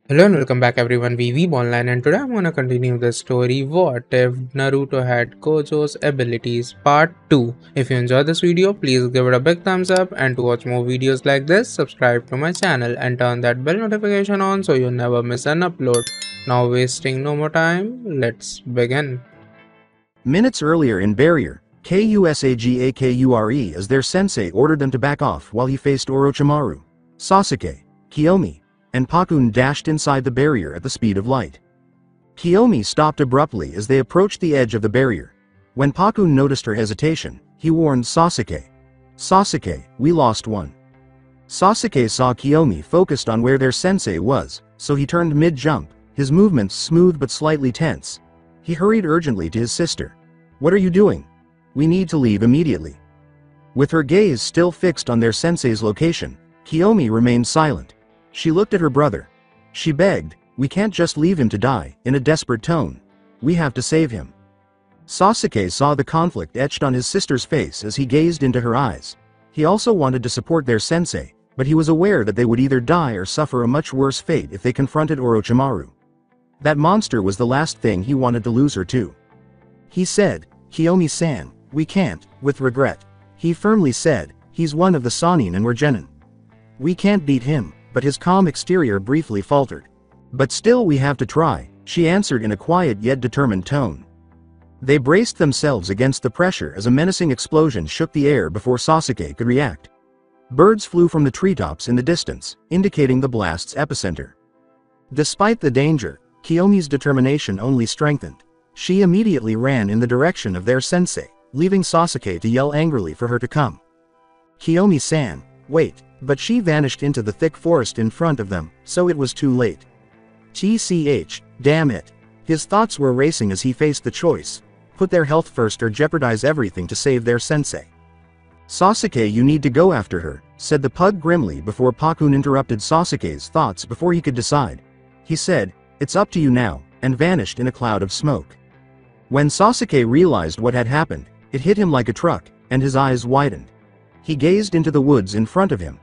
Hello and welcome back everyone, we Weeb Online, and today I'm gonna continue the story What If Naruto Had Gojo's Abilities Part 2. If you enjoyed this video, please give it a big thumbs up, and to watch more videos like this, subscribe to my channel and turn that bell notification on so you never miss an upload. Now wasting no more time, let's begin. Minutes earlier in Barrier, Kusagakure as their sensei ordered them to back off while he faced Orochimaru. Sasuke, Kiyomi, and Pakun dashed inside the barrier at the speed of light. Kiyomi stopped abruptly as they approached the edge of the barrier. When Pakun noticed her hesitation, he warned Sasuke. "Sasuke, we lost one." Sasuke saw Kiyomi focused on where their sensei was, so he turned mid-jump, his movements smooth but slightly tense. He hurried urgently to his sister. "What are you doing? We need to leave immediately." With her gaze still fixed on their sensei's location, Kiyomi remained silent. She looked at her brother. She begged, "We can't just leave him to die," in a desperate tone. "We have to save him." Sasuke saw the conflict etched on his sister's face as he gazed into her eyes. He also wanted to support their sensei, but he was aware that they would either die or suffer a much worse fate if they confronted Orochimaru. That monster was the last thing he wanted to lose her to. He said, "Kiyomi-san, we can't," with regret. He firmly said, "He's one of the Sannin and we're Genin. We can't beat him," but his calm exterior briefly faltered. "But still we have to try," she answered in a quiet yet determined tone. They braced themselves against the pressure as a menacing explosion shook the air before Sasuke could react. Birds flew from the treetops in the distance, indicating the blast's epicenter. Despite the danger, Kiyomi's determination only strengthened. She immediately ran in the direction of their sensei, leaving Sasuke to yell angrily for her to come. "Kiyomi-san, wait," but she vanished into the thick forest in front of them, so it was too late. TCH, damn it. His thoughts were racing as he faced the choice: put their health first or jeopardize everything to save their sensei. "Sasuke, you need to go after her," said the pug grimly before Pakun interrupted Sasuke's thoughts before he could decide. He said, "It's up to you now," and vanished in a cloud of smoke. When Sasuke realized what had happened, it hit him like a truck, and his eyes widened. He gazed into the woods in front of him.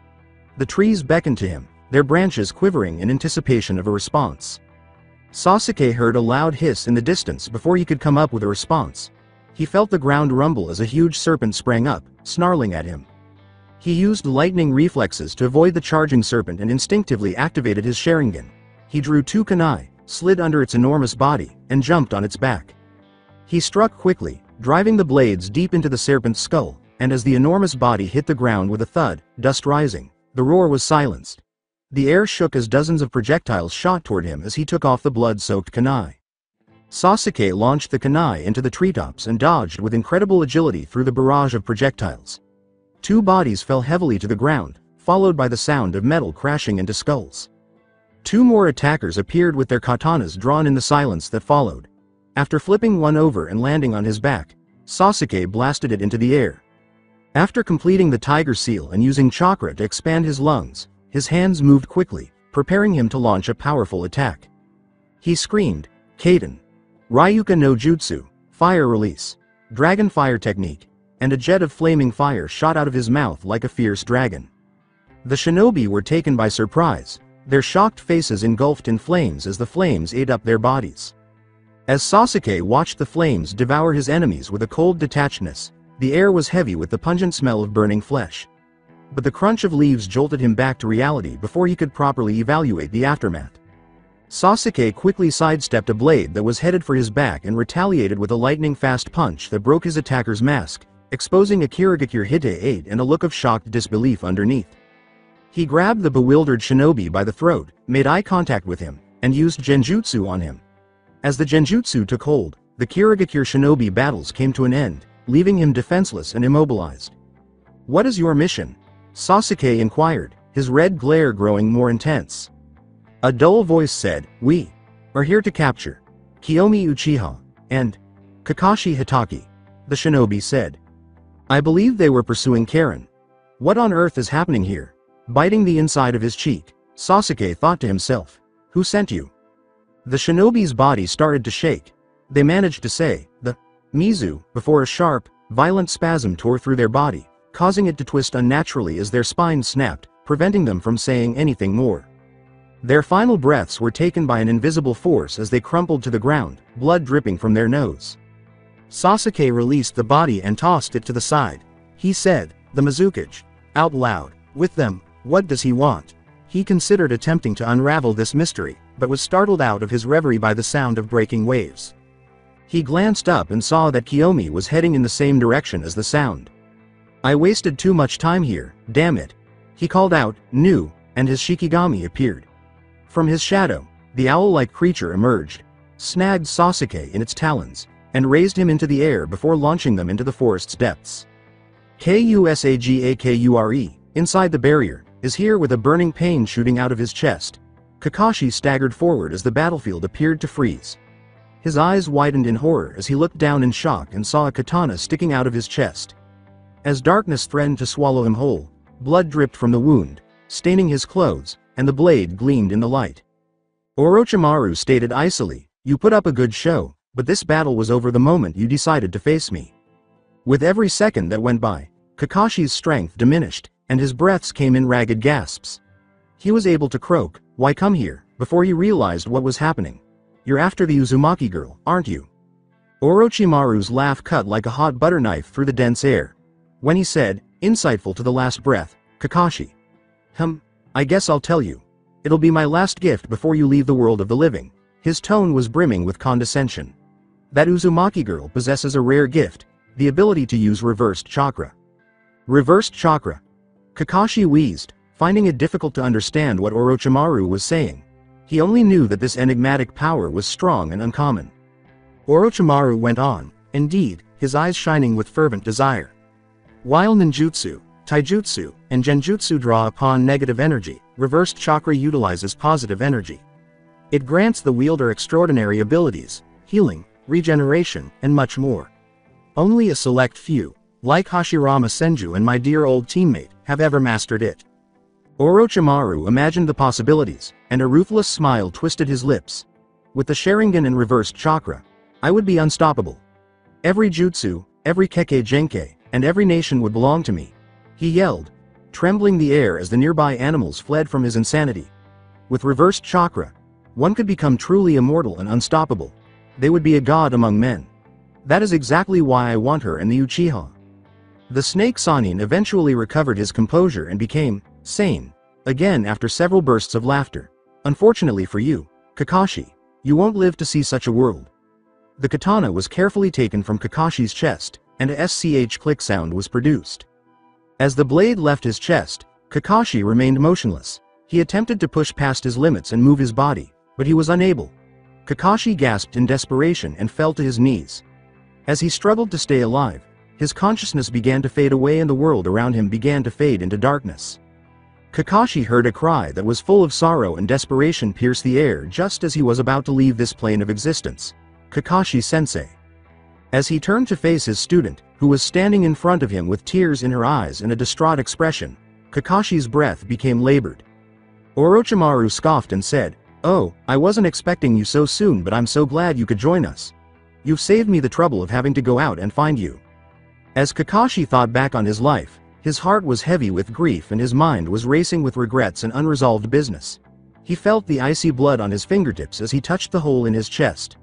The trees beckoned to him, their branches quivering in anticipation of a response. Sasuke heard a loud hiss in the distance before he could come up with a response. He felt the ground rumble as a huge serpent sprang up, snarling at him. He used lightning reflexes to avoid the charging serpent and instinctively activated his Sharingan. He drew two kunai, slid under its enormous body, and jumped on its back. He struck quickly, driving the blades deep into the serpent's skull, and as the enormous body hit the ground with a thud, dust rising, the roar was silenced. The air shook as dozens of projectiles shot toward him as he took off the blood-soaked kunai. Sasuke launched the kunai into the treetops and dodged with incredible agility through the barrage of projectiles. Two bodies fell heavily to the ground, followed by the sound of metal crashing into skulls. Two more attackers appeared with their katanas drawn in the silence that followed. After flipping one over and landing on his back, Sasuke blasted it into the air. After completing the tiger seal and using chakra to expand his lungs, his hands moved quickly, preparing him to launch a powerful attack. He screamed, "Kaden! Ryuka no Jutsu, fire release, dragon fire technique," and a jet of flaming fire shot out of his mouth like a fierce dragon. The shinobi were taken by surprise, their shocked faces engulfed in flames as the flames ate up their bodies. As Sasuke watched the flames devour his enemies with a cold detachedness, the air was heavy with the pungent smell of burning flesh. But the crunch of leaves jolted him back to reality before he could properly evaluate the aftermath. Sasuke quickly sidestepped a blade that was headed for his back and retaliated with a lightning-fast punch that broke his attacker's mask, exposing a Kirigakure Hite 8 and a look of shocked disbelief underneath. He grabbed the bewildered shinobi by the throat, made eye contact with him, and used genjutsu on him. As the genjutsu took hold, the Kirigakure shinobi battles came to an end, leaving him defenseless and immobilized. "What is your mission?" Sasuke inquired, his red glare growing more intense. A dull voice said, "We are here to capture Kiyomi Uchiha and Kakashi Hitaki," the shinobi said. "I believe they were pursuing Karen. What on earth is happening here?" Biting the inside of his cheek, Sasuke thought to himself, "Who sent you?" The shinobi's body started to shake. They managed to say, "The Mizu," before a sharp, violent spasm tore through their body, causing it to twist unnaturally as their spines snapped, preventing them from saying anything more. Their final breaths were taken by an invisible force as they crumpled to the ground, blood dripping from their nose. Sasuke released the body and tossed it to the side. He said, "The Mizukage," out loud. With them, what does he want? He considered attempting to unravel this mystery, but was startled out of his reverie by the sound of breaking waves. He glanced up and saw that Kiyomi was heading in the same direction as the sound. "I wasted too much time here, damn it." He called out, "Nu," and his Shikigami appeared. From his shadow, the owl-like creature emerged, snagged Sasuke in its talons, and raised him into the air before launching them into the forest's depths. Kusagakure, inside the barrier, is here with a burning pain shooting out of his chest. Kakashi staggered forward as the battlefield appeared to freeze. His eyes widened in horror as he looked down in shock and saw a katana sticking out of his chest. As darkness threatened to swallow him whole, blood dripped from the wound, staining his clothes, and the blade gleamed in the light. Orochimaru stated icily, "You put up a good show, but this battle was over the moment you decided to face me." With every second that went by, Kakashi's strength diminished, and his breaths came in ragged gasps. He was able to croak, "Why come here?" before he realized what was happening. "You're after the Uzumaki girl, aren't you?" Orochimaru's laugh cut like a hot butter knife through the dense air. When he said, insightful to the last breath, "Kakashi. I guess I'll tell you. It'll be my last gift before you leave the world of the living." His tone was brimming with condescension. "That Uzumaki girl possesses a rare gift, the ability to use reversed chakra." Reversed chakra? Kakashi wheezed, finding it difficult to understand what Orochimaru was saying. He only knew that this enigmatic power was strong and uncommon. Orochimaru went on, indeed, his eyes shining with fervent desire. While ninjutsu, taijutsu, and genjutsu draw upon negative energy, reversed chakra utilizes positive energy. It grants the wielder extraordinary abilities, healing, regeneration, and much more. Only a select few, like Hashirama Senju and my dear old teammate, have ever mastered it. Orochimaru imagined the possibilities, and a ruthless smile twisted his lips. With the Sharingan and reversed chakra, I would be unstoppable. Every jutsu, every Kekkei Genkei, and every nation would belong to me. He yelled, trembling the air as the nearby animals fled from his insanity. With reversed chakra, one could become truly immortal and unstoppable. They would be a god among men. That is exactly why I want her and the Uchiha. The snake Sannin eventually recovered his composure and became sane again after several bursts of laughter. Unfortunately for you, Kakashi, you won't live to see such a world. The katana was carefully taken from Kakashi's chest, and a SCH click sound was produced. As the blade left his chest, Kakashi remained motionless. He attempted to push past his limits and move his body, but he was unable. Kakashi gasped in desperation and fell to his knees. As he struggled to stay alive, his consciousness began to fade away and the world around him began to fade into darkness. Kakashi heard a cry that was full of sorrow and desperation pierce the air just as he was about to leave this plane of existence. Kakashi-sensei. As he turned to face his student, who was standing in front of him with tears in her eyes and a distraught expression, Kakashi's breath became labored. Orochimaru scoffed and said, "Oh, I wasn't expecting you so soon, but I'm so glad you could join us. You've saved me the trouble of having to go out and find you." As Kakashi thought back on his life, his heart was heavy with grief and his mind was racing with regrets and unresolved business. He felt the icy blood on his fingertips as he touched the hole in his chest.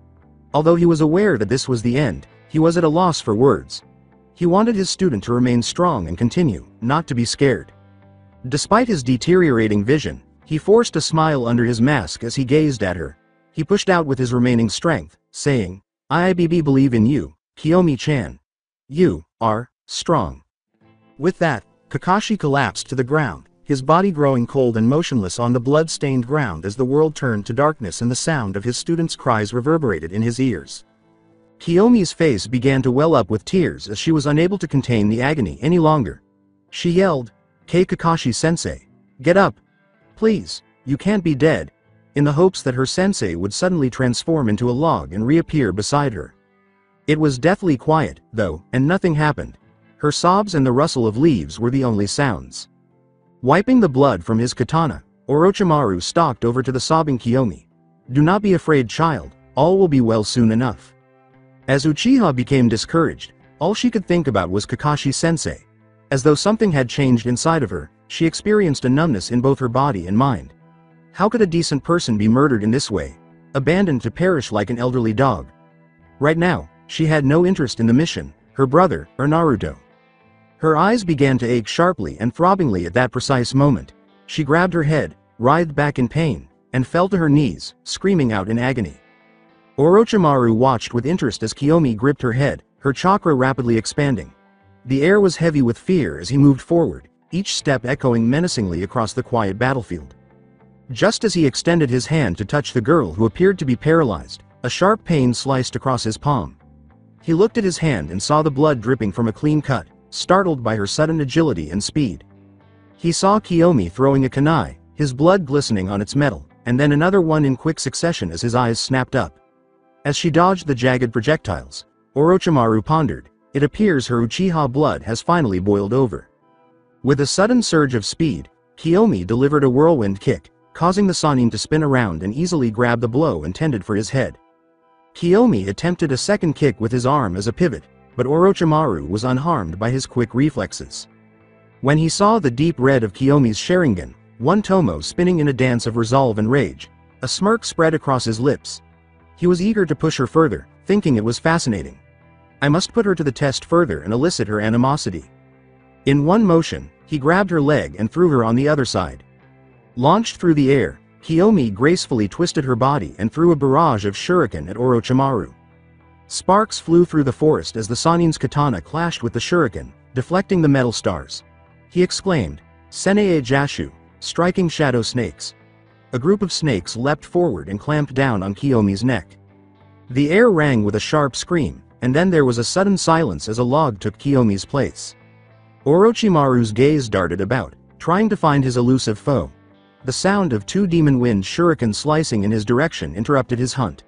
Although he was aware that this was the end, he was at a loss for words. He wanted his student to remain strong and continue, not to be scared. Despite his deteriorating vision, he forced a smile under his mask as he gazed at her. He pushed out with his remaining strength, saying, "I believe in you, Kiyomi-chan. You are strong." With that, Kakashi collapsed to the ground, his body growing cold and motionless on the blood-stained ground as the world turned to darkness and the sound of his student's cries reverberated in his ears. Kiyomi's face began to well up with tears as she was unable to contain the agony any longer. She yelled, Kakashi-sensei, get up. Please, you can't be dead," in the hopes that her sensei would suddenly transform into a log and reappear beside her. It was deathly quiet, though, and nothing happened. Her sobs and the rustle of leaves were the only sounds. Wiping the blood from his katana, Orochimaru stalked over to the sobbing Kiyomi. "Do not be afraid, child, all will be well soon enough." As Uchiha became discouraged, all she could think about was Kakashi-sensei. As though something had changed inside of her, she experienced a numbness in both her body and mind. How could a decent person be murdered in this way, abandoned to perish like an elderly dog? Right now, she had no interest in the mission, her brother, or Naruto. Her eyes began to ache sharply and throbbingly at that precise moment. She grabbed her head, writhed back in pain, and fell to her knees, screaming out in agony. Orochimaru watched with interest as Kiyomi gripped her head, her chakra rapidly expanding. The air was heavy with fear as he moved forward, each step echoing menacingly across the quiet battlefield. Just as he extended his hand to touch the girl who appeared to be paralyzed, a sharp pain sliced across his palm. He looked at his hand and saw the blood dripping from a clean cut, startled by her sudden agility and speed. He saw Kiyomi throwing a kunai, his blood glistening on its metal, and then another one in quick succession as his eyes snapped up. As she dodged the jagged projectiles, Orochimaru pondered, it appears her Uchiha blood has finally boiled over. With a sudden surge of speed, Kiyomi delivered a whirlwind kick, causing the Sannin to spin around and easily grab the blow intended for his head. Kiyomi attempted a second kick with his arm as a pivot, but Orochimaru was unharmed by his quick reflexes. When he saw the deep red of Kiyomi's Sharingan, one Tomo spinning in a dance of resolve and rage, a smirk spread across his lips. He was eager to push her further, thinking it was fascinating. I must put her to the test further and elicit her animosity. In one motion, he grabbed her leg and threw her on the other side. Launched through the air, Kiyomi gracefully twisted her body and threw a barrage of shuriken at Orochimaru. Sparks flew through the forest as the Sannin's katana clashed with the shuriken, deflecting the metal stars. He exclaimed, "Senei Jashu," striking shadow snakes. A group of snakes leapt forward and clamped down on Kiyomi's neck. The air rang with a sharp scream, and then there was a sudden silence as a log took Kiyomi's place. Orochimaru's gaze darted about, trying to find his elusive foe. The sound of two demon wind shuriken slicing in his direction interrupted his hunt.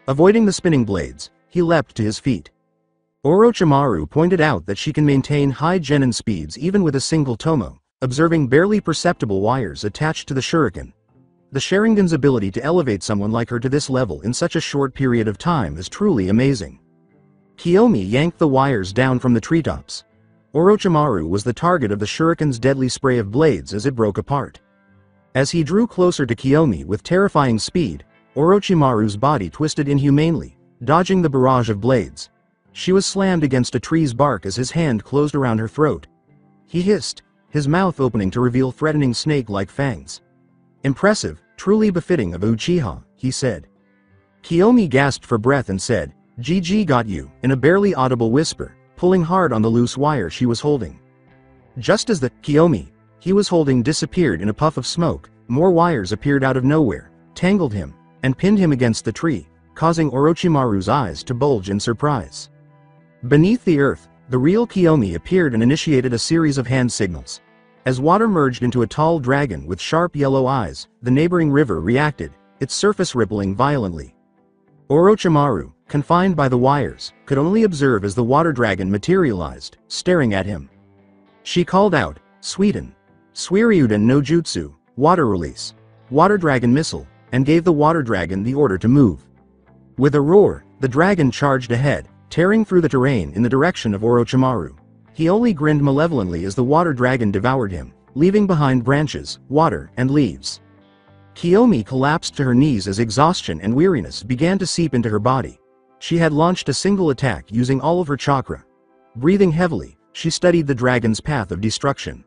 Avoiding the spinning blades, he leapt to his feet. Orochimaru pointed out that she can maintain high genin speeds even with a single tomo, observing barely perceptible wires attached to the shuriken. The Sharingan's ability to elevate someone like her to this level in such a short period of time is truly amazing. Kiyomi yanked the wires down from the treetops. Orochimaru was the target of the shuriken's deadly spray of blades as it broke apart. As he drew closer to Kiyomi with terrifying speed, Orochimaru's body twisted inhumanely, dodging the barrage of blades. She was slammed against a tree's bark as his hand closed around her throat. He hissed, his mouth opening to reveal threatening snake-like fangs. "Impressive, truly befitting of a Uchiha," he said. Kiyomi gasped for breath and said, "GG got you," in a barely audible whisper, pulling hard on the loose wire she was holding. Just as the Kiyomi he was holding disappeared in a puff of smoke, more wires appeared out of nowhere, tangled him, and pinned him against the tree, causing Orochimaru's eyes to bulge in surprise. Beneath the earth, the real Kiyomi appeared and initiated a series of hand signals. As water merged into a tall dragon with sharp yellow eyes, the neighboring river reacted, its surface rippling violently. Orochimaru, confined by the wires, could only observe as the water dragon materialized, staring at him. She called out, "Suiten, Suiryuden no Jutsu, water release, water dragon missile," and gave the water dragon the order to move. With a roar, the dragon charged ahead, tearing through the terrain in the direction of Orochimaru. He only grinned malevolently as the water dragon devoured him, leaving behind branches, water, and leaves. Kiyomi collapsed to her knees as exhaustion and weariness began to seep into her body. She had launched a single attack using all of her chakra. Breathing heavily, she studied the dragon's path of destruction.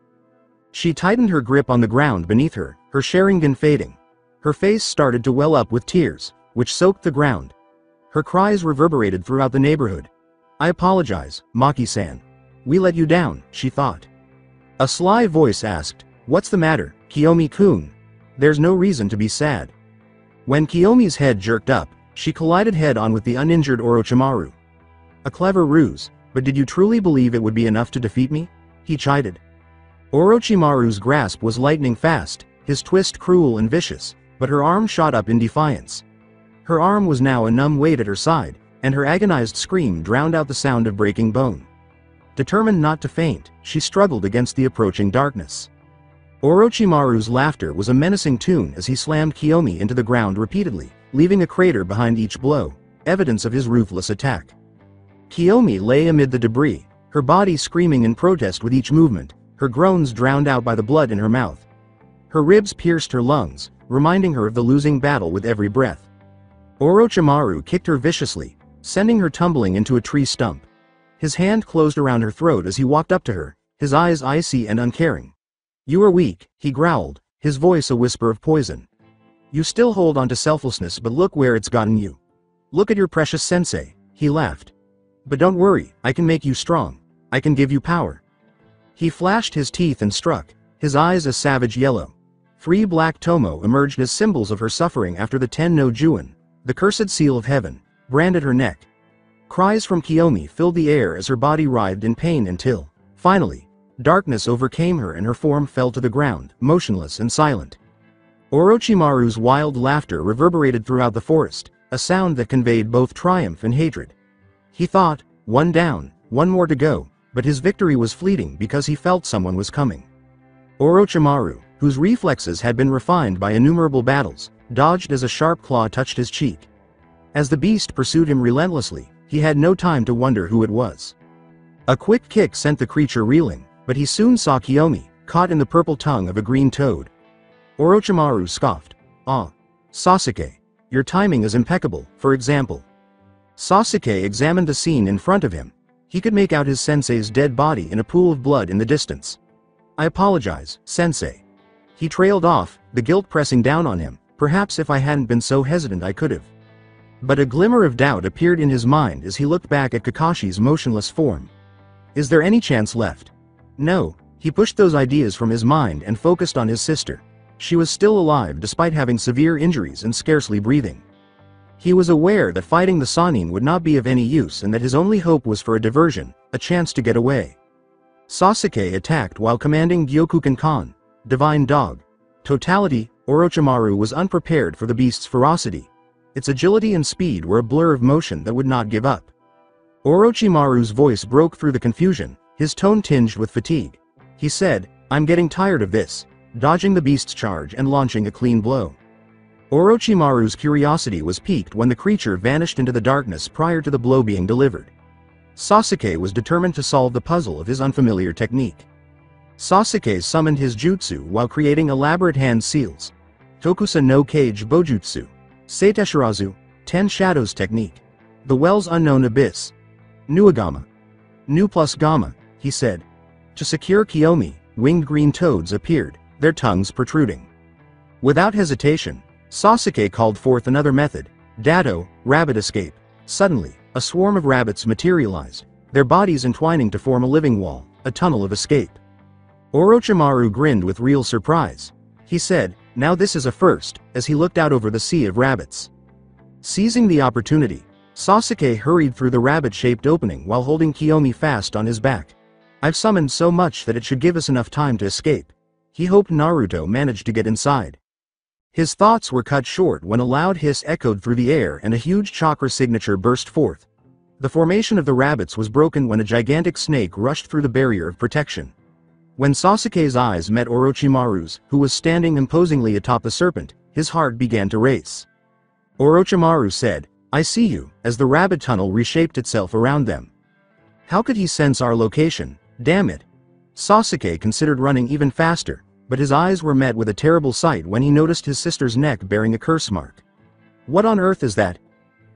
She tightened her grip on the ground beneath her, her Sharingan fading. Her face started to well up with tears, which soaked the ground. Her cries reverberated throughout the neighborhood. "I apologize, Maki-san. We let you down," she thought. A sly voice asked, "What's the matter, Kiyomi-kun? There's no reason to be sad." When Kiyomi's head jerked up, she collided head-on with the uninjured Orochimaru. "A clever ruse, but did you truly believe it would be enough to defeat me?" he chided. Orochimaru's grasp was lightning fast, his twist cruel and vicious, but her arm shot up in defiance. Her arm was now a numb weight at her side, and her agonized scream drowned out the sound of breaking bone. Determined not to faint, she struggled against the approaching darkness. Orochimaru's laughter was a menacing tune as he slammed Kiyomi into the ground repeatedly, leaving a crater behind each blow, evidence of his ruthless attack. Kiyomi lay amid the debris, her body screaming in protest with each movement, her groans drowned out by the blood in her mouth. Her ribs pierced her lungs, reminding her of the losing battle with every breath. Orochimaru kicked her viciously, sending her tumbling into a tree stump. His hand closed around her throat as he walked up to her, his eyes icy and uncaring. "You are weak," he growled, his voice a whisper of poison. "You still hold on to selflessness, but look where it's gotten you. Look at your precious sensei," he laughed. "But don't worry, I can make you strong. I can give you power." He flashed his teeth and struck, his eyes a savage yellow. 3 black tomo emerged as symbols of her suffering after the Ten no Juin, the cursed seal of heaven, branded her neck. Cries from Kiyomi filled the air as her body writhed in pain until, finally, darkness overcame her and her form fell to the ground, motionless and silent. Orochimaru's wild laughter reverberated throughout the forest, a sound that conveyed both triumph and hatred. He thought, one down, one more to go, but his victory was fleeting because he felt someone was coming. Orochimaru, whose reflexes had been refined by innumerable battles, dodged as a sharp claw touched his cheek. As the beast pursued him relentlessly, he had no time to wonder who it was. A quick kick sent the creature reeling, but he soon saw Kiyomi, caught in the purple tongue of a green toad. Orochimaru scoffed. "Ah, Sasuke, your timing is impeccable." For example, Sasuke examined the scene in front of him. He could make out his sensei's dead body in a pool of blood in the distance. "I apologize, sensei." He trailed off, the guilt pressing down on him. "Perhaps if I hadn't been so hesitant I could've." But a glimmer of doubt appeared in his mind as he looked back at Kakashi's motionless form. Is there any chance left? No, he pushed those ideas from his mind and focused on his sister. She was still alive despite having severe injuries and scarcely breathing. He was aware that fighting the Sannin would not be of any use and that his only hope was for a diversion, a chance to get away. Sasuke attacked while commanding Gyokukan, Divine Dog. Totality, Orochimaru was unprepared for the beast's ferocity. Its agility and speed were a blur of motion that would not give up. Orochimaru's voice broke through the confusion, his tone tinged with fatigue. He said, "I'm getting tired of this," dodging the beast's charge and launching a clean blow. Orochimaru's curiosity was piqued when the creature vanished into the darkness prior to the blow being delivered. Sasuke was determined to solve the puzzle of his unfamiliar technique. Sasuke summoned his jutsu while creating elaborate hand seals. Tokusa no Kage Bojutsu. Seiteshirazu, 10 Shadows Technique. The Well's Unknown Abyss. Nuagama. Nu plus Gamma, he said. To secure Kiyomi, winged green toads appeared, their tongues protruding. Without hesitation, Sasuke called forth another method, Dado, Rabbit Escape. Suddenly, a swarm of rabbits materialized, their bodies entwining to form a living wall, a tunnel of escape. Orochimaru grinned with real surprise. He said, "Now this is a first," as he looked out over the sea of rabbits. Seizing the opportunity, Sasuke hurried through the rabbit-shaped opening while holding Kiyomi fast on his back. "I've summoned so much that it should give us enough time to escape." He hoped Naruto managed to get inside. His thoughts were cut short when a loud hiss echoed through the air and a huge chakra signature burst forth. The formation of the rabbits was broken when a gigantic snake rushed through the barrier of protection. When Sasuke's eyes met Orochimaru's, who was standing imposingly atop the serpent, his heart began to race. Orochimaru said, "I see you," as the rabbit tunnel reshaped itself around them. How could he sense our location? Damn it. Sasuke considered running even faster, but his eyes were met with a terrible sight when he noticed his sister's neck bearing a curse mark. What on earth is that?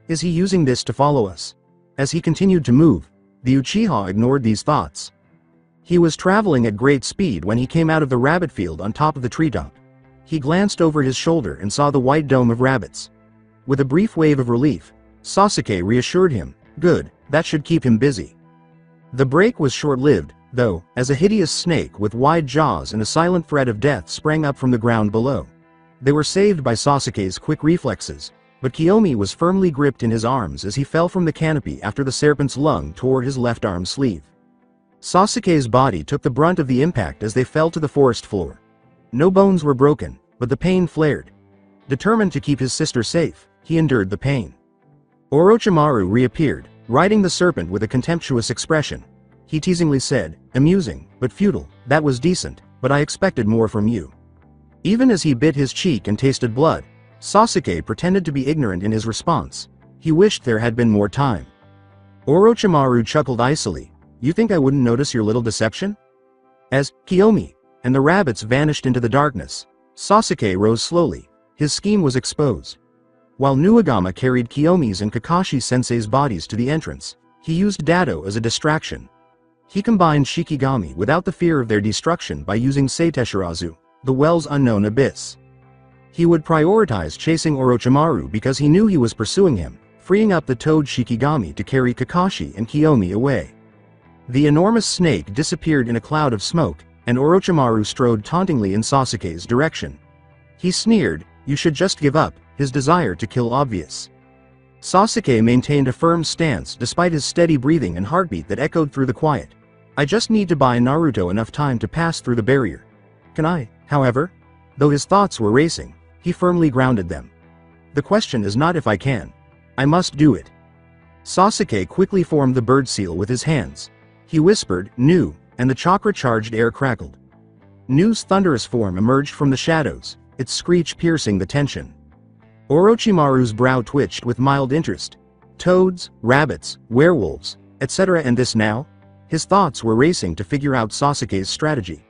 Is he using this to follow us? As he continued to move, the Uchiha ignored these thoughts. He was traveling at great speed when he came out of the rabbit field on top of the treetop. He glanced over his shoulder and saw the white dome of rabbits. With a brief wave of relief, Sasuke reassured him, "Good, that should keep him busy." The break was short-lived, though, as a hideous snake with wide jaws and a silent threat of death sprang up from the ground below. They were saved by Sasuke's quick reflexes, but Kiyomi was firmly gripped in his arms as he fell from the canopy after the serpent's lung tore his left arm sleeve. Sasuke's body took the brunt of the impact as they fell to the forest floor. No bones were broken, but the pain flared. Determined to keep his sister safe, he endured the pain. Orochimaru reappeared, riding the serpent with a contemptuous expression. He teasingly said, "Amusing, but futile. That was decent, but I expected more from you." Even as he bit his cheek and tasted blood, Sasuke pretended to be ignorant in his response. He wished there had been more time. Orochimaru chuckled icily. "You think I wouldn't notice your little deception?" As Kiyomi and the rabbits vanished into the darkness, Sasuke rose slowly, His scheme was exposed. While Nuagama carried Kiyomi's and Kakashi-sensei's bodies to the entrance, he used Dado as a distraction. He combined Shikigami without the fear of their destruction by using Seiteshirazu, the well's unknown abyss. He would prioritize chasing Orochimaru because he knew he was pursuing him, freeing up the Toad Shikigami to carry Kakashi and Kiyomi away. The enormous snake disappeared in a cloud of smoke, and Orochimaru strode tauntingly in Sasuke's direction. He sneered, "You should just give up," his desire to kill obvious. Sasuke maintained a firm stance despite his steady breathing and heartbeat that echoed through the quiet. "I just need to buy Naruto enough time to pass through the barrier. Can I, however?" Though his thoughts were racing, he firmly grounded them. "The question is not if I can. I must do it." Sasuke quickly formed the bird seal with his hands. He whispered, "Nu," and the chakra-charged air crackled. Nu's thunderous form emerged from the shadows, its screech piercing the tension. Orochimaru's brow twitched with mild interest. Toads, rabbits, werewolves, etc. And this now? His thoughts were racing to figure out Sasuke's strategy.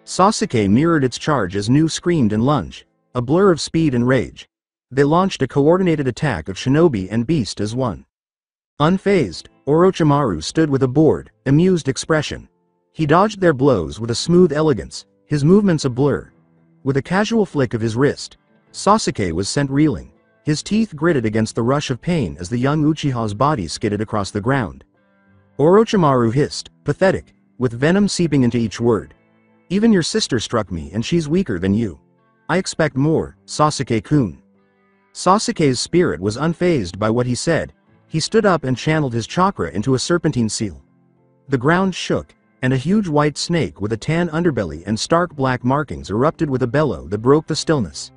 Sasuke mirrored its charge as Nu screamed and lunged, a blur of speed and rage. They launched a coordinated attack of shinobi and beast as one. Unfazed, Orochimaru stood with a bored, amused expression. He dodged their blows with a smooth elegance, his movements a blur. With a casual flick of his wrist, Sasuke was sent reeling. His teeth gritted against the rush of pain as the young Uchiha's body skidded across the ground. Orochimaru hissed, pathetic, with venom seeping into each word. "Even your sister struck me and she's weaker than you. I expect more, Sasuke-kun." Sasuke's spirit was unfazed by what he said. He stood up and channeled his chakra into a serpentine seal. The ground shook, and a huge white snake with a tan underbelly and stark black markings erupted with a bellow that broke the stillness.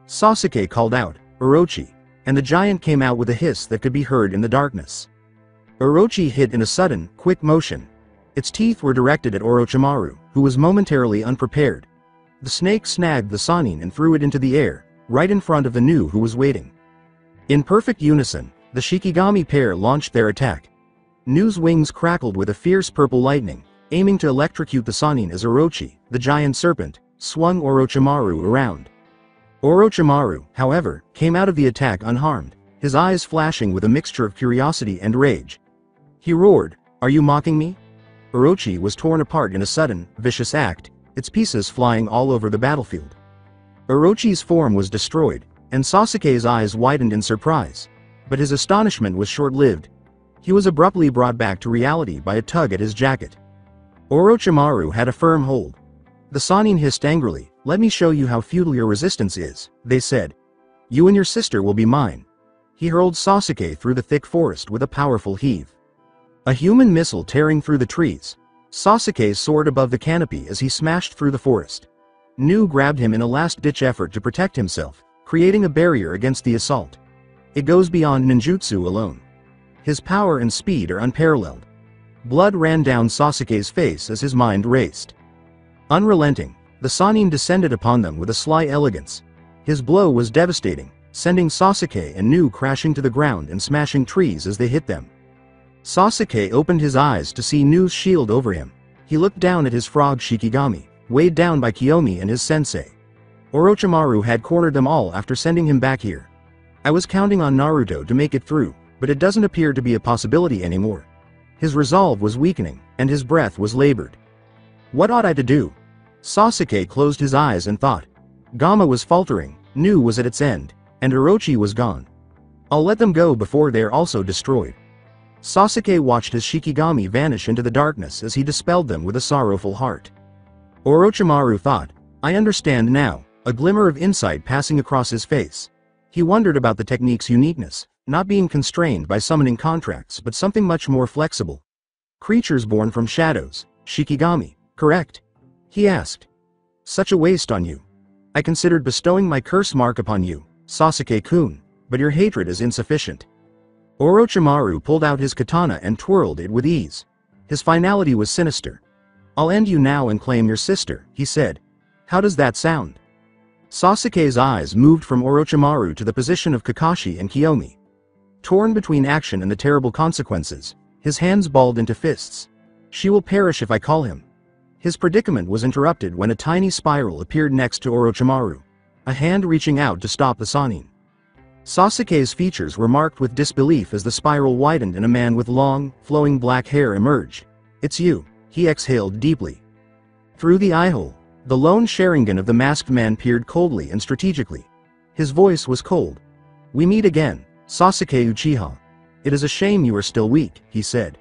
Sasuke called out, "Orochi," and the giant came out with a hiss that could be heard in the darkness. Orochi hit in a sudden, quick motion. Its teeth were directed at Orochimaru, who was momentarily unprepared. The snake snagged the Sannin and threw it into the air, right in front of the Nu who was waiting. In perfect unison, the Shikigami pair launched their attack. Nu's wings crackled with a fierce purple lightning, aiming to electrocute the Sannin as Orochi, the giant serpent, swung Orochimaru around. Orochimaru, however, came out of the attack unharmed, his eyes flashing with a mixture of curiosity and rage. He roared, "Are you mocking me?" Orochi was torn apart in a sudden, vicious act, its pieces flying all over the battlefield. Orochi's form was destroyed, and Sasuke's eyes widened in surprise. But his astonishment was short-lived. He was abruptly brought back to reality by a tug at his jacket. Orochimaru had a firm hold. The Sannin hissed angrily, "Let me show you how futile your resistance is," they said. "You and your sister will be mine." He hurled Sasuke through the thick forest with a powerful heave. A human missile tearing through the trees. Sasuke soared above the canopy as he smashed through the forest. Nu grabbed him in a last-ditch effort to protect himself, creating a barrier against the assault. It goes beyond ninjutsu alone. His power and speed are unparalleled. Blood ran down Sasuke's face as his mind raced. Unrelenting, the Sannin descended upon them with a sly elegance. His blow was devastating, sending Sasuke and Nu crashing to the ground and smashing trees as they hit them. Sasuke opened his eyes to see Nu's shield over him. He looked down at his frog Shikigami, weighed down by Kiyomi and his sensei. Orochimaru had cornered them all after sending him back here. "I was counting on Naruto to make it through, but it doesn't appear to be a possibility anymore." His resolve was weakening, and his breath was labored. "What ought I to do?" Sasuke closed his eyes and thought. Gama was faltering, Nu was at its end, and Orochi was gone. "I'll let them go before they are also destroyed." Sasuke watched his Shikigami vanish into the darkness as he dispelled them with a sorrowful heart. Orochimaru thought, "I understand now," a glimmer of insight passing across his face. He wondered about the technique's uniqueness, not being constrained by summoning contracts but something much more flexible. Creatures born from shadows, Shikigami, correct? He asked. "Such a waste on you. I considered bestowing my curse mark upon you, Sasuke-kun, but your hatred is insufficient." Orochimaru pulled out his katana and twirled it with ease. His finality was sinister. "I'll end you now and claim your sister," he said. "How does that sound?" Sasuke's eyes moved from Orochimaru to the position of Kakashi and Kiyomi. Torn between action and the terrible consequences, his hands balled into fists. "She will perish if I call him." His predicament was interrupted when a tiny spiral appeared next to Orochimaru. a hand reaching out to stop the Sannin. Sasuke's features were marked with disbelief as the spiral widened and a man with long, flowing black hair emerged. "It's you," he exhaled deeply. Through the eye-hole, the lone Sharingan of the masked man peered coldly and strategically. His voice was cold. "We meet again, Sasuke Uchiha. It is a shame you are still weak," he said.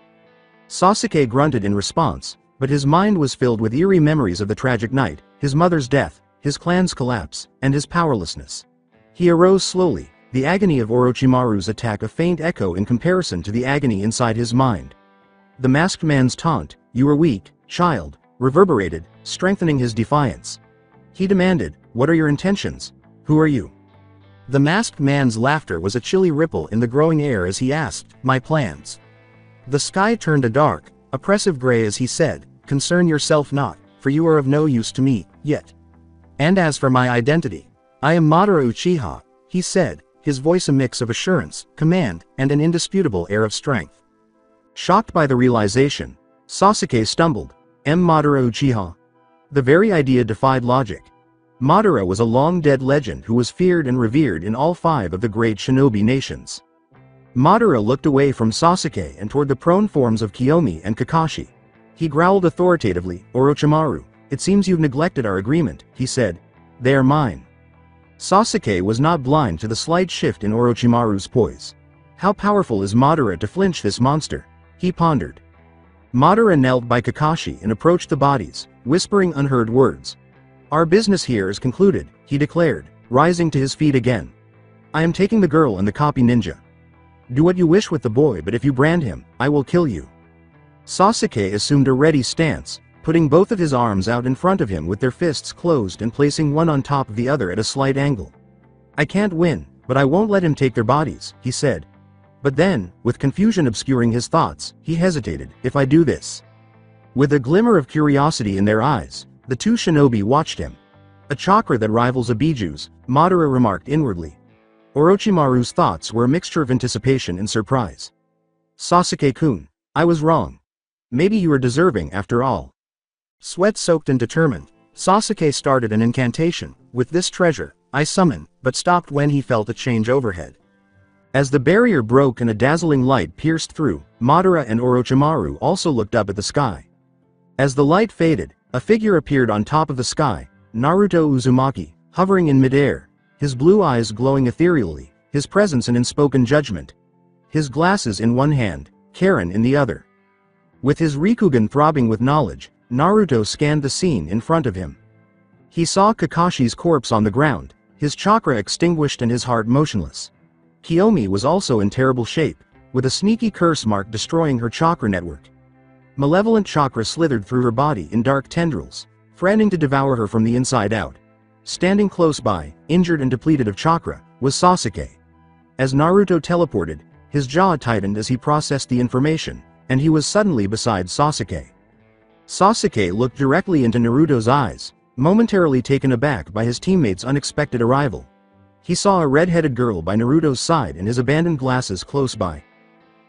Sasuke grunted in response, but his mind was filled with eerie memories of the tragic night, his mother's death, his clan's collapse, and his powerlessness. He arose slowly, the agony of Orochimaru's attack a faint echo in comparison to the agony inside his mind. The masked man's taunt, "You are weak, child," reverberated, strengthening his defiance. He demanded, "What are your intentions? Who are you?" The masked man's laughter was a chilly ripple in the growing air as he asked, "My plans." The sky turned a dark, oppressive gray as he said, "Concern yourself not, for you are of no use to me, yet. And as for my identity, I am Madara Uchiha," he said, his voice a mix of assurance, command, and an indisputable air of strength. Shocked by the realization, Sasuke stumbled. Madara Uchiha? The very idea defied logic. Madara was a long-dead legend who was feared and revered in all 5 of the great shinobi nations. Madara looked away from Sasuke and toward the prone forms of Kiyomi and Kakashi. He growled authoritatively, "Orochimaru, it seems you've neglected our agreement," he said. "They are mine." Sasuke was not blind to the slight shift in Orochimaru's poise. How powerful is Madara to flinch this monster? He pondered. Madara knelt by Kakashi and approached the bodies, whispering unheard words. "Our business here is concluded," he declared, rising to his feet again. "I am taking the girl and the copy ninja. Do what you wish with the boy, but if you brand him, I will kill you." Sasuke assumed a ready stance, putting both of his arms out in front of him with their fists closed and placing one on top of the other at a slight angle. "I can't win, but I won't let him take their bodies," he said. But then, with confusion obscuring his thoughts, he hesitated. "If I do this?" With a glimmer of curiosity in their eyes, the 2 shinobi watched him. "A chakra that rivals a Biju's," Madara remarked inwardly. Orochimaru's thoughts were a mixture of anticipation and surprise. "Sasuke-kun, I was wrong. Maybe you are deserving after all." Sweat-soaked and determined, Sasuke started an incantation. "With this treasure, I summon," but stopped when he felt a change overhead. As the barrier broke and a dazzling light pierced through, Madara and Orochimaru also looked up at the sky. As the light faded, a figure appeared on top of the sky, Naruto Uzumaki, hovering in midair, his blue eyes glowing ethereally, his presence an unspoken judgment. His glasses in one hand, Karen in the other. With his Rikugan throbbing with knowledge, Naruto scanned the scene in front of him. He saw Kakashi's corpse on the ground, his chakra extinguished and his heart motionless. Kiyomi was also in terrible shape, with a sneaky curse mark destroying her chakra network. Malevolent chakra slithered through her body in dark tendrils, threatening to devour her from the inside out. Standing close by, injured and depleted of chakra, was Sasuke. As Naruto teleported, his jaw tightened as he processed the information, and he was suddenly beside Sasuke. Sasuke looked directly into Naruto's eyes, momentarily taken aback by his teammate's unexpected arrival. He saw a red-headed girl by Naruto's side and his abandoned glasses close by.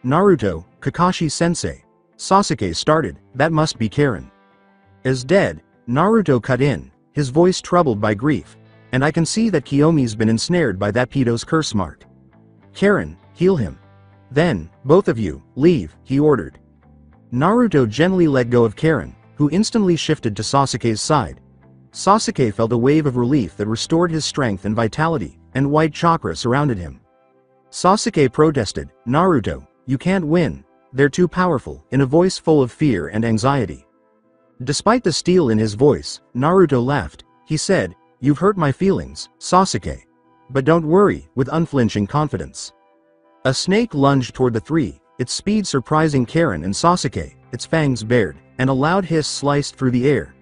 "Naruto, Kakashi-sensei," Sasuke started, "that must be Karen." As dead, Naruto cut in, his voice troubled by grief, "And I can see that Kiyomi's been ensnared by that pedo's curse mark. Karen, heal him. Then, both of you, leave," he ordered. Naruto gently let go of Karen, who instantly shifted to Sasuke's side. Sasuke felt a wave of relief that restored his strength and vitality, and white chakra surrounded him. Sasuke protested, "Naruto, you can't win. They're too powerful," in a voice full of fear and anxiety. Despite the steel in his voice, Naruto laughed. He said, "You've hurt my feelings, Sasuke. But don't worry," with unflinching confidence. A snake lunged toward the 3, its speed surprising Karen and Sasuke, its fangs bared, and a loud hiss sliced through the air.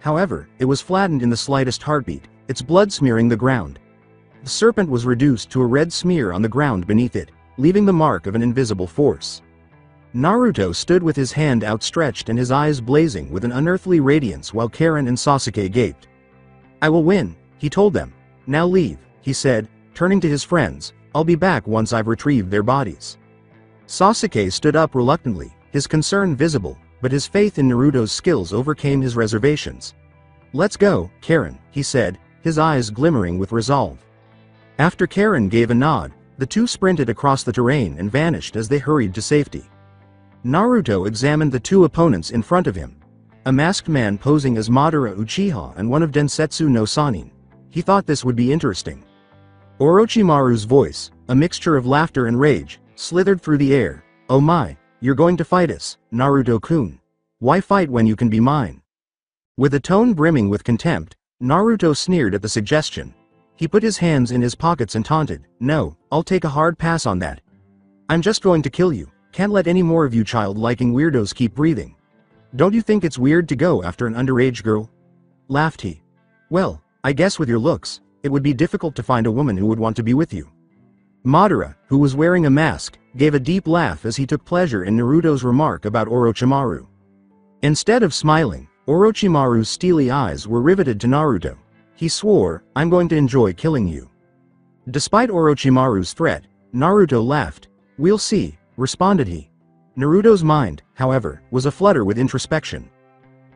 However, it was flattened in the slightest heartbeat, its blood smearing the ground. The serpent was reduced to a red smear on the ground beneath it, leaving the mark of an invisible force. Naruto stood with his hand outstretched and his eyes blazing with an unearthly radiance while Karen and Sasuke gaped. "I will win," he told them. "Now leave," he said, turning to his friends. "I'll be back once I've retrieved their bodies." Sasuke stood up reluctantly, his concern visible, but his faith in Naruto's skills overcame his reservations. "Let's go, Karen," he said, his eyes glimmering with resolve. After Karen gave a nod, the two sprinted across the terrain and vanished as they hurried to safety. Naruto examined the two opponents in front of him. A masked man posing as Madara Uchiha and one of Densetsu no Sanin. He thought this would be interesting. Orochimaru's voice, a mixture of laughter and rage, slithered through the air. "Oh my, you're going to fight us, Naruto-kun. Why fight when you can be mine?" With a tone brimming with contempt, Naruto sneered at the suggestion. He put his hands in his pockets and taunted, "No, I'll take a hard pass on that. I'm just going to kill you. Can't let any more of you child-liking weirdos keep breathing. Don't you think it's weird to go after an underage girl?" Laughed he. "Well, I guess with your looks, it would be difficult to find a woman who would want to be with you." Madara, who was wearing a mask, gave a deep laugh as he took pleasure in Naruto's remark about Orochimaru. Instead of smiling, Orochimaru's steely eyes were riveted to Naruto. He swore, "I'm going to enjoy killing you." Despite Orochimaru's threat, Naruto laughed. "We'll see," responded he. Naruto's mind, however, was aflutter with introspection.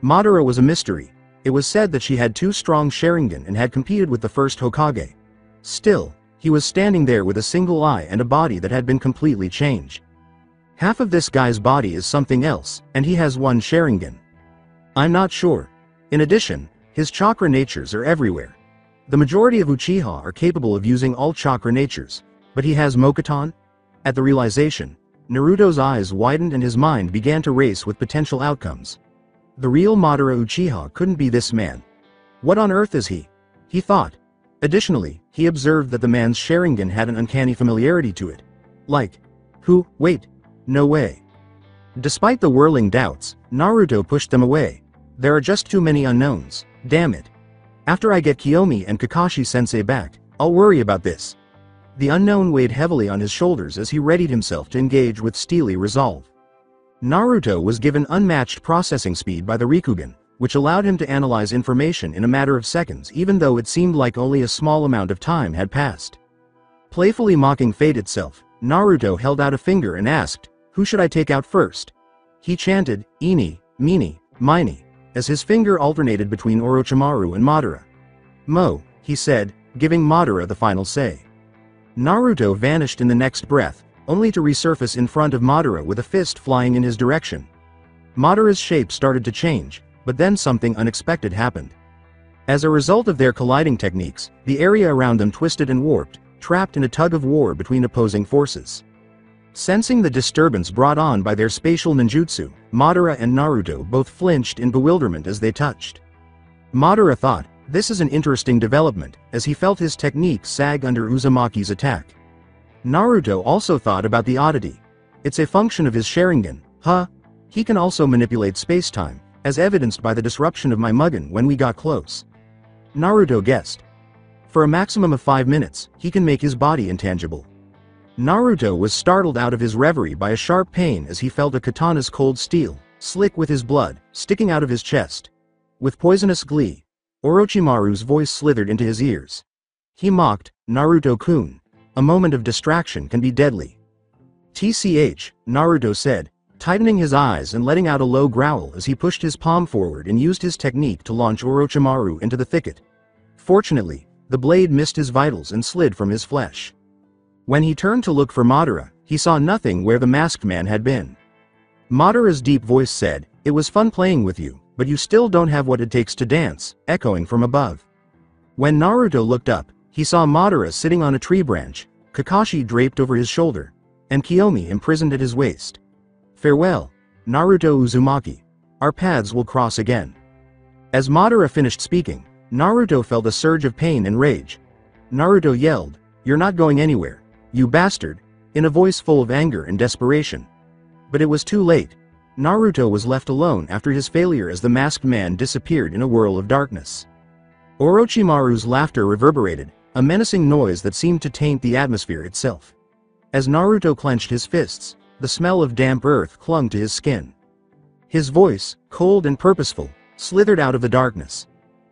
Madara was a mystery. It was said that she had 2 strong Sharingan and had competed with the first Hokage. Still, he was standing there with a single eye and a body that had been completely changed. Half of this guy's body is something else, and he has 1 Sharingan. I'm not sure. In addition, his chakra natures are everywhere. The majority of Uchiha are capable of using all chakra natures, but he has Mokuton? At the realization, Naruto's eyes widened and his mind began to race with potential outcomes. The real Madara Uchiha couldn't be this man. What on earth is he? He thought. Additionally, he observed that the man's Sharingan had an uncanny familiarity to it. Like, who? Wait. No way. Despite the whirling doubts, Naruto pushed them away. There are just too many unknowns, damn it. After I get Kiyomi and Kakashi-sensei back, I'll worry about this. The unknown weighed heavily on his shoulders as he readied himself to engage with steely resolve. Naruto was given unmatched processing speed by the Rikugan, which allowed him to analyze information in a matter of seconds even though it seemed like only a small amount of time had passed. Playfully mocking fate itself, Naruto held out a finger and asked, "Who should I take out first?" He chanted, "Eeny, meeny, miny," as his finger alternated between Orochimaru and Madara. "Mo," he said, giving Madara the final say. Naruto vanished in the next breath, only to resurface in front of Madara with a fist flying in his direction. Madara's shape started to change, but then something unexpected happened. As a result of their colliding techniques, the area around them twisted and warped, trapped in a tug-of-war between opposing forces. Sensing the disturbance brought on by their spatial ninjutsu, Madara and Naruto both flinched in bewilderment as they touched. Madara thought, this is an interesting development, as he felt his technique sag under Uzumaki's attack. Naruto also thought about the oddity. It's a function of his Sharingan, huh? He can also manipulate space-time, as evidenced by the disruption of my Mugen when we got close. Naruto guessed. For a maximum of 5 minutes, he can make his body intangible. Naruto was startled out of his reverie by a sharp pain as he felt a katana's cold steel, slick with his blood, sticking out of his chest. With poisonous glee, Orochimaru's voice slithered into his ears. He mocked, "Naruto-kun, a moment of distraction can be deadly." "TCH," Naruto said, tightening his eyes and letting out a low growl as he pushed his palm forward and used his technique to launch Orochimaru into the thicket. Fortunately, the blade missed his vitals and slid from his flesh. When he turned to look for Madara, he saw nothing where the masked man had been. Madara's deep voice said, "It was fun playing with you, but you still don't have what it takes to dance," echoing from above. When Naruto looked up, he saw Madara sitting on a tree branch, Kakashi draped over his shoulder, and Kiyomi imprisoned at his waist. "Farewell, Naruto Uzumaki. Our paths will cross again." As Madara finished speaking, Naruto felt a surge of pain and rage. Naruto yelled, "You're not going anywhere, you bastard," in a voice full of anger and desperation. But it was too late. Naruto was left alone after his failure as the masked man disappeared in a whirl of darkness. Orochimaru's laughter reverberated, a menacing noise that seemed to taint the atmosphere itself. As Naruto clenched his fists, the smell of damp earth clung to his skin. His voice, cold and purposeful, slithered out of the darkness.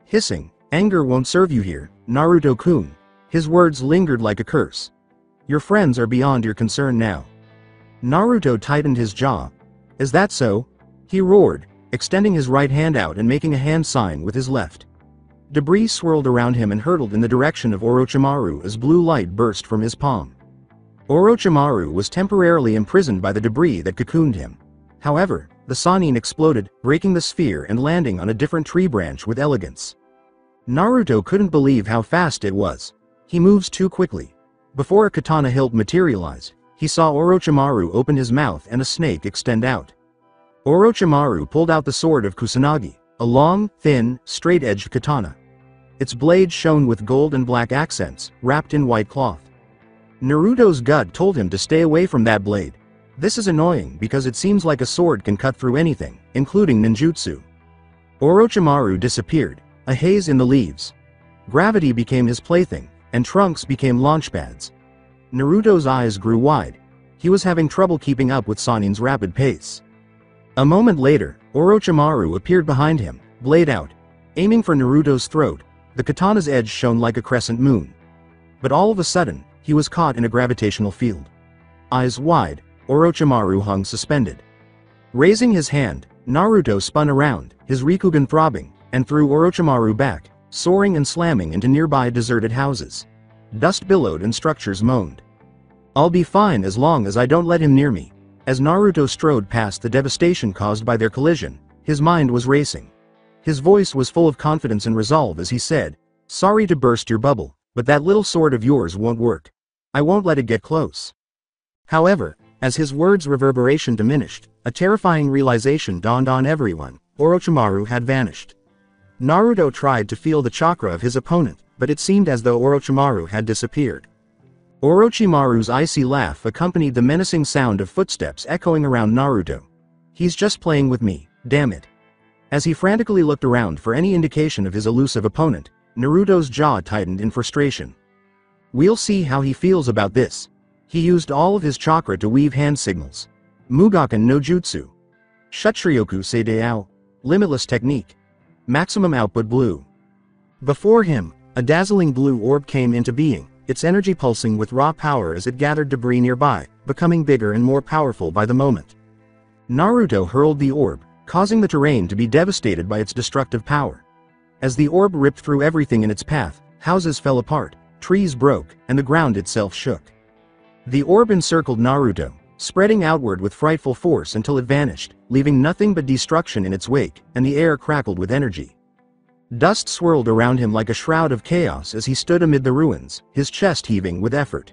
Hissing, "Anger won't serve you here, Naruto-kun." His words lingered like a curse. "Your friends are beyond your concern now." Naruto tightened his jaw. "Is that so?" he roared, extending his right hand out and making a hand sign with his left. Debris swirled around him and hurtled in the direction of Orochimaru as blue light burst from his palm. Orochimaru was temporarily imprisoned by the debris that cocooned him. However, the Sannin exploded, breaking the sphere and landing on a different tree branch with elegance. Naruto couldn't believe how fast it was. He moves too quickly. Before a katana hilt materialized, he saw Orochimaru open his mouth and a snake extend out. Orochimaru pulled out the sword of Kusanagi, a long, thin, straight-edged katana. Its blade shone with gold and black accents, wrapped in white cloth. Naruto's gut told him to stay away from that blade. This is annoying because it seems like a sword can cut through anything, including ninjutsu. Orochimaru disappeared, a haze in the leaves. Gravity became his plaything, and trunks became launchpads. Naruto's eyes grew wide. He was having trouble keeping up with Sannin's rapid pace. A moment later, Orochimaru appeared behind him, blade out. Aiming for Naruto's throat, the katana's edge shone like a crescent moon. But all of a sudden, he was caught in a gravitational field. Eyes wide, Orochimaru hung suspended. Raising his hand, Naruto spun around, his Rikugan throbbing, and threw Orochimaru back, soaring and slamming into nearby deserted houses. Dust billowed and structures moaned. "I'll be fine as long as I don't let him near me." As Naruto strode past the devastation caused by their collision, his mind was racing. His voice was full of confidence and resolve as he said, "Sorry to burst your bubble, but that little sword of yours won't work. I won't let it get close." However, as his words' reverberation diminished, a terrifying realization dawned on everyone: Orochimaru had vanished. Naruto tried to feel the chakra of his opponent, but it seemed as though Orochimaru had disappeared. Orochimaru's icy laugh accompanied the menacing sound of footsteps echoing around Naruto. "He's just playing with me, damn it." As he frantically looked around for any indication of his elusive opponent, Naruto's jaw tightened in frustration. "We'll see how he feels about this." He used all of his chakra to weave hand signals. Mugaken no Jutsu. Shutryoku Seidao. Limitless technique. Maximum output blue. Before him, a dazzling blue orb came into being, its energy pulsing with raw power as it gathered debris nearby, becoming bigger and more powerful by the moment. Naruto hurled the orb, causing the terrain to be devastated by its destructive power. As the orb ripped through everything in its path, houses fell apart, trees broke, and the ground itself shook. The orb encircled Naruto, spreading outward with frightful force until it vanished, leaving nothing but destruction in its wake, and the air crackled with energy. Dust swirled around him like a shroud of chaos as he stood amid the ruins, his chest heaving with effort.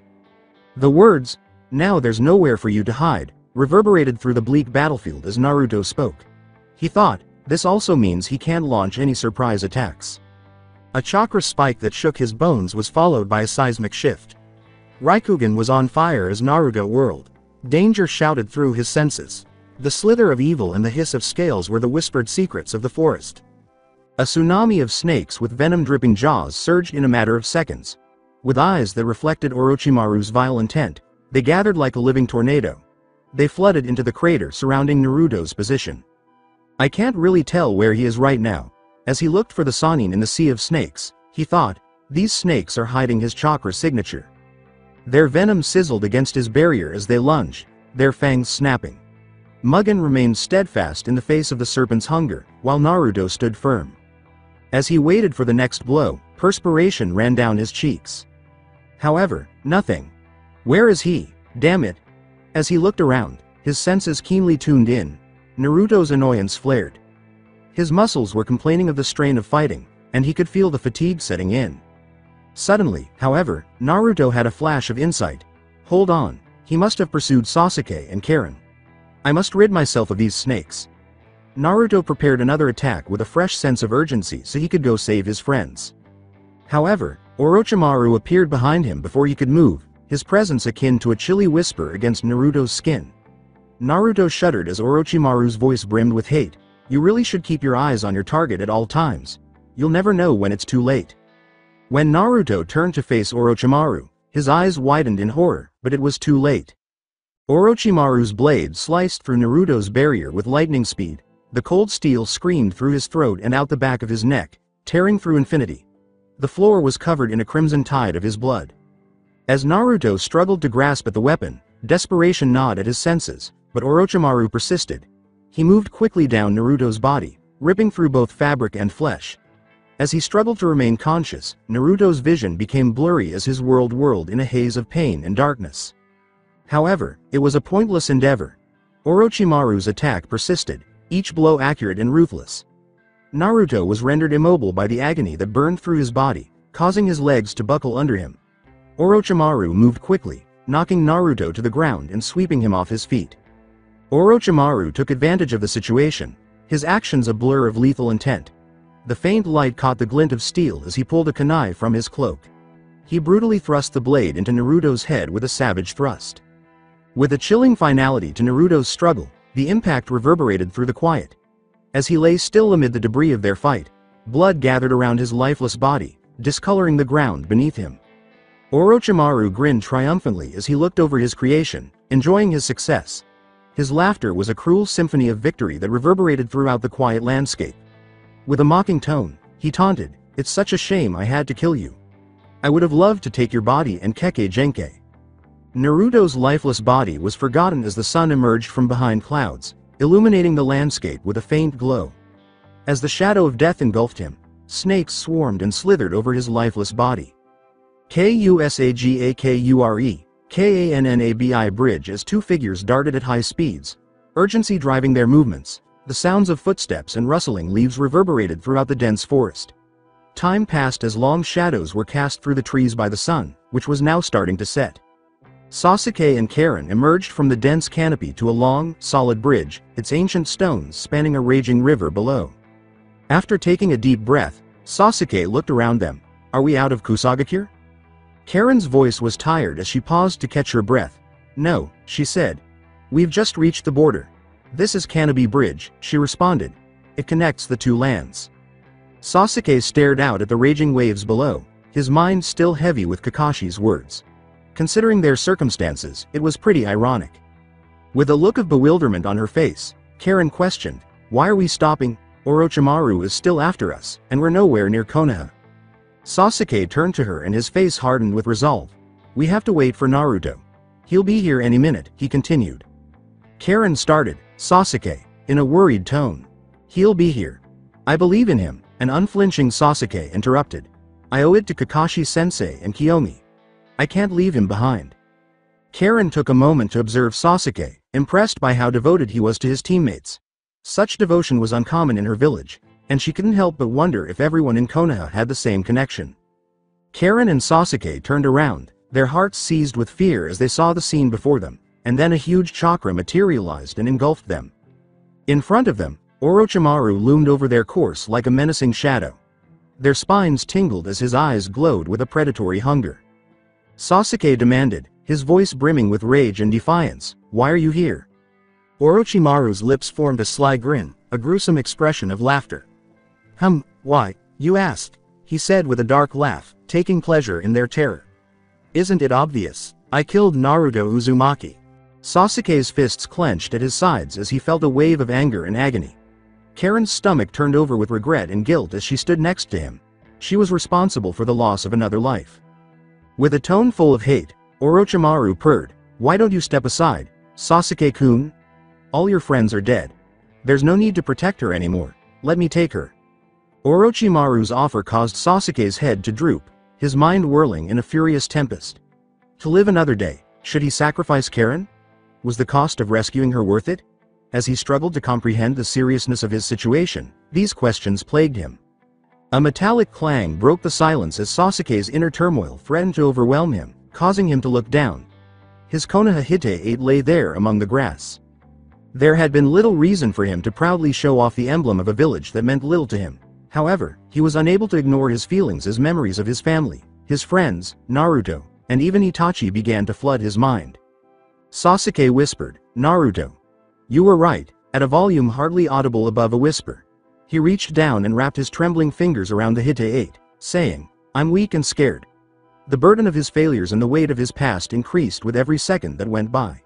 The words, "Now there's nowhere for you to hide," reverberated through the bleak battlefield as Naruto spoke. He thought, this also means he can't launch any surprise attacks. A chakra spike that shook his bones was followed by a seismic shift. Rikugan was on fire as Naruto whirled. Danger shouted through his senses. The slither of evil and the hiss of scales were the whispered secrets of the forest. A tsunami of snakes with venom-dripping jaws surged in a matter of seconds. With eyes that reflected Orochimaru's vile intent, they gathered like a living tornado. They flooded into the crater surrounding Naruto's position. "I can't really tell where he is right now." As he looked for the Sannin in the sea of snakes, he thought, these snakes are hiding his chakra signature. Their venom sizzled against his barrier as they lunged, their fangs snapping. Mugen remained steadfast in the face of the serpent's hunger, while Naruto stood firm. As he waited for the next blow, perspiration ran down his cheeks. However, nothing. Where is he? Damn it. As he looked around, his senses keenly tuned in, Naruto's annoyance flared. His muscles were complaining of the strain of fighting, and he could feel the fatigue setting in. Suddenly, however, Naruto had a flash of insight. Hold on, he must have pursued Sasuke and Karen. I must rid myself of these snakes. Naruto prepared another attack with a fresh sense of urgency so he could go save his friends. However, Orochimaru appeared behind him before he could move, his presence akin to a chilly whisper against Naruto's skin. Naruto shuddered as Orochimaru's voice brimmed with hate. You really should keep your eyes on your target at all times. You'll never know when it's too late. When Naruto turned to face Orochimaru, his eyes widened in horror, but it was too late. Orochimaru's blade sliced through Naruto's barrier with lightning speed. The cold steel screamed through his throat and out the back of his neck, tearing through infinity. The floor was covered in a crimson tide of his blood. As Naruto struggled to grasp at the weapon, desperation gnawed at his senses, but Orochimaru persisted. He moved quickly down Naruto's body, ripping through both fabric and flesh. As he struggled to remain conscious, Naruto's vision became blurry as his world whirled in a haze of pain and darkness. However, it was a pointless endeavor. Orochimaru's attack persisted, each blow accurate and ruthless. Naruto was rendered immobile by the agony that burned through his body, causing his legs to buckle under him. Orochimaru moved quickly, knocking Naruto to the ground and sweeping him off his feet. Orochimaru took advantage of the situation, his actions a blur of lethal intent. The faint light caught the glint of steel as he pulled a kunai from his cloak. He brutally thrust the blade into Naruto's head with a savage thrust. With a chilling finality to Naruto's struggle, the impact reverberated through the quiet. As he lay still amid the debris of their fight, blood gathered around his lifeless body, discoloring the ground beneath him. Orochimaru grinned triumphantly as he looked over his creation, enjoying his success. His laughter was a cruel symphony of victory that reverberated throughout the quiet landscape. With a mocking tone, he taunted, "It's such a shame I had to kill you. I would have loved to take your body and Keke Genkai." Naruto's lifeless body was forgotten as the sun emerged from behind clouds, illuminating the landscape with a faint glow. As the shadow of death engulfed him, snakes swarmed and slithered over his lifeless body. Kusagakure, Kannabi bridge as two figures darted at high speeds, urgency driving their movements. The sounds of footsteps and rustling leaves reverberated throughout the dense forest. Time passed as long shadows were cast through the trees by the sun, which was now starting to set. Sasuke and Karen emerged from the dense canopy to a long, solid bridge, its ancient stones spanning a raging river below. After taking a deep breath, Sasuke looked around them. "Are we out of Kusagakure?" Karen's voice was tired as she paused to catch her breath. "No," she said. "We've just reached the border. This is Kannabi Bridge," she responded. "It connects the two lands." Sasuke stared out at the raging waves below, his mind still heavy with Kakashi's words. Considering their circumstances, it was pretty ironic. With a look of bewilderment on her face, Karen questioned, "Why are we stopping? Orochimaru is still after us, and we're nowhere near Konoha." Sasuke turned to her and his face hardened with resolve. "We have to wait for Naruto. He'll be here any minute," he continued. Karen started, "Sasuke," in a worried tone. "He'll be here. I believe in him," an unflinching Sasuke interrupted. "I owe it to Kakashi-sensei and Kiyomi. I can't leave him behind." Karen took a moment to observe Sasuke, impressed by how devoted he was to his teammates. Such devotion was uncommon in her village, and she couldn't help but wonder if everyone in Konoha had the same connection. Karen and Sasuke turned around, their hearts seized with fear as they saw the scene before them, and then a huge chakra materialized and engulfed them. In front of them, Orochimaru loomed over their course like a menacing shadow. Their spines tingled as his eyes glowed with a predatory hunger. Sasuke demanded, his voice brimming with rage and defiance, "Why are you here?" Orochimaru's lips formed a sly grin, a gruesome expression of laughter. Why, you asked?" he said with a dark laugh, taking pleasure in their terror. "Isn't it obvious? I killed Naruto Uzumaki." Sasuke's fists clenched at his sides as he felt a wave of anger and agony. Karen's stomach turned over with regret and guilt as she stood next to him. She was responsible for the loss of another life. With a tone full of hate, Orochimaru purred, "Why don't you step aside, Sasuke-kun? All your friends are dead. There's no need to protect her anymore. Let me take her." Orochimaru's offer caused Sasuke's head to droop, his mind whirling in a furious tempest. To live another day, should he sacrifice Karen? Was the cost of rescuing her worth it? As he struggled to comprehend the seriousness of his situation, these questions plagued him. A metallic clang broke the silence as Sasuke's inner turmoil threatened to overwhelm him, causing him to look down. His Konoha Hite lay there among the grass. There had been little reason for him to proudly show off the emblem of a village that meant little to him. However, he was unable to ignore his feelings as memories of his family, his friends, Naruto, and even Itachi began to flood his mind. Sasuke whispered, "Naruto. You were right," at a volume hardly audible above a whisper. He reached down and wrapped his trembling fingers around the Hite, saying, "I'm weak and scared." The burden of his failures and the weight of his past increased with every second that went by.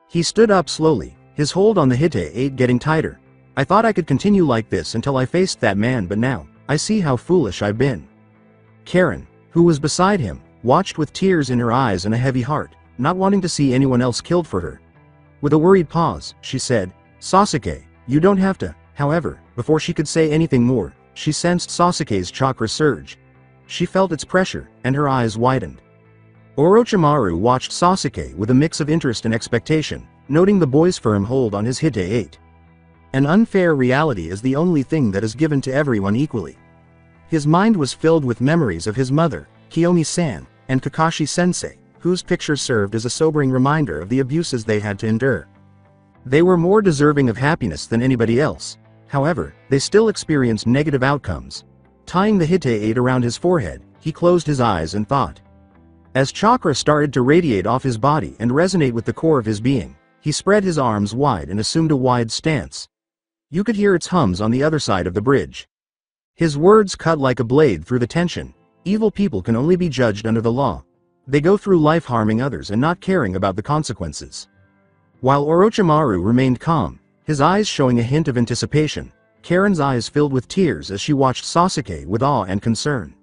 He stood up slowly, his hold on the Hite getting tighter. "I thought I could continue like this until I faced that man, but now, I see how foolish I've been." Karen, who was beside him, watched with tears in her eyes and a heavy heart, not wanting to see anyone else killed for her. With a worried pause, she said, "Sasuke, you don't have to." However, before she could say anything more, She sensed Sasuke's chakra surge. She felt its pressure, and her eyes widened. Orochimaru watched Sasuke with a mix of interest and expectation, noting the boy's firm hold on his Hite 8. An unfair reality is the only thing that is given to everyone equally. His mind was filled with memories of his mother, Kiyomi-san, and Kakashi-sensei, whose picture served as a sobering reminder of the abuses they had to endure. They were more deserving of happiness than anybody else. However, they still experienced negative outcomes. Tying the Hite 8 around his forehead, he closed his eyes and thought. As chakra started to radiate off his body and resonate with the core of his being, he spread his arms wide and assumed a wide stance. You could hear its hums on the other side of the bridge. His words cut like a blade through the tension. Evil people can only be judged under the law. They go through life harming others and not caring about the consequences. While Orochimaru remained calm, his eyes showing a hint of anticipation, Karen's eyes filled with tears as she watched Sasuke with awe and concern.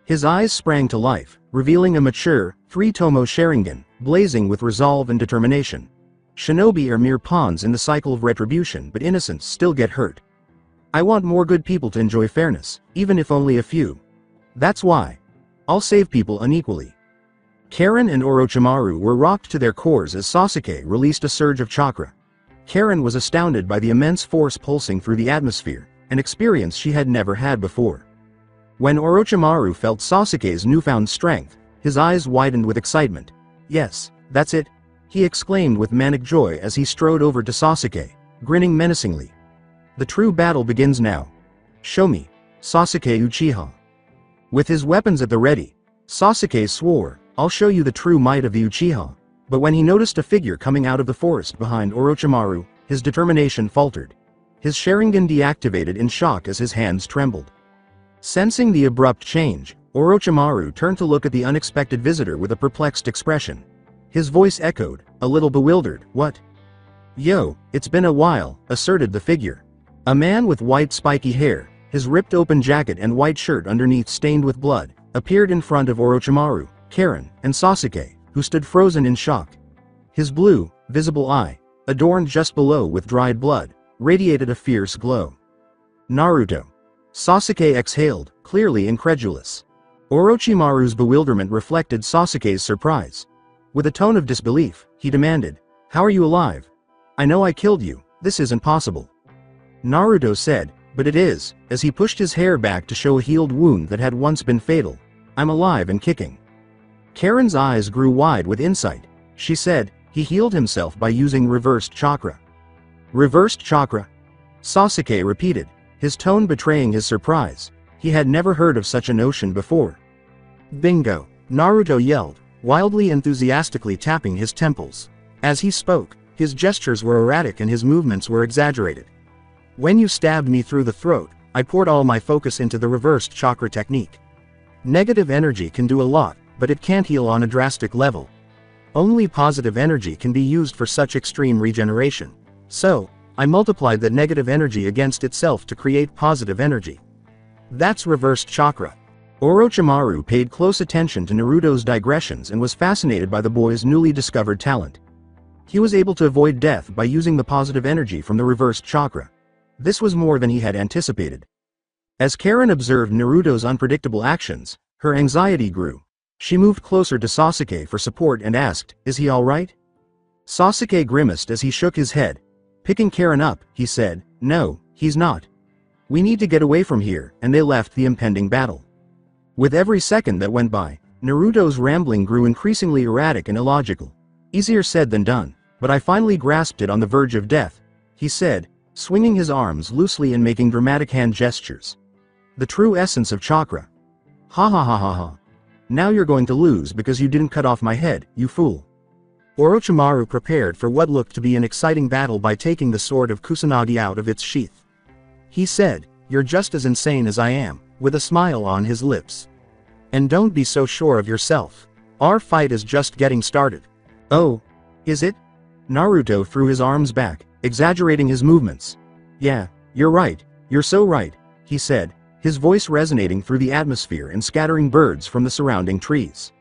His eyes sprang to life, revealing a mature, three-tomo Sharingan, blazing with resolve and determination. Shinobi are mere pawns in the cycle of retribution, but innocents still get hurt. I want more good people to enjoy fairness, even if only a few. That's why. I'll save people unequally. Karen and Orochimaru were rocked to their cores as Sasuke released a surge of chakra. Karen was astounded by the immense force pulsing through the atmosphere, an experience she had never had before. When Orochimaru felt Sasuke's newfound strength, his eyes widened with excitement. Yes, that's it, he exclaimed with manic joy as he strode over to Sasuke, grinning menacingly. The true battle begins now. Show me, Sasuke Uchiha. With his weapons at the ready, Sasuke swore, I'll show you the true might of the Uchiha. But when he noticed a figure coming out of the forest behind Orochimaru, his determination faltered. His Sharingan deactivated in shock as his hands trembled. Sensing the abrupt change, Orochimaru turned to look at the unexpected visitor with a perplexed expression. His voice echoed, a little bewildered, what? Yo, it's been a while, asserted the figure. A man with white spiky hair, his ripped open jacket and white shirt underneath stained with blood, appeared in front of Orochimaru, Karen, and Sasuke, who stood frozen in shock. His blue, visible eye, adorned just below with dried blood, radiated a fierce glow. Naruto. Sasuke exhaled, clearly incredulous. Orochimaru's bewilderment reflected Sasuke's surprise. With a tone of disbelief, he demanded, how are you alive? I know I killed you, this isn't possible. Naruto said, but it is, as he pushed his hair back to show a healed wound that had once been fatal. I'm alive and kicking. Karen's eyes grew wide with insight. She said, he healed himself by using reversed chakra. Reversed chakra? Sasuke repeated, his tone betraying his surprise. He had never heard of such a notion before. Bingo! Naruto yelled, wildly enthusiastically tapping his temples. As he spoke, his gestures were erratic and his movements were exaggerated. When you stabbed me through the throat, I poured all my focus into the reversed chakra technique. Negative energy can do a lot, but it can't heal on a drastic level. Only positive energy can be used for such extreme regeneration. So, I multiplied that negative energy against itself to create positive energy. That's reversed chakra. Orochimaru paid close attention to Naruto's digressions and was fascinated by the boy's newly discovered talent. He was able to avoid death by using the positive energy from the reversed chakra. This was more than he had anticipated. As Karen observed Naruto's unpredictable actions, her anxiety grew. She moved closer to Sasuke for support and asked, is he alright? Sasuke grimaced as he shook his head. Picking Karen up, he said, no, he's not. We need to get away from here, and they left the impending battle. With every second that went by, Naruto's rambling grew increasingly erratic and illogical. Easier said than done, but I finally grasped it on the verge of death, he said, swinging his arms loosely and making dramatic hand gestures. The true essence of chakra. Ha ha ha ha ha. Now you're going to lose because you didn't cut off my head, you fool. Orochimaru prepared for what looked to be an exciting battle by taking the sword of Kusanagi out of its sheath. He said, you're just as insane as I am, with a smile on his lips. And don't be so sure of yourself. Our fight is just getting started. Oh, is it? Naruto threw his arms back, exaggerating his movements. Yeah, you're right, you're so right, he said, his voice resonating through the atmosphere and scattering birds from the surrounding trees.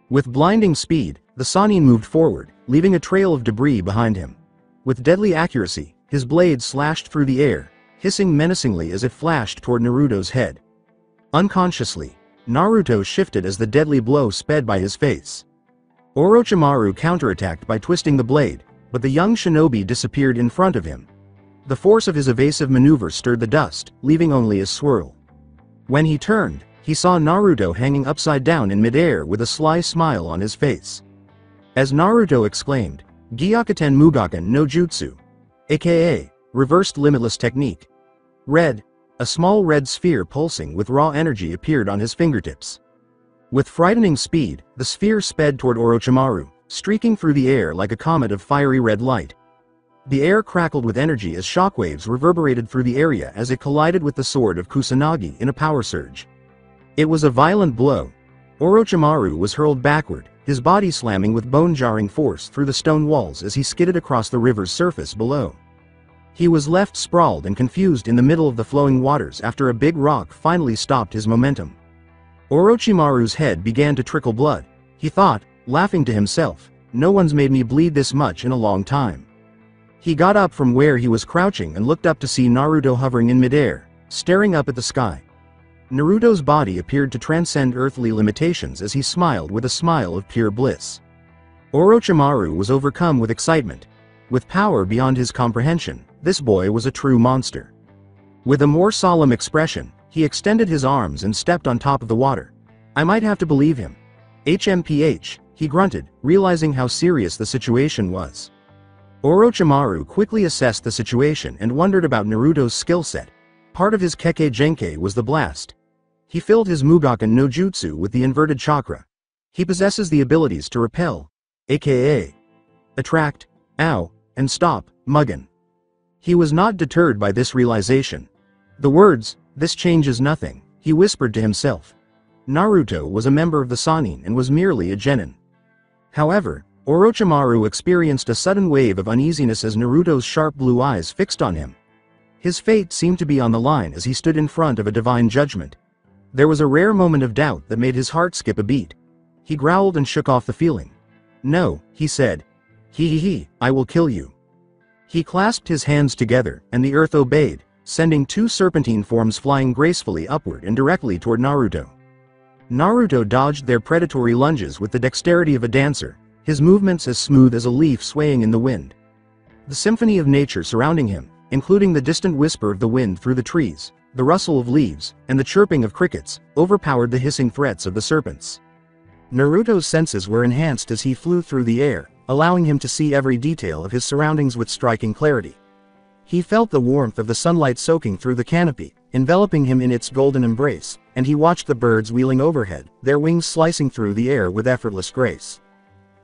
With blinding speed, the Sannin moved forward, leaving a trail of debris behind him. With deadly accuracy, his blade slashed through the air, hissing menacingly as it flashed toward Naruto's head. Unconsciously, Naruto shifted as the deadly blow sped by his face. Orochimaru counterattacked by twisting the blade, but the young shinobi disappeared in front of him. The force of his evasive maneuver stirred the dust, leaving only a swirl. When he turned, he saw Naruto hanging upside down in midair with a sly smile on his face. As Naruto exclaimed, "Gyakuten Mugaken no Jutsu," aka reversed limitless technique. Red, a small red sphere pulsing with raw energy appeared on his fingertips. With frightening speed, the sphere sped toward Orochimaru, streaking through the air like a comet of fiery red light. The air crackled with energy as shockwaves reverberated through the area as it collided with the sword of Kusanagi in a power surge. It was a violent blow. Orochimaru was hurled backward, his body slamming with bone-jarring force through the stone walls as he skidded across the river's surface below. He was left sprawled and confused in the middle of the flowing waters after a big rock finally stopped his momentum. Orochimaru's head began to trickle blood. He thought, laughing to himself, "No one's made me bleed this much in a long time." He got up from where he was crouching and looked up to see Naruto hovering in midair, staring up at the sky. Naruto's body appeared to transcend earthly limitations as he smiled with a smile of pure bliss. Orochimaru was overcome with excitement. With power beyond his comprehension, this boy was a true monster. With a more solemn expression, he extended his arms and stepped on top of the water. "I might have to believe him. HMPH, he grunted, realizing how serious the situation was. Orochimaru quickly assessed the situation and wondered about Naruto's skill set. Part of his Kekkei Genkai was the blast. He filled his Mugaken no Jutsu with the inverted chakra. He possesses the abilities to repel, aka attract, ow, and stop, Mugen. He was not deterred by this realization. The words, "This changes nothing," he whispered to himself. Naruto was a member of the Sannin and was merely a genin. However, Orochimaru experienced a sudden wave of uneasiness as Naruto's sharp blue eyes fixed on him. His fate seemed to be on the line as he stood in front of a divine judgment. There was a rare moment of doubt that made his heart skip a beat. He growled and shook off the feeling. "No," he said. "He, I will kill you." He clasped his hands together, and the earth obeyed, sending two serpentine forms flying gracefully upward and directly toward Naruto. Naruto dodged their predatory lunges with the dexterity of a dancer, his movements as smooth as a leaf swaying in the wind. The symphony of nature surrounding him, including the distant whisper of the wind through the trees, the rustle of leaves, and the chirping of crickets, overpowered the hissing threats of the serpents. Naruto's senses were enhanced as he flew through the air, allowing him to see every detail of his surroundings with striking clarity. He felt the warmth of the sunlight soaking through the canopy, enveloping him in its golden embrace, and he watched the birds wheeling overhead, their wings slicing through the air with effortless grace.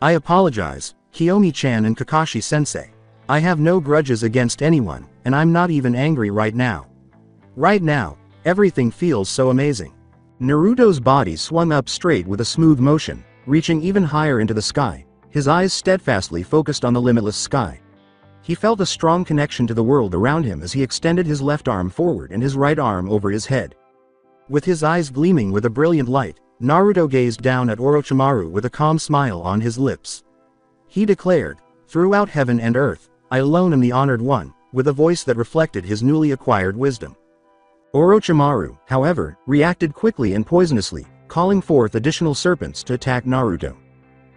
"I apologize, Kiyomi-chan and Kakashi-sensei. I have no grudges against anyone, and I'm not even angry right now. Right now, everything feels so amazing." Naruto's body swung up straight with a smooth motion, reaching even higher into the sky, his eyes steadfastly focused on the limitless sky. He felt a strong connection to the world around him as he extended his left arm forward and his right arm over his head. With his eyes gleaming with a brilliant light, Naruto gazed down at Orochimaru with a calm smile on his lips. He declared, "Throughout heaven and earth, I alone am the honored one," with a voice that reflected his newly acquired wisdom. Orochimaru, however, reacted quickly and poisonously, calling forth additional serpents to attack Naruto.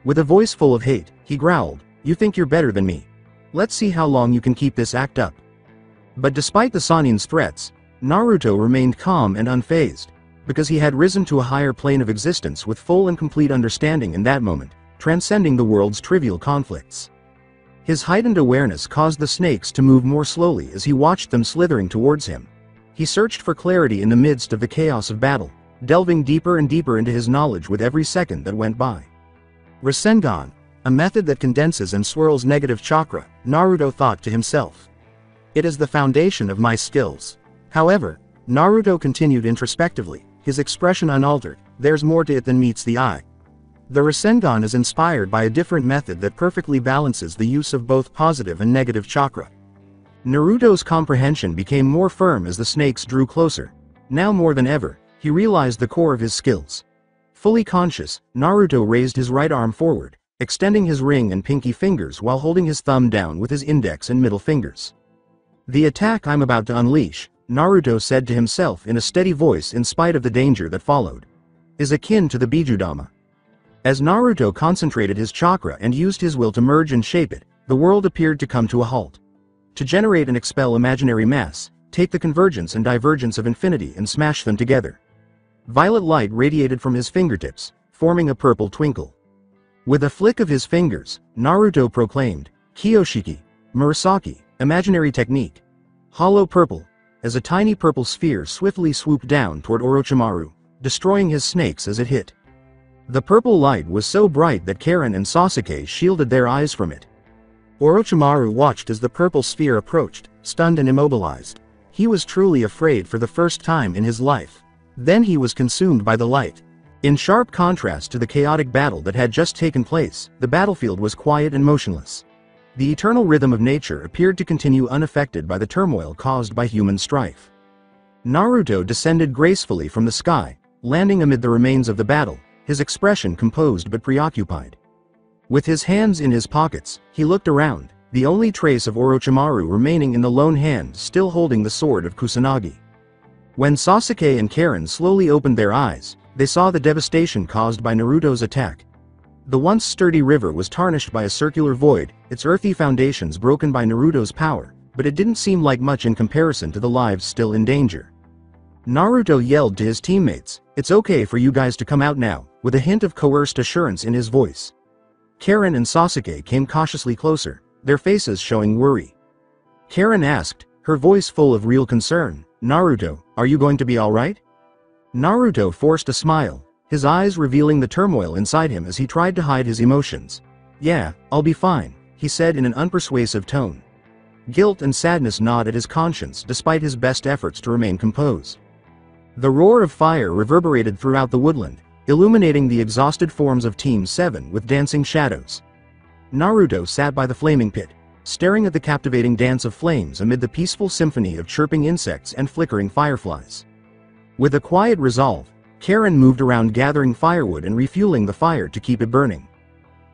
With a voice full of hate, he growled, "You think you're better than me? Let's see how long you can keep this act up." But despite the Sannin's threats, Naruto remained calm and unfazed, because he had risen to a higher plane of existence with full and complete understanding in that moment, transcending the world's trivial conflicts. His heightened awareness caused the snakes to move more slowly as he watched them slithering towards him. He searched for clarity in the midst of the chaos of battle, delving deeper and deeper into his knowledge with every second that went by. Rasengan, a method that condenses and swirls negative chakra, Naruto thought to himself. It is the foundation of my skills. However, Naruto continued introspectively, his expression unaltered, "There's more to it than meets the eye." The Rasengan is inspired by a different method that perfectly balances the use of both positive and negative chakra. Naruto's comprehension became more firm as the snakes drew closer. Now more than ever, he realized the core of his skills. Fully conscious, Naruto raised his right arm forward, extending his ring and pinky fingers while holding his thumb down with his index and middle fingers. The attack I'm about to unleash, Naruto said to himself in a steady voice in spite of the danger that followed, is akin to the Bijudama. As Naruto concentrated his chakra and used his will to merge and shape it, the world appeared to come to a halt. To generate and expel imaginary mass, take the convergence and divergence of infinity and smash them together. Violet light radiated from his fingertips, forming a purple twinkle. With a flick of his fingers, Naruto proclaimed, Kiyoshiki, Murasaki, imaginary technique. Hollow purple, as a tiny purple sphere swiftly swooped down toward Orochimaru, destroying his snakes as it hit. The purple light was so bright that Karen and Sasuke shielded their eyes from it. Orochimaru watched as the purple sphere approached, stunned and immobilized. He was truly afraid for the first time in his life. Then he was consumed by the light. In sharp contrast to the chaotic battle that had just taken place, the battlefield was quiet and motionless. The eternal rhythm of nature appeared to continue unaffected by the turmoil caused by human strife. Naruto descended gracefully from the sky, landing amid the remains of the battle, his expression composed but preoccupied. With his hands in his pockets, he looked around, the only trace of Orochimaru remaining in the lone hand still holding the sword of Kusanagi. When Sasuke and Karen slowly opened their eyes, they saw the devastation caused by Naruto's attack. The once sturdy river was tarnished by a circular void, its earthy foundations broken by Naruto's power, but it didn't seem like much in comparison to the lives still in danger. Naruto yelled to his teammates, "It's okay for you guys to come out now," with a hint of coerced assurance in his voice. Karen and Sasuke came cautiously closer, their faces showing worry. Karen asked, her voice full of real concern, "Naruto, are you going to be alright?" Naruto forced a smile, his eyes revealing the turmoil inside him as he tried to hide his emotions. "Yeah, I'll be fine," he said in an unpersuasive tone. Guilt and sadness gnawed at his conscience despite his best efforts to remain composed. The roar of fire reverberated throughout the woodland, illuminating the exhausted forms of Team 7 with dancing shadows. Naruto sat by the flaming pit, staring at the captivating dance of flames amid the peaceful symphony of chirping insects and flickering fireflies. With a quiet resolve, Karen moved around gathering firewood and refueling the fire to keep it burning.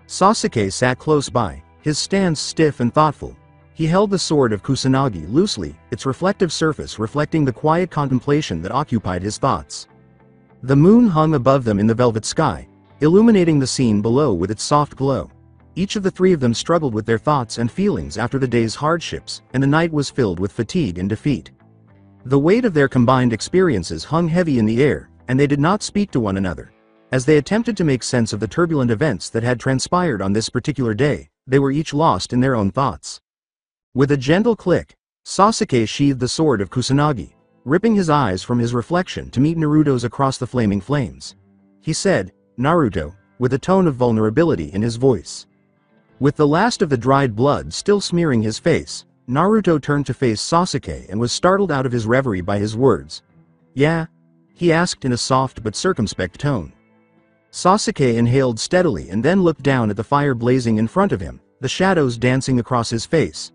Sasuke sat close by, his stance stiff and thoughtful. He held the sword of Kusanagi loosely, its reflective surface reflecting the quiet contemplation that occupied his thoughts. The moon hung above them in the velvet sky, illuminating the scene below with its soft glow. Each of the three of them struggled with their thoughts and feelings after the day's hardships, and the night was filled with fatigue and defeat. The weight of their combined experiences hung heavy in the air, and they did not speak to one another. As they attempted to make sense of the turbulent events that had transpired on this particular day, they were each lost in their own thoughts. With a gentle click, Sasuke sheathed the sword of Kusanagi, ripping his eyes from his reflection to meet Naruto's across the flaming flames. He said, "Naruto," with a tone of vulnerability in his voice. With the last of the dried blood still smearing his face, Naruto turned to face Sasuke and was startled out of his reverie by his words. "Yeah?" he asked in a soft but circumspect tone. Sasuke inhaled steadily and then looked down at the fire blazing in front of him, the shadows dancing across his face.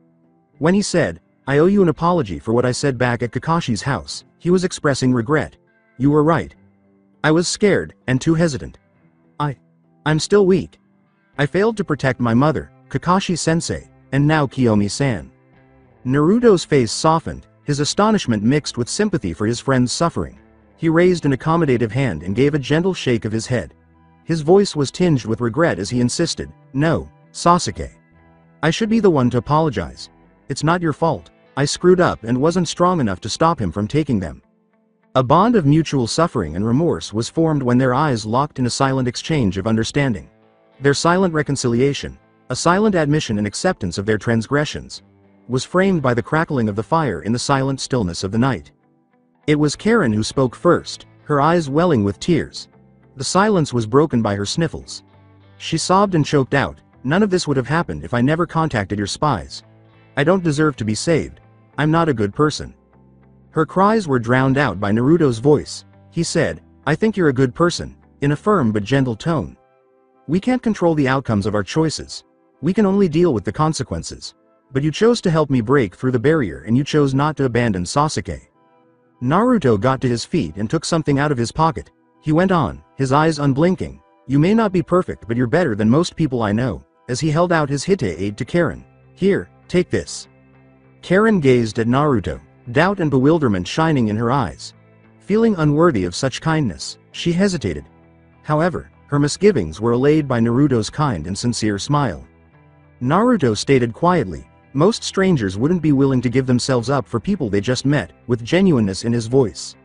When he said, "I owe you an apology for what I said back at Kakashi's house," he was expressing regret. "You were right. I was scared, and too hesitant. I'm still weak. I failed to protect my mother, Kakashi-sensei, and now Kiyomi-san." Naruto's face softened, his astonishment mixed with sympathy for his friend's suffering. He raised an accommodative hand and gave a gentle shake of his head. His voice was tinged with regret as he insisted, "No, Sasuke. I should be the one to apologize. It's not your fault. I screwed up and wasn't strong enough to stop him from taking them." A bond of mutual suffering and remorse was formed when their eyes locked in a silent exchange of understanding. Their silent reconciliation, a silent admission and acceptance of their transgressions, was framed by the crackling of the fire in the silent stillness of the night. It was Karen who spoke first, her eyes welling with tears. The silence was broken by her sniffles. She sobbed and choked out, "None of this would have happened if I never contacted your spies. I don't deserve to be saved. I'm not a good person." Her cries were drowned out by Naruto's voice. He said, "I think you're a good person," in a firm but gentle tone. "We can't control the outcomes of our choices. We can only deal with the consequences. But you chose to help me break through the barrier and you chose not to abandon Sasuke." Naruto got to his feet and took something out of his pocket. He went on, his eyes unblinking, "You may not be perfect but you're better than most people I know," as he held out his Hite aid to Karen. "Here, take this." Karen gazed at Naruto, doubt and bewilderment shining in her eyes. Feeling unworthy of such kindness, she hesitated. However, her misgivings were allayed by Naruto's kind and sincere smile. Naruto stated quietly, most strangers wouldn't be willing to give themselves up for people they just met, with genuineness in his voice.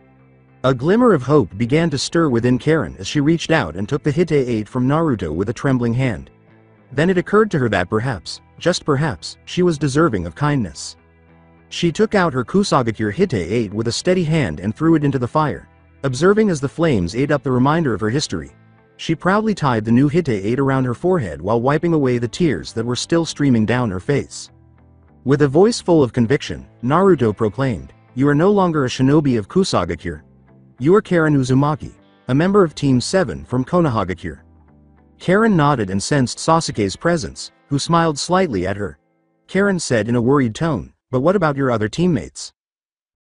A glimmer of hope began to stir within Karen as she reached out and took the Hite-8 from Naruto with a trembling hand. Then it occurred to her that perhaps, just perhaps, she was deserving of kindness. She took out her Kusagakure Hite-8 with a steady hand and threw it into the fire, observing as the flames ate up the reminder of her history. She proudly tied the new Hite-8 around her forehead while wiping away the tears that were still streaming down her face. With a voice full of conviction, Naruto proclaimed, "You are no longer a shinobi of Kusagakure. You are Karen Uzumaki, a member of Team 7 from Konohagakure." Karen nodded and sensed Sasuke's presence, who smiled slightly at her. Karen said in a worried tone, "But what about your other teammates?"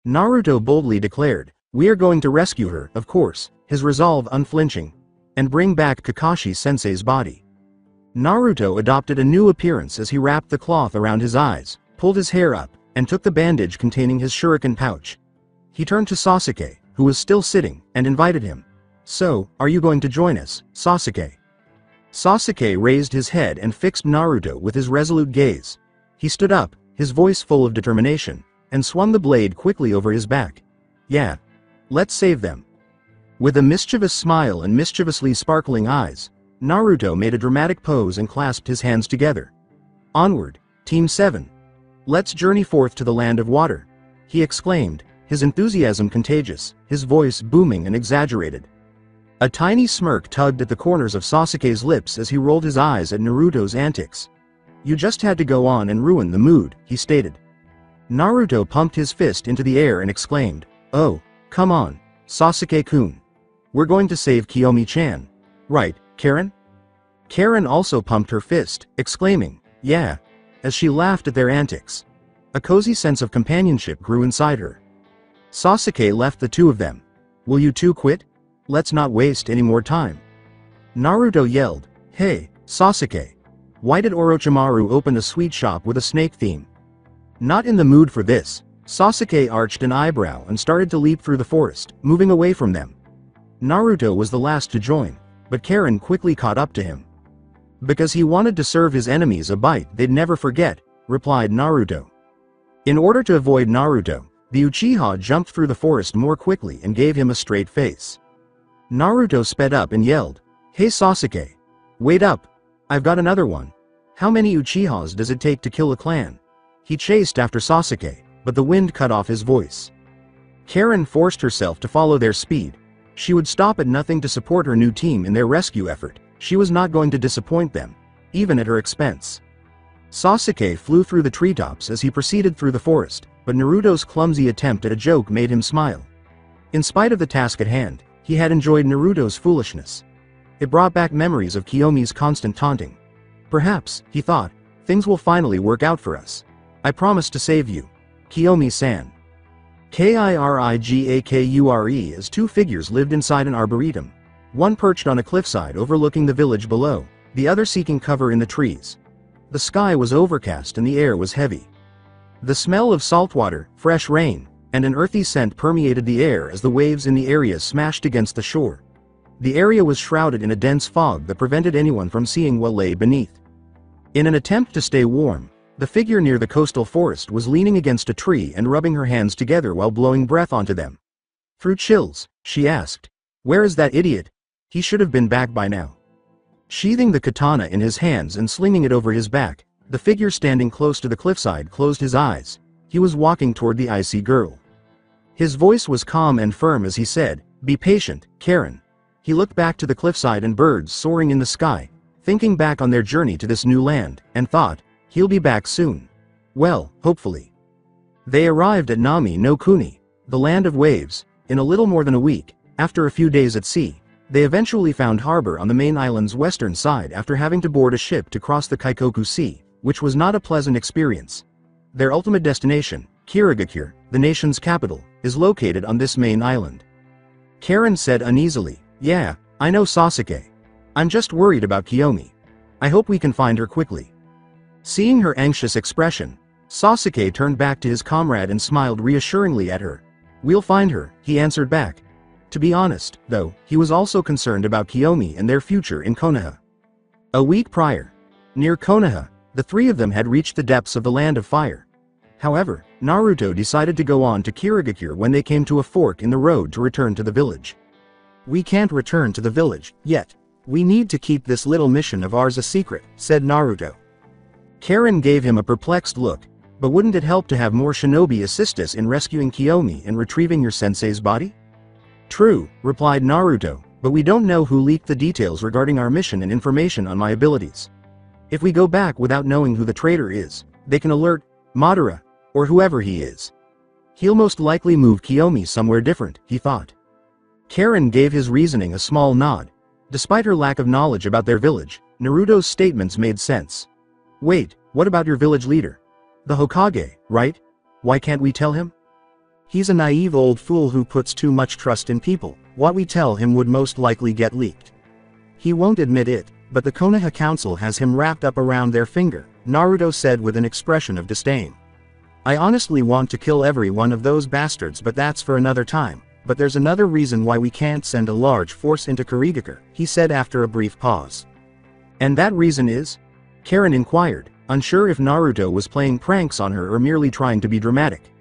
Naruto boldly declared, "We are going to rescue her, of course," his resolve unflinching, "and bring back Kakashi-sensei's body." Naruto adopted a new appearance as he wrapped the cloth around his eyes, pulled his hair up, and took the bandage containing his shuriken pouch. He turned to Sasuke, who was still sitting, and invited him. "So, are you going to join us, Sasuke?" Sasuke raised his head and fixed Naruto with his resolute gaze. He stood up, his voice full of determination, and swung the blade quickly over his back. "Yeah. Let's save them." With a mischievous smile and mischievously sparkling eyes, Naruto made a dramatic pose and clasped his hands together. "Onward, Team 7. Let's journey forth to the land of water," he exclaimed, his enthusiasm contagious, his voice booming and exaggerated. A tiny smirk tugged at the corners of Sasuke's lips as he rolled his eyes at Naruto's antics. "You just had to go on and ruin the mood," he stated. Naruto pumped his fist into the air and exclaimed, "Oh, come on, Sasuke-kun. We're going to save Kiyomi-chan. Right, Karen?" Karen also pumped her fist, exclaiming, "Yeah," as she laughed at their antics. A cozy sense of companionship grew inside her. Sasuke left the two of them. "Will you two quit? Let's not waste any more time." Naruto yelled, "Hey, Sasuke. Why did Orochimaru open a sweet shop with a snake theme?" Not in the mood for this, Sasuke arched an eyebrow and started to leap through the forest, moving away from them. Naruto was the last to join, but Karen quickly caught up to him. "Because he wanted to serve his enemies a bite they'd never forget," replied Naruto. In order to avoid Naruto, the Uchiha jumped through the forest more quickly and gave him a straight face. Naruto sped up and yelled, "Hey Sasuke! Wait up! I've got another one. How many Uchihas does it take to kill a clan?" He chased after Sasuke, but the wind cut off his voice. Karen forced herself to follow their speed. She would stop at nothing to support her new team in their rescue effort. She was not going to disappoint them, even at her expense. Sasuke flew through the treetops as he proceeded through the forest, but Naruto's clumsy attempt at a joke made him smile. In spite of the task at hand, he had enjoyed Naruto's foolishness. It brought back memories of Kiyomi's constant taunting. "Perhaps," he thought, "things will finally work out for us. I promise to save you, Kiyomi-san." Kirigakure as two figures lived inside an arboretum. One perched on a cliffside overlooking the village below, the other seeking cover in the trees. The sky was overcast and the air was heavy. The smell of saltwater, fresh rain, and an earthy scent permeated the air as the waves in the area smashed against the shore. The area was shrouded in a dense fog that prevented anyone from seeing what lay beneath. In an attempt to stay warm, the figure near the coastal forest was leaning against a tree and rubbing her hands together while blowing breath onto them. "Through chills," she asked. "Where is that idiot? He should have been back by now." Sheathing the katana in his hands and slinging it over his back, the figure standing close to the cliffside closed his eyes. He was walking toward the icy girl. His voice was calm and firm as he said, "Be patient, Karen." He looked back to the cliffside and birds soaring in the sky, thinking back on their journey to this new land, and thought, he'll be back soon. Well, hopefully. They arrived at Nami no Kuni, the land of waves, in a little more than a week. After a few days at sea, they eventually found harbor on the main island's western side after having to board a ship to cross the Kaikoku Sea, which was not a pleasant experience. Their ultimate destination, Kirigakure, the nation's capital, is located on this main island. Karen said uneasily, "Yeah, I know Sasuke. I'm just worried about Kiyomi. I hope we can find her quickly." Seeing her anxious expression, Sasuke turned back to his comrade and smiled reassuringly at her. "We'll find her," he answered back. To be honest, though, he was also concerned about Kiyomi and their future in Konoha. A week prior, near Konoha, the three of them had reached the depths of the Land of Fire. However, Naruto decided to go on to Kirigakure when they came to a fork in the road to return to the village. "We can't return to the village, yet. We need to keep this little mission of ours a secret," said Naruto. Karen gave him a perplexed look. "But wouldn't it help to have more shinobi assist us in rescuing Kiyomi and retrieving your sensei's body?" "True," replied Naruto, "but we don't know who leaked the details regarding our mission and information on my abilities. If we go back without knowing who the traitor is, they can alert Madara, or whoever he is. He'll most likely move Kiyomi somewhere different," he thought. Karen gave his reasoning a small nod. Despite her lack of knowledge about their village, Naruto's statements made sense. "Wait, what about your village leader? The Hokage, right? Why can't we tell him? He's a naive old fool who puts too much trust in people. What we tell him would most likely get leaked. He won't admit it, but the Konoha Council has him wrapped up around their finger," Naruto said with an expression of disdain. "I honestly want to kill every one of those bastards, but that's for another time. But there's another reason why we can't send a large force into Kirigakure," he said after a brief pause. "And that reason is?" Karen inquired, unsure if Naruto was playing pranks on her or merely trying to be dramatic.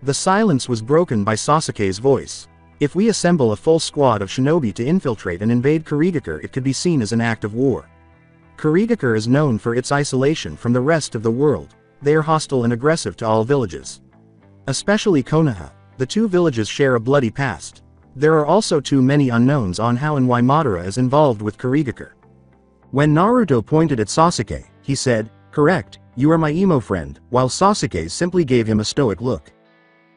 The silence was broken by Sasuke's voice. "If we assemble a full squad of shinobi to infiltrate and invade Kirigakure, it could be seen as an act of war. Kirigakure is known for its isolation from the rest of the world. They are hostile and aggressive to all villages. Especially Konoha. The two villages share a bloody past. There are also too many unknowns on how and why Madara is involved with Kirigakure." When Naruto pointed at Sasuke, he said, "Correct, you are my emo friend," while Sasuke simply gave him a stoic look.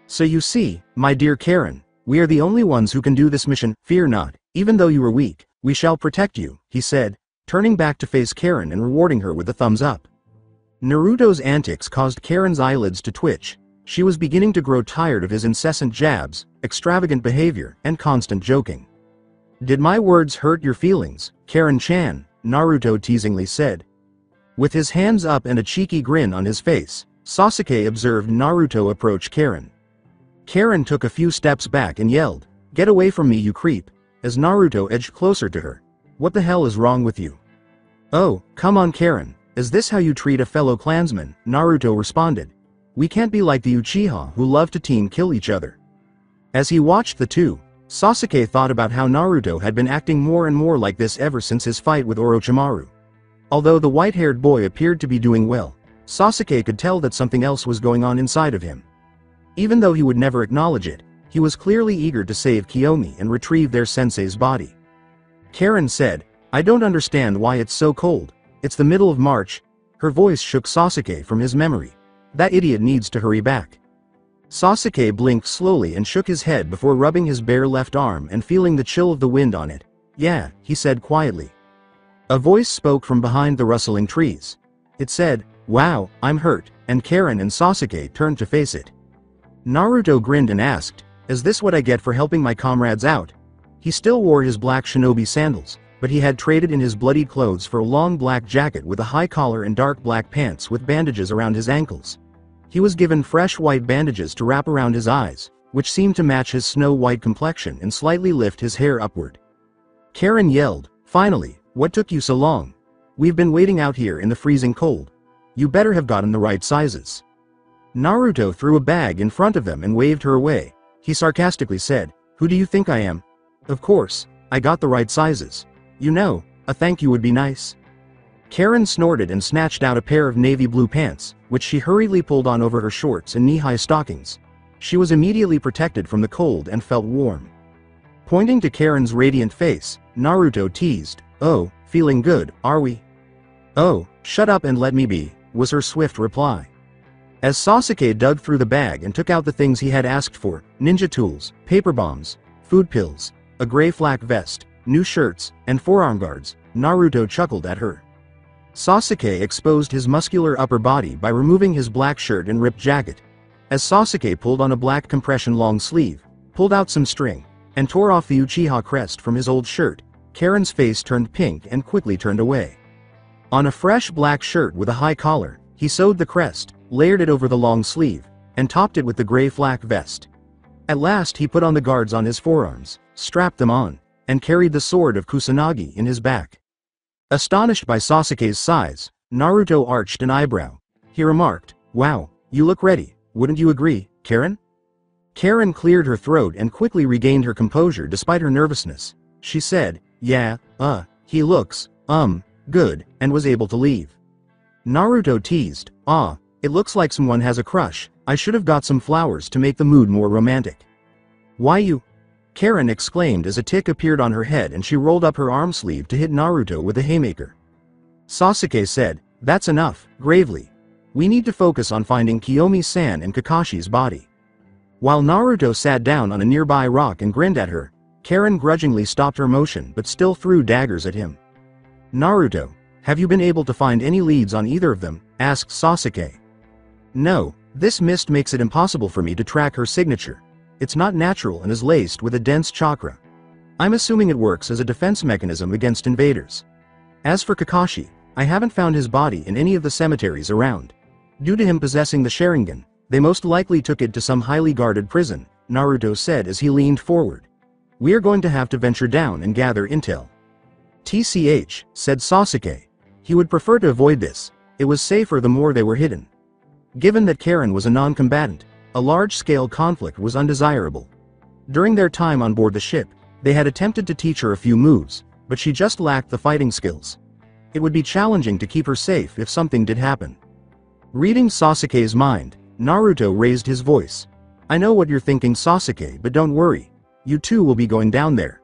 "So you see, my dear Karen, we are the only ones who can do this mission. Fear not, even though you are weak, we shall protect you," he said, turning back to face Karen and rewarding her with a thumbs up. Naruto's antics caused Karen's eyelids to twitch. She was beginning to grow tired of his incessant jabs, extravagant behavior, and constant joking. "Did my words hurt your feelings, Karen-chan?" Naruto teasingly said. With his hands up and a cheeky grin on his face, Sasuke observed Naruto approach Karen. Karen took a few steps back and yelled, "Get away from me, you creep," as Naruto edged closer to her. "What the hell is wrong with you?" "Oh, come on Karen, is this how you treat a fellow clansman?" Naruto responded. "We can't be like the Uchiha who love to team kill each other." As he watched the two, Sasuke thought about how Naruto had been acting more and more like this ever since his fight with Orochimaru. Although the white-haired boy appeared to be doing well, Sasuke could tell that something else was going on inside of him. Even though he would never acknowledge it, he was clearly eager to save Kiyomi and retrieve their sensei's body. Karen said, "I don't understand why it's so cold. It's the middle of March." Her voice shook Sasuke from his memory. "That idiot needs to hurry back." Sasuke blinked slowly and shook his head before rubbing his bare left arm and feeling the chill of the wind on it. "Yeah," he said quietly. A voice spoke from behind the rustling trees. It said, "Wow, I'm hurt," and Karen and Sasuke turned to face it. Naruto grinned and asked, "Is this what I get for helping my comrades out?" He still wore his black shinobi sandals, but he had traded in his bloodied clothes for a long black jacket with a high collar and dark black pants with bandages around his ankles. He was given fresh white bandages to wrap around his eyes, which seemed to match his snow-white complexion and slightly lift his hair upward. Karen yelled, "Finally, what took you so long? We've been waiting out here in the freezing cold. You better have gotten the right sizes." Naruto threw a bag in front of them and waved her away. He sarcastically said, "Who do you think I am? Of course, I got the right sizes. You know, a thank you would be nice." Karen snorted and snatched out a pair of navy blue pants, which she hurriedly pulled on over her shorts and knee-high stockings. She was immediately protected from the cold and felt warm. Pointing to Karen's radiant face, Naruto teased, "Oh, feeling good, are we?" "Oh, shut up and let me be," was her swift reply. As Sasuke dug through the bag and took out the things he had asked for, ninja tools, paper bombs, food pills, a gray flak vest, new shirts, and forearm guards, Naruto chuckled at her. Sasuke exposed his muscular upper body by removing his black shirt and ripped jacket. As Sasuke pulled on a black compression long sleeve, pulled out some string, and tore off the Uchiha crest from his old shirt, Karen's face turned pink and quickly turned away. On a fresh black shirt with a high collar, He sewed the crest, layered it over the long sleeve, and topped it with the gray flak vest. At last he put on the guards on his forearms, strapped them on, and carried the sword of Kusanagi in his back. Astonished by Sasuke's size, Naruto arched an eyebrow. He remarked, "Wow, you look ready, wouldn't you agree, Karen?" Karen cleared her throat and quickly regained her composure despite her nervousness. She said, "Yeah, he looks, good," and was able to leave. Naruto teased, "It looks like someone has a crush. I should have got some flowers to make the mood more romantic." "Why you?" Karen exclaimed as a tick appeared on her head and she rolled up her arm sleeve to hit Naruto with a haymaker. Sasuke said, "That's enough," gravely. "We need to focus on finding Kiyomi-san and Kakashi's body." While Naruto sat down on a nearby rock and grinned at her, Karen grudgingly stopped her motion but still threw daggers at him. "Naruto, have you been able to find any leads on either of them?" asked Sasuke. "No, this mist makes it impossible for me to track her signature. It's not natural and is laced with a dense chakra. I'm assuming it works as a defense mechanism against invaders. As for Kakashi, I haven't found his body in any of the cemeteries around. Due to him possessing the Sharingan, they most likely took it to some highly guarded prison," Naruto said as he leaned forward. "We're going to have to venture down and gather intel." "TCH," said Sasuke. He would prefer to avoid this. It was safer the more they were hidden. Given that Karen was a non-combatant, a large-scale conflict was undesirable. During their time on board the ship, they had attempted to teach her a few moves, but she just lacked the fighting skills. It would be challenging to keep her safe if something did happen. Reading Sasuke's mind, Naruto raised his voice. "I know what you're thinking, Sasuke, but don't worry. You too will be going down there."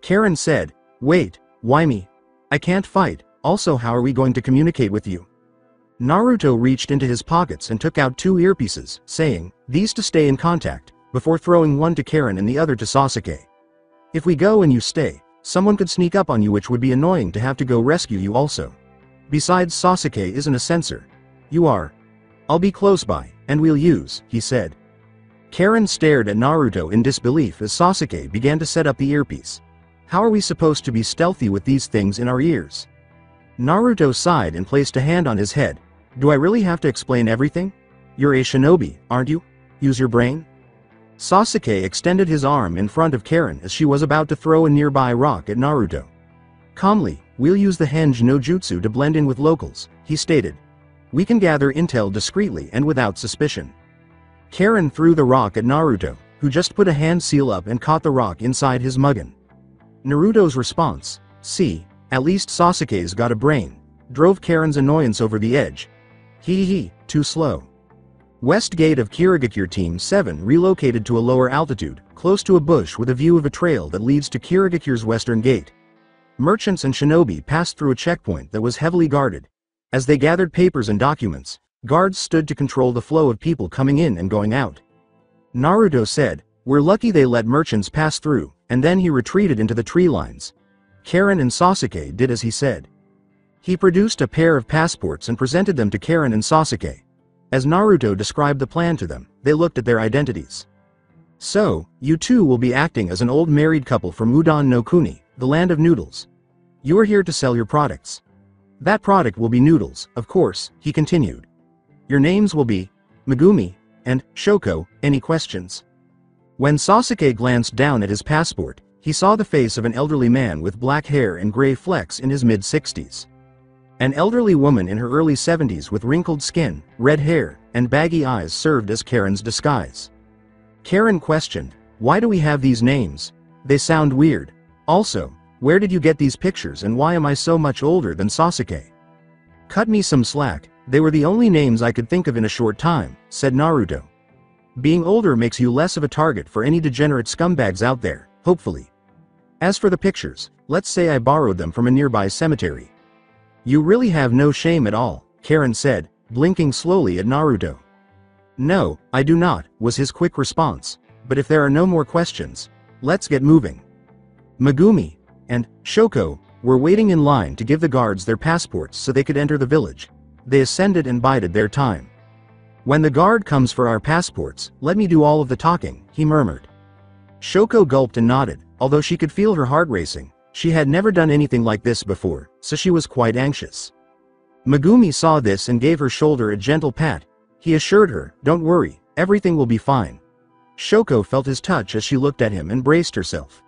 Karen said, "Wait, why me? I can't fight, also how are we going to communicate with you?" Naruto reached into his pockets and took out 2 earpieces, saying, "These to stay in contact," before throwing one to Karen and the other to Sasuke. "If we go and you stay, someone could sneak up on you, which would be annoying to have to go rescue you also. Besides, Sasuke isn't a censor. You are. I'll be close by, and we'll use," he said. Karen stared at Naruto in disbelief as Sasuke began to set up the earpiece. "How are we supposed to be stealthy with these things in our ears?" Naruto sighed and placed a hand on his head. "Do I really have to explain everything? You're a shinobi, aren't you? Use your brain." Sasuke extended his arm in front of Karen as she was about to throw a nearby rock at Naruto. Calmly, "We'll use the henge no jutsu to blend in with locals," he stated. "We can gather intel discreetly and without suspicion." Karen threw the rock at Naruto, who just put a hand seal up and caught the rock inside his muggen. Naruto's response, "See, at least Sasuke's got a brain," drove Karen's annoyance over the edge. "Hee, too slow." West Gate of Kirigakure Team 7 relocated to a lower altitude, close to a bush with a view of a trail that leads to Kirigakure's western gate. Merchants and shinobi passed through a checkpoint that was heavily guarded. As they gathered papers and documents, guards stood to control the flow of people coming in and going out. Naruto said, "We're lucky they let merchants pass through," and then he retreated into the tree lines. Karen and Sasuke did as he said. He produced a pair of passports and presented them to Karen and Sasuke. As Naruto described the plan to them, they looked at their identities. "So, you two will be acting as an old married couple from Udon no Kuni, the land of noodles. You are here to sell your products. That product will be noodles, of course," he continued. "Your names will be Megumi and Shoko. Any questions?" When Sasuke glanced down at his passport, he saw the face of an elderly man with black hair and gray flecks in his mid-60s. An elderly woman in her early 70s with wrinkled skin, red hair, and baggy eyes served as Karen's disguise. Karen questioned, "Why do we have these names? They sound weird. Also, where did you get these pictures and why am I so much older than Sasuke?" "Cut me some slack, they were the only names I could think of in a short time," said Naruto. "Being older makes you less of a target for any degenerate scumbags out there, hopefully. As for the pictures, let's say I borrowed them from a nearby cemetery." "You really have no shame at all," Karen said, blinking slowly at Naruto. "No, I do not," was his quick response. "But if there are no more questions, let's get moving." Megumi and Shoko were waiting in line to give the guards their passports so they could enter the village. They ascended and bided their time. "When the guard comes for our passports, let me do all of the talking," he murmured. Shoko gulped and nodded, although she could feel her heart racing. She had never done anything like this before, so she was quite anxious. Megumi saw this and gave her shoulder a gentle pat. He assured her, "Don't worry, everything will be fine." Shoko felt his touch as she looked at him and braced herself.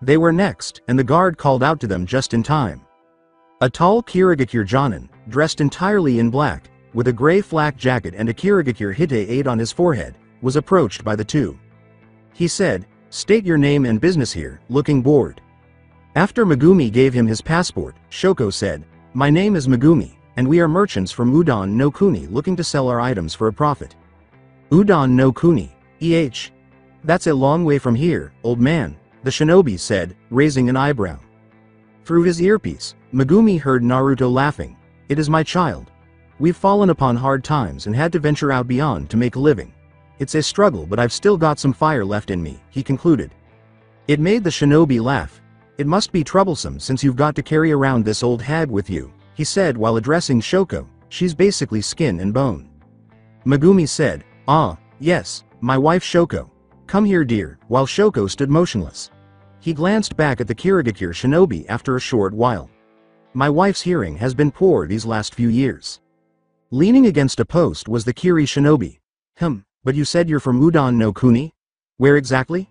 They were next, and the guard called out to them just in time. A tall Kirigakure Jonin, dressed entirely in black, with a gray flak jacket and a Kirigakure Hite 8 on his forehead, was approached by the two. He said, "State your name and business here," looking bored. After Megumi gave him his passport, Shoko said, "My name is Megumi, and we are merchants from Udon no Kuni looking to sell our items for a profit." Udon no Kuni, eh? That's a long way from here, old man, the shinobi said, raising an eyebrow. Through his earpiece, Megumi heard Naruto laughing. "It is my child. We've fallen upon hard times and had to venture out beyond to make a living. It's a struggle, but I've still got some fire left in me," he concluded. It made the shinobi laugh. "It must be troublesome since you've got to carry around this old hag with you," he said while addressing Shoko. "She's basically skin and bone." Megumi said, "Ah, yes, my wife Shoko. Come here, dear," while Shoko stood motionless. He glanced back at the Kirigakure shinobi after a short while. "My wife's hearing has been poor these last few years." Leaning against a post was the Kiri shinobi. But you said you're from Udon no Kuni? Where exactly?"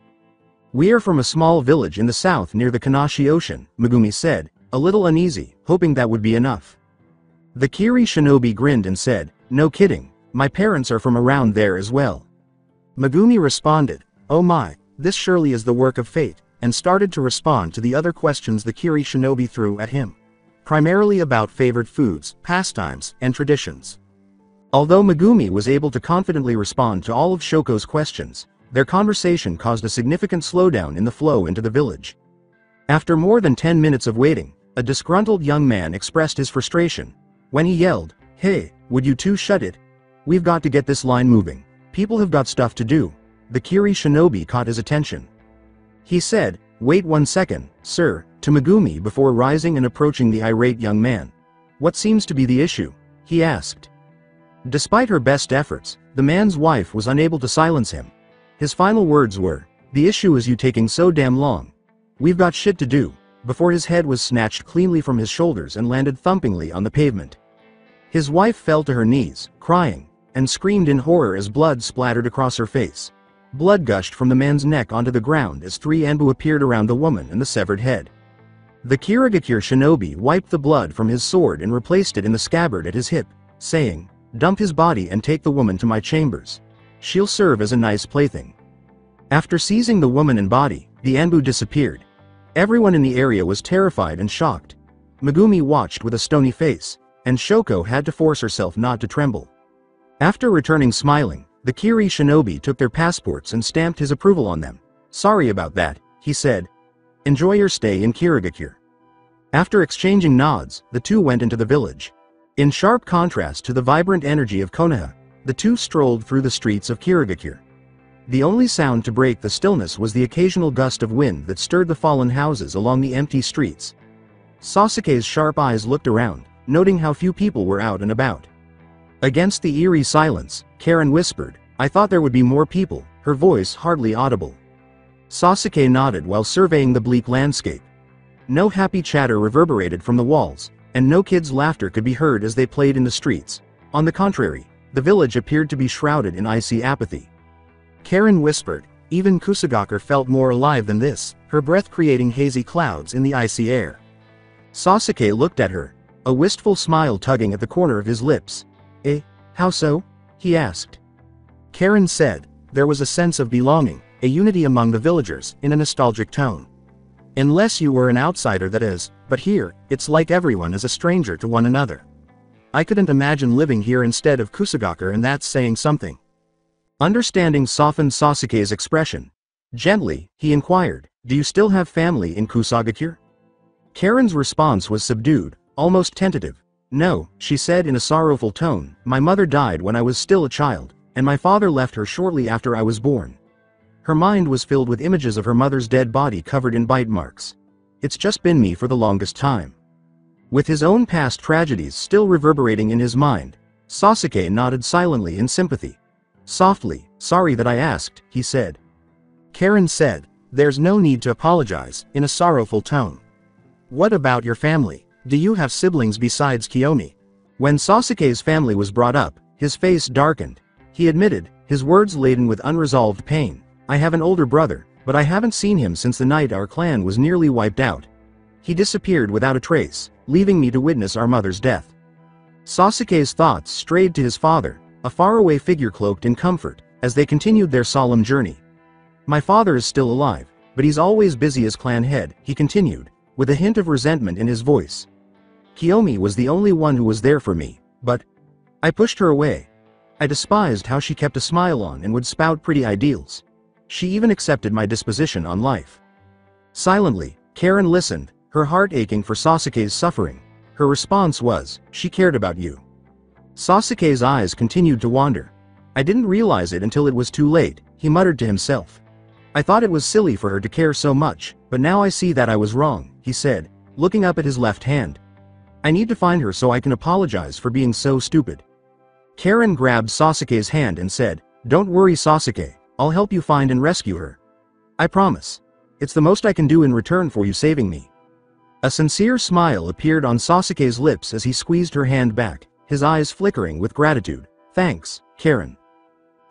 "We are from a small village in the south near the Kanashi Ocean," Megumi said, a little uneasy, hoping that would be enough. The Kiri shinobi grinned and said, "No kidding, my parents are from around there as well." Megumi responded, "Oh my, this surely is the work of fate," and started to respond to the other questions the Kiri shinobi threw at him. Primarily about favorite foods, pastimes, and traditions. Although Megumi was able to confidently respond to all of Shoko's questions, their conversation caused a significant slowdown in the flow into the village. After more than 10 minutes of waiting, a disgruntled young man expressed his frustration. When he yelled, "Hey, would you two shut it? We've got to get this line moving. People have got stuff to do." The Kiri shinobi caught his attention. He said, "Wait 1 second, sir," to Megumi before rising and approaching the irate young man. "What seems to be the issue?" he asked. Despite her best efforts, the man's wife was unable to silence him. His final words were, "The issue is you taking so damn long. We've got shit to do," before his head was snatched cleanly from his shoulders and landed thumpingly on the pavement. His wife fell to her knees, crying, and screamed in horror as blood splattered across her face. Blood gushed from the man's neck onto the ground as 3 Anbu appeared around the woman and the severed head. The Kirigakure shinobi wiped the blood from his sword and replaced it in the scabbard at his hip, saying, "Dump his body and take the woman to my chambers. She'll serve as a nice plaything." After seizing the woman and body, the Anbu disappeared. Everyone in the area was terrified and shocked. Megumi watched with a stony face, and Shoko had to force herself not to tremble. After returning smiling, the Kiri shinobi took their passports and stamped his approval on them. "Sorry about that," he said. "Enjoy your stay in Kirigakure." After exchanging nods, the two went into the village. In sharp contrast to the vibrant energy of Konoha, the two strolled through the streets of Kirigakure. The only sound to break the stillness was the occasional gust of wind that stirred the fallen houses along the empty streets. Sasuke's sharp eyes looked around, noting how few people were out and about. Against the eerie silence, Karen whispered, "I thought there would be more people," her voice hardly audible. Sasuke nodded while surveying the bleak landscape. No happy chatter reverberated from the walls, and no kids' laughter could be heard as they played in the streets. On the contrary, the village appeared to be shrouded in icy apathy. Karen whispered, "Even Kusagakure felt more alive than this, her breath creating hazy clouds in the icy air." Sasuke looked at her, a wistful smile tugging at the corner of his lips. How so?" he asked. Karen said, "There was a sense of belonging, a unity among the villagers, in a nostalgic tone. Unless you were an outsider, that is, but here, it's like everyone is a stranger to one another. I couldn't imagine living here instead of Kusagakure, and that's saying something." Understanding softened Sasuke's expression. Gently, he inquired, "Do you still have family in Kusagakure?" Karen's response was subdued, almost tentative. "No," she said in a sorrowful tone, "my mother died when I was still a child, and my father left her shortly after I was born." Her mind was filled with images of her mother's dead body covered in bite marks. "It's just been me for the longest time." With his own past tragedies still reverberating in his mind, Sasuke nodded silently in sympathy. Softly, "Sorry that I asked," he said. Karen said, "There's no need to apologize," in a sorrowful tone. "What about your family? Do you have siblings besides Kiyomi?" When Sasuke's family was brought up, his face darkened. He admitted, his words laden with unresolved pain, "I have an older brother, but I haven't seen him since the night our clan was nearly wiped out. He disappeared without a trace, leaving me to witness our mother's death." Sasuke's thoughts strayed to his father, a faraway figure cloaked in comfort, as they continued their solemn journey. "My father is still alive, but he's always busy as clan head," he continued, with a hint of resentment in his voice. "Kiyomi was the only one who was there for me, but I pushed her away. I despised how she kept a smile on and would spout pretty ideals. She even accepted my disposition on life." Silently, Karen listened, her heart aching for Sasuke's suffering. Her response was, "She cared about you." Sasuke's eyes continued to wander. "I didn't realize it until it was too late," he muttered to himself. "I thought it was silly for her to care so much, but now I see that I was wrong," he said, looking up at his left hand. "I need to find her so I can apologize for being so stupid." Karen grabbed Sasuke's hand and said, "Don't worry, Sasuke, I'll help you find and rescue her. I promise. It's the most I can do in return for you saving me." A sincere smile appeared on Sasuke's lips as he squeezed her hand back, his eyes flickering with gratitude. "Thanks, Karen."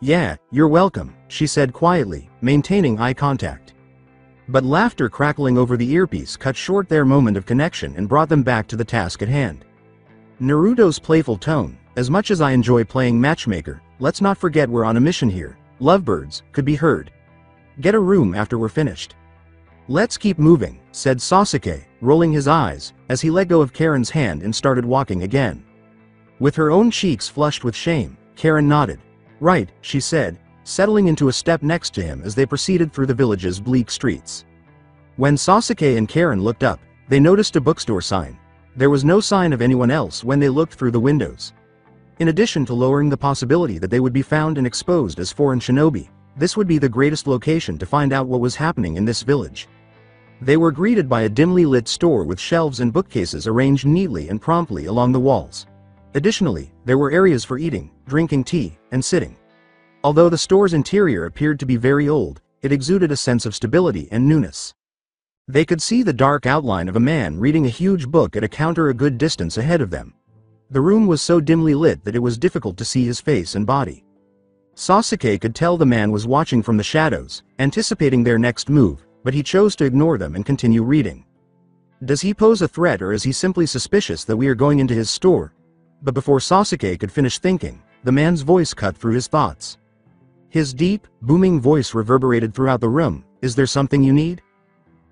"Yeah, you're welcome," she said quietly, maintaining eye contact. But laughter crackling over the earpiece cut short their moment of connection and brought them back to the task at hand. Naruto's playful tone, "As much as I enjoy playing matchmaker, let's not forget we're on a mission here, lovebirds," could be heard. "Get a room after we're finished." "Let's keep moving," said Sasuke, rolling his eyes, as he let go of Karen's hand and started walking again. With her own cheeks flushed with shame, Karen nodded. "Right," she said, settling into a step next to him as they proceeded through the village's bleak streets. When Sasuke and Karen looked up, they noticed a bookstore sign. There was no sign of anyone else when they looked through the windows. In addition to lowering the possibility that they would be found and exposed as foreign shinobi, this would be the greatest location to find out what was happening in this village. They were greeted by a dimly lit store with shelves and bookcases arranged neatly and promptly along the walls. Additionally, there were areas for eating, drinking tea, and sitting. Although the store's interior appeared to be very old, it exuded a sense of stability and newness. They could see the dark outline of a man reading a huge book at a counter a good distance ahead of them. The room was so dimly lit that it was difficult to see his face and body. Sasuke could tell the man was watching from the shadows, anticipating their next move, but he chose to ignore them and continue reading. Does he pose a threat, or is he simply suspicious that we are going into his store? But before Sasuke could finish thinking, the man's voice cut through his thoughts. His deep, booming voice reverberated throughout the room. "Is there something you need?"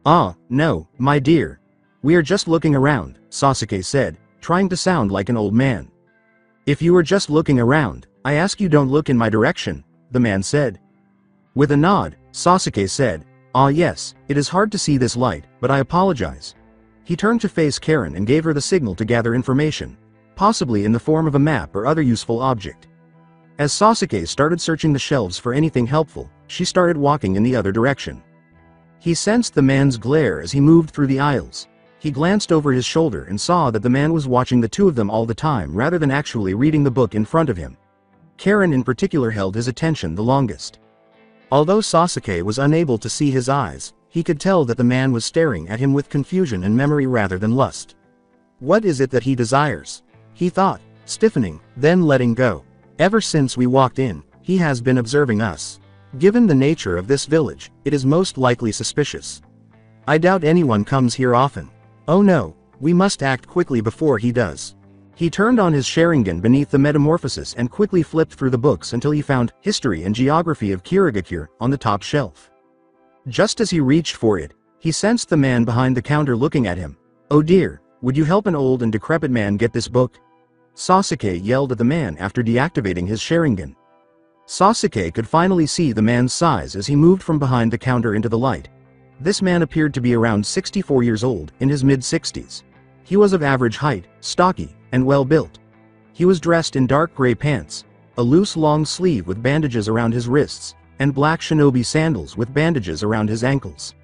"Ah, no, my dear. We are just looking around," Sasuke said, trying to sound like an old man. "If you are just looking around, I ask you don't look in my direction," the man said. With a nod, Sasuke said, "Ah yes, it is hard to see this light, but I apologize." He turned to face Karen and gave her the signal to gather information, possibly in the form of a map or other useful object. As Sasuke started searching the shelves for anything helpful, she started walking in the other direction. He sensed the man's glare as he moved through the aisles. He glanced over his shoulder and saw that the man was watching the two of them all the time rather than actually reading the book in front of him. Karen in particular held his attention the longest. Although Sasuke was unable to see his eyes, he could tell that the man was staring at him with confusion and memory rather than lust. "What is it that he desires?" he thought, stiffening, then letting go. "Ever since we walked in, he has been observing us. Given the nature of this village, it is most likely suspicious. I doubt anyone comes here often. Oh no, we must act quickly before he does." He turned on his Sharingan beneath the metamorphosis and quickly flipped through the books until he found History and Geography of Kirigakure on the top shelf. Just as he reached for it, he sensed the man behind the counter looking at him. "Oh dear, would you help an old and decrepit man get this book?" Sasuke yelled at the man after deactivating his Sharingan. Sasuke could finally see the man's size as he moved from behind the counter into the light. This man appeared to be around 64 years old, in his mid-60s. He was of average height, stocky, and well-built. He was dressed in dark gray pants, a loose long sleeve with bandages around his wrists, and black shinobi sandals with bandages around his ankles.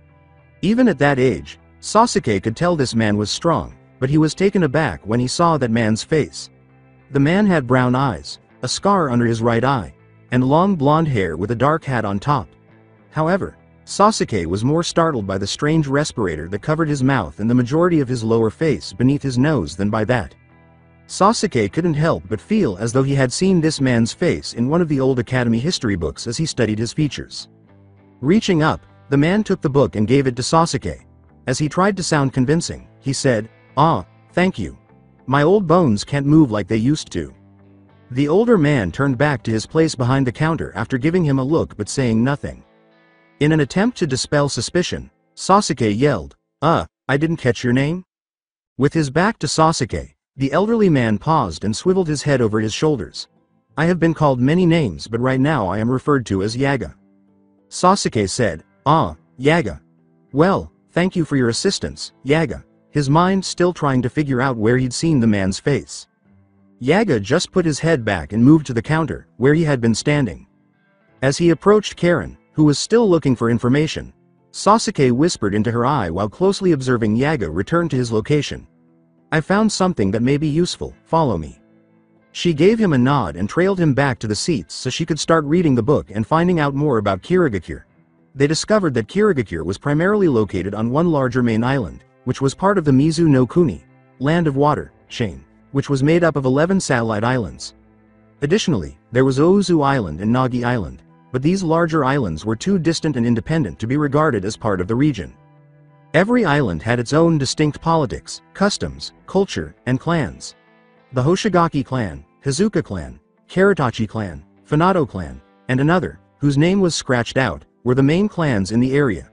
Even at that age, Sasuke could tell this man was strong, but he was taken aback when he saw that man's face. The man had brown eyes, a scar under his right eye, and long blonde hair with a dark hat on top. However, Sasuke was more startled by the strange respirator that covered his mouth and the majority of his lower face beneath his nose than by that. Sasuke couldn't help but feel as though he had seen this man's face in one of the old academy history books as he studied his features. Reaching up, the man took the book and gave it to Sasuke. As he tried to sound convincing, he said, "Ah, thank you. My old bones can't move like they used to." The older man turned back to his place behind the counter after giving him a look but saying nothing. In an attempt to dispel suspicion, Sasuke yelled, I didn't catch your name?" With his back to Sasuke, the elderly man paused and swiveled his head over his shoulders. "I have been called many names, but right now I am referred to as Yaga." Sasuke said, "Ah, Yaga. Well, thank you for your assistance, Yaga," his mind still trying to figure out where he'd seen the man's face. Yaga just put his head back and moved to the counter, where he had been standing. As he approached Karen, who was still looking for information, Sasuke whispered into her eye while closely observing Yaga return to his location. "I found something that may be useful, follow me." She gave him a nod and trailed him back to the seats so she could start reading the book and finding out more about Kirigakure. They discovered that Kirigakure was primarily located on one larger main island, which was part of the Mizu no Kuni, Land of Water, chain, which was made up of 11 satellite islands. Additionally, there was Ozu Island and Nagi Island, but these larger islands were too distant and independent to be regarded as part of the region. Every island had its own distinct politics, customs, culture, and clans. The Hoshigaki clan, Hazuka clan, Karatachi clan, Funato clan, and another, whose name was scratched out, were the main clans in the area.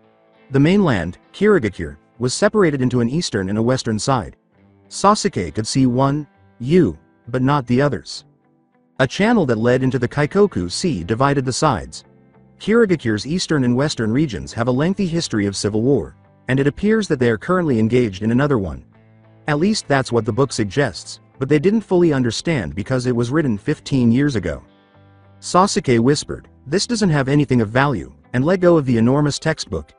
The mainland, Kirigakure, was separated into an eastern and a western side. Sasuke could see one, but not the others. A channel that led into the Kaikoku Sea divided the sides. Kirigakure's eastern and western regions have a lengthy history of civil war, and it appears that they are currently engaged in another one. At least that's what the book suggests, but they didn't fully understand because it was written 15 years ago. Sasuke whispered, "This doesn't have anything of value," and let go of the enormous textbook.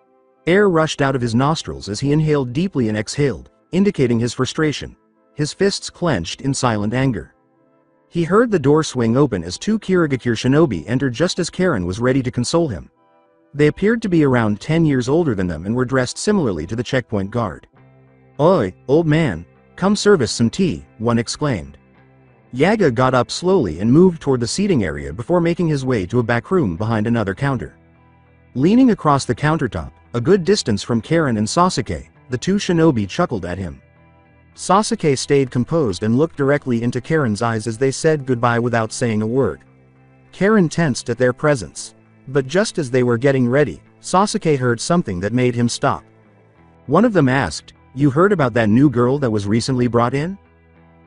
Air rushed out of his nostrils as he inhaled deeply and exhaled, indicating his frustration. His fists clenched in silent anger. He heard the door swing open as two Kirigakure shinobi entered just as Karen was ready to console him. They appeared to be around 10 years older than them and were dressed similarly to the checkpoint guard. "Oi, old man, come serve us some tea," one exclaimed. Yaga got up slowly and moved toward the seating area before making his way to a back room behind another counter. Leaning across the countertop, a good distance from Karen and Sasuke, the two shinobi chuckled at him. Sasuke stayed composed and looked directly into Karen's eyes as they said goodbye without saying a word. Karen tensed at their presence. But just as they were getting ready, Sasuke heard something that made him stop. One of them asked, "You heard about that new girl that was recently brought in?"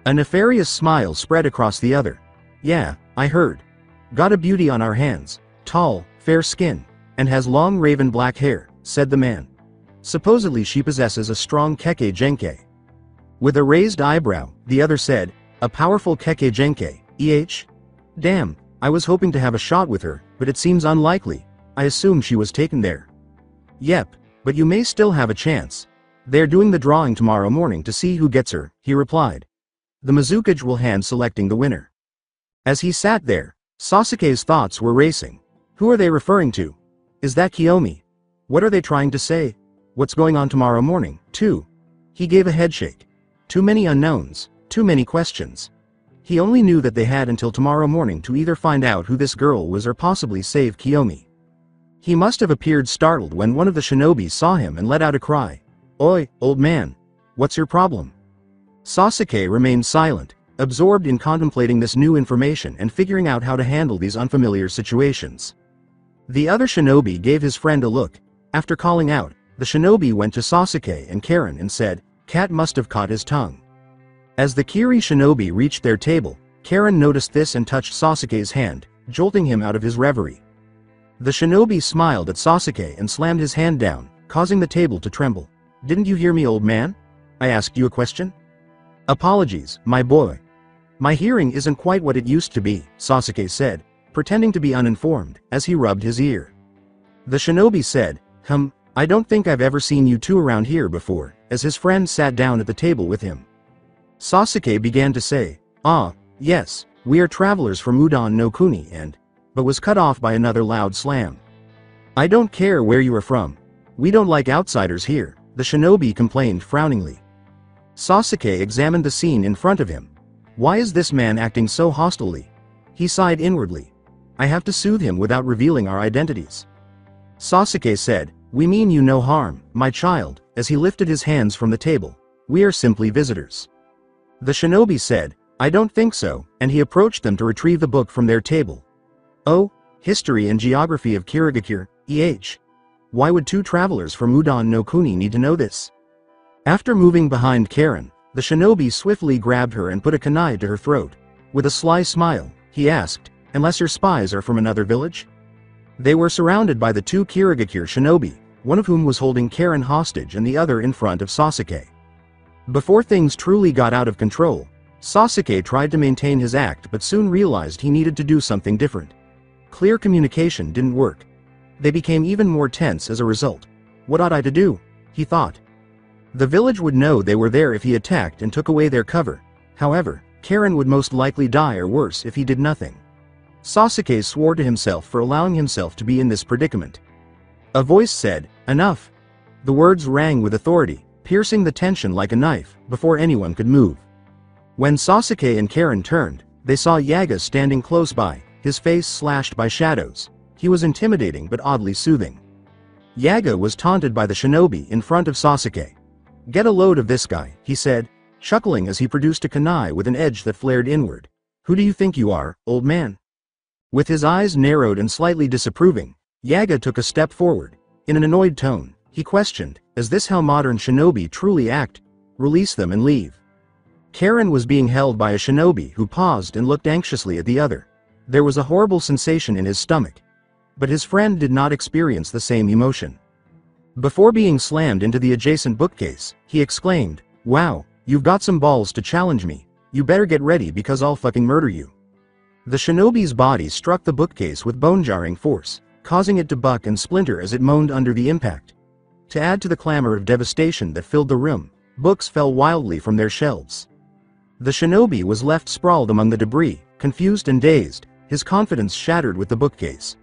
A nefarious smile spread across the other. "Yeah, I heard. Got a beauty on our hands, tall, fair skin, and has long raven black hair," said the man. "Supposedly she possesses a strong Kekkei Genkai." With a raised eyebrow, the other said, "A powerful Kekkei Genkai, eh? Damn, I was hoping to have a shot with her, but it seems unlikely. I assume she was taken there." "Yep, but you may still have a chance. They're doing the drawing tomorrow morning to see who gets her," he replied. The Mizukage will hand selecting the winner. As he sat there, Sasuke's thoughts were racing. Who are they referring to? Is that Kiyomi? What are they trying to say? What's going on tomorrow morning, too? He gave a headshake. Too many unknowns, too many questions. He only knew that they had until tomorrow morning to either find out who this girl was or possibly save Kiyomi. He must have appeared startled when one of the shinobi saw him and let out a cry. "Oi, old man. What's your problem?" Sasuke remained silent, absorbed in contemplating this new information and figuring out how to handle these unfamiliar situations. The other shinobi gave his friend a look. After calling out, the shinobi went to Sasuke and Karen and said, "Cat must have caught his tongue." As the Kiri shinobi reached their table, Karen noticed this and touched Sasuke's hand, jolting him out of his reverie. The shinobi smiled at Sasuke and slammed his hand down, causing the table to tremble. "Didn't you hear me, old man? I asked you a question?" "Apologies, my boy. My hearing isn't quite what it used to be," Sasuke said, pretending to be uninformed, as he rubbed his ear. The shinobi said, I don't think I've ever seen you two around here before," as his friend sat down at the table with him. Sasuke began to say, yes, we are travelers from Udon no Kuni but was cut off by another loud slam. "I don't care where you are from. We don't like outsiders here," the shinobi complained frowningly. Sasuke examined the scene in front of him. Why is this man acting so hostilely? He sighed inwardly. I have to soothe him without revealing our identities. Sasuke said, we mean you no harm, my child, as he lifted his hands from the table. We are simply visitors. The shinobi said, I don't think so, and he approached them to retrieve the book from their table. Oh, History and Geography of Kirigakure, EH. Why would two travelers from Udon no Kuni need to know this? After moving behind Karen, the shinobi swiftly grabbed her and put a kunai to her throat. With a sly smile, he asked, unless your spies are from another village? They were surrounded by the two Kirigakure shinobi, one of whom was holding Karen hostage and the other in front of Sasuke. Before things truly got out of control, Sasuke tried to maintain his act but soon realized he needed to do something different. Clear communication didn't work. They became even more tense as a result. What ought I to do? He thought. The village would know they were there if he attacked and took away their cover. However, Karen would most likely die or worse if he did nothing. Sasuke swore to himself for allowing himself to be in this predicament. A voice said, enough. The words rang with authority, piercing the tension like a knife, before anyone could move. When Sasuke and Karen turned, they saw Yaga standing close by, his face slashed by shadows. He was intimidating but oddly soothing. Yaga was taunted by the shinobi in front of Sasuke. Get a load of this guy, he said, chuckling as he produced a kunai with an edge that flared inward. Who do you think you are, old man? With his eyes narrowed and slightly disapproving, Yaga took a step forward. In an annoyed tone, he questioned, is this how modern shinobi truly act? Release them and leave. Karen was being held by a shinobi who paused and looked anxiously at the other. There was a horrible sensation in his stomach. But his friend did not experience the same emotion. Before being slammed into the adjacent bookcase, he exclaimed, wow, you've got some balls to challenge me. You better get ready because I'll fucking murder you. The shinobi's body struck the bookcase with bone-jarring force, causing it to buck and splinter as it moaned under the impact. To add to the clamor of devastation that filled the room, books fell wildly from their shelves. The shinobi was left sprawled among the debris, confused and dazed, his confidence shattered with the bookcase.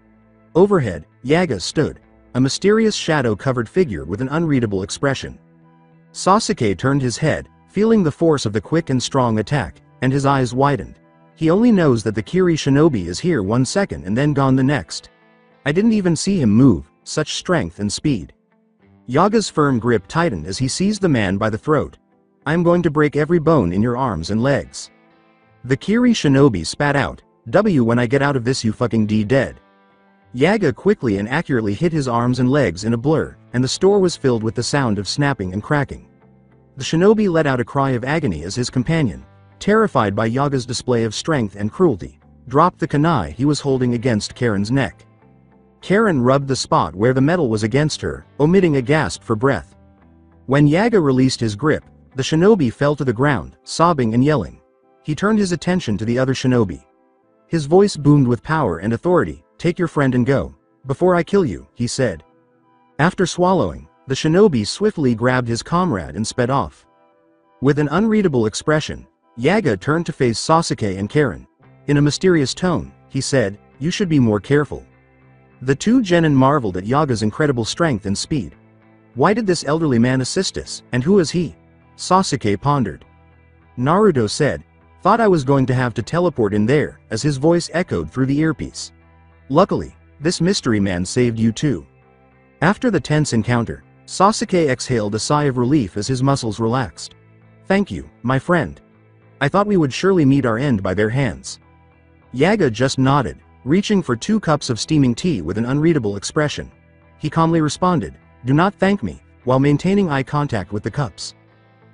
Overhead, Yaga stood, a mysterious shadow-covered figure with an unreadable expression. Sasuke turned his head, feeling the force of the quick and strong attack, and his eyes widened. He only knows that the Kiri shinobi is here 1 second and then gone the next. I didn't even see him move, such strength and speed. Yaga's firm grip tightened as he seized the man by the throat. I'm going to break every bone in your arms and legs. The Kiri shinobi spat out, W when I get out of this you fucking dead. Yaga quickly and accurately hit his arms and legs in a blur, and the store was filled with the sound of snapping and cracking. The shinobi let out a cry of agony as his companion, terrified by Yaga's display of strength and cruelty, dropped the kunai he was holding against Karen's neck. Karen rubbed the spot where the metal was against her, omitting a gasp for breath. When Yaga released his grip, the shinobi fell to the ground, sobbing and yelling. He turned his attention to the other shinobi. His voice boomed with power and authority. Take your friend and go. Before I kill you, he said. After swallowing, the shinobi swiftly grabbed his comrade and sped off. With an unreadable expression, Yaga turned to face Sasuke and Karen. In a mysterious tone, he said, you should be more careful. The two genin marveled at Yaga's incredible strength and speed. Why did this elderly man assist us, and who is he? Sasuke pondered. Naruto said, thought I was going to have to teleport in there, as his voice echoed through the earpiece. Luckily, this mystery man saved you too. After the tense encounter, Sasuke exhaled a sigh of relief as his muscles relaxed. Thank you, my friend. I thought we would surely meet our end by their hands. Yaga just nodded, reaching for 2 cups of steaming tea with an unreadable expression. He calmly responded, do not thank me, while maintaining eye contact with the cups.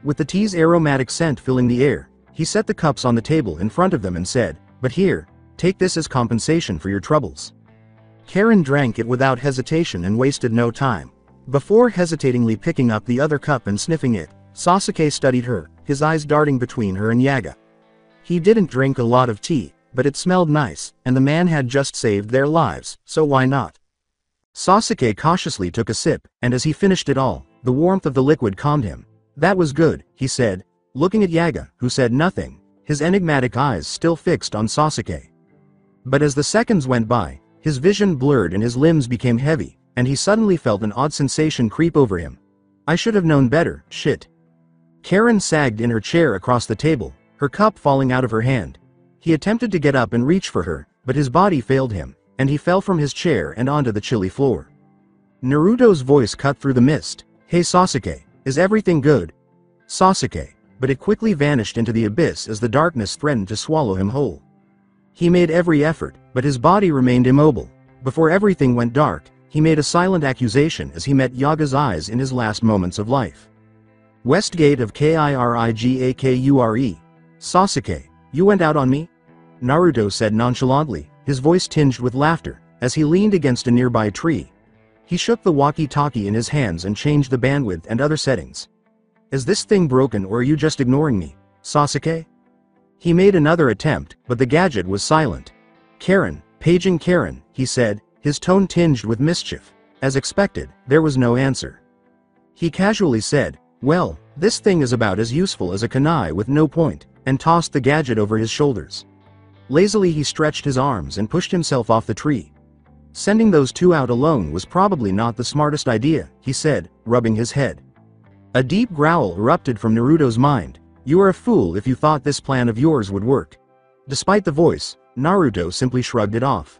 With the tea's aromatic scent filling the air, he set the cups on the table in front of them and said, but here, take this as compensation for your troubles. Karen drank it without hesitation and wasted no time. Before hesitatingly picking up the other cup and sniffing it, Sasuke studied her, his eyes darting between her and Yaga. He didn't drink a lot of tea, but it smelled nice, and the man had just saved their lives, so why not? Sasuke cautiously took a sip, and as he finished it all, the warmth of the liquid calmed him. That was good, he said, looking at Yaga, who said nothing, his enigmatic eyes still fixed on Sasuke. But as the seconds went by, his vision blurred and his limbs became heavy, and he suddenly felt an odd sensation creep over him. I should have known better, shit. Karen sagged in her chair across the table, her cup falling out of her hand. He attempted to get up and reach for her, but his body failed him, and he fell from his chair and onto the chilly floor. Naruto's voice cut through the mist. "Hey Sasuke, is everything good?" Sasuke, but it quickly vanished into the abyss as the darkness threatened to swallow him whole. He made every effort, but his body remained immobile. Before everything went dark, he made a silent accusation as he met Yaga's eyes in his last moments of life. Westgate of Kirigakure. "Sasuke, you went out on me?" Naruto said nonchalantly, his voice tinged with laughter, as he leaned against a nearby tree. He shook the walkie-talkie in his hands and changed the bandwidth and other settings. "Is this thing broken or are you just ignoring me, Sasuke?" He made another attempt, but the gadget was silent. "Karen, paging Karen," he said, his tone tinged with mischief. As expected, there was no answer. He casually said, "Well, this thing is about as useful as a kunai with no point," and tossed the gadget over his shoulders. Lazily he stretched his arms and pushed himself off the tree. Sending those two out alone was probably not the smartest idea, he said, rubbing his head. A deep growl erupted from Naruto's mind. "You are a fool if you thought this plan of yours would work." Despite the voice, Naruto simply shrugged it off.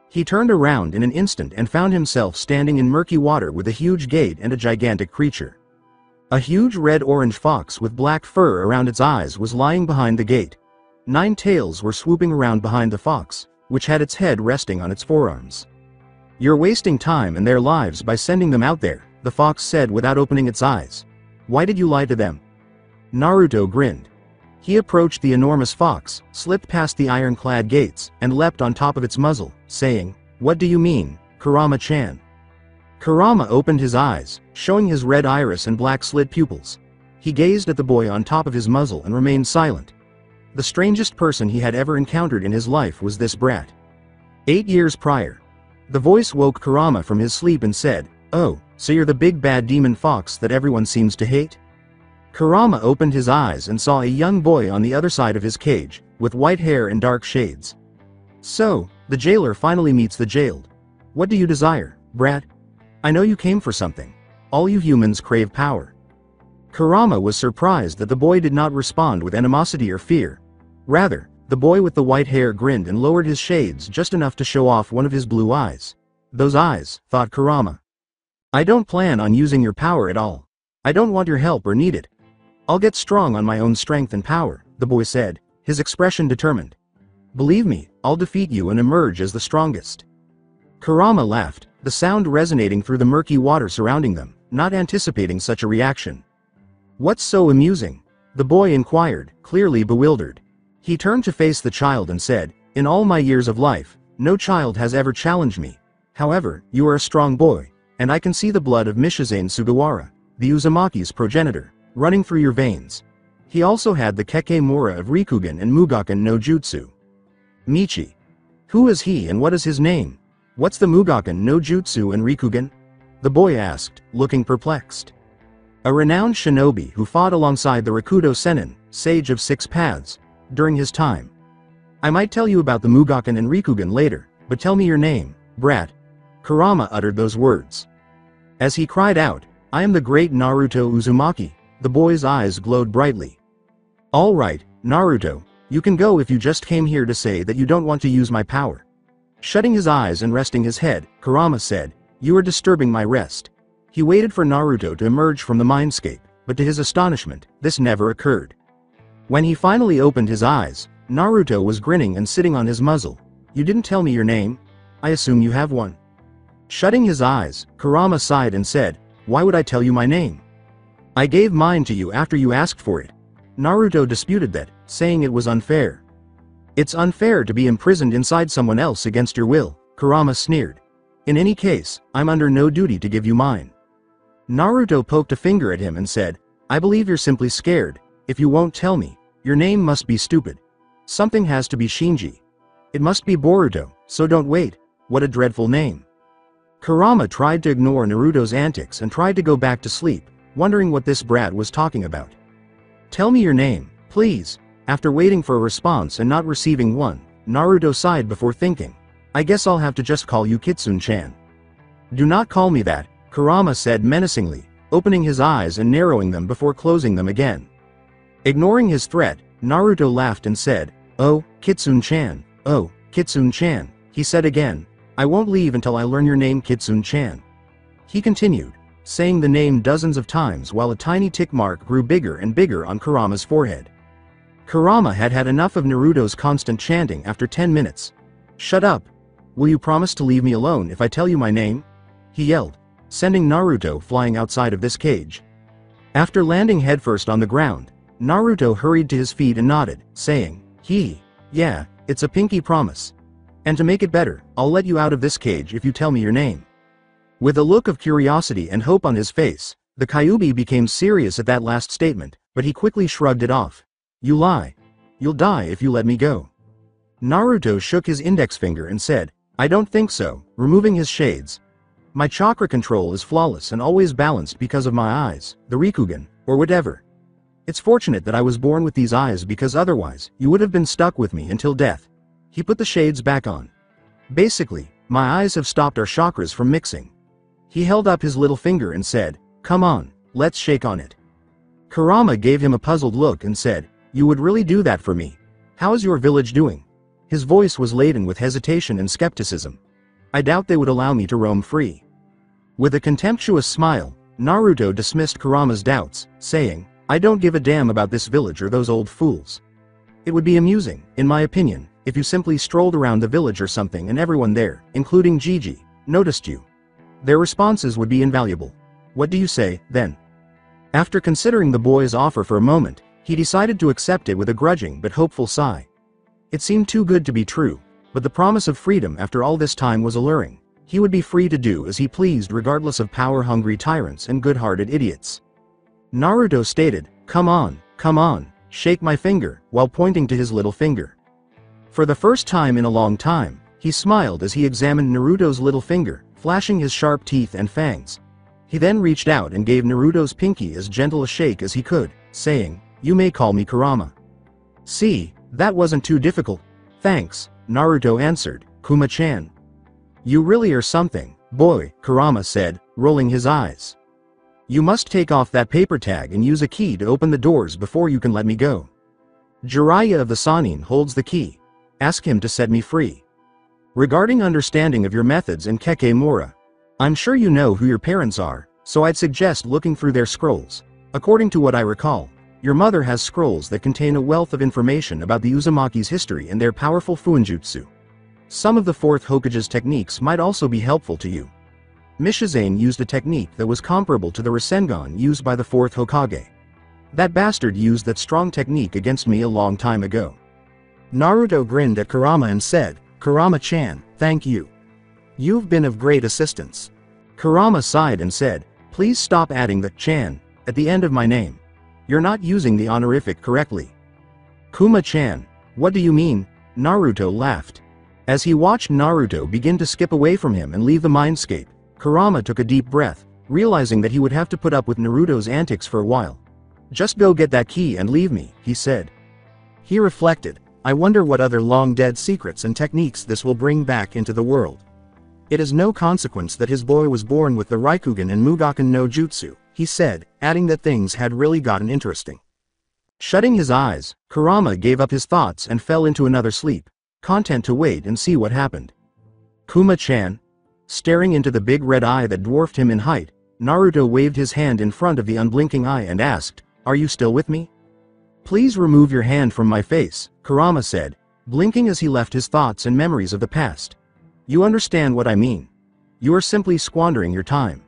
He turned around in an instant and found himself standing in murky water with a huge gate and a gigantic creature. A huge red-orange fox with black fur around its eyes was lying behind the gate. 9 tails were swooping around behind the fox, which had its head resting on its forearms. "You're wasting time and their lives by sending them out there," the fox said without opening its eyes. "Why did you lie to them?" Naruto grinned. He approached the enormous fox, slipped past the ironclad gates, and leapt on top of its muzzle, saying, "What do you mean, Kurama-chan?" Kurama opened his eyes, showing his red iris and black slit pupils. He gazed at the boy on top of his muzzle and remained silent. The strangest person he had ever encountered in his life was this brat. 8 years prior. The voice woke Kurama from his sleep and said, "Oh, so you're the big bad demon fox that everyone seems to hate?" Kurama opened his eyes and saw a young boy on the other side of his cage, with white hair and dark shades. "So, the jailer finally meets the jailed. What do you desire, brat? I know you came for something. All you humans crave power." Kurama was surprised that the boy did not respond with animosity or fear. Rather, the boy with the white hair grinned and lowered his shades just enough to show off one of his blue eyes. "Those eyes," thought Kurama. "I don't plan on using your power at all. I don't want your help or need it. I'll get strong on my own strength and power," the boy said, his expression determined. "Believe me, I'll defeat you and emerge as the strongest." Kurama laughed, the sound resonating through the murky water surrounding them, not anticipating such a reaction. "What's so amusing?" the boy inquired, clearly bewildered. He turned to face the child and said, "In all my years of life, no child has ever challenged me. However, you are a strong boy, and I can see the blood of Mishizane Sugawara, the Uzumaki's progenitor, running through your veins." He also had the Kekemura of Rikugen and Mugaken no Jutsu. Michi. Who is he and what is his name? What's the Mugaken no Jutsu and Rikugen? The boy asked, looking perplexed. A renowned shinobi who fought alongside the Rakudo Sennin, sage of 6 paths, during his time. "I might tell you about the Mugaken and Rikugen later, but tell me your name, brat." Kurama uttered those words. As he cried out, "I am the great Naruto Uzumaki," the boy's eyes glowed brightly. "All right, Naruto, you can go if you just came here to say that you don't want to use my power." Shutting his eyes and resting his head, Kurama said, "You are disturbing my rest." He waited for Naruto to emerge from the mindscape, but to his astonishment, this never occurred. When he finally opened his eyes, Naruto was grinning and sitting on his muzzle. "You didn't tell me your name? I assume you have one." Shutting his eyes, Kurama sighed and said, "Why would I tell you my name? I gave mine to you after you asked for it." Naruto disputed that, saying it was unfair. "It's unfair to be imprisoned inside someone else against your will," Kurama sneered. "In any case, I'm under no duty to give you mine." Naruto poked a finger at him and said, "I believe you're simply scared. If you won't tell me, your name must be stupid. Something has to be Shinji. It must be Boruto, so don't wait. What a dreadful name." Kurama tried to ignore Naruto's antics and tried to go back to sleep, wondering what this brat was talking about. "Tell me your name, please." After waiting for a response and not receiving one, Naruto sighed before thinking, "I guess I'll have to just call you Kitsune-chan." "Do not call me that," Kurama said menacingly, opening his eyes and narrowing them before closing them again. Ignoring his threat, Naruto laughed and said, "Oh, Kitsune-chan, oh, Kitsune-chan," he said again. "I won't leave until I learn your name, Kitsune-chan." He continued, saying the name dozens of times while a tiny tick mark grew bigger and bigger on Kurama's forehead. Kurama had had enough of Naruto's constant chanting after 10 minutes. "Shut up! Will you promise to leave me alone if I tell you my name?" he yelled, sending Naruto flying outside of this cage. After landing headfirst on the ground, Naruto hurried to his feet and nodded, saying, Yeah, it's a pinky promise. And to make it better, I'll let you out of this cage if you tell me your name." With a look of curiosity and hope on his face, the Kyuubi became serious at that last statement, but he quickly shrugged it off. "You lie. You'll die if you let me go." Naruto shook his index finger and said, "I don't think so," removing his shades. "My chakra control is flawless and always balanced because of my eyes, the Rikugen, or whatever. It's fortunate that I was born with these eyes because otherwise, you would have been stuck with me until death." He put the shades back on. "Basically, my eyes have stopped our chakras from mixing." He held up his little finger and said, "Come on, let's shake on it." Kurama gave him a puzzled look and said, "You would really do that for me? How is your village doing?" His voice was laden with hesitation and skepticism. "I doubt they would allow me to roam free." With a contemptuous smile, Naruto dismissed Kurama's doubts, saying, "I don't give a damn about this village or those old fools. It would be amusing, in my opinion, if you simply strolled around the village or something and everyone there, including Gigi, noticed you. Their responses would be invaluable. What do you say, then?" After considering the boy's offer for a moment, he decided to accept it with a grudging but hopeful sigh. It seemed too good to be true, but the promise of freedom after all this time was alluring. He would be free to do as he pleased regardless of power-hungry tyrants and good-hearted idiots. Naruto stated, come on, shake my finger," while pointing to his little finger. For the first time in a long time, he smiled as he examined Naruto's little finger, flashing his sharp teeth and fangs. He then reached out and gave Naruto's pinky as gentle a shake as he could, saying, "You may call me Kurama." "See, that wasn't too difficult." "Thanks," Naruto answered, "Kuma-chan." "You really are something, boy," Kurama said, rolling his eyes. "You must take off that paper tag and use a key to open the doors before you can let me go. Jiraiya of the Sannin holds the key. Ask him to set me free. Regarding understanding of your methods in Kekemura, I'm sure you know who your parents are, so I'd suggest looking through their scrolls. According to what I recall, your mother has scrolls that contain a wealth of information about the Uzumaki's history and their powerful Fuinjutsu. Some of the fourth Hokage's techniques might also be helpful to you. Mishizane used a technique that was comparable to the Rasengan used by the fourth Hokage. That bastard used that strong technique against me a long time ago." Naruto grinned at Kurama and said, "Kurama-chan, thank you. You've been of great assistance." Kurama sighed and said, "Please stop adding the chan at the end of my name. You're not using the honorific correctly." "Kuma-chan, what do you mean?" Naruto laughed. As he watched Naruto begin to skip away from him and leave the mindscape, Kurama took a deep breath, realizing that he would have to put up with Naruto's antics for a while. "Just go get that key and leave me," he said. He reflected, "I wonder what other long-dead secrets and techniques this will bring back into the world." It is no consequence that his boy was born with the Raikugan and Mugaken no Jutsu, he said, adding that things had really gotten interesting. Shutting his eyes, Kurama gave up his thoughts and fell into another sleep, content to wait and see what happened. "Kuma-chan?" Staring into the big red eye that dwarfed him in height, Naruto waved his hand in front of the unblinking eye and asked, "Are you still with me?" "Please remove your hand from my face," Kurama said, blinking as he left his thoughts and memories of the past. "You understand what I mean. You are simply squandering your time."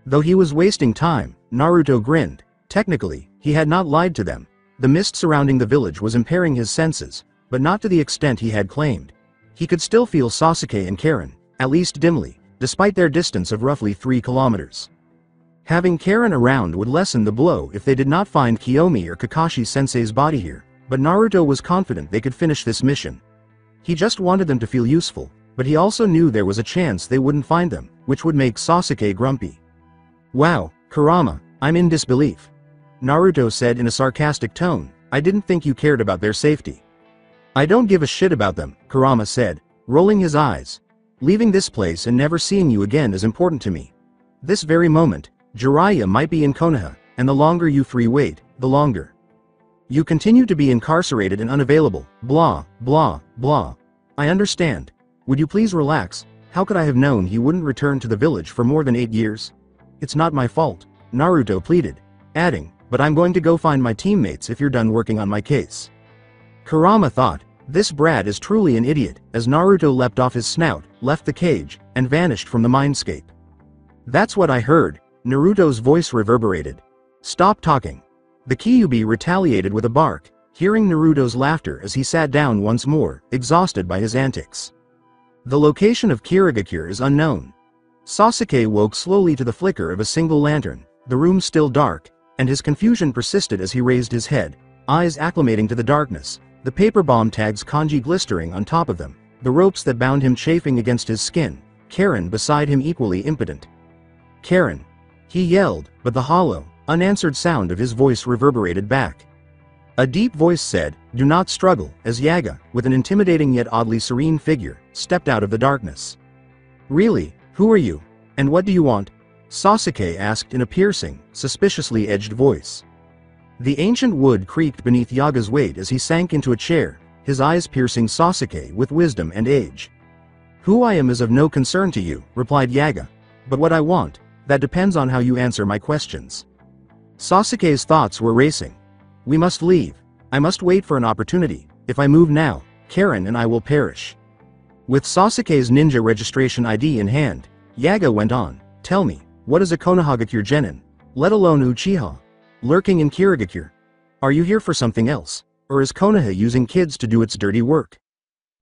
Though he was wasting time, Naruto grinned. Technically, he had not lied to them. The mist surrounding the village was impairing his senses, but not to the extent he had claimed. He could still feel Sasuke and Karen, at least dimly, despite their distance of roughly 3 kilometers. Having Karen around would lessen the blow if they did not find Kiyomi or Kakashi-sensei's body here, but Naruto was confident they could finish this mission. He just wanted them to feel useful, but he also knew there was a chance they wouldn't find them, which would make Sasuke grumpy. "Wow, Kurama, I'm in disbelief," Naruto said in a sarcastic tone. "I didn't think you cared about their safety." "I don't give a shit about them," Kurama said, rolling his eyes. "Leaving this place and never seeing you again is important to me. This very moment, Jiraiya might be in Konoha, and the longer you three wait, the longer." You continue to be incarcerated and unavailable, blah, blah, blah. I understand. Would you please relax? How could I have known he wouldn't return to the village for more than 8 years? It's not my fault, Naruto pleaded, adding, but I'm going to go find my teammates if you're done working on my case. Kurama thought, this brat is truly an idiot, as Naruto leapt off his snout, left the cage, and vanished from the mindscape. That's what I heard, Naruto's voice reverberated. Stop talking. The Kyuubi retaliated with a bark, hearing Naruto's laughter as he sat down once more, exhausted by his antics. The location of Kirigakure is unknown. Sasuke woke slowly to the flicker of a single lantern, the room still dark, and his confusion persisted as he raised his head, eyes acclimating to the darkness, the paper bomb tags kanji glistering on top of them, the ropes that bound him chafing against his skin, Karen beside him equally impotent. Karen! He yelled, but the hollow, unanswered sound of his voice reverberated back. A deep voice said, do not struggle, as Yaga, with an intimidating yet oddly serene figure, stepped out of the darkness. Really, who are you? And what do you want? Sasuke asked in a piercing, suspiciously edged voice. The ancient wood creaked beneath Yaga's weight as he sank into a chair, his eyes piercing Sasuke with wisdom and age. Who I am is of no concern to you, replied Yaga. But what I want, that depends on how you answer my questions. Sasuke's thoughts were racing. We must leave. I must wait for an opportunity. If I move now, Karen and I will perish. With Sasuke's ninja registration ID in hand, Yaga went on, tell me, what is a Konohagakure genin, let alone Uchiha? Lurking in Kirigakure. Are you here for something else, or is Konoha using kids to do its dirty work?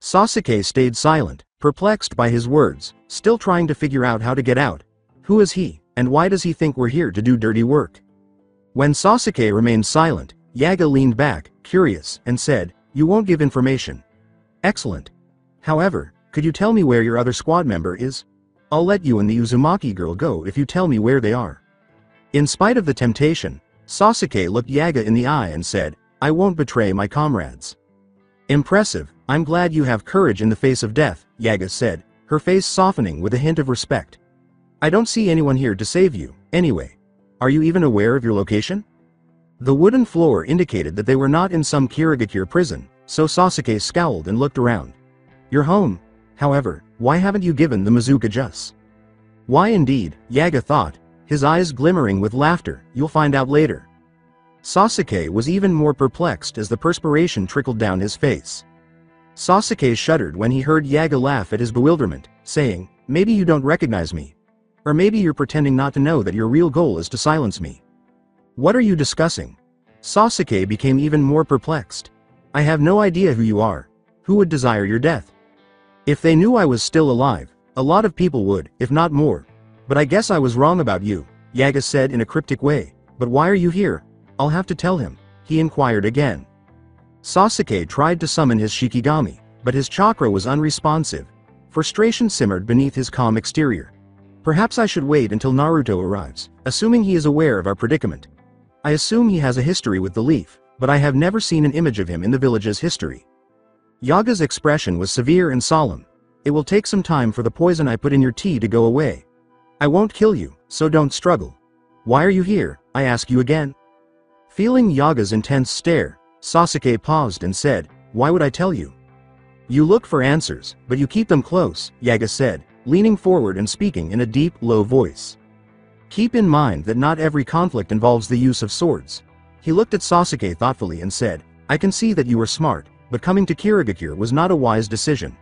Sasuke stayed silent, perplexed by his words, still trying to figure out how to get out. Who is he, and why does he think we're here to do dirty work? When Sasuke remained silent, Yaga leaned back, curious, and said, you won't give information. Excellent. However, could you tell me where your other squad member is? I'll let you and the Uzumaki girl go if you tell me where they are. In spite of the temptation, Sasuke looked Yaga in the eye and said, I won't betray my comrades. Impressive, I'm glad you have courage in the face of death, Yaga said, her face softening with a hint of respect. I don't see anyone here to save you, anyway. Are you even aware of your location? The wooden floor indicated that they were not in some Kirigakure prison, so Sasuke scowled and looked around. You're home. However, why haven't you given the Mazuka Jus? Why indeed, Yaga thought, his eyes glimmering with laughter, you'll find out later. Sasuke was even more perplexed as the perspiration trickled down his face. Sasuke shuddered when he heard Yaga laugh at his bewilderment, saying, maybe you don't recognize me. Or maybe you're pretending not to know that your real goal is to silence me. What are you discussing? Sasuke became even more perplexed. I have no idea who you are. Who would desire your death? If they knew I was still alive, a lot of people would, if not more. But I guess I was wrong about you, Yaga said in a cryptic way. But why are you here? I'll have to tell him, he inquired again. Sasuke tried to summon his Shikigami, but his chakra was unresponsive. Frustration simmered beneath his calm exterior. Perhaps I should wait until Naruto arrives, assuming he is aware of our predicament. I assume he has a history with the leaf, but I have never seen an image of him in the village's history. Yaga's expression was severe and solemn. It will take some time for the poison I put in your tea to go away. I won't kill you, so don't struggle. Why are you here, I ask you again? Feeling Yaga's intense stare, Sasuke paused and said, why would I tell you? You look for answers, but you keep them close, Yaga said, leaning forward and speaking in a deep, low voice. Keep in mind that not every conflict involves the use of swords. He looked at Sasuke thoughtfully and said, I can see that you are smart, but coming to Kirigakure was not a wise decision.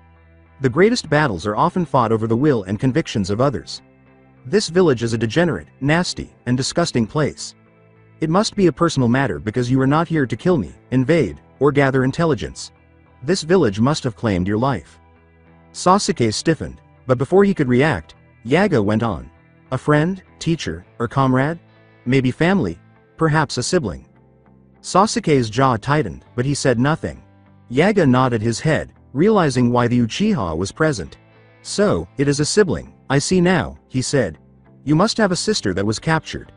The greatest battles are often fought over the will and convictions of others. This village is a degenerate, nasty, and disgusting place. It must be a personal matter because you are not here to kill me, invade, or gather intelligence. This village must have claimed your life. Sasuke stiffened, but before he could react, Yaga went on. A friend, teacher, or comrade? Maybe family? Perhaps a sibling. Sasuke's jaw tightened, but he said nothing. Yaga nodded his head, realizing why the Uchiha was present. So, it is a sibling, I see now, he said. You must have a sister that was captured.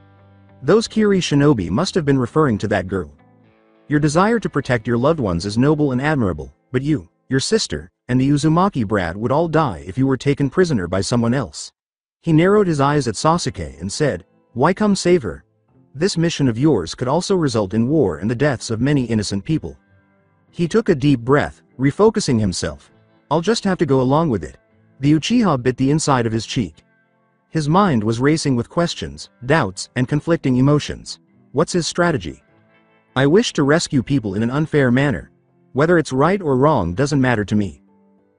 Those Kiri shinobi must have been referring to that girl. Your desire to protect your loved ones is noble and admirable, but you, your sister, and the Uzumaki brat would all die if you were taken prisoner by someone else. He narrowed his eyes at Sasuke and said, why come save her? This mission of yours could also result in war and the deaths of many innocent people. He took a deep breath, refocusing himself. I'll just have to go along with it. The Uchiha bit the inside of his cheek. His mind was racing with questions, doubts, and conflicting emotions. What's his strategy? I wish to rescue people in an unfair manner. Whether it's right or wrong doesn't matter to me.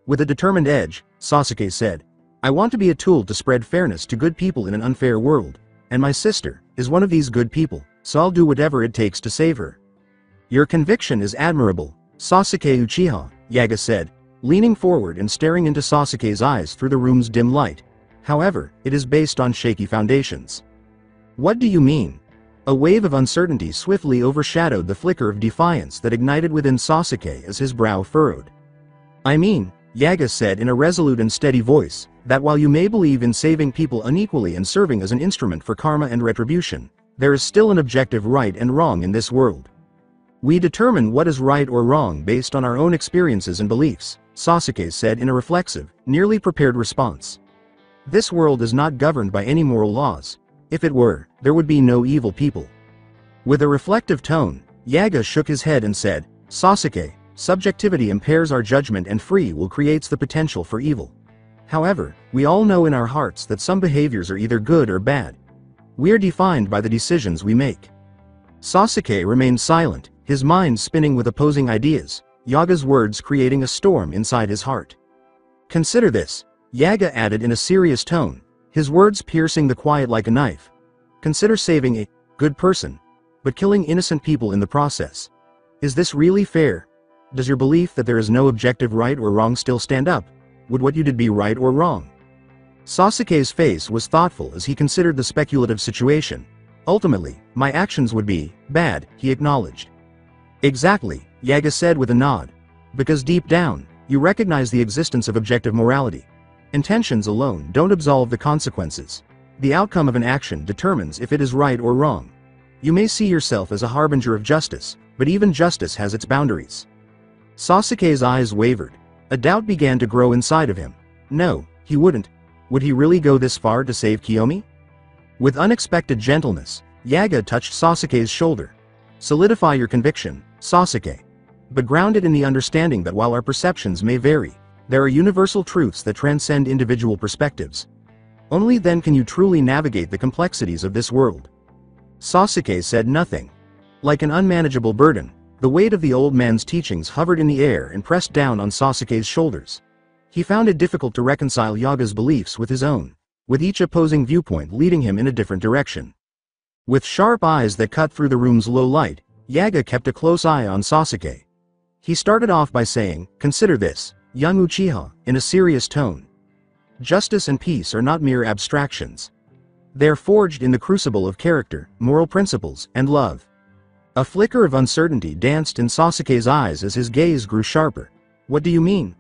With a determined edge, Sasuke said, I want to be a tool to spread fairness to good people in an unfair world, and my sister is one of these good people, so I'll do whatever it takes to save her. Your conviction is admirable, Sasuke Uchiha, Yaga said, leaning forward and staring into Sasuke's eyes through the room's dim light. However, it is based on shaky foundations. What do you mean? A wave of uncertainty swiftly overshadowed the flicker of defiance that ignited within Sasuke as his brow furrowed. I mean, Yaga said in a resolute and steady voice, that while you may believe in saving people unequally and serving as an instrument for karma and retribution, there is still an objective right and wrong in this world. We determine what is right or wrong based on our own experiences and beliefs, Sasuke said in a reflexive, nearly prepared response. This world is not governed by any moral laws. If it were, there would be no evil people. With a reflective tone, Yaga shook his head and said, Sasuke, subjectivity impairs our judgment and free will creates the potential for evil. However, we all know in our hearts that some behaviors are either good or bad. We are defined by the decisions we make. Sasuke remained silent, his mind spinning with opposing ideas, Yaga's words creating a storm inside his heart. Consider this, Yaga added in a serious tone, his words piercing the quiet like a knife. Consider saving a good person, but killing innocent people in the process. Is this really fair? Does your belief that there is no objective right or wrong still stand up? Would what you did be right or wrong? Sasuke's face was thoughtful as he considered the speculative situation. Ultimately, my actions would be bad, he acknowledged. Exactly, Yaga said with a nod. Because deep down, you recognize the existence of objective morality. Intentions alone don't absolve the consequences. The outcome of an action determines if it is right or wrong. You may see yourself as a harbinger of justice, but even justice has its boundaries. Sasuke's eyes wavered. A doubt began to grow inside of him. No, he wouldn't. Would he really go this far to save Kiyomi? With unexpected gentleness, Yaga touched Sasuke's shoulder. Solidify your conviction, Sasuke. But ground it in the understanding that while our perceptions may vary, there are universal truths that transcend individual perspectives. Only then can you truly navigate the complexities of this world. Sasuke said nothing. Like an unmanageable burden, the weight of the old man's teachings hovered in the air and pressed down on Sasuke's shoulders. He found it difficult to reconcile Yaga's beliefs with his own, with each opposing viewpoint leading him in a different direction. With sharp eyes that cut through the room's low light, Yaga kept a close eye on Sasuke. He started off by saying, consider this, young Uchiha, in a serious tone. Justice and peace are not mere abstractions. They are forged in the crucible of character, moral principles, and love. A flicker of uncertainty danced in Sasuke's eyes as his gaze grew sharper. What do you mean?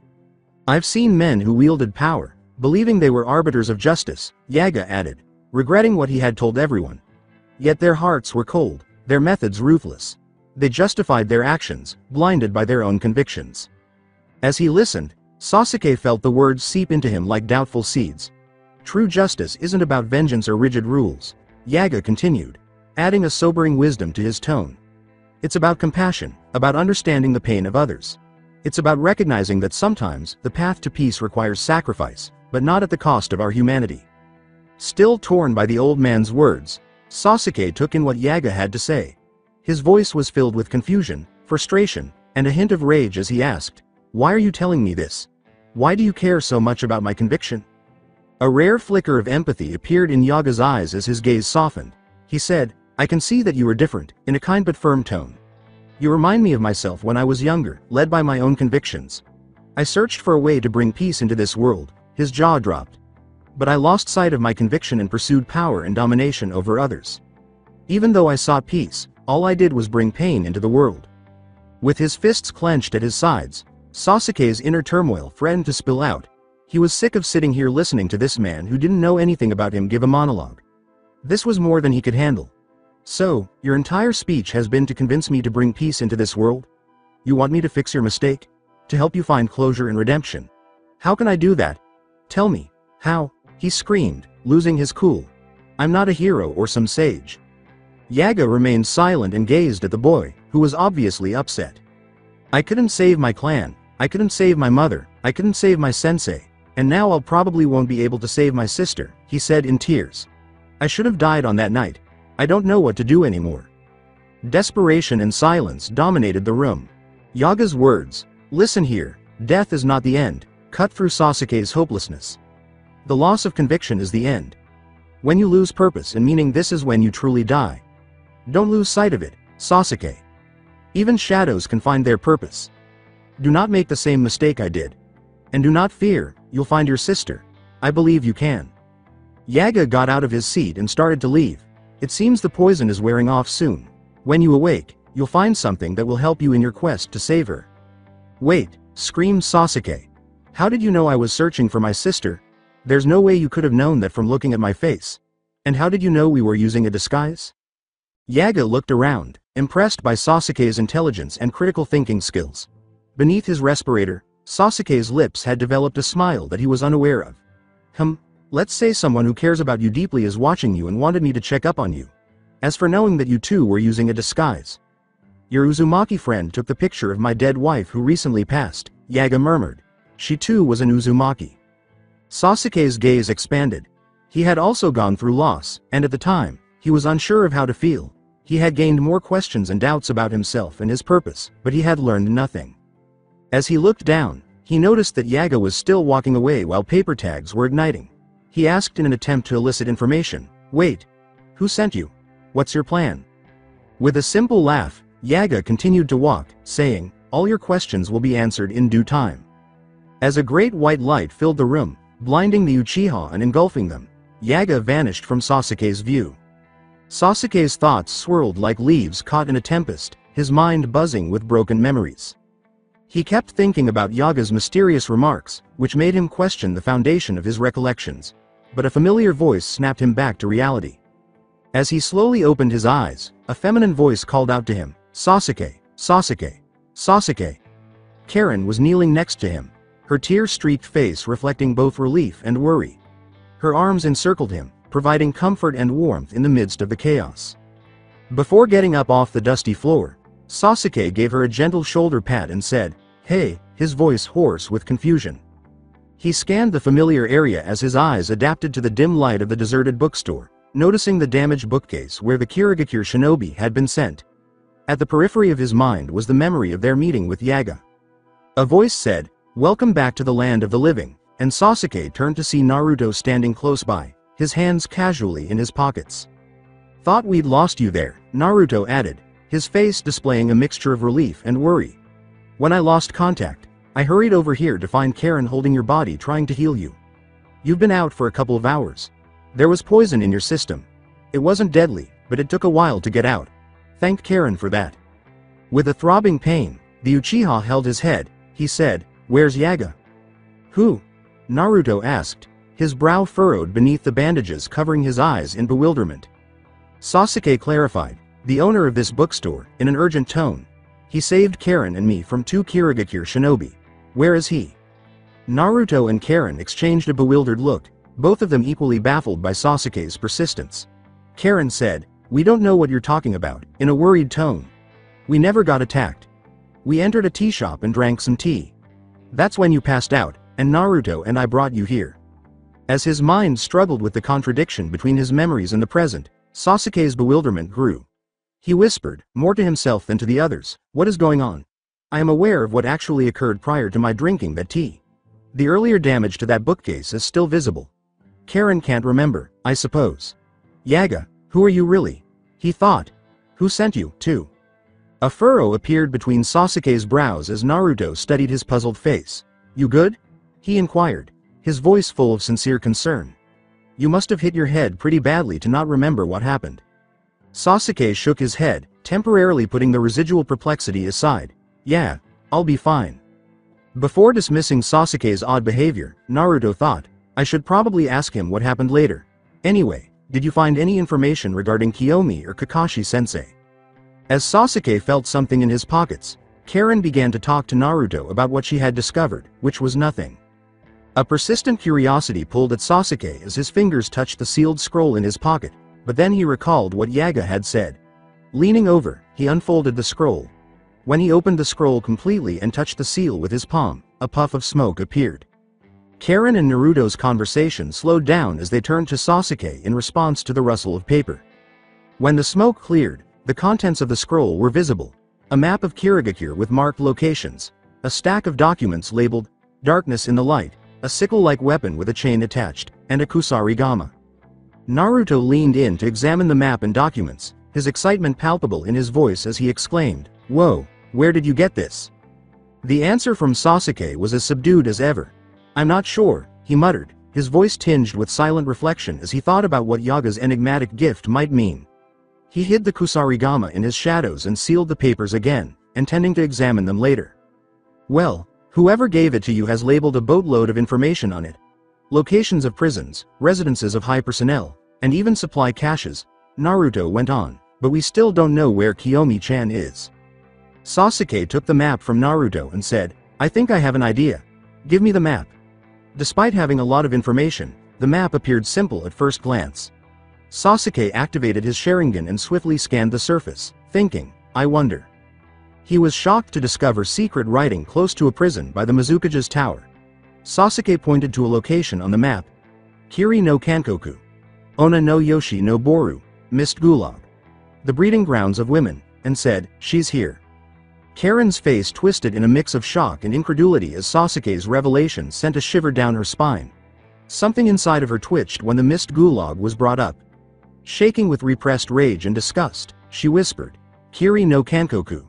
I've seen men who wielded power, believing they were arbiters of justice, Yaga added, regretting what he had told everyone. Yet their hearts were cold, their methods ruthless. They justified their actions, blinded by their own convictions. As he listened, Sasuke felt the words seep into him like doubtful seeds. True justice isn't about vengeance or rigid rules, Yaga continued, adding a sobering wisdom to his tone. It's about compassion, about understanding the pain of others. It's about recognizing that sometimes the path to peace requires sacrifice, but not at the cost of our humanity. Still torn by the old man's words, Sasuke took in what Yaga had to say. His voice was filled with confusion, frustration, and a hint of rage as he asked, why are you telling me this? Why do you care so much about my conviction? A rare flicker of empathy appeared in Yaga's eyes as his gaze softened. He said, I can see that you are different, in a kind but firm tone. You remind me of myself when I was younger, led by my own convictions. I searched for a way to bring peace into this world. His jaw dropped. But I lost sight of my conviction and pursued power and domination over others. Even though I sought peace, all I did was bring pain into the world. With his fists clenched at his sides, Sasuke's inner turmoil threatened to spill out. He was sick of sitting here listening to this man who didn't know anything about him give a monologue. This was more than he could handle. So, your entire speech has been to convince me to bring peace into this world? You want me to fix your mistake? To help you find closure and redemption? How can I do that? Tell me, how? He screamed, losing his cool. I'm not a hero or some sage. Yaga remained silent and gazed at the boy, who was obviously upset. I couldn't save my clan, I couldn't save my mother, I couldn't save my sensei, and now I'll probably won't be able to save my sister, he said in tears. I should have died on that night. I don't know what to do anymore. Desperation and silence dominated the room. Yaga's words, listen here, death is not the end, cut through Sasuke's hopelessness. The loss of conviction is the end. When you lose purpose and meaning, this is when you truly die. Don't lose sight of it, Sasuke. Even shadows can find their purpose. Do not make the same mistake I did. And do not fear, you'll find your sister. I believe you can. Yaga got out of his seat and started to leave. It seems the poison is wearing off soon. When you awake, you'll find something that will help you in your quest to save her. Wait, screamed Sasuke. How did you know I was searching for my sister? There's no way you could have known that from looking at my face. And how did you know we were using a disguise? Yaga looked around, impressed by Sasuke's intelligence and critical thinking skills. Beneath his respirator, Sasuke's lips had developed a smile that he was unaware of. Let's say someone who cares about you deeply is watching you and wanted me to check up on you. As for knowing that you two were using a disguise. Your Uzumaki friend took the picture of my dead wife who recently passed, Yaga murmured. She too was an Uzumaki. Sasuke's gaze expanded. He had also gone through loss, and at the time, he was unsure of how to feel. He had gained more questions and doubts about himself and his purpose, but he had learned nothing. As he looked down, he noticed that Yaga was still walking away while paper tags were igniting. He asked in an attempt to elicit information, wait, who sent you? What's your plan? With a simple laugh, Yaga continued to walk, saying, all your questions will be answered in due time. As a great white light filled the room, blinding the Uchiha and engulfing them, Yaga vanished from Sasuke's view. Sasuke's thoughts swirled like leaves caught in a tempest, his mind buzzing with broken memories. He kept thinking about Yaga's mysterious remarks, which made him question the foundation of his recollections. But a familiar voice snapped him back to reality. As he slowly opened his eyes, a feminine voice called out to him, Sasuke, Sasuke, Sasuke. Karen was kneeling next to him, her tear-streaked face reflecting both relief and worry. Her arms encircled him, providing comfort and warmth in the midst of the chaos. Before getting up off the dusty floor, Sasuke gave her a gentle shoulder pat and said, hey, his voice hoarse with confusion. He scanned the familiar area as his eyes adapted to the dim light of the deserted bookstore, noticing the damaged bookcase where the Kirigakure shinobi had been sent. At the periphery of his mind was the memory of their meeting with Yaga. A voice said, welcome back to the land of the living, and Sasuke turned to see Naruto standing close by, his hands casually in his pockets. Thought we'd lost you there, Naruto added, his face displaying a mixture of relief and worry. When I lost contact, I hurried over here to find Karen holding your body trying to heal you. You've been out for a couple of hours. There was poison in your system. It wasn't deadly, but it took a while to get out. Thank Karen for that. With a throbbing pain, the Uchiha held his head. He said, where's Yaga? Who? Naruto asked, his brow furrowed beneath the bandages covering his eyes in bewilderment. Sasuke clarified, the owner of this bookstore, in an urgent tone. He saved Karen and me from 2 Kirigakure shinobi. Where is he? Naruto and Karen exchanged a bewildered look, both of them equally baffled by Sasuke's persistence. Karen said, we don't know what you're talking about, in a worried tone. We never got attacked. We entered a tea shop and drank some tea. That's when you passed out, and Naruto and I brought you here. As his mind struggled with the contradiction between his memories and the present, Sasuke's bewilderment grew. He whispered, more to himself than to the others, what is going on? I am aware of what actually occurred prior to my drinking that tea. The earlier damage to that bookcase is still visible. Karen can't remember, I suppose. Yaga, who are you really? He thought. Who sent you, too? A furrow appeared between Sasuke's brows as Naruto studied his puzzled face. You good? He inquired, his voice full of sincere concern. You must have hit your head pretty badly to not remember what happened. Sasuke shook his head, temporarily putting the residual perplexity aside. Yeah, I'll be fine. Before dismissing Sasuke's odd behavior, Naruto thought, I should probably ask him what happened later. Anyway, did you find any information regarding Kiyomi or Kakashi-sensei? As Sasuke felt something in his pockets, Karen began to talk to Naruto about what she had discovered, which was nothing. A persistent curiosity pulled at Sasuke as his fingers touched the sealed scroll in his pocket, but then he recalled what Yaga had said. Leaning over, he unfolded the scroll. When he opened the scroll completely and touched the seal with his palm, a puff of smoke appeared. Karen and Naruto's conversation slowed down as they turned to Sasuke in response to the rustle of paper. When the smoke cleared, the contents of the scroll were visible. A map of Kirigakure with marked locations, a stack of documents labeled, Darkness in the Light, a sickle-like weapon with a chain attached, and a kusarigama. Naruto leaned in to examine the map and documents, his excitement palpable in his voice as he exclaimed, "Whoa, where did you get this?" The answer from Sasuke was as subdued as ever. "I'm not sure," he muttered, his voice tinged with silent reflection as he thought about what Yaga's enigmatic gift might mean. He hid the kusarigama in his shadows and sealed the papers again, intending to examine them later. "Well, whoever gave it to you has labeled a boatload of information on it. Locations of prisons, residences of high personnel, and even supply caches," Naruto went on, "but we still don't know where Kiyomi-chan is." Sasuke took the map from Naruto and said, "I think I have an idea. Give me the map." Despite having a lot of information, the map appeared simple at first glance. Sasuke activated his Sharingan and swiftly scanned the surface, thinking, "I wonder." He was shocked to discover secret writing close to a prison by the Mizukage's tower. Sasuke pointed to a location on the map. Kiri no Kankoku. Ona no Yoshi no Boru, Mist Gulag. The breeding grounds of women, and said, "She's here." Karen's face twisted in a mix of shock and incredulity as Sasuke's revelation sent a shiver down her spine. Something inside of her twitched when the Mist Gulag was brought up. Shaking with repressed rage and disgust, she whispered, "Kiri no Kankoku.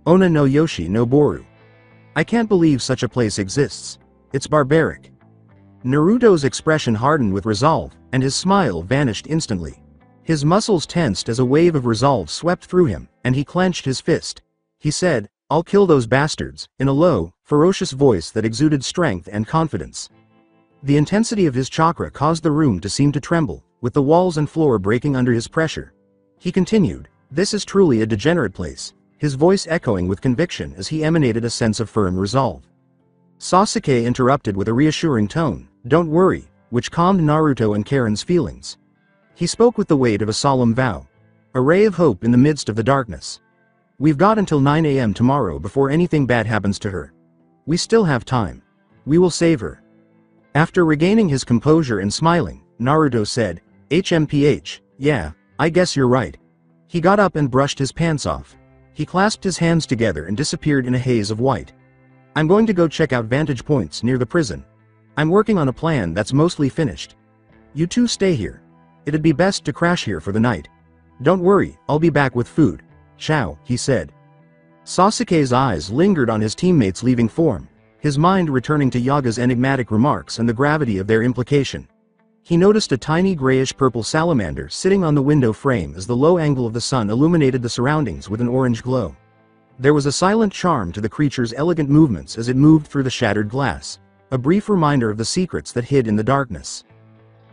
Ona no Yoshi no Boru. I can't believe such a place exists. It's barbaric." Naruto's expression hardened with resolve, and his smile vanished instantly. His muscles tensed as a wave of resolve swept through him, and he clenched his fist. He said, "I'll kill those bastards," in a low, ferocious voice that exuded strength and confidence. The intensity of his chakra caused the room to seem to tremble, with the walls and floor breaking under his pressure. He continued, "This is truly a degenerate place," his voice echoing with conviction as he emanated a sense of firm resolve. Sasuke interrupted with a reassuring tone, "Don't worry," which calmed Naruto and Karen's feelings. He spoke with the weight of a solemn vow. A ray of hope in the midst of the darkness. "We've got until 9 a.m. tomorrow before anything bad happens to her. We still have time. We will save her." After regaining his composure and smiling, Naruto said, "HMPH, yeah, I guess you're right." He got up and brushed his pants off. He clasped his hands together and disappeared in a haze of white. "I'm going to go check out vantage points near the prison. I'm working on a plan that's mostly finished. You two stay here. It'd be best to crash here for the night. Don't worry, I'll be back with food. Ciao," he said. Sasuke's eyes lingered on his teammates leaving form, his mind returning to Yaga's enigmatic remarks and the gravity of their implication. He noticed a tiny grayish-purple salamander sitting on the window frame as the low angle of the sun illuminated the surroundings with an orange glow. There was a silent charm to the creature's elegant movements as it moved through the shattered glass, a brief reminder of the secrets that hid in the darkness.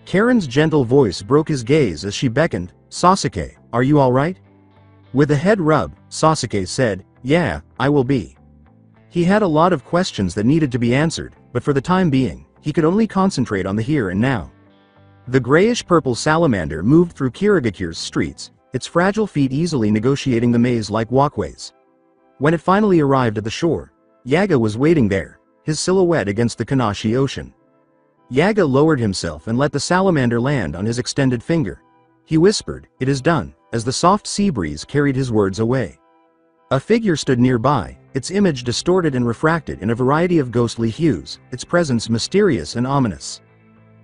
Karen's gentle voice broke his gaze as she beckoned, "Sasuke, are you all right?" With a head rub, Sasuke said, "Yeah, I will be." He had a lot of questions that needed to be answered, but for the time being, he could only concentrate on the here and now. The grayish-purple salamander moved through Kirigakure's streets, its fragile feet easily negotiating the maze-like walkways. When it finally arrived at the shore, Yaga was waiting there, his silhouette against the Kanashi Ocean. Yaga lowered himself and let the salamander land on his extended finger. He whispered, "It is done," as the soft sea breeze carried his words away. A figure stood nearby, its image distorted and refracted in a variety of ghostly hues, its presence mysterious and ominous.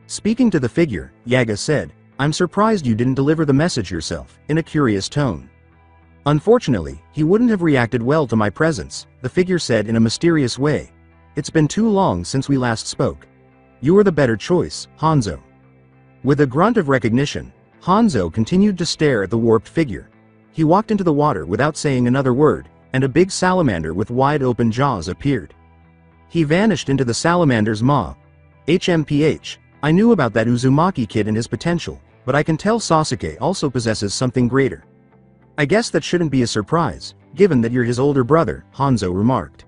Speaking to the figure, Yaga said, "I'm surprised you didn't deliver the message yourself," in a curious tone. "Unfortunately, he wouldn't have reacted well to my presence," the figure said in a mysterious way. "It's been too long since we last spoke. You were the better choice, Hanzo." With a grunt of recognition, Hanzo continued to stare at the warped figure. He walked into the water without saying another word, and a big salamander with wide-open jaws appeared. He vanished into the salamander's maw. HMPH, I knew about that Uzumaki kid and his potential, but I can tell Sasuke also possesses something greater. I guess that shouldn't be a surprise, given that you're his older brother, Hanzo remarked.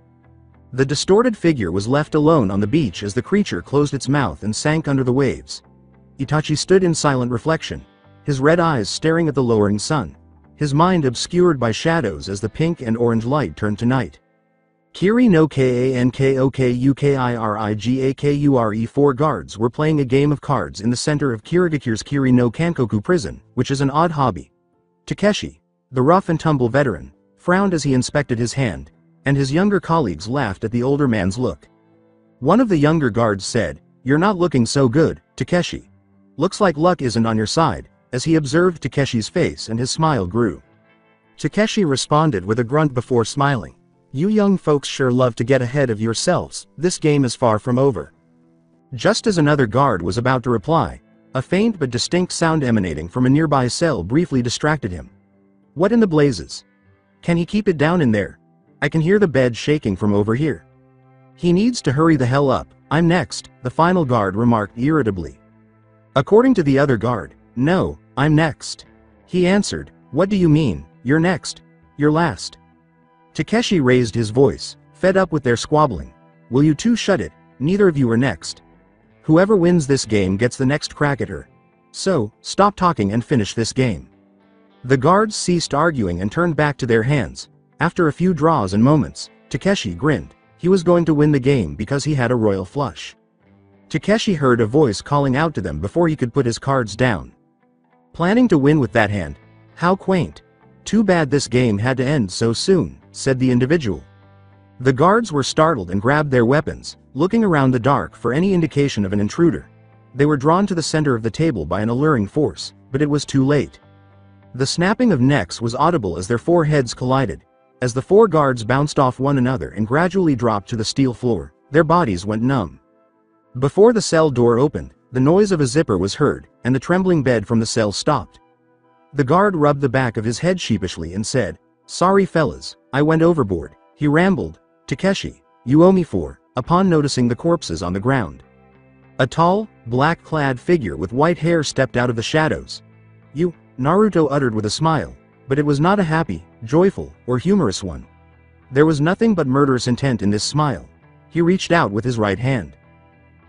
The distorted figure was left alone on the beach as the creature closed its mouth and sank under the waves. Itachi stood in silent reflection, his red eyes staring at the lowering sun, his mind obscured by shadows as the pink and orange light turned to night. Kiri no Kankokukirigakure 4 guards were playing a game of cards in the center of Kirigakure's Kiri no Kankoku prison, which is an odd hobby. Takeshi, the rough and tumble veteran, frowned as he inspected his hand, and his younger colleagues laughed at the older man's look. One of the younger guards said, "You're not looking so good, Takeshi. Looks like luck isn't on your side," as he observed Takeshi's face and his smile grew. Takeshi responded with a grunt before smiling. "You young folks sure love to get ahead of yourselves, this game is far from over." Just as another guard was about to reply, a faint but distinct sound emanating from a nearby cell briefly distracted him. "What in the blazes? Can he keep it down in there? I can hear the bed shaking from over here." "He needs to hurry the hell up, I'm next," the final guard remarked irritably. According to the other guard, "No, I'm next." He answered, "What do you mean, you're next? You're last." Takeshi raised his voice, fed up with their squabbling. "Will you two shut it? Neither of you are next. Whoever wins this game gets the next crack at her. So, stop talking and finish this game." The guards ceased arguing and turned back to their hands. After a few draws and moments, Takeshi grinned. He was going to win the game because he had a royal flush. Takeshi heard a voice calling out to them before he could put his cards down. "Planning to win with that hand? How quaint. Too bad this game had to end so soon," said the individual. The guards were startled and grabbed their weapons, looking around the dark for any indication of an intruder. They were drawn to the center of the table by an alluring force, but it was too late. The snapping of necks was audible as their 4 heads collided. As the 4 guards bounced off one another and gradually dropped to the steel floor, their bodies went numb. Before the cell door opened, the noise of a zipper was heard, and the trembling bed from the cell stopped. The guard rubbed the back of his head sheepishly and said, "Sorry fellas, I went overboard." He rambled, "Takeshi, you owe me 4, upon noticing the corpses on the ground. A tall, black-clad figure with white hair stepped out of the shadows. "You," Naruto uttered with a smile, but it was not a happy, joyful, or humorous one. There was nothing but murderous intent in this smile. He reached out with his right hand.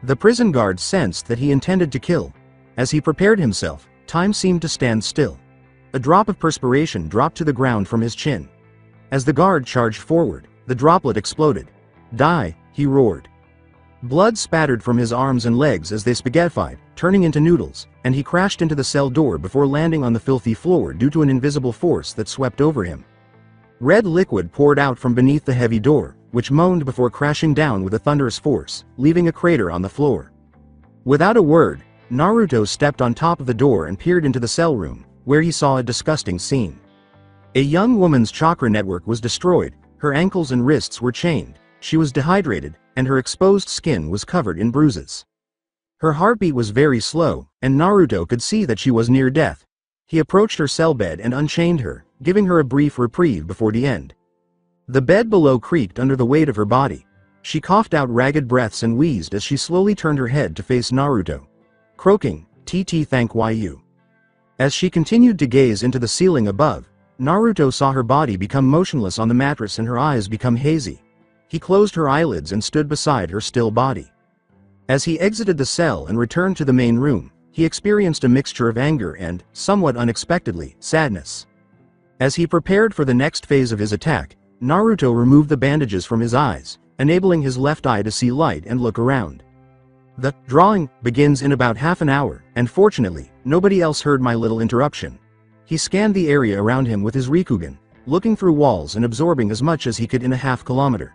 The prison guard sensed that he intended to kill. As he prepared himself, time seemed to stand still. A drop of perspiration dropped to the ground from his chin. As the guard charged forward, the droplet exploded. "Die," he roared. Blood spattered from his arms and legs as they spaghettified, turning into noodles, and he crashed into the cell door before landing on the filthy floor due to an invisible force that swept over him. Red liquid poured out from beneath the heavy door, which moaned before crashing down with a thunderous force, leaving a crater on the floor. Without a word, Naruto stepped on top of the door and peered into the cell room, where he saw a disgusting scene. A young woman's chakra network was destroyed, her ankles and wrists were chained, she was dehydrated, and her exposed skin was covered in bruises. Her heartbeat was very slow, and Naruto could see that she was near death. He approached her cell bed and unchained her, giving her a brief reprieve before the end. The bed below creaked under the weight of her body. She coughed out ragged breaths and wheezed as she slowly turned her head to face Naruto. Croaking, "TT thank you." As she continued to gaze into the ceiling above, Naruto saw her body become motionless on the mattress and her eyes become hazy. He closed her eyelids and stood beside her still body. As he exited the cell and returned to the main room, he experienced a mixture of anger and, somewhat unexpectedly, sadness. As he prepared for the next phase of his attack, Naruto removed the bandages from his eyes, enabling his left eye to see light and look around. The drawing begins in about half an hour, and fortunately, nobody else heard my little interruption. He scanned the area around him with his Rikugan, looking through walls and absorbing as much as he could in a half-kilometer.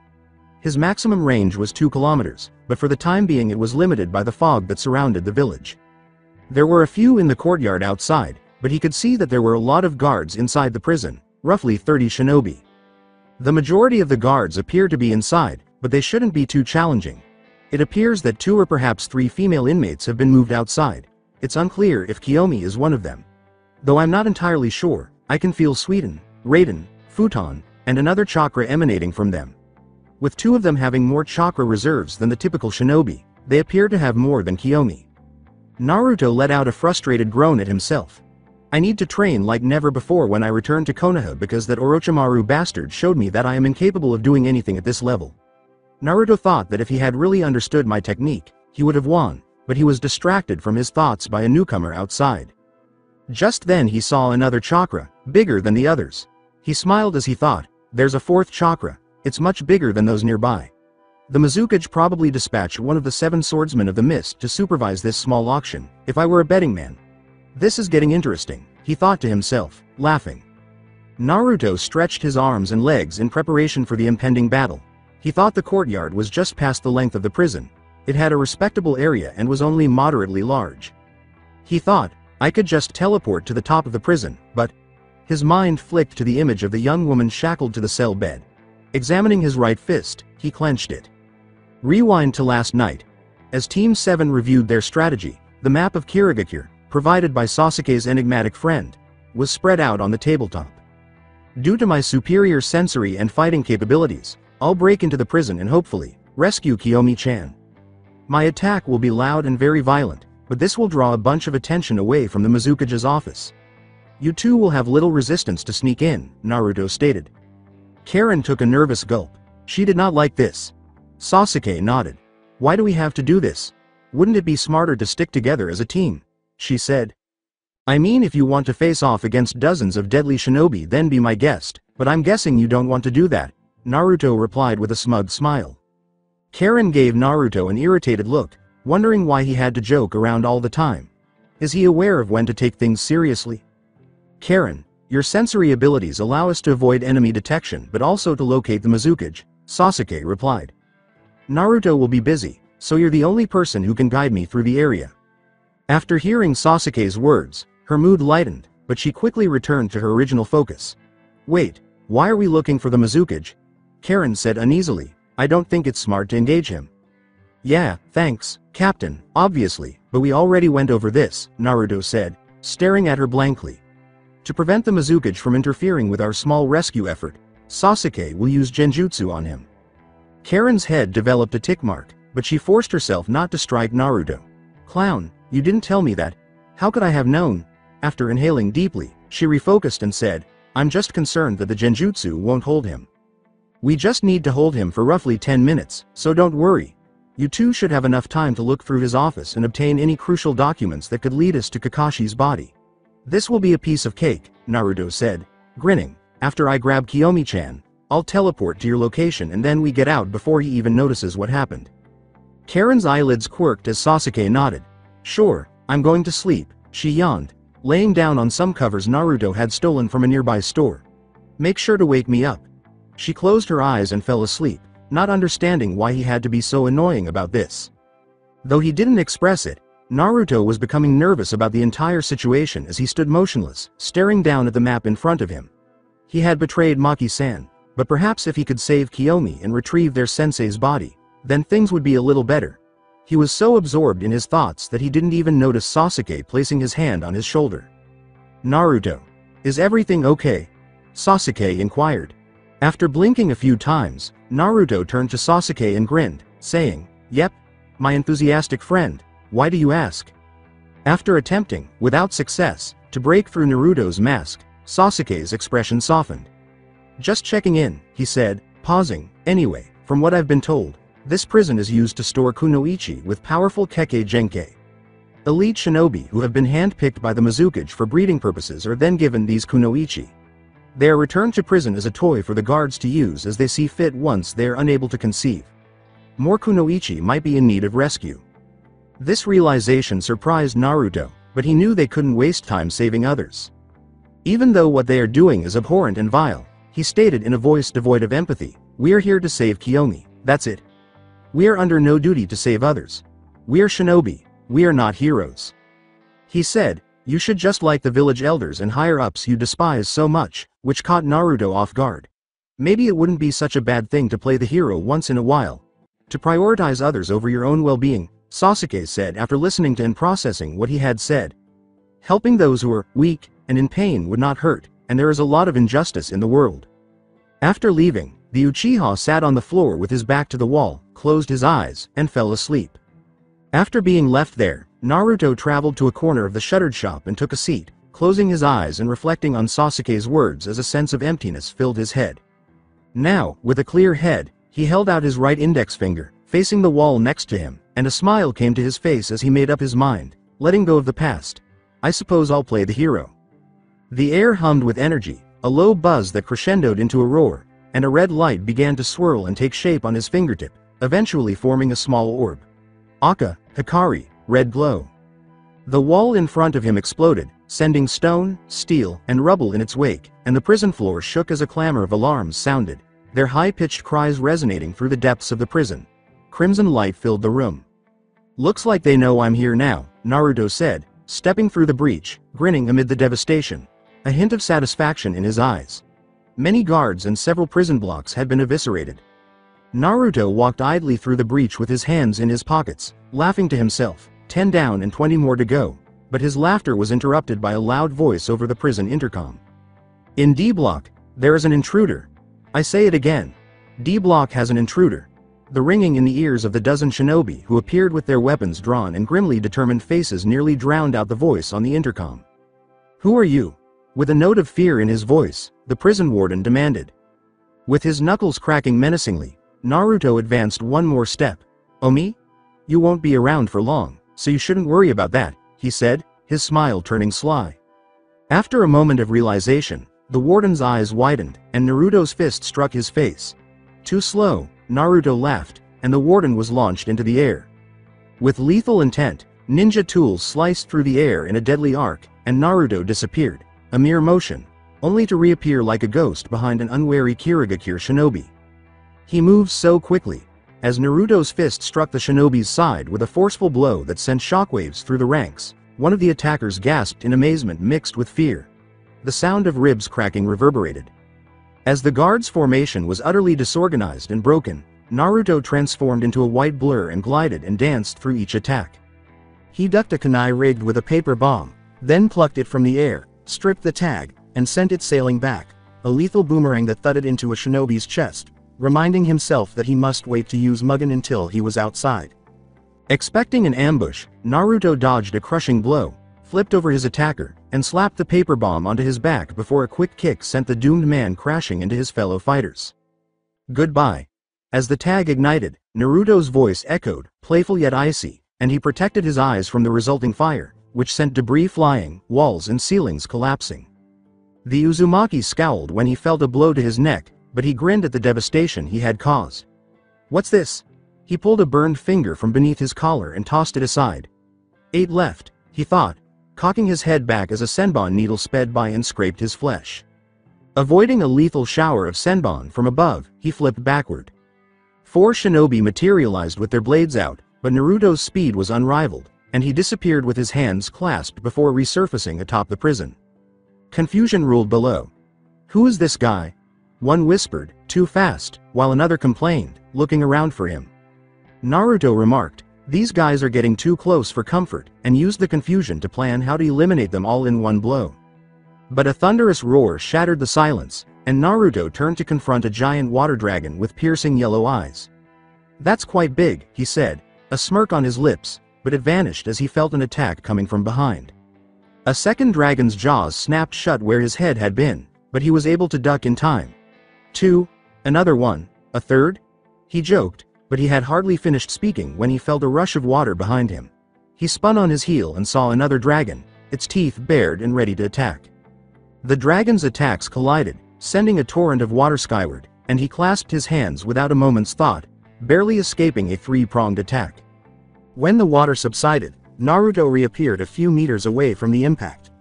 His maximum range was 2 kilometers, but for the time being it was limited by the fog that surrounded the village. There were a few in the courtyard outside, but he could see that there were a lot of guards inside the prison, roughly 30 shinobi. The majority of the guards appear to be inside, but they shouldn't be too challenging. It appears that 2 or perhaps 3 female inmates have been moved outside. It's unclear if Kiyomi is one of them. Though I'm not entirely sure, I can feel Suiten, Raiden, Futon, and another chakra emanating from them. With 2 of them having more chakra reserves than the typical shinobi, they appear to have more than Kiyomi. Naruto let out a frustrated groan at himself. I need to train like never before when I return to Konoha because that Orochimaru bastard showed me that I am incapable of doing anything at this level. Naruto thought that if he had really understood my technique, he would have won, but he was distracted from his thoughts by a newcomer outside. Just then he saw another chakra, bigger than the others. He smiled as he thought, there's a fourth chakra, it's much bigger than those nearby. The Mizukage probably dispatched one of the 7 swordsmen of the mist to supervise this small auction, if I were a betting man. This is getting interesting, he thought to himself, laughing. Naruto stretched his arms and legs in preparation for the impending battle. He thought the courtyard was just past the length of the prison. It had a respectable area and was only moderately large. He thought, I could just teleport to the top of the prison, but his mind flicked to the image of the young woman shackled to the cell bed. Examining his right fist, he clenched it. Rewind to last night. As Team 7 reviewed their strategy, the map of Kirigakure, provided by Sasuke's enigmatic friend, was spread out on the tabletop. Due to my superior sensory and fighting capabilities, I'll break into the prison and hopefully rescue Kiyomi-chan. My attack will be loud and very violent, but this will draw a bunch of attention away from the Mizukage's office. You two will have little resistance to sneak in, Naruto stated. Karen took a nervous gulp. She did not like this. Sasuke nodded. Why do we have to do this? Wouldn't it be smarter to stick together as a team? She said. I mean, if you want to face off against dozens of deadly shinobi, then be my guest, but I'm guessing you don't want to do that, Naruto replied with a smug smile. Karen gave Naruto an irritated look, wondering why he had to joke around all the time. Is he aware of when to take things seriously? Karen, your sensory abilities allow us to avoid enemy detection but also to locate the Mizukage, Sasuke replied. Naruto will be busy, so you're the only person who can guide me through the area. After hearing Sasuke's words, her mood lightened, but she quickly returned to her original focus. Wait, why are we looking for the Mizukage? Karen said uneasily, I don't think it's smart to engage him. Yeah, thanks, Captain, obviously, but we already went over this, Naruto said, staring at her blankly. To prevent the Mizukage from interfering with our small rescue effort, Sasuke will use genjutsu on him. Karen's head developed a tick mark, but she forced herself not to strike Naruto. Clown, you didn't tell me that. How could I have known? After inhaling deeply, she refocused and said, I'm just concerned that the genjutsu won't hold him. We just need to hold him for roughly 10 minutes, so don't worry. You two should have enough time to look through his office and obtain any crucial documents that could lead us to Kakashi's body. This will be a piece of cake, Naruto said, grinning. After I grab Kiyomi-chan, I'll teleport to your location and then we get out before he even notices what happened. Karen's eyelids quirked as Sasuke nodded. Sure, I'm going to sleep, she yawned, laying down on some covers Naruto had stolen from a nearby store. Make sure to wake me up. She closed her eyes and fell asleep, not understanding why he had to be so annoying about this. Though he didn't express it, Naruto was becoming nervous about the entire situation as he stood motionless, staring down at the map in front of him. He had betrayed Maki-san, but perhaps if he could save Kiyomi and retrieve their sensei's body, then things would be a little better. He was so absorbed in his thoughts that he didn't even notice Sasuke placing his hand on his shoulder. Naruto, is everything okay? Sasuke inquired. After blinking a few times, Naruto turned to Sasuke and grinned, saying, Yep, my enthusiastic friend, why do you ask? After attempting, without success, to break through Naruto's mask, Sasuke's expression softened. Just checking in, he said, pausing. Anyway, from what I've been told, this prison is used to store kunoichi with powerful keke genkai. Elite shinobi who have been handpicked by the Mizukage for breeding purposes are then given these kunoichi. They are returned to prison as a toy for the guards to use as they see fit once they are unable to conceive. More kunoichi might be in need of rescue. This realization surprised Naruto, but he knew they couldn't waste time saving others. Even though what they are doing is abhorrent and vile, he stated in a voice devoid of empathy, we're here to save Kiyomi, that's it. We are under no duty to save others. We are shinobi, we are not heroes. He said, you should just like the village elders and higher-ups you despise so much, which caught Naruto off guard. Maybe it wouldn't be such a bad thing to play the hero once in a while. To prioritize others over your own well-being, Sasuke said after listening to and processing what he had said. Helping those who are weak and in pain would not hurt, and there is a lot of injustice in the world. After leaving, the Uchiha sat on the floor with his back to the wall, closed his eyes, and fell asleep. After being left there, Naruto traveled to a corner of the shuttered shop and took a seat, closing his eyes and reflecting on Sasuke's words as a sense of emptiness filled his head. Now, with a clear head, he held out his right index finger, facing the wall next to him, and a smile came to his face as he made up his mind, letting go of the past. I suppose I'll play the hero. The air hummed with energy, a low buzz that crescendoed into a roar, and a red light began to swirl and take shape on his fingertip, eventually forming a small orb. Aka, Hikari, red glow. The wall in front of him exploded, sending stone, steel, and rubble in its wake, and the prison floor shook as a clamor of alarms sounded, their high-pitched cries resonating through the depths of the prison. Crimson light filled the room. Looks like they know I'm here now, Naruto said, stepping through the breach, grinning amid the devastation, a hint of satisfaction in his eyes. Many guards and several prison blocks had been eviscerated. Naruto walked idly through the breach with his hands in his pockets, laughing to himself, 10 down and 20 more to go, but his laughter was interrupted by a loud voice over the prison intercom. In D block, there is an intruder. I say it again. D block has an intruder. The ringing in the ears of the dozen shinobi who appeared with their weapons drawn and grimly determined faces nearly drowned out the voice on the intercom. Who are you? With a note of fear in his voice, the prison warden demanded. With his knuckles cracking menacingly, Naruto advanced one more step. Omi? You won't be around for long, so you shouldn't worry about that, he said, his smile turning sly. After a moment of realization, the warden's eyes widened, and Naruto's fist struck his face. Too slow, Naruto laughed, and the warden was launched into the air. With lethal intent, ninja tools sliced through the air in a deadly arc, and Naruto disappeared, a mere motion, only to reappear like a ghost behind an unwary Kirigakure shinobi. He moved so quickly, as Naruto's fist struck the shinobi's side with a forceful blow that sent shockwaves through the ranks. One of the attackers gasped in amazement mixed with fear. The sound of ribs cracking reverberated. As the guard's formation was utterly disorganized and broken, Naruto transformed into a white blur and glided and danced through each attack. He ducked a kunai rigged with a paper bomb, then plucked it from the air, stripped the tag, and sent it sailing back, a lethal boomerang that thudded into a shinobi's chest, reminding himself that he must wait to use Mugen until he was outside. Expecting an ambush, Naruto dodged a crushing blow, flipped over his attacker, and slapped the paper bomb onto his back before a quick kick sent the doomed man crashing into his fellow fighters. Goodbye. As the tag ignited, Naruto's voice echoed, playful yet icy, and he protected his eyes from the resulting fire, which sent debris flying, walls and ceilings collapsing. The Uzumaki scowled when he felt a blow to his neck, but he grinned at the devastation he had caused. What's this? He pulled a burned finger from beneath his collar and tossed it aside. 8 left, he thought, cocking his head back as a senbon needle sped by and scraped his flesh. Avoiding a lethal shower of senbon from above, he flipped backward. 4 shinobi materialized with their blades out, but Naruto's speed was unrivaled, and he disappeared with his hands clasped before resurfacing atop the prison. Confusion ruled below. Who is this guy? One whispered, too fast, while another complained, looking around for him. Naruto remarked, these guys are getting too close for comfort, and used the confusion to plan how to eliminate them all in one blow. But a thunderous roar shattered the silence, and Naruto turned to confront a giant water dragon with piercing yellow eyes. That's quite big, he said, a smirk on his lips, but it vanished as he felt an attack coming from behind. A second dragon's jaws snapped shut where his head had been, but he was able to duck in time. 2, another one, a third? He joked, but he had hardly finished speaking when he felt a rush of water behind him. He spun on his heel and saw another dragon, its teeth bared and ready to attack. The dragon's attacks collided, sending a torrent of water skyward, and he clasped his hands without a moment's thought, barely escaping a 3-pronged attack. When the water subsided, Naruto reappeared a few meters away from the impact.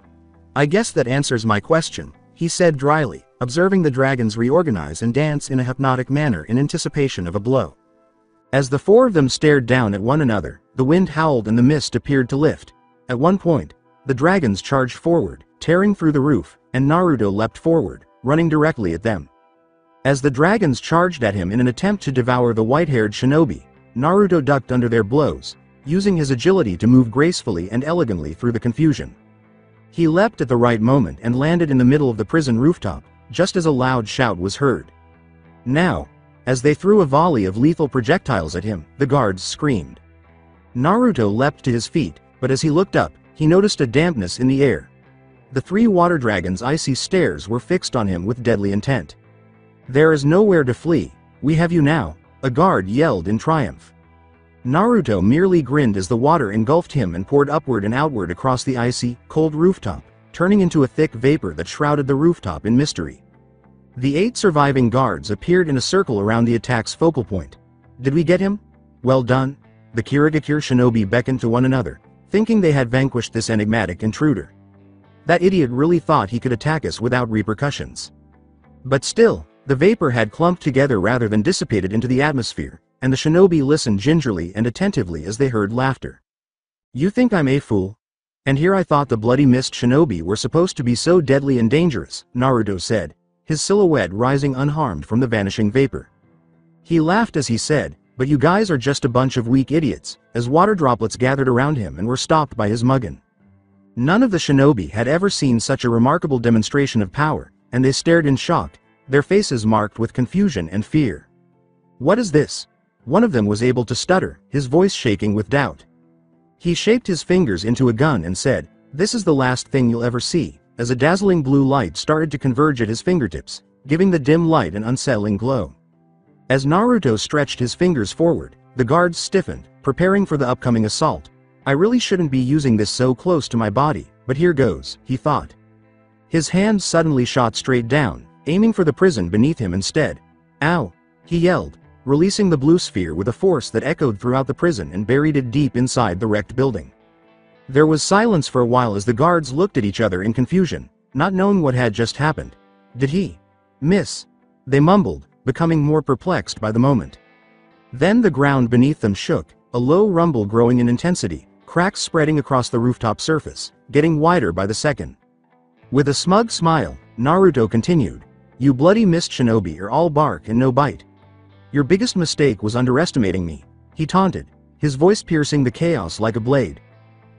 I guess that answers my question, he said dryly, observing the dragons reorganize and dance in a hypnotic manner in anticipation of a blow. As the 4 of them stared down at one another, the wind howled and the mist appeared to lift. At one point, the dragons charged forward, tearing through the roof, and Naruto leapt forward, running directly at them. As the dragons charged at him in an attempt to devour the white-haired shinobi, Naruto ducked under their blows, using his agility to move gracefully and elegantly through the confusion. He leapt at the right moment and landed in the middle of the prison rooftop, just as a loud shout was heard. Now, as they threw a volley of lethal projectiles at him, the guards screamed. Naruto leapt to his feet, but as he looked up, he noticed a dampness in the air. The 3 water dragons' icy stares were fixed on him with deadly intent. There is nowhere to flee, we have you now, a guard yelled in triumph. Naruto merely grinned as the water engulfed him and poured upward and outward across the icy, cold rooftop, turning into a thick vapor that shrouded the rooftop in mystery. The 8 surviving guards appeared in a circle around the attack's focal point. Did we get him? Well done. The Kirigakure shinobi beckoned to one another, thinking they had vanquished this enigmatic intruder. That idiot really thought he could attack us without repercussions. But still, the vapor had clumped together rather than dissipated into the atmosphere, and the shinobi listened gingerly and attentively as they heard laughter. You think I'm a fool? And here I thought the bloody mist shinobi were supposed to be so deadly and dangerous, Naruto said, his silhouette rising unharmed from the vanishing vapor. He laughed as he said, but you guys are just a bunch of weak idiots, as water droplets gathered around him and were stopped by his Mugen. None of the shinobi had ever seen such a remarkable demonstration of power, and they stared in shock, their faces marked with confusion and fear. What is this? One of them was able to stutter, his voice shaking with doubt. He shaped his fingers into a gun and said, "This is the last thing you'll ever see," as a dazzling blue light started to converge at his fingertips, giving the dim light an unsettling glow. As Naruto stretched his fingers forward, the guards stiffened, preparing for the upcoming assault. I really shouldn't be using this so close to my body, but here goes, he thought. His hand suddenly shot straight down, aiming for the prison beneath him instead. Ow! He yelled, releasing the blue sphere with a force that echoed throughout the prison and buried it deep inside the wrecked building. There was silence for a while as the guards looked at each other in confusion, not knowing what had just happened. Did he miss? They mumbled, becoming more perplexed by the moment. Then the ground beneath them shook, a low rumble growing in intensity, cracks spreading across the rooftop surface, getting wider by the second. With a smug smile, Naruto continued, "You bloody mist shinobi are all bark and no bite. Your biggest mistake was underestimating me," he taunted, his voice piercing the chaos like a blade.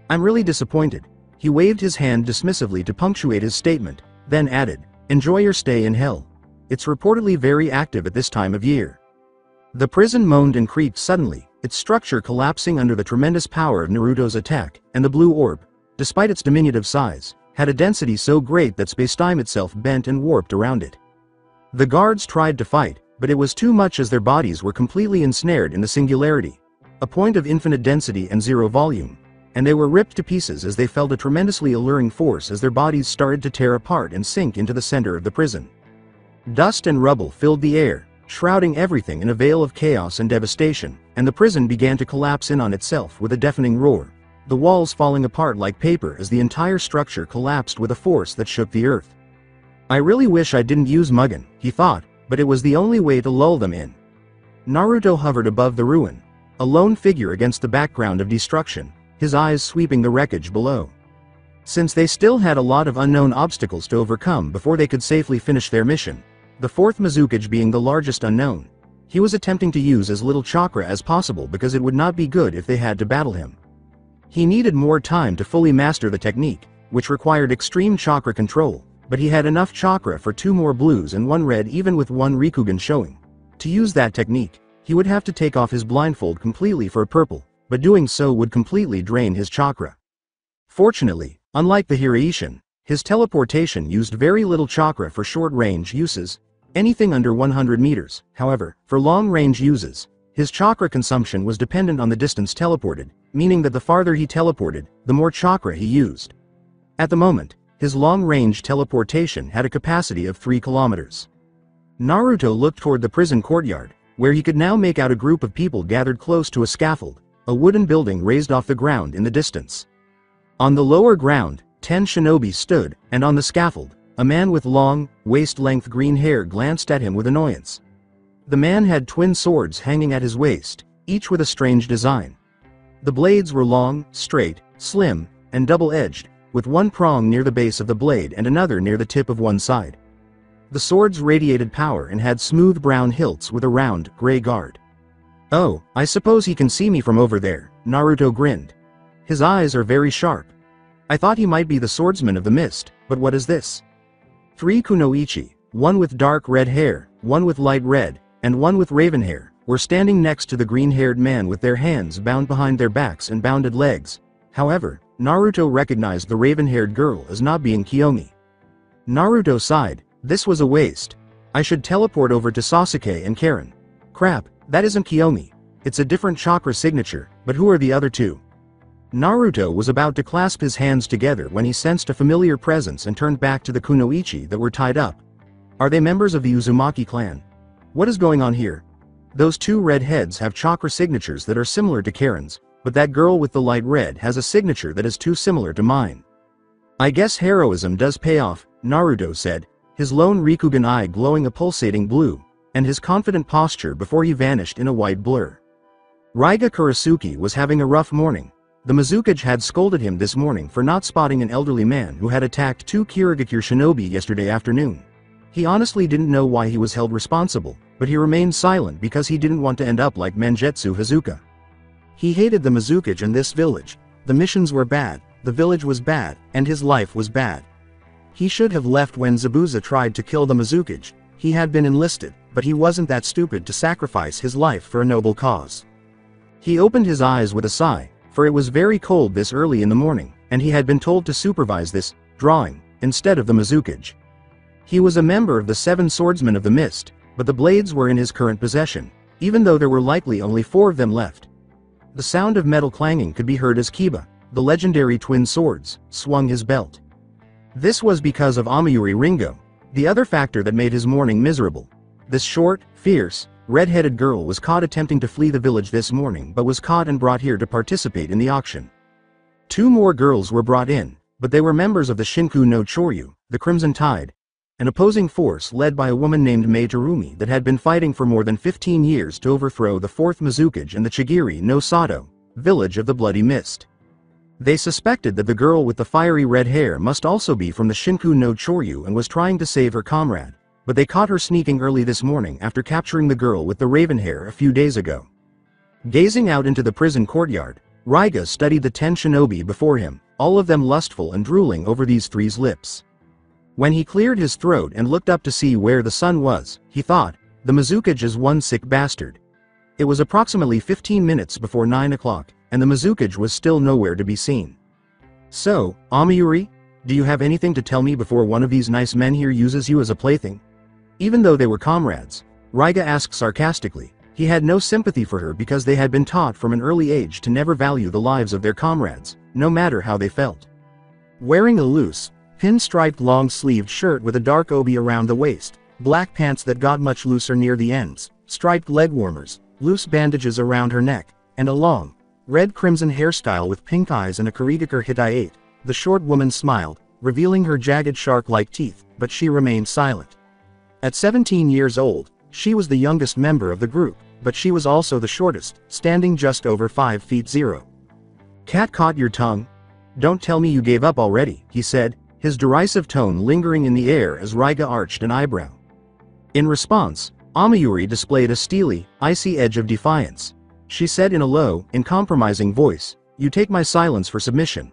"I'm really disappointed." He waved his hand dismissively to punctuate his statement, then added, "Enjoy your stay in hell. It's reportedly very active at this time of year." The prison moaned and creaked suddenly, its structure collapsing under the tremendous power of Naruto's attack, and the blue orb, despite its diminutive size, had a density so great that space-time itself bent and warped around it. The guards tried to fight, but it was too much as their bodies were completely ensnared in the singularity, a point of infinite density and zero volume, and they were ripped to pieces as they felt a tremendously alluring force as their bodies started to tear apart and sink into the center of the prison. Dust and rubble filled the air, shrouding everything in a veil of chaos and devastation, and the prison began to collapse in on itself with a deafening roar, the walls falling apart like paper as the entire structure collapsed with a force that shook the earth. I really wish I didn't use Mugen, he thought, but it was the only way to lull them in. Naruto hovered above the ruin, a lone figure against the background of destruction, his eyes sweeping the wreckage below. Since they still had a lot of unknown obstacles to overcome before they could safely finish their mission, the fourth Mizukage being the largest unknown, he was attempting to use as little chakra as possible because it would not be good if they had to battle him. He needed more time to fully master the technique, which required extreme chakra control, but he had enough chakra for 2 more blues and 1 red even with 1 Rikugen showing. To use that technique, he would have to take off his blindfold completely for a purple, but doing so would completely drain his chakra. Fortunately, unlike the Hiraishin, his teleportation used very little chakra for short-range uses, anything under 100 meters. However, for long-range uses, his chakra consumption was dependent on the distance teleported, meaning that the farther he teleported, the more chakra he used. At the moment, his long-range teleportation had a capacity of 3 kilometers. Naruto looked toward the prison courtyard, where he could now make out a group of people gathered close to a scaffold, a wooden building raised off the ground in the distance. On the lower ground, 10 shinobi stood, and on the scaffold, a man with long, waist-length green hair glanced at him with annoyance. The man had twin swords hanging at his waist, each with a strange design. The blades were long, straight, slim, and double-edged, with one prong near the base of the blade and another near the tip of one side. The swords radiated power and had smooth brown hilts with a round, gray guard. "Oh, I suppose he can see me from over there," Naruto grinned. "His eyes are very sharp. I thought he might be the swordsman of the mist, but what is this?" 3 kunoichi, one with dark red hair, one with light red, and one with raven hair, were standing next to the green-haired man with their hands bound behind their backs and bounded legs. However, Naruto recognized the raven-haired girl as not being Kiyomi. Naruto sighed, this was a waste. I should teleport over to Sasuke and Karen. Crap, that isn't Kiyomi. It's a different chakra signature, but who are the other two? Naruto was about to clasp his hands together when he sensed a familiar presence and turned back to the kunoichi that were tied up. Are they members of the Uzumaki clan? What is going on here? Those two red heads have chakra signatures that are similar to Karen's, but that girl with the light red has a signature that is too similar to mine. I guess heroism does pay off, Naruto said, his lone Rikugan eye glowing a pulsating blue, and his confident posture before he vanished in a white blur. Raiga Kurasuke was having a rough morning. The Mizukage had scolded him this morning for not spotting an elderly man who had attacked two Kirigakure shinobi yesterday afternoon. He honestly didn't know why he was held responsible, but he remained silent because he didn't want to end up like Mangetsu Hazuka. He hated the Mizukage and this village. The missions were bad, the village was bad, and his life was bad. He should have left when Zabuza tried to kill the Mizukage. He had been enlisted, but he wasn't that stupid to sacrifice his life for a noble cause. He opened his eyes with a sigh, for it was very cold this early in the morning, and he had been told to supervise this drawing instead of the Mizukage. He was a member of the 7 Swordsmen of the Mist, but the blades were in his current possession, even though there were likely only 4 of them left. The sound of metal clanging could be heard as Kiba, the legendary twin swords, swung his belt. This was because of Amayuri Ringo, the other factor that made his morning miserable. This short, fierce, red-headed girl was caught attempting to flee the village this morning but was caught and brought here to participate in the auction. 2 more girls were brought in, but they were members of the Shinku no Choryu, the Crimson Tide, an opposing force led by a woman named Mei Terumi that had been fighting for more than 15 years to overthrow the 4th Mizukage and the Chigiri no Sato, village of the Bloody Mist. They suspected that the girl with the fiery red hair must also be from the Shinku no Choryu and was trying to save her comrade, but they caught her sneaking early this morning after capturing the girl with the raven hair a few days ago. Gazing out into the prison courtyard, Raiga studied the 10 shinobi before him, all of them lustful and drooling over these 3's lips. When he cleared his throat and looked up to see where the sun was, he thought, the Mizukage is one sick bastard. It was approximately 15 minutes before 9 o'clock, and the Mizukage was still nowhere to be seen. So, Amayuri, do you have anything to tell me before one of these nice men here uses you as a plaything? Even though they were comrades, Raiga asked sarcastically. He had no sympathy for her because they had been taught from an early age to never value the lives of their comrades, no matter how they felt. Wearing a loose, pinstriped long-sleeved shirt with a dark obi around the waist, black pants that got much looser near the ends, striped leg warmers, loose bandages around her neck, and a long, red-crimson hairstyle with pink eyes and a Kirigakure Hitaiate, the short woman smiled, revealing her jagged shark-like teeth, but she remained silent. At 17 years old, she was the youngest member of the group, but she was also the shortest, standing just over 5 feet 0. Cat caught your tongue? Don't tell me you gave up already, he said, his derisive tone lingering in the air as Raiga arched an eyebrow. In response, Amayuri displayed a steely, icy edge of defiance. She said in a low, uncompromising voice, "You take my silence for submission.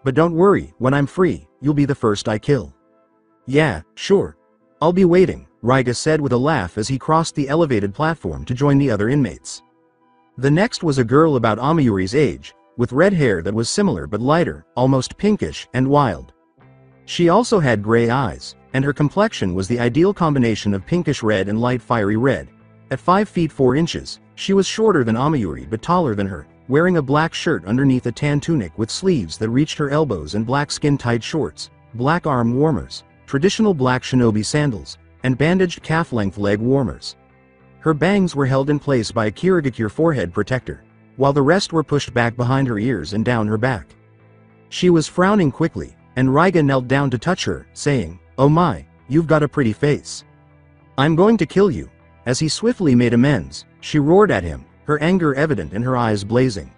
But don't worry, when I'm free, you'll be the first I kill." "Yeah, sure. I'll be waiting," Raiga said with a laugh as he crossed the elevated platform to join the other inmates. The next was a girl about Amayuri's age, with red hair that was similar but lighter, almost pinkish, and wild. She also had gray eyes, and her complexion was the ideal combination of pinkish red and light fiery red. At 5 feet 4 inches, she was shorter than Amayuri but taller than her, wearing a black shirt underneath a tan tunic with sleeves that reached her elbows and black skin-tight shorts, black arm warmers, traditional black shinobi sandals, and bandaged calf-length leg warmers. Her bangs were held in place by a Kirigakure forehead protector, while the rest were pushed back behind her ears and down her back. She was frowning quickly, and Raiga knelt down to touch her, saying, "Oh my, you've got a pretty face. I'm going to kill you." As he swiftly made amends, she roared at him, her anger evident and her eyes blazing.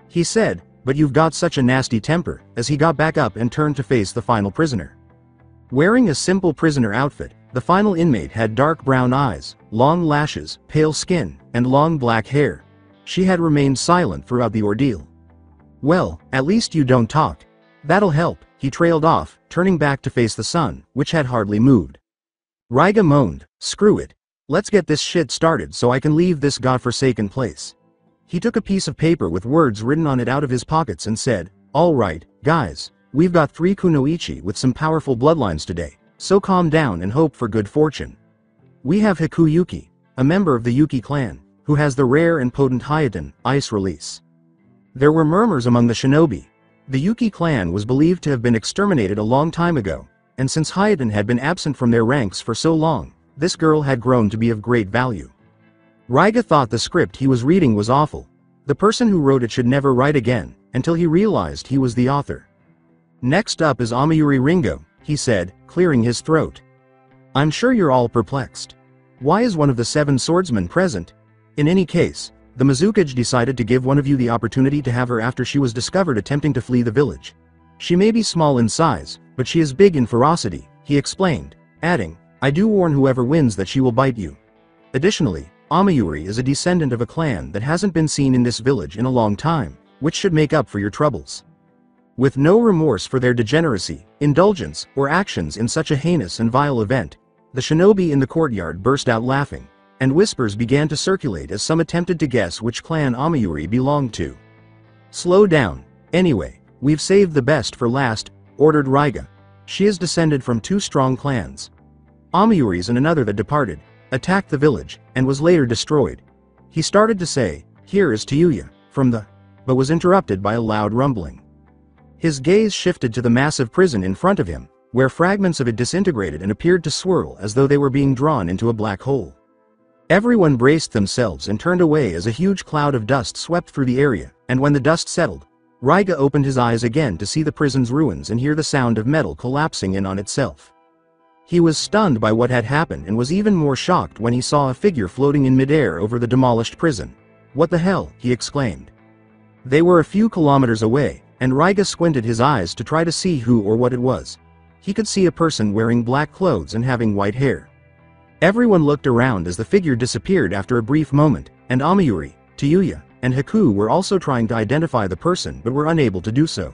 He said, "But you've got such a nasty temper," as he got back up and turned to face the final prisoner. Wearing a simple prisoner outfit, the final inmate had dark brown eyes, long lashes, pale skin, and long black hair. She had remained silent throughout the ordeal. "Well, at least you don't talk. That'll help," he trailed off, turning back to face the sun, which had hardly moved. Raiga moaned, "Screw it. Let's get this shit started so I can leave this godforsaken place." He took a piece of paper with words written on it out of his pockets and said, "All right, guys, we've got 3 kunoichi with some powerful bloodlines today, so calm down and hope for good fortune. We have Hikuyuki, a member of the Yuki clan, who has the rare and potent Hayatan ice release. There were murmurs among the shinobi. The Yuki clan was believed to have been exterminated a long time ago, and since Hayatan had been absent from their ranks for so long, this girl had grown to be of great value. Raiga thought the script he was reading was awful. The person who wrote it should never write again, until he realized he was the author. Next up is Amayuri Ringo, he said, clearing his throat. I'm sure you're all perplexed. Why is one of the 7 swordsmen present? In any case, the Mizukage decided to give one of you the opportunity to have her after she was discovered attempting to flee the village. She may be small in size, but she is big in ferocity, he explained, adding, I do warn whoever wins that she will bite you. Additionally, Amayuri is a descendant of a clan that hasn't been seen in this village in a long time, which should make up for your troubles. With no remorse for their degeneracy, indulgence, or actions in such a heinous and vile event, the shinobi in the courtyard burst out laughing, and whispers began to circulate as some attempted to guess which clan Amayuri belonged to. Slow down, anyway, we've saved the best for last, ordered Raiga. She is descended from 2 strong clans. Amayuri's and another that departed, attacked the village, and was later destroyed. He started to say, here is Tayuya, from the, but was interrupted by a loud rumbling. His gaze shifted to the massive prison in front of him, where fragments of it disintegrated and appeared to swirl as though they were being drawn into a black hole. Everyone braced themselves and turned away as a huge cloud of dust swept through the area, and when the dust settled, Raiga opened his eyes again to see the prison's ruins and hear the sound of metal collapsing in on itself. He was stunned by what had happened and was even more shocked when he saw a figure floating in midair over the demolished prison. What the hell, he exclaimed. They were a few kilometers away, and Raiga squinted his eyes to try to see who or what it was. He could see a person wearing black clothes and having white hair. Everyone looked around as the figure disappeared after a brief moment, and Amayuri, Tayuya, and Haku were also trying to identify the person but were unable to do so.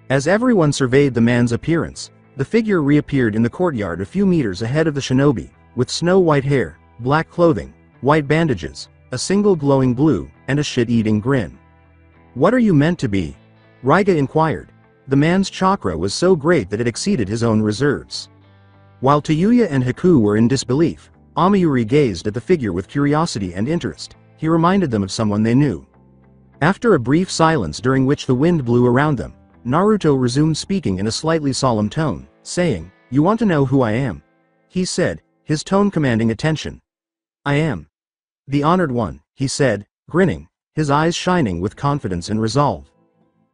As everyone surveyed the man's appearance, the figure reappeared in the courtyard a few meters ahead of the shinobi, with snow-white hair, black clothing, white bandages, a single glowing blue, and a shit-eating grin. What are you meant to be? Raiga inquired. The man's chakra was so great that it exceeded his own reserves. While Tayuya and Haku were in disbelief, Amayuri gazed at the figure with curiosity and interest. He reminded them of someone they knew. After a brief silence during which the wind blew around them, Naruto resumed speaking in a slightly solemn tone, saying, You want to know who I am? He said, his tone commanding attention. I am the Honored One, he said, grinning, his eyes shining with confidence and resolve.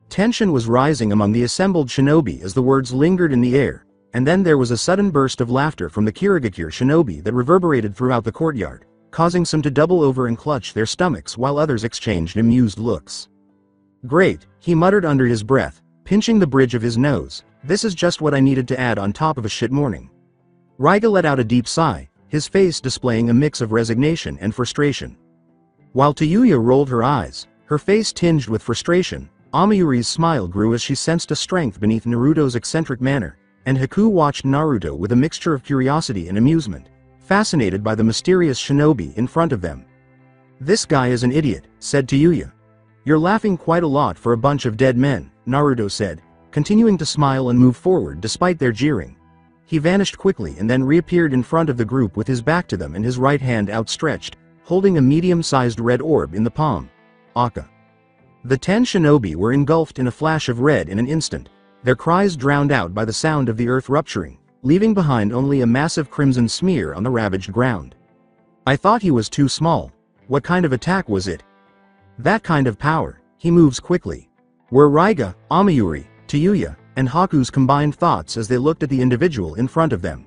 Tension was rising among the assembled shinobi as the words lingered in the air, and then there was a sudden burst of laughter from the Kirigakure shinobi that reverberated throughout the courtyard, causing some to double over and clutch their stomachs while others exchanged amused looks. Great, he muttered under his breath, pinching the bridge of his nose, this is just what I needed to add on top of a shit morning. Raiga let out a deep sigh, his face displaying a mix of resignation and frustration. While Tayuya rolled her eyes, her face tinged with frustration, Amayuri's smile grew as she sensed a strength beneath Naruto's eccentric manner, and Haku watched Naruto with a mixture of curiosity and amusement, fascinated by the mysterious shinobi in front of them. This guy is an idiot, said Tayuya. You're laughing quite a lot for a bunch of dead men, Naruto said, continuing to smile and move forward despite their jeering. He vanished quickly and then reappeared in front of the group with his back to them and his right hand outstretched, holding a medium-sized red orb in the palm. Aka. The 10 shinobi were engulfed in a flash of red in an instant, their cries drowned out by the sound of the earth rupturing, leaving behind only a massive crimson smear on the ravaged ground. I thought he was too small. What kind of attack was it? That kind of power. He moves quickly. Were Raiga, Amayuri, Tayuya, and Haku's combined thoughts as they looked at the individual in front of them.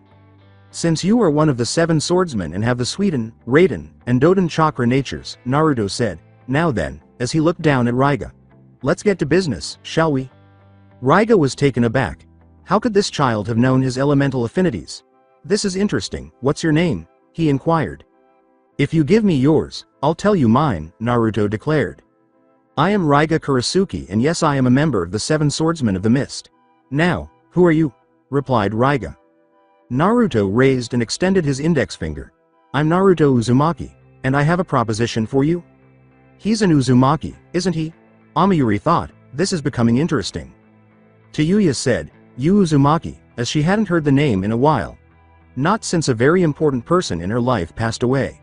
Since you are one of the 7 swordsmen and have the Suiden, Raiden, and Doden chakra natures, Naruto said, now then, as he looked down at Raiga. Let's get to business, shall we? Raiga was taken aback. How could this child have known his elemental affinities? This is interesting, what's your name? He inquired. If you give me yours, I'll tell you mine, Naruto declared. I am Raiga Kurasuki and yes I am a member of the 7 swordsmen of the mist. Now, who are you? Replied Raiga. Naruto raised and extended his index finger. I'm Naruto Uzumaki, and I have a proposition for you. He's an Uzumaki, isn't he? Amayuri thought, this is becoming interesting. Tayuya said, you Uzumaki, as she hadn't heard the name in a while. Not since a very important person in her life passed away.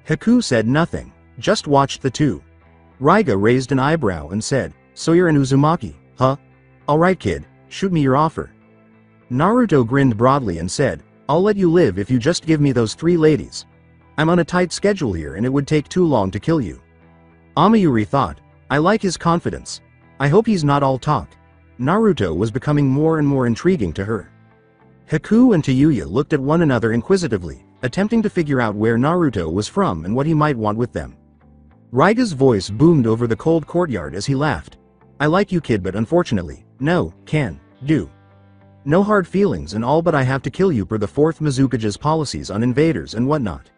Haku said nothing. just watched the two. Raiga raised an eyebrow and said, "So you're an Uzumaki, huh? Alright kid, shoot me your offer." Naruto grinned broadly and said, "I'll let you live if you just give me those 3 ladies. I'm on a tight schedule here and it would take too long to kill you." Amayuri thought, "I like his confidence. I hope he's not all talk." Naruto was becoming more and more intriguing to her. Haku and Tayuya looked at one another inquisitively, attempting to figure out where Naruto was from and what he might want with them. Raiga's voice boomed over the cold courtyard as he laughed. "I like you kid, but unfortunately, no, can, do. No hard feelings and all, but I have to kill you per the 4th Mizukage's policies on invaders and whatnot."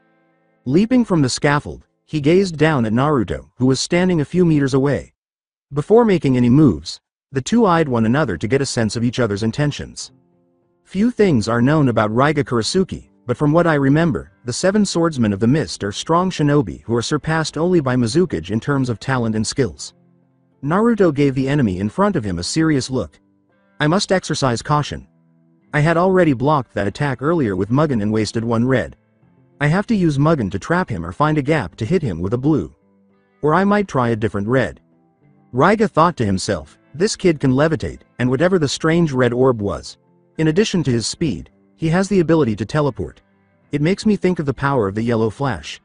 Leaping from the scaffold, he gazed down at Naruto, who was standing a few meters away. Before making any moves, the two eyed one another to get a sense of each other's intentions. Few things are known about Raiga Kurasuke, but from what I remember, the 7 swordsmen of the mist are strong shinobi who are surpassed only by Mizukage in terms of talent and skills. Naruto gave the enemy in front of him a serious look. "I must exercise caution. I had already blocked that attack earlier with Mugen and wasted 1 red. I have to use Mugen to trap him or find a gap to hit him with a blue. Or I might try a different red." Raiga thought to himself, this kid can levitate, and whatever the strange red orb was. In addition to his speed, he has the ability to teleport. It makes me think of the power of the yellow flash.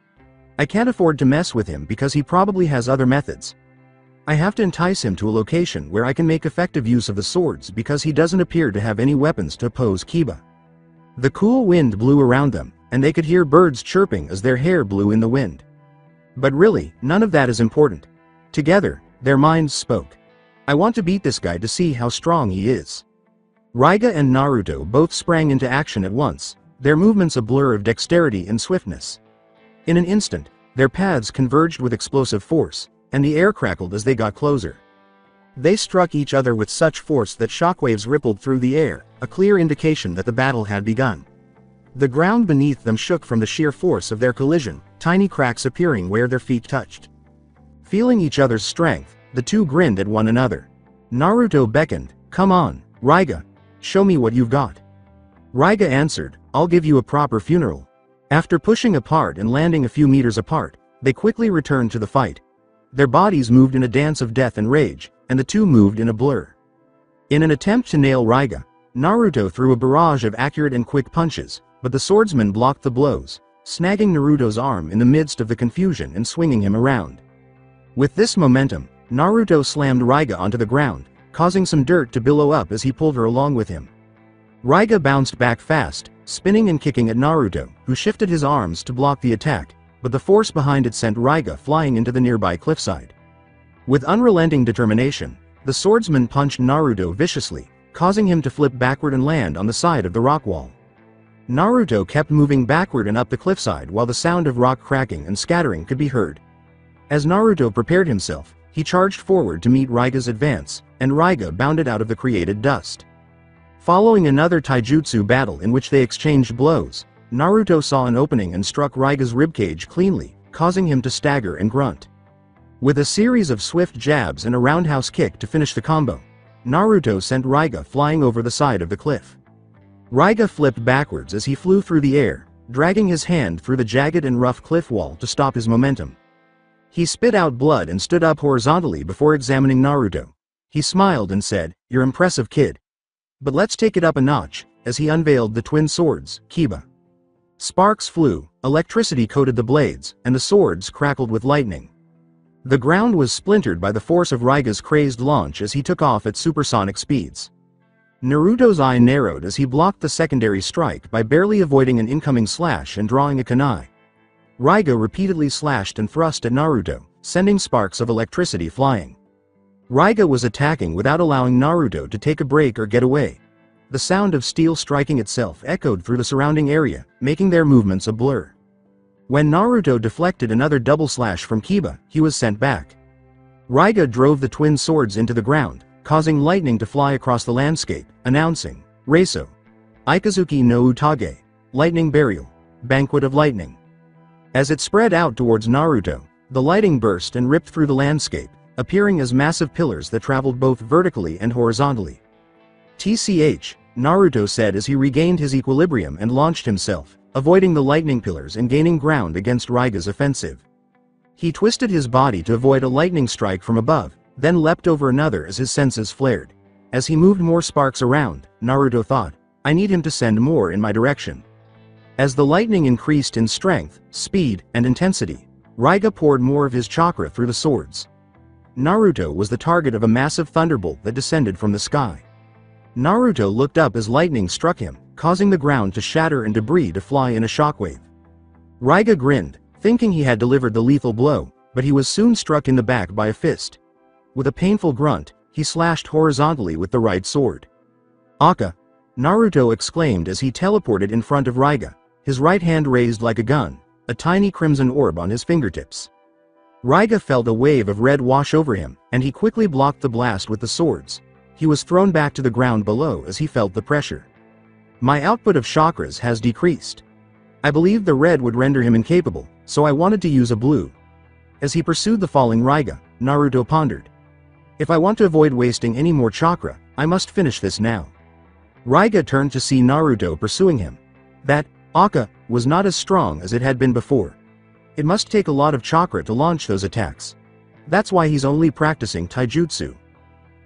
I can't afford to mess with him because he probably has other methods. I have to entice him to a location where I can make effective use of the swords because he doesn't appear to have any weapons to oppose Kiba. The cool wind blew around them, and they could hear birds chirping as their hair blew in the wind. But really, none of that is important. Together, their minds spoke. "I want to beat this guy to see how strong he is." Raiga and Naruto both sprang into action at once, their movements a blur of dexterity and swiftness. In an instant, their paths converged with explosive force, and the air crackled as they got closer. They struck each other with such force that shockwaves rippled through the air, a clear indication that the battle had begun. The ground beneath them shook from the sheer force of their collision, tiny cracks appearing where their feet touched. Feeling each other's strength, the two grinned at one another. Naruto beckoned, "Come on, Raiga. Show me what you've got." Raiga answered, "I'll give you a proper funeral." After pushing apart and landing a few meters apart, they quickly returned to the fight. Their bodies moved in a dance of death and rage, and the two moved in a blur. In an attempt to nail Raiga, Naruto threw a barrage of accurate and quick punches, but the swordsman blocked the blows, snagging Naruto's arm in the midst of the confusion and swinging him around. With this momentum, Naruto slammed Raiga onto the ground, causing some dirt to billow up as he pulled her along with him. Raiga bounced back fast, spinning and kicking at Naruto, who shifted his arms to block the attack, but the force behind it sent Raiga flying into the nearby cliffside. With unrelenting determination, the swordsman punched Naruto viciously, causing him to flip backward and land on the side of the rock wall. Naruto kept moving backward and up the cliffside while the sound of rock cracking and scattering could be heard. As Naruto prepared himself, he charged forward to meet Raiga's advance, and Raiga bounded out of the created dust. Following another taijutsu battle in which they exchanged blows, Naruto saw an opening and struck Raiga's ribcage cleanly, causing him to stagger and grunt. With a series of swift jabs and a roundhouse kick to finish the combo, Naruto sent Raiga flying over the side of the cliff. Raiga flipped backwards as he flew through the air, dragging his hand through the jagged and rough cliff wall to stop his momentum. He spit out blood and stood up horizontally before examining Naruto. He smiled and said, "You're impressive, kid. But let's take it up a notch," as he unveiled the twin swords, Kiba. Sparks flew, electricity coated the blades, and the swords crackled with lightning. The ground was splintered by the force of Raiga's crazed launch as he took off at supersonic speeds. Naruto's eye narrowed as he blocked the secondary strike by barely avoiding an incoming slash and drawing a kunai. Raiga repeatedly slashed and thrust at Naruto, sending sparks of electricity flying. Raiga was attacking without allowing Naruto to take a break or get away. The sound of steel striking itself echoed through the surrounding area, making their movements a blur. When Naruto deflected another double slash from Kiba, he was sent back. Raiga drove the twin swords into the ground, causing lightning to fly across the landscape, announcing, "Reiso. Ikazuki no Utage. Lightning Burial. Banquet of Lightning." As it spread out towards Naruto, the lighting burst and ripped through the landscape, appearing as massive pillars that traveled both vertically and horizontally. "TCH, Naruto said as he regained his equilibrium and launched himself, avoiding the lightning pillars and gaining ground against Raiga's offensive. He twisted his body to avoid a lightning strike from above, then leapt over another as his senses flared. As he moved more sparks around, Naruto thought, I need him to send more in my direction. As the lightning increased in strength, speed, and intensity, Raiga poured more of his chakra through the swords. Naruto was the target of a massive thunderbolt that descended from the sky. Naruto looked up as lightning struck him, causing the ground to shatter and debris to fly in a shockwave. Raiga grinned, thinking he had delivered the lethal blow, but he was soon struck in the back by a fist. With a painful grunt, he slashed horizontally with the right sword. Aka! Naruto exclaimed as he teleported in front of Raiga, his right hand raised like a gun, a tiny crimson orb on his fingertips. Raiga felt a wave of red wash over him, and he quickly blocked the blast with the swords. He was thrown back to the ground below as he felt the pressure. My output of chakras has decreased. I believed the red would render him incapable, so I wanted to use a blue. As he pursued the falling Raiga, Naruto pondered. If I want to avoid wasting any more chakra, I must finish this now. Raiga turned to see Naruto pursuing him. That Aka was not as strong as it had been before. It must take a lot of chakra to launch those attacks. That's why he's only practicing taijutsu.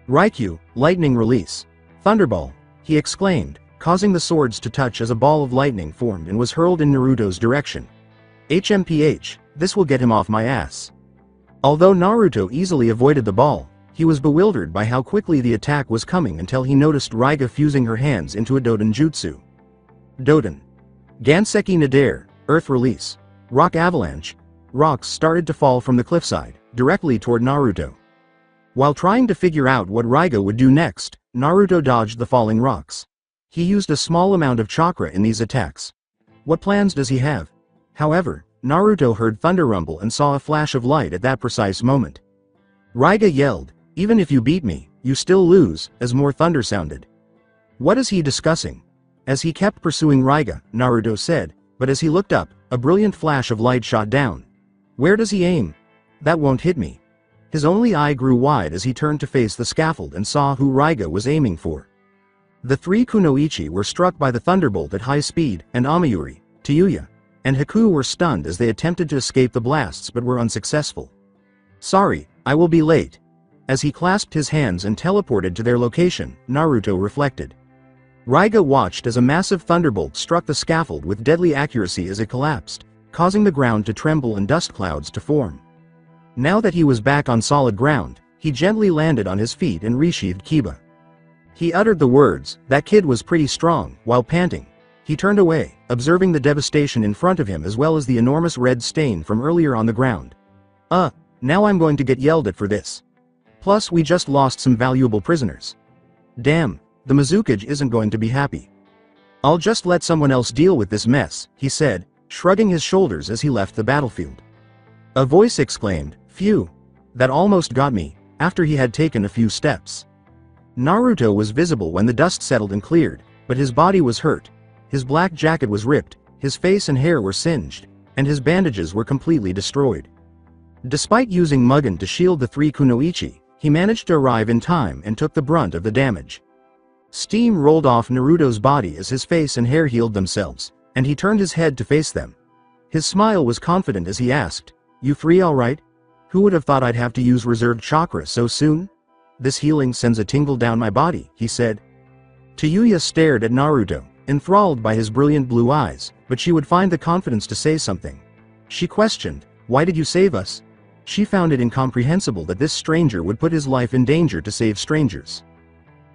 Raikyu, lightning release. Thunderball, he exclaimed, causing the swords to touch as a ball of lightning formed and was hurled in Naruto's direction. HMPH, this will get him off my ass. Although Naruto easily avoided the ball, he was bewildered by how quickly the attack was coming until he noticed Raiga fusing her hands into a Doden jutsu. Doden. Ganseki Nadir, Earth Release. Rock Avalanche. Rocks started to fall from the cliffside, directly toward Naruto. While trying to figure out what Raiga would do next, Naruto dodged the falling rocks. He used a small amount of chakra in these attacks. What plans does he have? However, Naruto heard thunder rumble and saw a flash of light at that precise moment. Raiga yelled, even if you beat me, you still lose, as more thunder sounded. What is he discussing? As he kept pursuing Raiga, Naruto said, but as he looked up, a brilliant flash of light shot down. Where does he aim? That won't hit me. His only eye grew wide as he turned to face the scaffold and saw who Raiga was aiming for. The three kunoichi were struck by the thunderbolt at high speed, and Amayuri, Tayuya, and Haku were stunned as they attempted to escape the blasts but were unsuccessful. Sorry, I will be late. As he clasped his hands and teleported to their location, Naruto reflected. Raiga watched as a massive thunderbolt struck the scaffold with deadly accuracy as it collapsed, causing the ground to tremble and dust clouds to form. Now that he was back on solid ground, he gently landed on his feet and resheathed Kiba. He uttered the words, that kid was pretty strong, while panting. He turned away, observing the devastation in front of him as well as the enormous red stain from earlier on the ground. Now I'm going to get yelled at for this. Plus we just lost some valuable prisoners. Damn, the Mizukage isn't going to be happy. I'll just let someone else deal with this mess, he said, shrugging his shoulders as he left the battlefield. A voice exclaimed, phew. That almost got me, after he had taken a few steps. Naruto was visible when the dust settled and cleared, but his body was hurt. His black jacket was ripped, his face and hair were singed, and his bandages were completely destroyed. Despite using Mugen to shield the three kunoichi, he managed to arrive in time and took the brunt of the damage. Steam rolled off Naruto's body as his face and hair healed themselves, and he turned his head to face them. His smile was confident as he asked, "You three alright? Who would have thought I'd have to use reserved chakra so soon? This healing sends a tingle down my body," he said. Tayuya stared at Naruto, enthralled by his brilliant blue eyes, but she would find the confidence to say something. She questioned, "Why did you save us?" She found it incomprehensible that this stranger would put his life in danger to save strangers.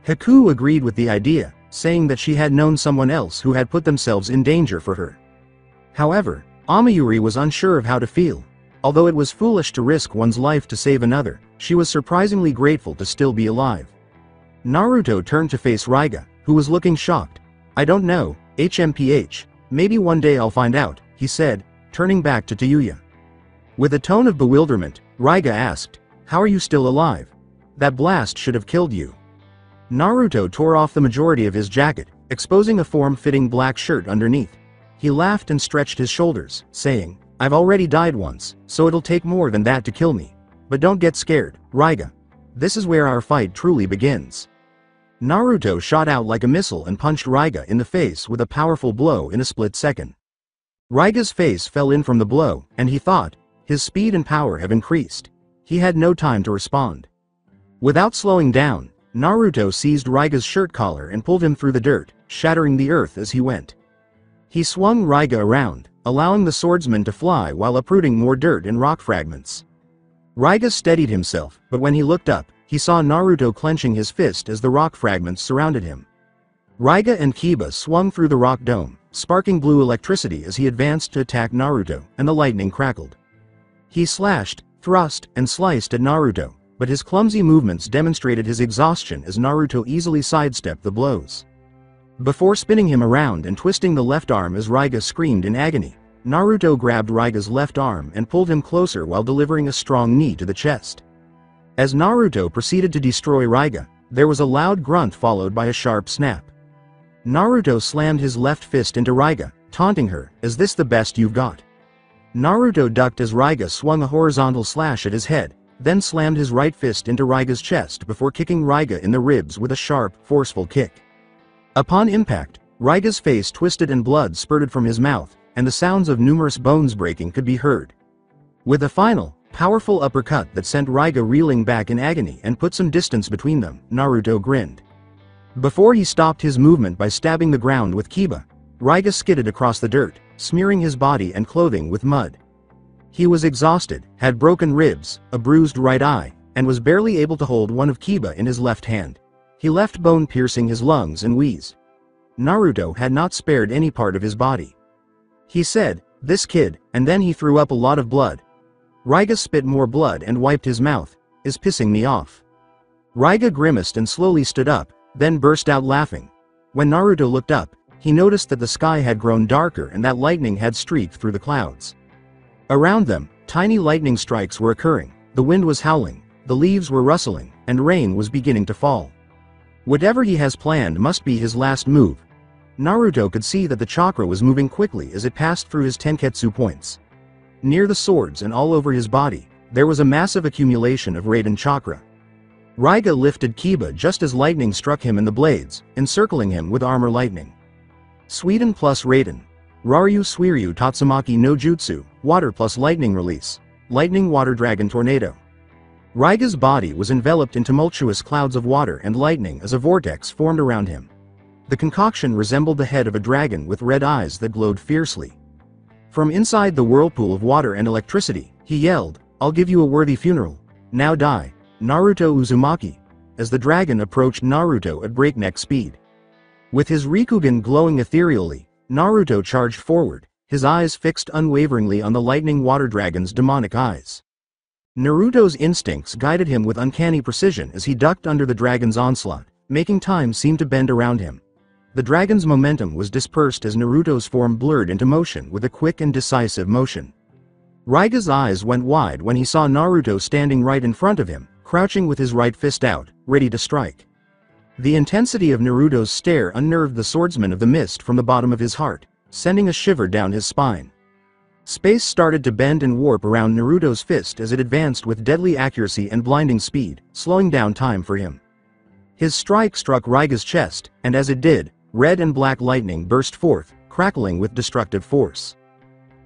Haku agreed with the idea, saying that she had known someone else who had put themselves in danger for her. However, Amayuri was unsure of how to feel. Although it was foolish to risk one's life to save another, she was surprisingly grateful to still be alive. Naruto turned to face Raiga, who was looking shocked. "I don't know, HMPH, maybe one day I'll find out," he said, turning back to Tayuya. With a tone of bewilderment, Raiga asked, "How are you still alive? That blast should have killed you." Naruto tore off the majority of his jacket, exposing a form-fitting black shirt underneath. He laughed and stretched his shoulders, saying, "I've already died once, so it'll take more than that to kill me. But don't get scared, Raiga. This is where our fight truly begins." Naruto shot out like a missile and punched Raiga in the face with a powerful blow in a split second. Raiga's face fell in from the blow, and he thought, His speed and power have increased. He had no time to respond. Without slowing down, Naruto seized Raiga's shirt collar and pulled him through the dirt, shattering the earth as he went. He swung Raiga around, allowing the swordsman to fly while uprooting more dirt and rock fragments. Raiga steadied himself, but when he looked up, he saw Naruto clenching his fist as the rock fragments surrounded him. Raiga and Kiba swung through the rock dome, sparking blue electricity as he advanced to attack Naruto, and the lightning crackled. He slashed, thrust, and sliced at Naruto, but his clumsy movements demonstrated his exhaustion as Naruto easily sidestepped the blows. Before spinning him around and twisting the left arm as Raiga screamed in agony, Naruto grabbed Raiga's left arm and pulled him closer while delivering a strong knee to the chest. As Naruto proceeded to destroy Raiga, there was a loud grunt followed by a sharp snap. Naruto slammed his left fist into Raiga, taunting her, "Is this the best you've got?" Naruto ducked as Raiga swung a horizontal slash at his head, then slammed his right fist into Raiga's chest before kicking Raiga in the ribs with a sharp, forceful kick. Upon impact, Raiga's face twisted and blood spurted from his mouth, and the sounds of numerous bones breaking could be heard. With a final, powerful uppercut that sent Raiga reeling back in agony and put some distance between them, Naruto grinned. Before he stopped his movement by stabbing the ground with Kiba, Raiga skidded across the dirt, smearing his body and clothing with mud. He was exhausted, had broken ribs, a bruised right eye, and was barely able to hold one of Kiba in his left hand. He left bone piercing his lungs and wheeze. Naruto had not spared any part of his body. He said, "This kid," and then he threw up a lot of blood. Raiga spit more blood and wiped his mouth, "Is pissing me off." Raiga grimaced and slowly stood up, then burst out laughing. When Naruto looked up, he noticed that the sky had grown darker and that lightning had streaked through the clouds. Around them, tiny lightning strikes were occurring, the wind was howling, the leaves were rustling, and rain was beginning to fall. Whatever he has planned must be his last move. Naruto could see that the chakra was moving quickly as it passed through his tenketsu points. Near the swords and all over his body, there was a massive accumulation of Raiden chakra. Raiga lifted Kiba just as lightning struck him in the blades, encircling him with armor lightning. Sweden plus Raiden. Raryu Suiryu Tatsumaki no Jutsu, Water plus Lightning Release. Lightning Water Dragon Tornado. Raiga's body was enveloped in tumultuous clouds of water and lightning as a vortex formed around him. The concoction resembled the head of a dragon with red eyes that glowed fiercely. From inside the whirlpool of water and electricity, he yelled, "I'll give you a worthy funeral. Now die, Naruto Uzumaki," as the dragon approached Naruto at breakneck speed. With his Rikugan glowing ethereally, Naruto charged forward, his eyes fixed unwaveringly on the lightning water dragon's demonic eyes. Naruto's instincts guided him with uncanny precision as he ducked under the dragon's onslaught, making time seem to bend around him. The dragon's momentum was dispersed as Naruto's form blurred into motion with a quick and decisive motion. Raiga's eyes went wide when he saw Naruto standing right in front of him, crouching with his right fist out, ready to strike. The intensity of Naruto's stare unnerved the swordsman of the mist from the bottom of his heart, sending a shiver down his spine. Space started to bend and warp around Naruto's fist as it advanced with deadly accuracy and blinding speed, slowing down time for him. His strike struck Raiga's chest, and as it did, red and black lightning burst forth, crackling with destructive force.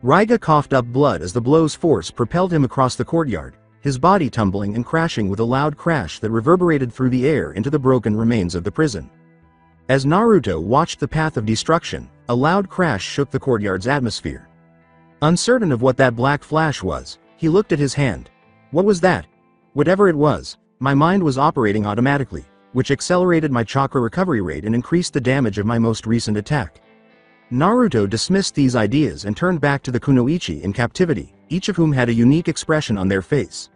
Raiga coughed up blood as the blow's force propelled him across the courtyard, his body tumbling and crashing with a loud crash that reverberated through the air into the broken remains of the prison. As Naruto watched the path of destruction, a loud crash shook the courtyard's atmosphere. Uncertain of what that black flash was, he looked at his hand. What was that? Whatever it was, my mind was operating automatically, which accelerated my chakra recovery rate and increased the damage of my most recent attack. Naruto dismissed these ideas and turned back to the kunoichi in captivity, each of whom had a unique expression on their face.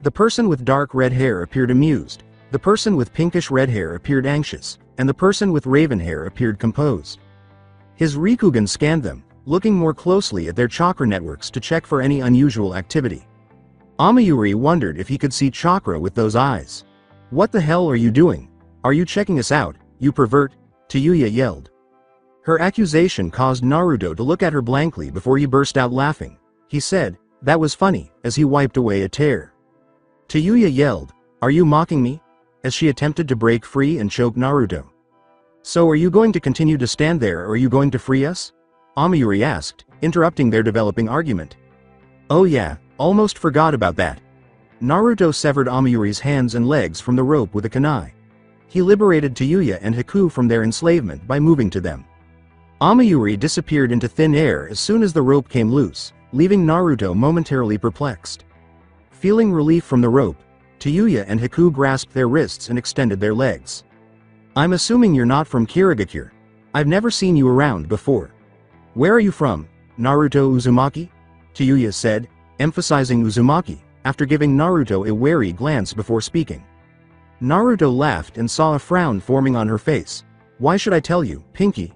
The person with dark red hair appeared amused, the person with pinkish red hair appeared anxious, and the person with raven hair appeared composed. His Rikugan scanned them, looking more closely at their chakra networks to check for any unusual activity. Amayuri wondered if he could see chakra with those eyes. "What the hell are you doing? Are you checking us out, you pervert?" Tayuya yelled. Her accusation caused Naruto to look at her blankly before he burst out laughing. He said, "That was funny," as he wiped away a tear. Tayuya yelled, "Are you mocking me?" as she attempted to break free and choke Naruto. "So are you going to continue to stand there or are you going to free us?" Amayuri asked, interrupting their developing argument. "Oh yeah, Almost forgot about that. Naruto severed Amayuri's hands and legs from the rope with a kunai. He liberated Tayuya and Haku from their enslavement by moving to them. Amayuri disappeared into thin air as soon as the rope came loose, leaving Naruto momentarily perplexed. Feeling relief from the rope, Tayuya and Haku grasped their wrists and extended their legs. I'm assuming you're not from Kirigakure. I've never seen you around before. Where are you from, Naruto Uzumaki? Tayuya said, emphasizing Uzumaki, after giving Naruto a wary glance before speaking. Naruto laughed and saw a frown forming on her face. Why should I tell you, Pinky?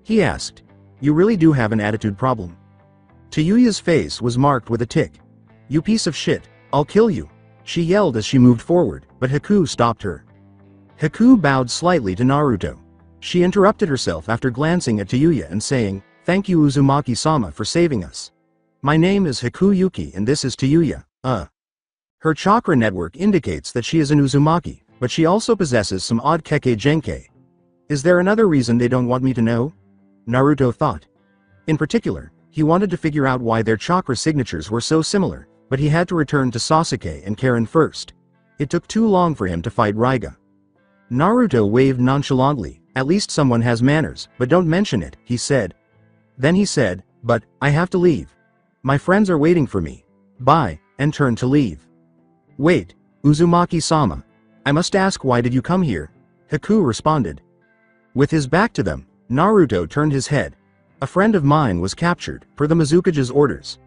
He asked. You really do have an attitude problem. Tayuya's face was marked with a tic. You piece of shit, I'll kill you, she yelled as she moved forward, but Haku stopped her. Haku bowed slightly to Naruto. She interrupted herself after glancing at Tayuya and saying, Thank you Uzumaki-sama for saving us. My name is Haku Yuki and this is Tayuya, Her chakra network indicates that she is an Uzumaki, but she also possesses some odd Kekkei Genkei. Is there another reason they don't want me to know? Naruto thought. In particular, he wanted to figure out why their chakra signatures were so similar, but he had to return to Sasuke and Karen first. It took too long for him to fight Raiga. Naruto waved nonchalantly, at least someone has manners, but don't mention it, he said. Then he said, but, I have to leave. My friends are waiting for me. Bye, and turned to leave. Wait, Uzumaki-sama. I must ask why did you come here? Haku responded. With his back to them, Naruto turned his head. A friend of mine was captured, per the Mizukage's orders.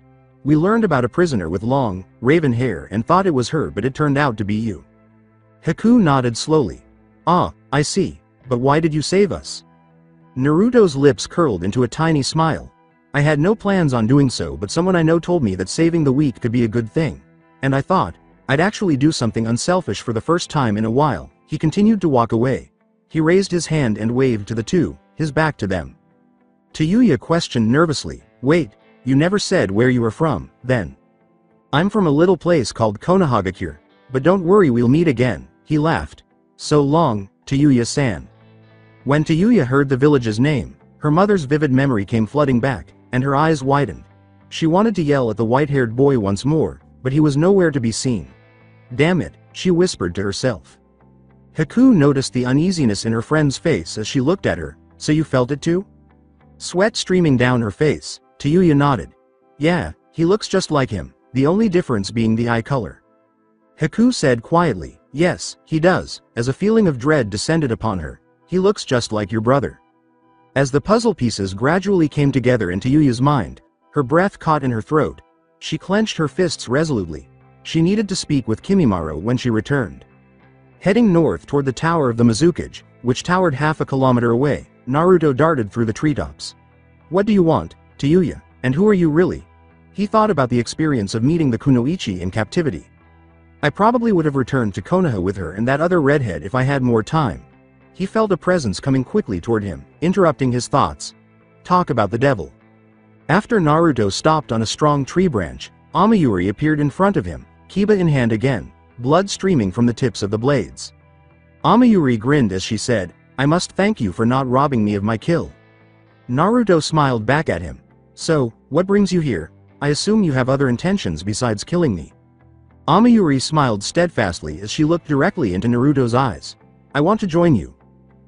We learned about a prisoner with long, raven hair and thought it was her but it turned out to be you. Haku nodded slowly. Ah, I see, but why did you save us? Naruto's lips curled into a tiny smile. I had no plans on doing so but someone I know told me that saving the weak could be a good thing. And I thought, I'd actually do something unselfish for the first time in a while. He continued to walk away. He raised his hand and waved to the two, his back to them. Tayuya questioned nervously, wait, you never said where you were from, then. I'm from a little place called Konohagakure, but don't worry we'll meet again, he laughed. So long, Tayuya-san. When Tayuya heard the village's name, her mother's vivid memory came flooding back, and her eyes widened. She wanted to yell at the white-haired boy once more, but he was nowhere to be seen. Damn it, she whispered to herself. Haku noticed the uneasiness in her friend's face as she looked at her, so you felt it too? Sweat streaming down her face, Tayuya nodded. Yeah, he looks just like him, the only difference being the eye color. Haku said quietly, yes, he does, as a feeling of dread descended upon her. He looks just like your brother. As the puzzle pieces gradually came together in Tayuya's mind, her breath caught in her throat. She clenched her fists resolutely. She needed to speak with Kimimaro when she returned. Heading north toward the tower of the Mizukage, which towered half a kilometer away, Naruto darted through the treetops. What do you want, Tayuya, and who are you really? He thought about the experience of meeting the Kunoichi in captivity. I probably would have returned to Konoha with her and that other redhead if I had more time. He felt a presence coming quickly toward him, interrupting his thoughts. Talk about the devil. After Naruto stopped on a strong tree branch, Amayuri appeared in front of him, kiba in hand again, blood streaming from the tips of the blades. Amayuri grinned as she said, I must thank you for not robbing me of my kill. Naruto smiled back at him. So, what brings you here? I assume you have other intentions besides killing me. Amayuri smiled steadfastly as she looked directly into Naruto's eyes. I want to join you.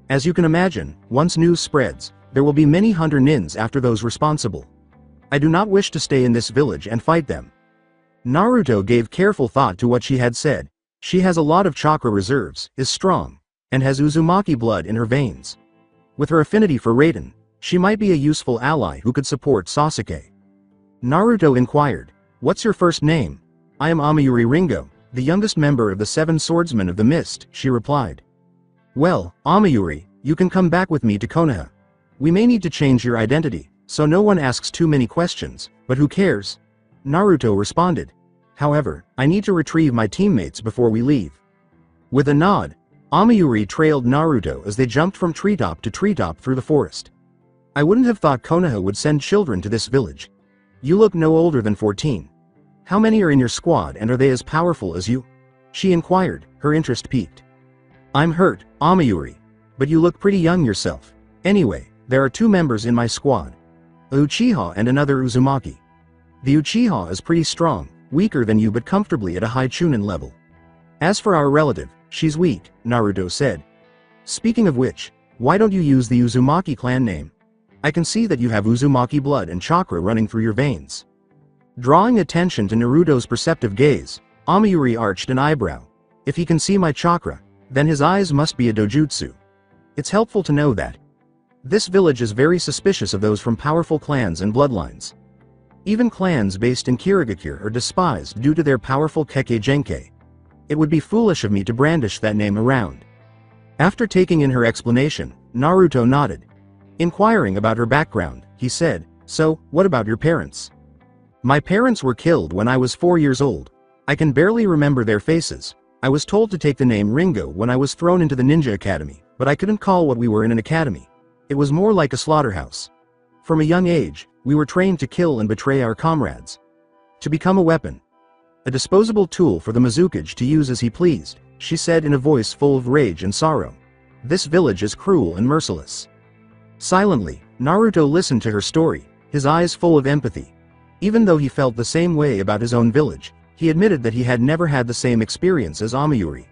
As you can imagine, once news spreads, there will be many hunter nins after those responsible. I do not wish to stay in this village and fight them. Naruto gave careful thought to what she had said. She has a lot of chakra reserves, is strong, and has Uzumaki blood in her veins. With her affinity for Raiden, she might be a useful ally who could support Sasuke. Naruto inquired, what's your first name? I am Amayuri Ringo, the youngest member of the 7 Swordsmen of the Mist, she replied. Well, Amayuri, you can come back with me to Konoha. We may need to change your identity, so no one asks too many questions, but who cares? Naruto responded. However, I need to retrieve my teammates before we leave. With a nod, Amayuri trailed Naruto as they jumped from treetop to treetop through the forest. I wouldn't have thought Konoha would send children to this village. You look no older than 14. How many are in your squad and are they as powerful as you? She inquired, her interest piqued. I'm hurt, Amayuri. But you look pretty young yourself. Anyway, there are 2 members in my squad. A Uchiha and another Uzumaki. The Uchiha is pretty strong, Weaker than you but comfortably at a high Chunin level. As for our relative, she's weak, Naruto said. Speaking of which, why don't you use the Uzumaki clan name? I can see that you have Uzumaki blood and chakra running through your veins. Drawing attention to Naruto's perceptive gaze, Amayuri arched an eyebrow. If he can see my chakra, then his eyes must be a dojutsu. It's helpful to know that. This village is very suspicious of those from powerful clans and bloodlines. Even clans based in Kirigakure are despised due to their powerful Kekkei Genkei. It would be foolish of me to brandish that name around. After taking in her explanation, Naruto nodded. Inquiring about her background, he said, "So, what about your parents?" "My parents were killed when I was 4 years old. I can barely remember their faces. I was told to take the name Ringo when I was thrown into the ninja academy, but I couldn't call what we were in an academy. It was more like a slaughterhouse. From a young age, we were trained to kill and betray our comrades. To become a weapon. A disposable tool for the Mizukage to use as he pleased," she said in a voice full of rage and sorrow. "This village is cruel and merciless." Silently, Naruto listened to her story, his eyes full of empathy. Even though he felt the same way about his own village, he admitted that he had never had the same experience as Amayuri.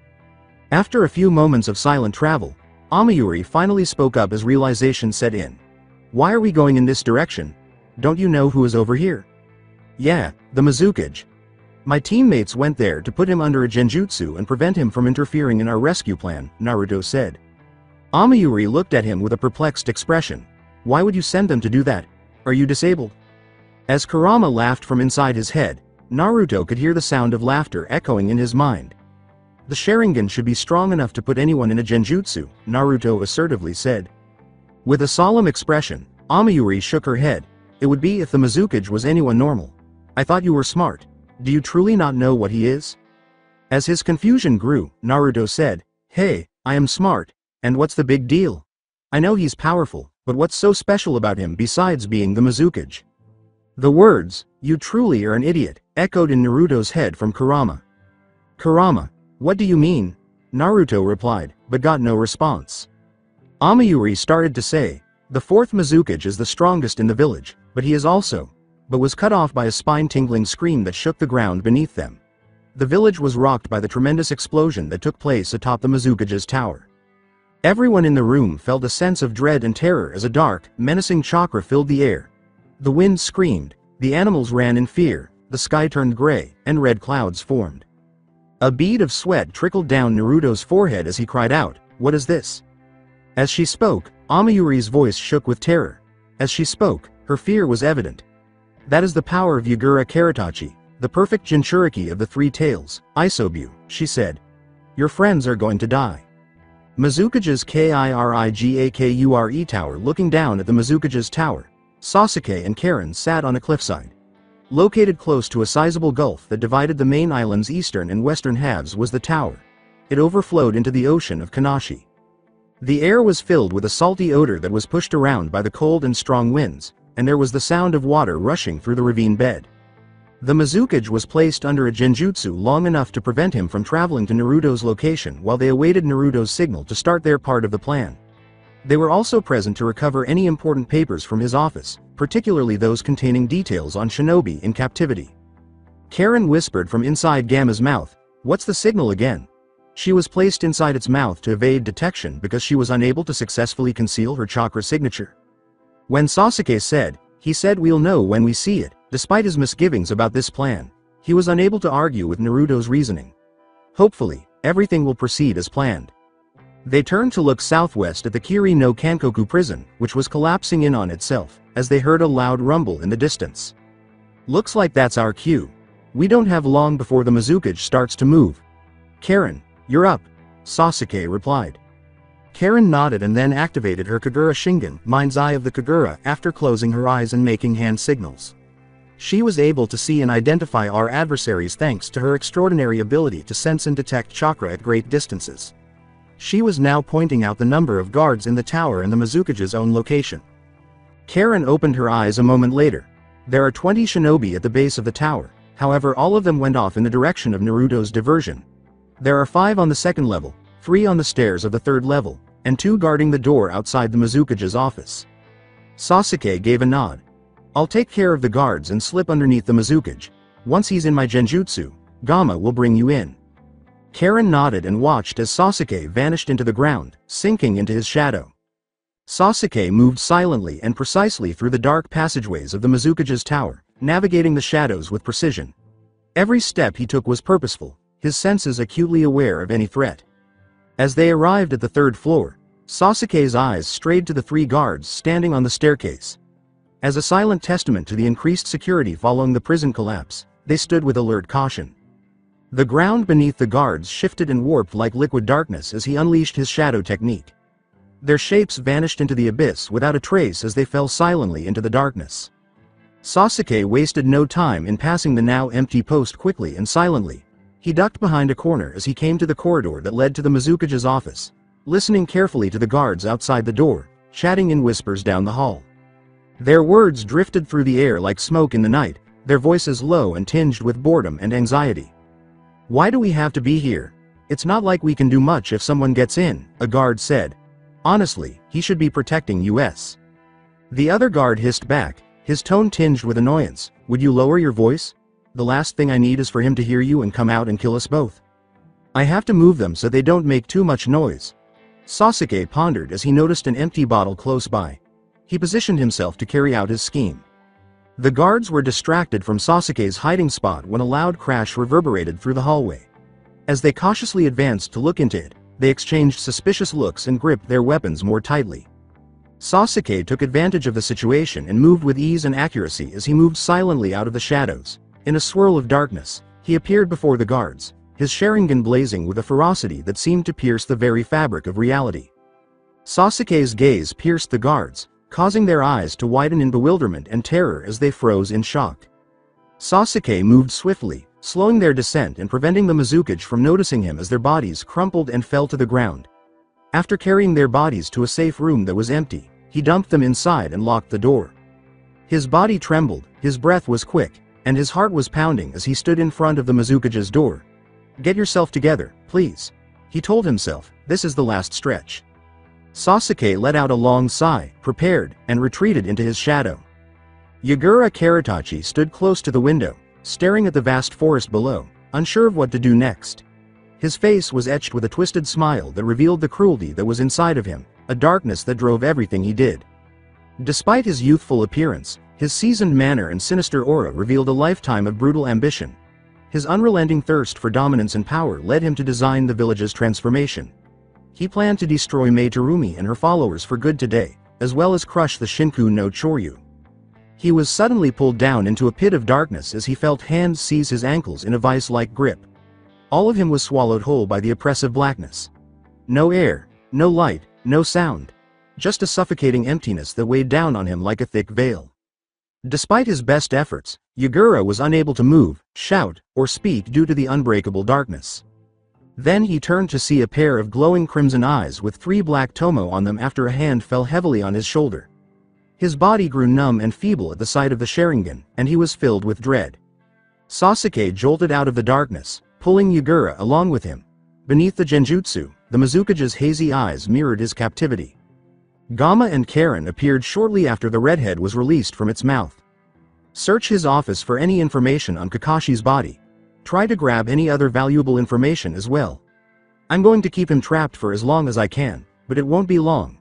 After a few moments of silent travel, Amayuri finally spoke up as realization set in. "Why are we going in this direction? Don't you know who is over here?" "Yeah, the Mizukage. My teammates went there to put him under a genjutsu and prevent him from interfering in our rescue plan," Naruto said. Amayuri looked at him with a perplexed expression. "Why would you send them to do that? Are you disabled?" As Kurama laughed from inside his head, Naruto could hear the sound of laughter echoing in his mind. "The Sharingan should be strong enough to put anyone in a genjutsu," Naruto assertively said. With a solemn expression, Amayuri shook her head. "It would be if the Mizukage was anyone normal. I thought you were smart. Do you truly not know what he is?" As his confusion grew, Naruto said, "Hey, I am smart, and what's the big deal? I know he's powerful, but what's so special about him besides being the Mizukage?" The words, "You truly are an idiot," echoed in Naruto's head from Kurama. "Kurama, what do you mean?" Naruto replied, but got no response. Amayuri started to say, "The fourth Mizukage is the strongest in the village, but he is also," but was cut off by a spine-tingling scream that shook the ground beneath them. The village was rocked by the tremendous explosion that took place atop the Mizukage's tower. Everyone in the room felt a sense of dread and terror as a dark, menacing chakra filled the air. The wind screamed, the animals ran in fear, the sky turned gray, and red clouds formed. A bead of sweat trickled down Naruto's forehead as he cried out, "What is this?" As she spoke, Amayuri's voice shook with terror. As she spoke, her fear was evident. "That is the power of Yagura Karatachi, the perfect Jinchuriki of the three tails, Isobu," she said. "Your friends are going to die." Mizukage's Kirigakure tower. Looking down at the Mizukage's tower, Sasuke and Karen sat on a cliffside. Located close to a sizable gulf that divided the main island's eastern and western halves was the tower. It overflowed into the ocean of Kanashi. The air was filled with a salty odor that was pushed around by the cold and strong winds, and there was the sound of water rushing through the ravine bed. The Mizukage was placed under a genjutsu long enough to prevent him from traveling to Naruto's location while they awaited Naruto's signal to start their part of the plan. They were also present to recover any important papers from his office, particularly those containing details on shinobi in captivity. Karen whispered from inside Gamma's mouth, "What's the signal again?" She was placed inside its mouth to evade detection because she was unable to successfully conceal her chakra signature. When Sasuke said, "He said we'll know when we see it," despite his misgivings about this plan, he was unable to argue with Naruto's reasoning. Hopefully, everything will proceed as planned. They turned to look southwest at the Kiri no Kankoku prison, which was collapsing in on itself, as they heard a loud rumble in the distance. "Looks like that's our cue. We don't have long before the Mizukage starts to move." "Karen, you're up," Sasuke replied. Karen nodded and then activated her Kagura Shingen, Mind's Eye of the Kagura, after closing her eyes and making hand signals. She was able to see and identify our adversaries thanks to her extraordinary ability to sense and detect chakra at great distances. She was now pointing out the number of guards in the tower and the Mizukage's own location. Karen opened her eyes a moment later. There are 20 shinobi at the base of the tower, however all of them went off in the direction of Naruto's diversion. There are 5 on the second level, 3 on the stairs of the third level, and 2 guarding the door outside the Mizukage's office. Sasuke gave a nod. "I'll take care of the guards and slip underneath the Mizukage. Once he's in my genjutsu, Gamma will bring you in. Karen nodded and watched as Sasuke vanished into the ground, sinking into his shadow. Sasuke moved silently and precisely through the dark passageways of the Mizukage's tower, navigating the shadows with precision. Every step he took was purposeful, his senses acutely aware of any threat. As they arrived at the third floor, Sasuke's eyes strayed to the 3 guards standing on the staircase. As a silent testament to the increased security following the prison collapse, they stood with alert caution. The ground beneath the guards shifted and warped like liquid darkness as he unleashed his shadow technique. Their shapes vanished into the abyss without a trace as they fell silently into the darkness. Sasuke wasted no time in passing the now empty post quickly and silently. He ducked behind a corner as he came to the corridor that led to the Mizukage's office, listening carefully to the guards outside the door, chatting in whispers down the hall. Their words drifted through the air like smoke in the night, their voices low and tinged with boredom and anxiety. "Why do we have to be here? It's not like we can do much if someone gets in," a guard said. "Honestly, he should be protecting us." The other guard hissed back, his tone tinged with annoyance. "Would you lower your voice? The last thing I need is for him to hear you and come out and kill us both. I have to move them so they don't make too much noise." Sasuke pondered as he noticed an empty bottle close by. He positioned himself to carry out his scheme. The guards were distracted from Sasuke's hiding spot when a loud crash reverberated through the hallway. As they cautiously advanced to look into it, they exchanged suspicious looks and gripped their weapons more tightly. Sasuke took advantage of the situation and moved with ease and accuracy as he moved silently out of the shadows. In a swirl of darkness, he appeared before the guards, his Sharingan blazing with a ferocity that seemed to pierce the very fabric of reality. Sasuke's gaze pierced the guards, causing their eyes to widen in bewilderment and terror as they froze in shock. Sasuke moved swiftly, slowing their descent and preventing the Mizukage from noticing him as their bodies crumpled and fell to the ground. After carrying their bodies to a safe room that was empty, he dumped them inside and locked the door. His body trembled, his breath was quick, and his heart was pounding as he stood in front of the Mizukage's door. "Get yourself together, please," he told himself. "This is the last stretch." Sasuke let out a long sigh, prepared, and retreated into his shadow. Yagura Karatachi stood close to the window, staring at the vast forest below, unsure of what to do next. His face was etched with a twisted smile that revealed the cruelty that was inside of him, a darkness that drove everything he did. Despite his youthful appearance, his seasoned manner and sinister aura revealed a lifetime of brutal ambition. His unrelenting thirst for dominance and power led him to design the village's transformation. He planned to destroy Mei Terumi and her followers for good today, as well as crush the Shinku no Choryu. He was suddenly pulled down into a pit of darkness as he felt hands seize his ankles in a vice-like grip. All of him was swallowed whole by the oppressive blackness. No air, no light, no sound. Just a suffocating emptiness that weighed down on him like a thick veil. Despite his best efforts, Yagura was unable to move, shout, or speak due to the unbreakable darkness. Then he turned to see a pair of glowing crimson eyes with 3 black tomo on them after a hand fell heavily on his shoulder. His body grew numb and feeble at the sight of the Sharingan, and he was filled with dread. Sasuke jolted out of the darkness, pulling Yagura along with him. Beneath the genjutsu, the Mizukage's hazy eyes mirrored his captivity. Gamma and Karen appeared shortly after the redhead was released from its mouth. "Search his office for any information on Kakashi's body. Try to grab any other valuable information as well. I'm going to keep him trapped for as long as I can, but it won't be long."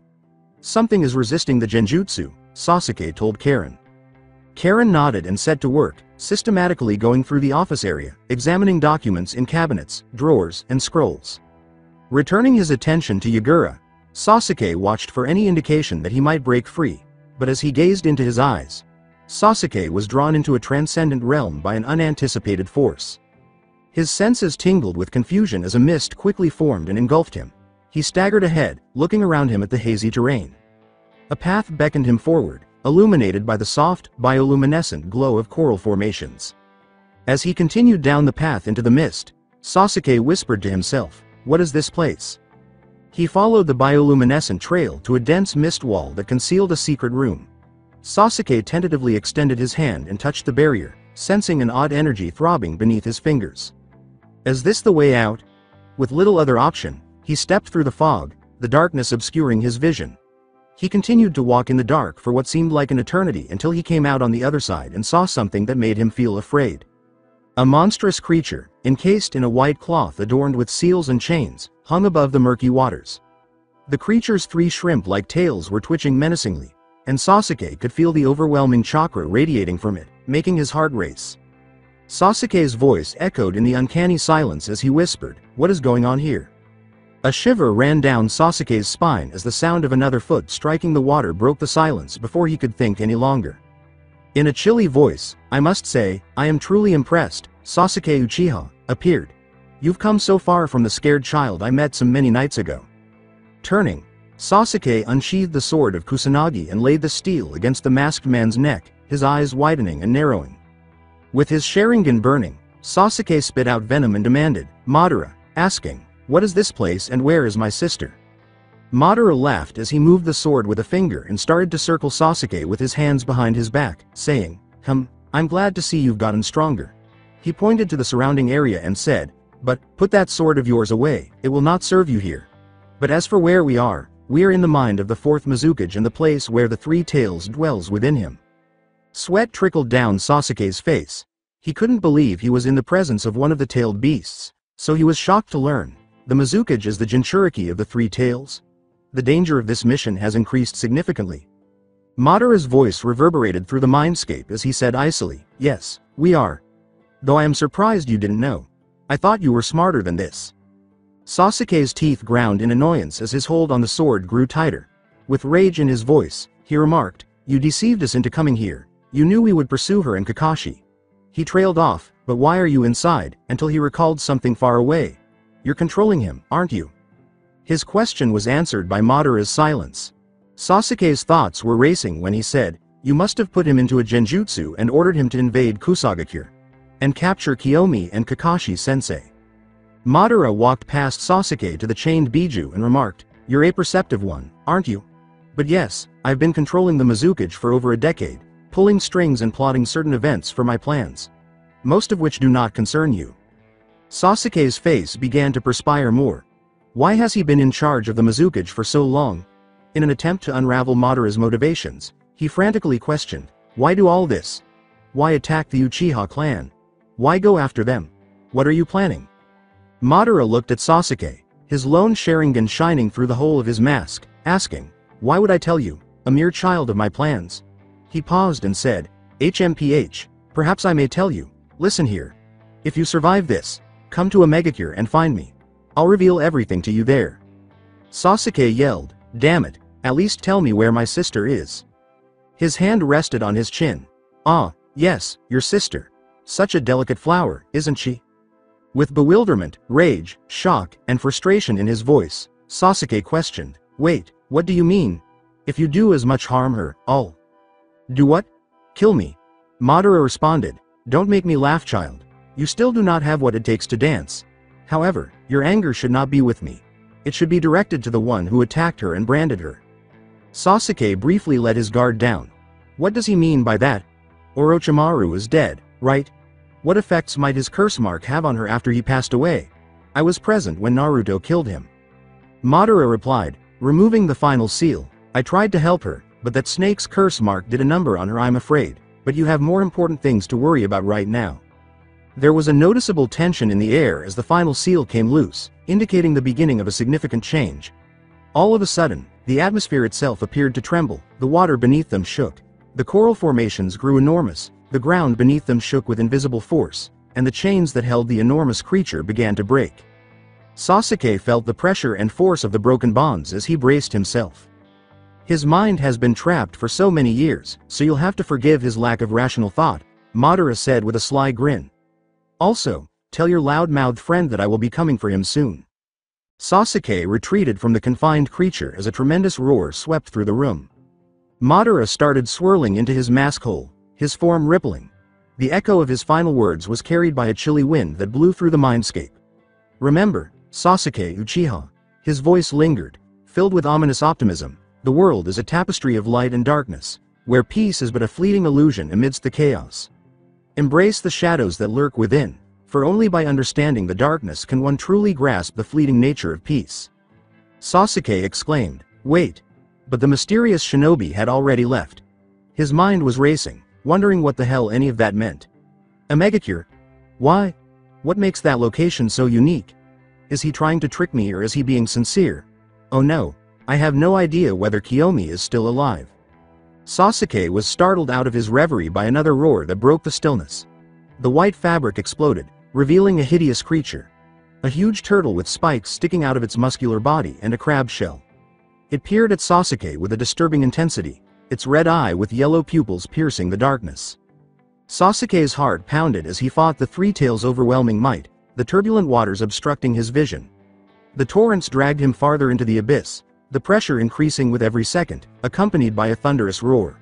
"Something is resisting the genjutsu," Sasuke told Karen. Karen nodded and set to work, systematically going through the office area, examining documents in cabinets, drawers, and scrolls. Returning his attention to Yagura, Sasuke watched for any indication that he might break free, but as he gazed into his eyes, Sasuke was drawn into a transcendent realm by an unanticipated force. His senses tingled with confusion as a mist quickly formed and engulfed him. He staggered ahead, looking around him at the hazy terrain. A path beckoned him forward, illuminated by the soft, bioluminescent glow of coral formations. As he continued down the path into the mist, Sasuke whispered to himself, "What is this place?" He followed the bioluminescent trail to a dense mist wall that concealed a secret room. Sasuke tentatively extended his hand and touched the barrier, sensing an odd energy throbbing beneath his fingers. Is this the way out? With little other option, he stepped through the fog, the darkness obscuring his vision. He continued to walk in the dark for what seemed like an eternity until he came out on the other side and saw something that made him feel afraid. A monstrous creature, encased in a white cloth adorned with seals and chains, hung above the murky waters. The creature's 3 shrimp-like tails were twitching menacingly, and Sasuke could feel the overwhelming chakra radiating from it, making his heart race. Sasuke's voice echoed in the uncanny silence as he whispered, "What is going on here?" A shiver ran down Sasuke's spine as the sound of another foot striking the water broke the silence before he could think any longer. In a chilly voice, "I must say, I am truly impressed," Sasuke Uchiha appeared. "You've come so far from the scared child I met so many nights ago." Turning, Sasuke unsheathed the sword of Kusanagi and laid the steel against the masked man's neck, his eyes widening and narrowing. With his Sharingan burning, Sasuke spit out venom and demanded, "Madara," asking, "What is this place and where is my sister?" Madara laughed as he moved the sword with a finger and started to circle Sasuke with his hands behind his back, saying, "Come, I'm glad to see you've gotten stronger." He pointed to the surrounding area and said, "But, put that sword of yours away, it will not serve you here. But as for where we are in the mind of the 4th Mizukage and the place where the 3 tails dwells within him." Sweat trickled down Sasuke's face. He couldn't believe he was in the presence of one of the tailed beasts, so he was shocked to learn. The Mizukage is the Jinchuriki of the 3 tails. The danger of this mission has increased significantly. Madara's voice reverberated through the mindscape as he said icily, "Yes, we are. Though I am surprised you didn't know. I thought you were smarter than this." Sasuke's teeth ground in annoyance as his hold on the sword grew tighter. With rage in his voice, he remarked, "You deceived us into coming here. You knew we would pursue her and Kakashi." He trailed off, "But why are you inside?" until he recalled something far away. "You're controlling him, aren't you?" His question was answered by Madara's silence. Sasuke's thoughts were racing when he said, "You must have put him into a genjutsu and ordered him to invade Kusagakure and capture Kiyomi and Kakashi-sensei." Madara walked past Sasuke to the chained Biju and remarked, "You're a perceptive one, aren't you?" "But yes, I've been controlling the Mizukage for over a decade, pulling strings and plotting certain events for my plans. Most of which do not concern you." Sasuke's face began to perspire more. Why has he been in charge of the Mizukage for so long? In an attempt to unravel Madara's motivations, he frantically questioned, "Why do all this? Why attack the Uchiha clan? Why go after them? What are you planning?" Madara looked at Sasuke, his lone Sharingan shining through the hole of his mask, asking, "Why would I tell you, a mere child, of my plans?" He paused and said, "HMPH, perhaps I may tell you, listen here. If you survive this, come to a Megacure and find me. I'll reveal everything to you there." Sasuke yelled, "Damn it, at least tell me where my sister is." His hand rested on his chin. "Ah, yes, your sister. Such a delicate flower, isn't she?" With bewilderment, rage, shock, and frustration in his voice, Sasuke questioned, "Wait, what do you mean? If you do as much harm her, I'll..." "Do what? Kill me?" Madara responded, "Don't make me laugh, child. You still do not have what it takes to dance. However, your anger should not be with me. It should be directed to the one who attacked her and branded her." Sasuke briefly let his guard down. What does he mean by that? Orochimaru is dead, right? What effects might his curse mark have on her after he passed away? I was present when Naruto killed him. Madara replied, removing the final seal, "I tried to help her, but that snake's curse mark did a number on her, I'm afraid, but you have more important things to worry about right now." There was a noticeable tension in the air as the final seal came loose, indicating the beginning of a significant change. All of a sudden, the atmosphere itself appeared to tremble, the water beneath them shook. The coral formations grew enormous, the ground beneath them shook with invisible force, and the chains that held the enormous creature began to break. Sasuke felt the pressure and force of the broken bonds as he braced himself. His mind has been trapped for so many years, so you'll have to forgive his lack of rational thought, Madara said with a sly grin. Also, tell your loud-mouthed friend that I will be coming for him soon. Sasuke retreated from the confined creature as a tremendous roar swept through the room. Madara started swirling into his mask hole, his form rippling. The echo of his final words was carried by a chilly wind that blew through the mindscape. "Remember, Sasuke Uchiha." His voice lingered, filled with ominous optimism. "The world is a tapestry of light and darkness, where peace is but a fleeting illusion amidst the chaos. Embrace the shadows that lurk within, for only by understanding the darkness can one truly grasp the fleeting nature of peace." Sasuke exclaimed, "Wait!" But the mysterious shinobi had already left. His mind was racing, wondering what the hell any of that meant. A Megacure? Why? What makes that location so unique? Is he trying to trick me or is he being sincere? Oh no, I have no idea whether Kiyomi is still alive. Sasuke was startled out of his reverie by another roar that broke the stillness. The white fabric exploded, revealing a hideous creature. A huge turtle with spikes sticking out of its muscular body and a crab shell. It peered at Sasuke with a disturbing intensity, its red eye with yellow pupils piercing the darkness. Sasuke's heart pounded as he fought the three tails' overwhelming might, the turbulent waters obstructing his vision. The torrents dragged him farther into the abyss, the pressure increasing with every second, accompanied by a thunderous roar.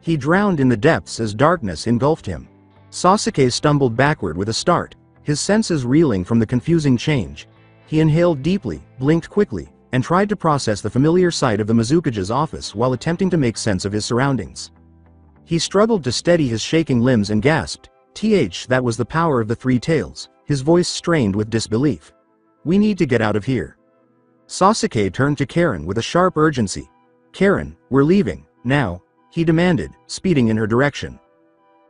He drowned in the depths as darkness engulfed him. Sasuke stumbled backward with a start, his senses reeling from the confusing change. He inhaled deeply, blinked quickly, and tried to process the familiar sight of the Mizukage's office while attempting to make sense of his surroundings. He struggled to steady his shaking limbs and gasped, that was the power of the three tails, his voice strained with disbelief. We need to get out of here. Sasuke turned to Karen with a sharp urgency. Karen, we're leaving, now, he demanded, speeding in her direction.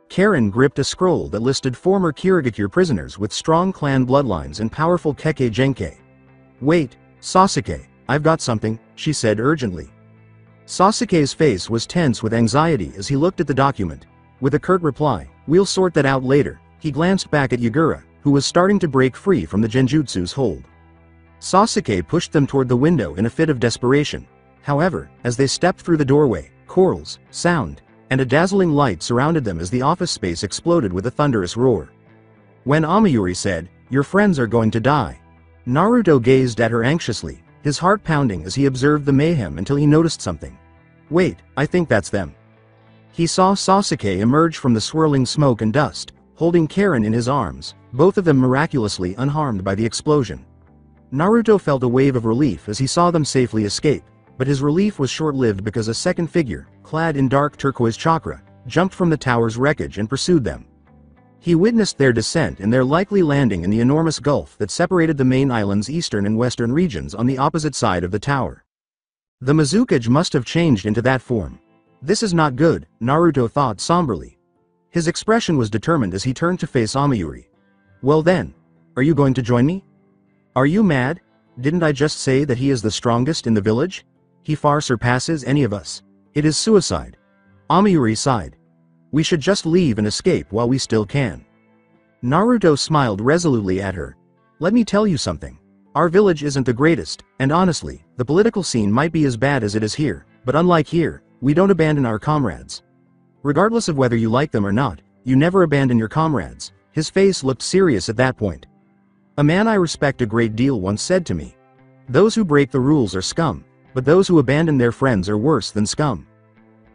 Karen gripped a scroll that listed former Kirigakure prisoners with strong clan bloodlines and powerful Kekkei Genkei. Wait, Sasuke, I've got something, she said urgently. Sasuke's face was tense with anxiety as he looked at the document. With a curt reply, we'll sort that out later, he glanced back at Yagura, who was starting to break free from the Genjutsu's hold. Sasuke pushed them toward the window in a fit of desperation. However, as they stepped through the doorway, corals, sound, and a dazzling light surrounded them as the office space exploded with a thunderous roar. When Amayuri said, "Your friends are going to die," Naruto gazed at her anxiously, his heart pounding as he observed the mayhem until he noticed something. Wait, I think that's them. He saw Sasuke emerge from the swirling smoke and dust, holding Karen in his arms, both of them miraculously unharmed by the explosion. Naruto felt a wave of relief as he saw them safely escape, but his relief was short-lived because a second figure, clad in dark turquoise chakra, jumped from the tower's wreckage and pursued them. He witnessed their descent and their likely landing in the enormous gulf that separated the main island's eastern and western regions on the opposite side of the tower. The Mizukage must have changed into that form. This is not good, Naruto thought somberly. His expression was determined as he turned to face Amayuri. Well then, are you going to join me? Are you mad? Didn't I just say that he is the strongest in the village? He far surpasses any of us. It is suicide. Amayuri sighed. We should just leave and escape while we still can. Naruto smiled resolutely at her. Let me tell you something. Our village isn't the greatest, and honestly, the political scene might be as bad as it is here, but unlike here, we don't abandon our comrades. Regardless of whether you like them or not, you never abandon your comrades. His face looked serious at that point. A man I respect a great deal once said to me, those who break the rules are scum, but those who abandon their friends are worse than scum.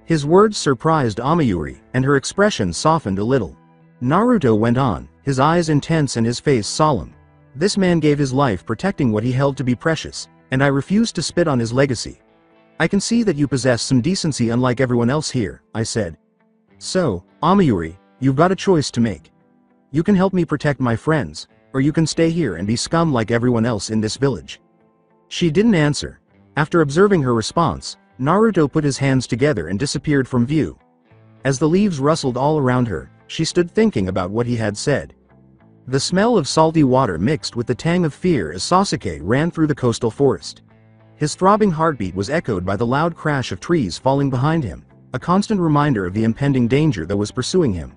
His words surprised Amayuri, and her expression softened a little. Naruto went on, his eyes intense and his face solemn. This man gave his life protecting what he held to be precious, and I refuse to spit on his legacy. I can see that you possess some decency unlike everyone else here, I said. So, Amayuri, you've got a choice to make. You can help me protect my friends, or you can stay here and be scum like everyone else in this village. She didn't answer. After observing her response, Naruto put his hands together and disappeared from view. As the leaves rustled all around her, she stood thinking about what he had said. The smell of salty water mixed with the tang of fear as Sasuke ran through the coastal forest. His throbbing heartbeat was echoed by the loud crash of trees falling behind him, a constant reminder of the impending danger that was pursuing him.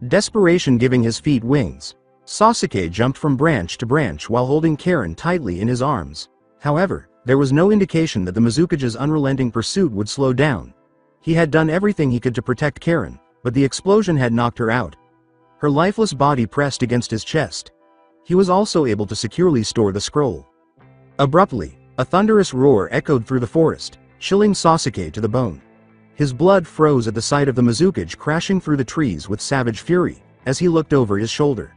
Desperation giving his feet wings, Sasuke jumped from branch to branch while holding Karen tightly in his arms. However, there was no indication that the Mizukage's unrelenting pursuit would slow down. He had done everything he could to protect Karen, but the explosion had knocked her out. Her lifeless body pressed against his chest. He was also able to securely store the scroll. Abruptly, a thunderous roar echoed through the forest, chilling Sasuke to the bone. His blood froze at the sight of the Mizukage crashing through the trees with savage fury, as he looked over his shoulder.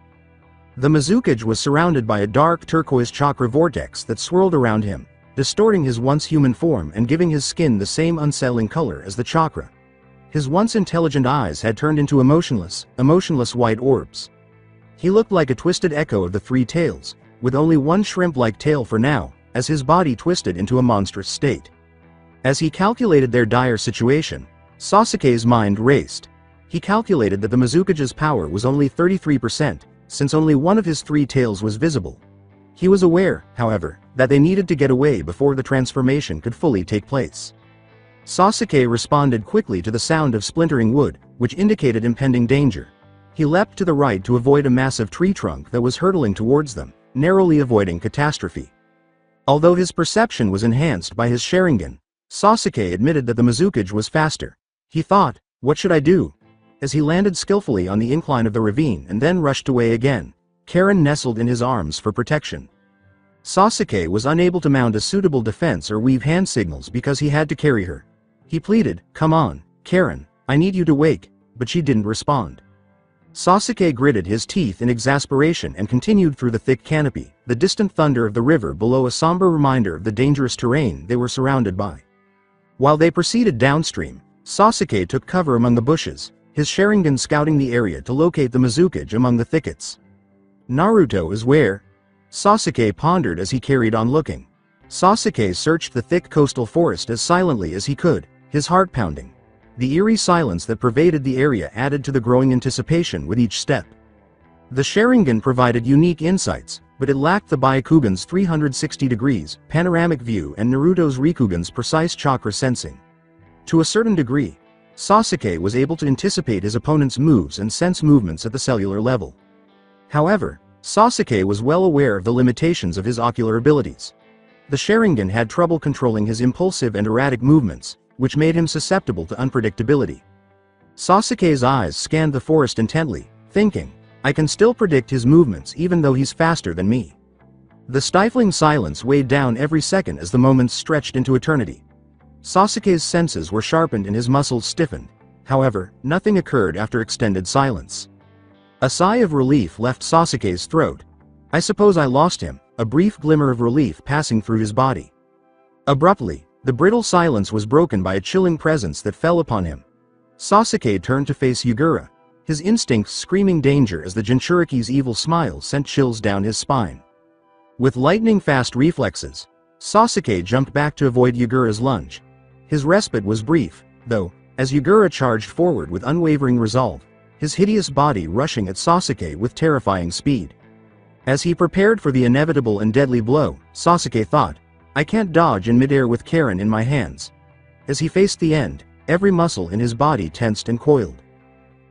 The Mizukage was surrounded by a dark turquoise chakra vortex that swirled around him, distorting his once human form and giving his skin the same unsettling color as the chakra. His once intelligent eyes had turned into emotionless white orbs. He looked like a twisted echo of the three tails, with only one shrimp-like tail for now, as his body twisted into a monstrous state. As he calculated their dire situation, Sasuke's mind raced. He calculated that the Mizukage's power was only 33%, since only one of his 3 tails was visible. He was aware, however, that they needed to get away before the transformation could fully take place. Sasuke responded quickly to the sound of splintering wood, which indicated impending danger. He leapt to the right to avoid a massive tree trunk that was hurtling towards them, narrowly avoiding catastrophe. Although his perception was enhanced by his Sharingan, Sasuke admitted that the Mizukage was faster. He thought, "What should I do?" As he landed skillfully on the incline of the ravine and then rushed away again, Karen nestled in his arms for protection. Sasuke was unable to mount a suitable defense or weave hand signals because he had to carry her. He pleaded, "Come on, Karen, I need you to wake," but she didn't respond. Sasuke gritted his teeth in exasperation and continued through the thick canopy, the distant thunder of the river below a somber reminder of the dangerous terrain they were surrounded by. While they proceeded downstream, Sasuke took cover among the bushes, his Sharingan scouting the area to locate the Mizukage among the thickets. "Naruto is where?" Sasuke pondered as he carried on looking. Sasuke searched the thick coastal forest as silently as he could, his heart pounding. The eerie silence that pervaded the area added to the growing anticipation with each step. The Sharingan provided unique insights, but it lacked the Byakugan's 360 degrees panoramic view and Naruto's Rikugan's precise chakra sensing. To a certain degree, Sasuke was able to anticipate his opponent's moves and sense movements at the cellular level. However, Sasuke was well aware of the limitations of his ocular abilities. The Sharingan had trouble controlling his impulsive and erratic movements, which made him susceptible to unpredictability. Sasuke's eyes scanned the forest intently, thinking, "I can still predict his movements even though he's faster than me." The stifling silence weighed down every second as the moments stretched into eternity. Sasuke's senses were sharpened and his muscles stiffened. However, nothing occurred after extended silence. A sigh of relief left Sasuke's throat. "I suppose I lost him," a brief glimmer of relief passing through his body. Abruptly, the brittle silence was broken by a chilling presence that fell upon him. Sasuke turned to face Yugura, his instincts screaming danger as the Jinchuriki's evil smile sent chills down his spine. With lightning-fast reflexes, Sasuke jumped back to avoid Yugura's lunge. His respite was brief, though, as Yugura charged forward with unwavering resolve, his hideous body rushing at Sasuke with terrifying speed. As he prepared for the inevitable and deadly blow, Sasuke thought, "I can't dodge in midair with Karen in my hands." As he faced the end, every muscle in his body tensed and coiled.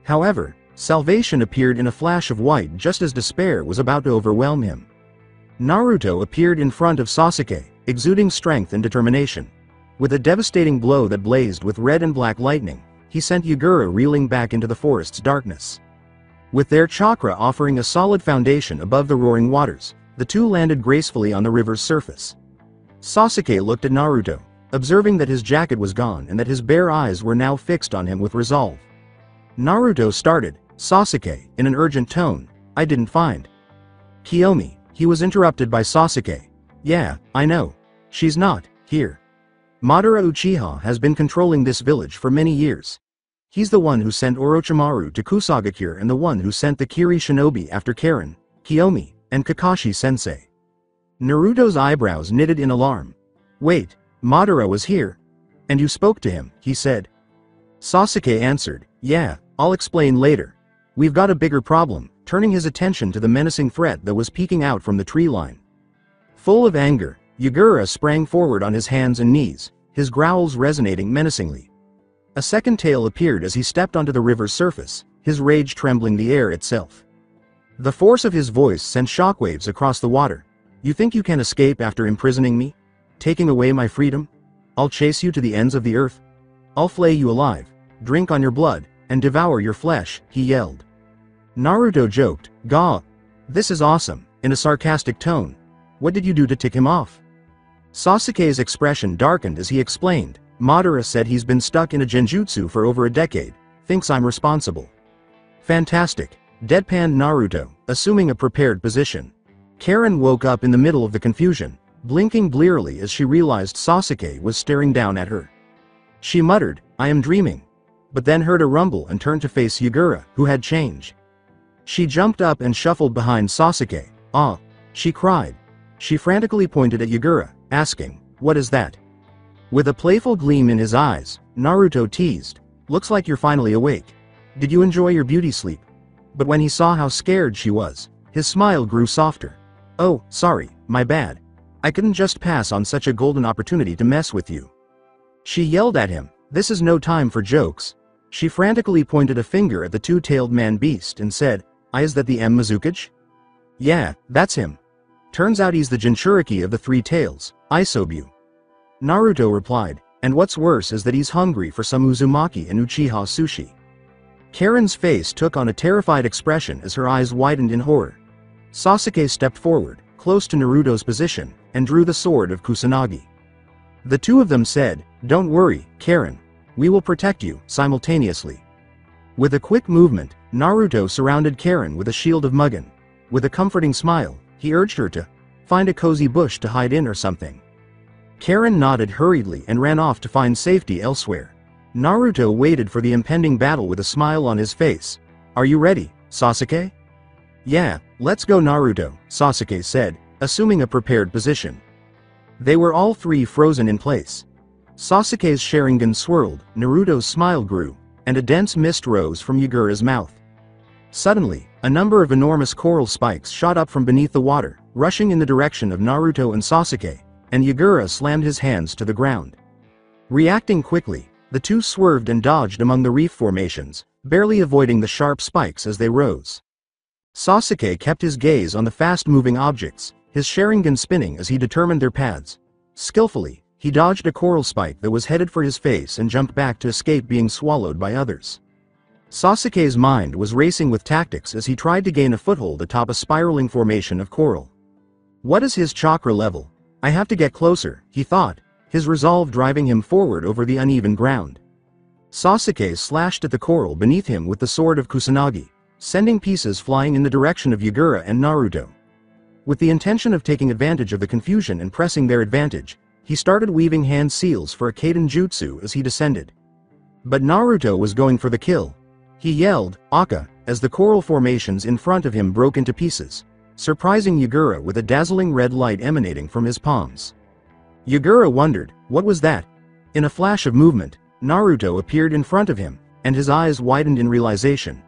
However, salvation appeared in a flash of white just as despair was about to overwhelm him. Naruto appeared in front of Sasuke, exuding strength and determination. With a devastating blow that blazed with red and black lightning, he sent Yugura reeling back into the forest's darkness. With their chakra offering a solid foundation above the roaring waters, the two landed gracefully on the river's surface. Sasuke looked at Naruto, observing that his jacket was gone and that his bare eyes were now fixed on him with resolve. Naruto started, "Sasuke," in an urgent tone, "I didn't find Kiyomi." He was interrupted by Sasuke. "Yeah, I know. She's not here. Madara Uchiha has been controlling this village for many years. He's the one who sent Orochimaru to Kusagakure and the one who sent the Kiri shinobi after Karen, Kiyomi, and Kakashi-sensei." Naruto's eyebrows knitted in alarm. "Wait, Madara was here? And you spoke to him," he said. Sasuke answered, "Yeah, I'll explain later. We've got a bigger problem," turning his attention to the menacing threat that was peeking out from the tree line. Full of anger, Yugura sprang forward on his hands and knees, his growls resonating menacingly. A second tail appeared as he stepped onto the river's surface, his rage trembling the air itself. The force of his voice sent shockwaves across the water. "You think you can escape after imprisoning me? Taking away my freedom? I'll chase you to the ends of the earth. I'll flay you alive, drink on your blood, and devour your flesh," he yelled. Naruto joked, "Gah! This is awesome," in a sarcastic tone. "What did you do to tick him off?" Sasuke's expression darkened as he explained, "Madara said he's been stuck in a genjutsu for over a decade, thinks I'm responsible." "Fantastic," deadpanned Naruto, assuming a prepared position. Karen woke up in the middle of the confusion, blinking blearily as she realized Sasuke was staring down at her. She muttered, "I am dreaming," but then heard a rumble and turned to face Yugura, who had changed. She jumped up and shuffled behind Sasuke. "Ah!" she cried. She frantically pointed at Yugura, asking, "What is that?" With a playful gleam in his eyes, Naruto teased, "Looks like you're finally awake. Did you enjoy your beauty sleep?" But when he saw how scared she was, His smile grew softer. "Oh, sorry, my bad. I couldn't just pass on such a golden opportunity to mess with you." She yelled at him, "This is no time for jokes." She frantically pointed a finger at the two-tailed man-beast and said, "Is that the M. Mizukage?" "Yeah, that's him. Turns out he's the Jinchuriki of the Three Tails, Isobu." Naruto replied, "And what's worse is that he's hungry for some Uzumaki and Uchiha sushi." Karen's face took on a terrified expression as her eyes widened in horror. Sasuke stepped forward, close to Naruto's position, and drew the sword of Kusanagi. The two of them said, "Don't worry, Karen. We will protect you," simultaneously. With a quick movement, Naruto surrounded Karen with a shield of Mugen. With a comforting smile, he urged her to find a cozy bush to hide in or something. Karen nodded hurriedly and ran off to find safety elsewhere. Naruto waited for the impending battle with a smile on his face. "Are you ready, Sasuke?" "Yeah, let's go, Naruto," Sasuke said, assuming a prepared position. They were all three frozen in place. Sasuke's Sharingan swirled, Naruto's smile grew, and a dense mist rose from Yagura's mouth. Suddenly, a number of enormous coral spikes shot up from beneath the water, rushing in the direction of Naruto and Sasuke, and Yagura slammed his hands to the ground. Reacting quickly, the two swerved and dodged among the reef formations, barely avoiding the sharp spikes as they rose. Sasuke kept his gaze on the fast-moving objects, his Sharingan spinning as he determined their paths. Skillfully, he dodged a coral spike that was headed for his face and jumped back to escape being swallowed by others. Sasuke's mind was racing with tactics as he tried to gain a foothold atop a spiraling formation of coral. What is his chakra level? I have to get closer, he thought, his resolve driving him forward over the uneven ground. Sasuke slashed at the coral beneath him with the sword of Kusanagi, sending pieces flying in the direction of Yagura and Naruto. With the intention of taking advantage of the confusion and pressing their advantage, he started weaving hand seals for a Kaden Jutsu as he descended. But Naruto was going for the kill. He yelled, "Aka," as the coral formations in front of him broke into pieces, surprising Yagura with a dazzling red light emanating from his palms. Yagura wondered, what was that? In a flash of movement, Naruto appeared in front of him, and his eyes widened in realization.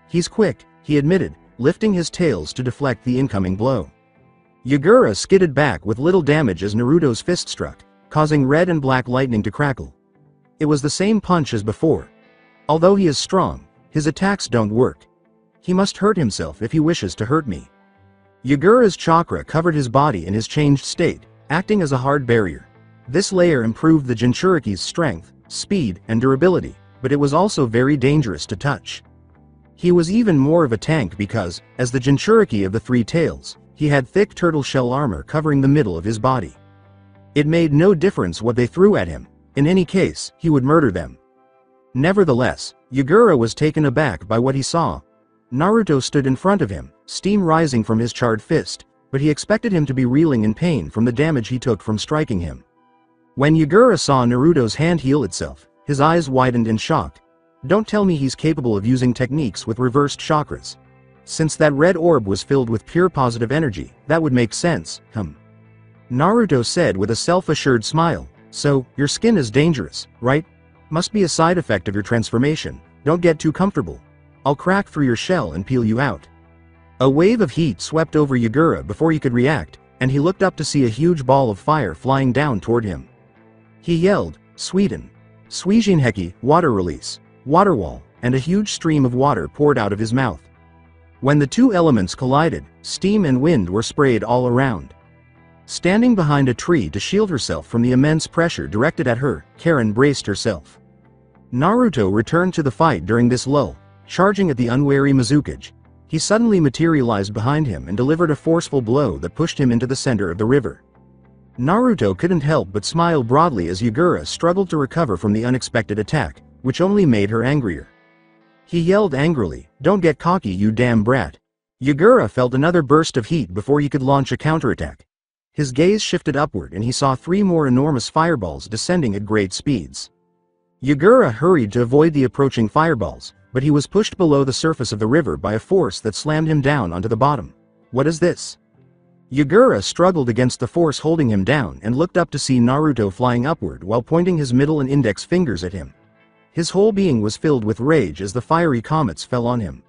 "He's quick," he admitted, lifting his tails to deflect the incoming blow. Yagura skidded back with little damage as Naruto's fist struck, causing red and black lightning to crackle. It was the same punch as before. Although he is strong, his attacks don't work. He must hurt himself if he wishes to hurt me. Yagura's chakra covered his body in his changed state, acting as a hard barrier. This layer improved the Jinchuriki's strength, speed, and durability, but it was also very dangerous to touch. He was even more of a tank because, as the Jinchuriki of the Three Tails, he had thick turtle shell armor covering the middle of his body. It made no difference what they threw at him. In any case, he would murder them. Nevertheless, Yagura was taken aback by what he saw. Naruto stood in front of him, steam rising from his charred fist, but he expected him to be reeling in pain from the damage he took from striking him. When Yagura saw Naruto's hand heal itself, his eyes widened in shock. Don't tell me he's capable of using techniques with reversed chakras. Since that red orb was filled with pure positive energy, that would make sense, Naruto said with a self-assured smile, "So, your skin is dangerous, right? Must be a side effect of your transformation. Don't get too comfortable. I'll crack through your shell and peel you out." A wave of heat swept over Yagura before he could react, and he looked up to see a huge ball of fire flying down toward him. He yelled, "Sweden! Suijinheki, water release, water wall," and a huge stream of water poured out of his mouth. When the two elements collided, steam and wind were sprayed all around. Standing behind a tree to shield herself from the immense pressure directed at her, Karen braced herself. Naruto returned to the fight during this lull, charging at the unwary Mizukage. He suddenly materialized behind him and delivered a forceful blow that pushed him into the center of the river. Naruto couldn't help but smile broadly as Yagura struggled to recover from the unexpected attack, which only made her angrier. He yelled angrily, "Don't get cocky, you damn brat." Yagura felt another burst of heat before he could launch a counterattack. His gaze shifted upward and he saw three more enormous fireballs descending at great speeds. Yagura hurried to avoid the approaching fireballs, but he was pushed below the surface of the river by a force that slammed him down onto the bottom. What is this? Yagura struggled against the force holding him down and looked up to see Naruto flying upward while pointing his middle and index fingers at him. His whole being was filled with rage as the fiery comets fell on him.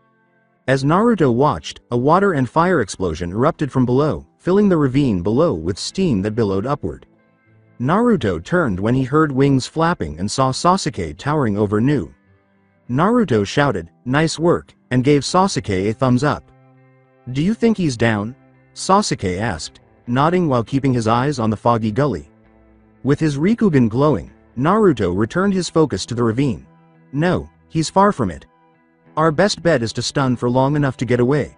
As Naruto watched, a water and fire explosion erupted from below, filling the ravine below with steam that billowed upward. Naruto turned when he heard wings flapping and saw Sasuke towering over Nu. Naruto shouted, "Nice work," and gave Sasuke a thumbs up. "Do you think he's down?" Sasuke asked, nodding while keeping his eyes on the foggy gully. With his Rikugan glowing, Naruto returned his focus to the ravine. "No, he's far from it. Our best bet is to stun for long enough to get away.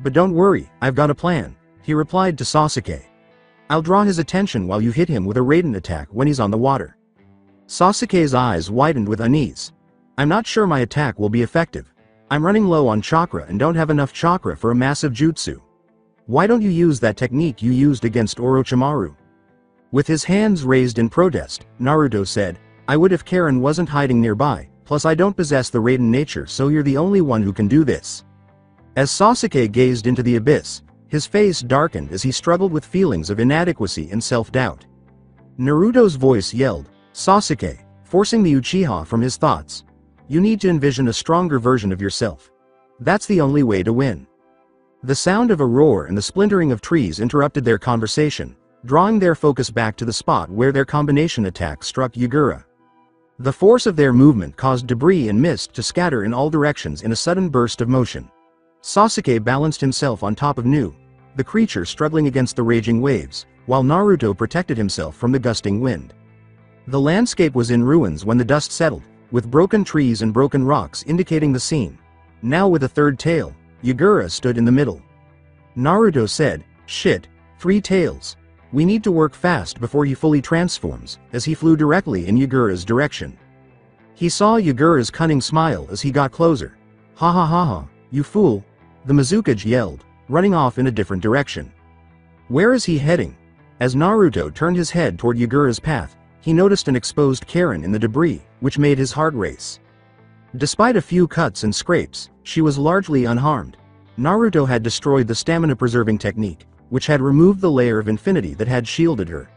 But don't worry, I've got a plan," he replied to Sasuke. "I'll draw his attention while you hit him with a Raiden attack when he's on the water." Sasuke's eyes widened with unease. "I'm not sure my attack will be effective. I'm running low on chakra and don't have enough chakra for a massive jutsu. Why don't you use that technique you used against Orochimaru?" With his hands raised in protest, Naruto said, "I would if Karen wasn't hiding nearby, plus I don't possess the Raiden nature, so you're the only one who can do this." As Sasuke gazed into the abyss, his face darkened as he struggled with feelings of inadequacy and self-doubt. Naruto's voice yelled, "Sasuke," forcing the Uchiha from his thoughts. "You need to envision a stronger version of yourself. That's the only way to win." The sound of a roar and the splintering of trees interrupted their conversation, drawing their focus back to the spot where their combination attack struck Yagura. The force of their movement caused debris and mist to scatter in all directions in a sudden burst of motion. Sasuke balanced himself on top of Nu, the creature struggling against the raging waves, while Naruto protected himself from the gusting wind. The landscape was in ruins when the dust settled, with broken trees and broken rocks indicating the scene. Now with a third tail, Yagura stood in the middle. Naruto said, "Shit, 3 tails. We need to work fast before he fully transforms," as he flew directly in Yagura's direction. He saw Yagura's cunning smile as he got closer. "Ha ha ha ha, you fool," the Mizukage yelled, running off in a different direction. Where is he heading? As Naruto turned his head toward Yagura's path, he noticed an exposed Karen in the debris, which made his heart race. Despite a few cuts and scrapes, she was largely unharmed. Naruto had destroyed the stamina-preserving technique, which had removed the layer of infinity that had shielded her.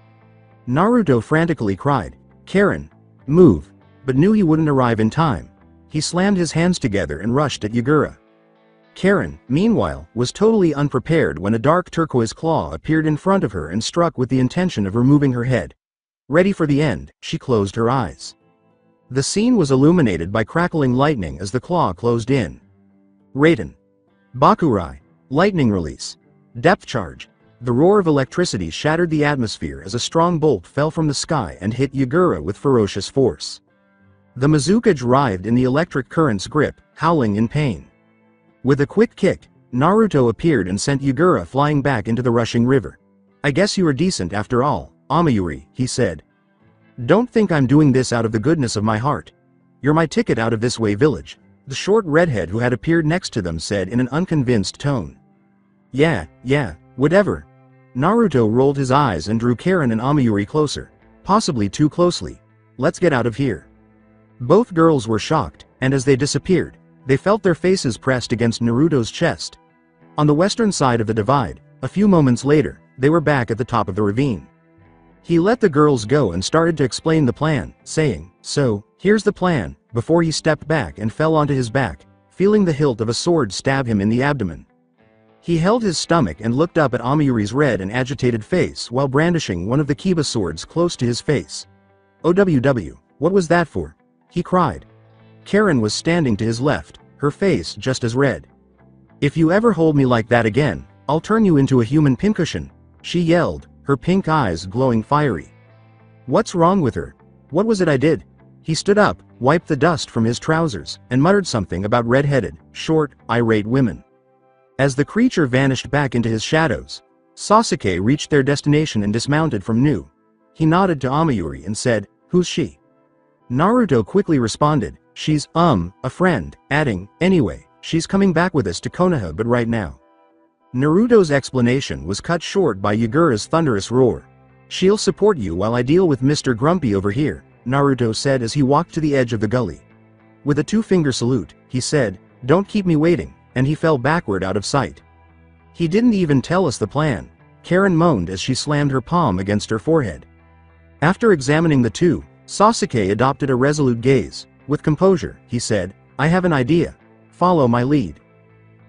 Naruto frantically cried, "Karen, move," but knew he wouldn't arrive in time. He slammed his hands together and rushed at Yagura. Karen, meanwhile, was totally unprepared when a dark turquoise claw appeared in front of her and struck with the intention of removing her head. Ready for the end, she closed her eyes. The scene was illuminated by crackling lightning as the claw closed in. Raiden. Bakurai. Lightning release. Depth charge. The roar of electricity shattered the atmosphere as a strong bolt fell from the sky and hit Yagura with ferocious force. The Mizukage writhed in the electric current's grip, howling in pain. With a quick kick, Naruto appeared and sent Yagura flying back into the rushing river. "I guess you are decent after all, Amayuri," he said. "Don't think I'm doing this out of the goodness of my heart. You're my ticket out of this way village," the short redhead who had appeared next to them said in an unconvinced tone. Yeah, whatever." Naruto rolled his eyes and drew Karen and Amayuri closer, possibly too closely. "Let's get out of here." Both girls were shocked, and as they disappeared, they felt their faces pressed against Naruto's chest. On the western side of the divide, a few moments later, they were back at the top of the ravine. He let the girls go and started to explain the plan, saying, "So, here's the plan," before he stepped back and fell onto his back, feeling the hilt of a sword stab him in the abdomen. He held his stomach and looked up at Amayuri's red and agitated face while brandishing one of the Kiba swords close to his face. "OWW, what was that for?" he cried. Karen was standing to his left, her face just as red. "If you ever hold me like that again, I'll turn you into a human pincushion," she yelled, her pink eyes glowing fiery. "What's wrong with her? What was it I did?" He stood up, wiped the dust from his trousers, and muttered something about red-headed, short, irate women. As the creature vanished back into his shadows, Sasuke reached their destination and dismounted from Nu. He nodded to Amayuri and said, "Who's she?" Naruto quickly responded, "She's, a friend," adding, "Anyway, she's coming back with us to Konoha but right now." Naruto's explanation was cut short by Yagura's thunderous roar. "She'll support you while I deal with Mr. Grumpy over here," Naruto said as he walked to the edge of the gully. With a two-finger salute, he said, "Don't keep me waiting," and he fell backward out of sight. "He didn't even tell us the plan," Karen moaned as she slammed her palm against her forehead. After examining the two, Sasuke adopted a resolute gaze. With composure, he said, "I have an idea. Follow my lead."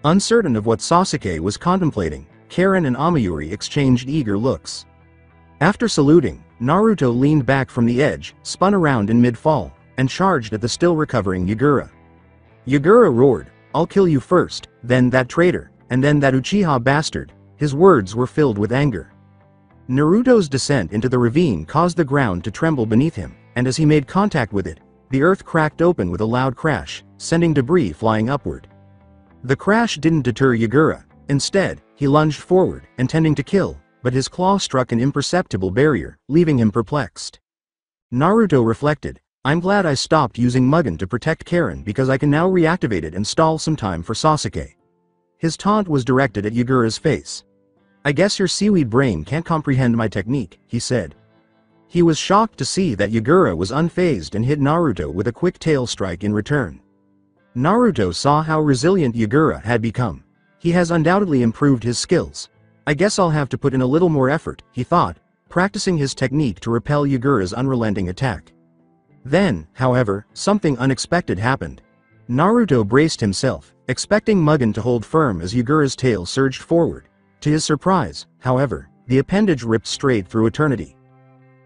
Uncertain of what Sasuke was contemplating, Karen and Amayuri exchanged eager looks. After saluting, Naruto leaned back from the edge, spun around in mid-fall, and charged at the still-recovering Yagura. Yagura roared, "I'll kill you first, then that traitor, and then that Uchiha bastard." His words were filled with anger. Naruto's descent into the ravine caused the ground to tremble beneath him, and as he made contact with it, the earth cracked open with a loud crash, sending debris flying upward. The crash didn't deter Yagura. Instead, he lunged forward, intending to kill, but his claw struck an imperceptible barrier, leaving him perplexed. Naruto reflected, "I'm glad I stopped using Mugen to protect Karen because I can now reactivate it and stall some time for Sasuke." His taunt was directed at Yagura's face. "I guess your seaweed brain can't comprehend my technique," he said. He was shocked to see that Yagura was unfazed and hit Naruto with a quick tail strike in return. Naruto saw how resilient Yagura had become. He has undoubtedly improved his skills. "I guess I'll have to put in a little more effort," he thought, practicing his technique to repel Yagura's unrelenting attack. Then, however, something unexpected happened. Naruto braced himself, expecting Mugen to hold firm as Yagura's tail surged forward. To his surprise, however, the appendage ripped straight through eternity.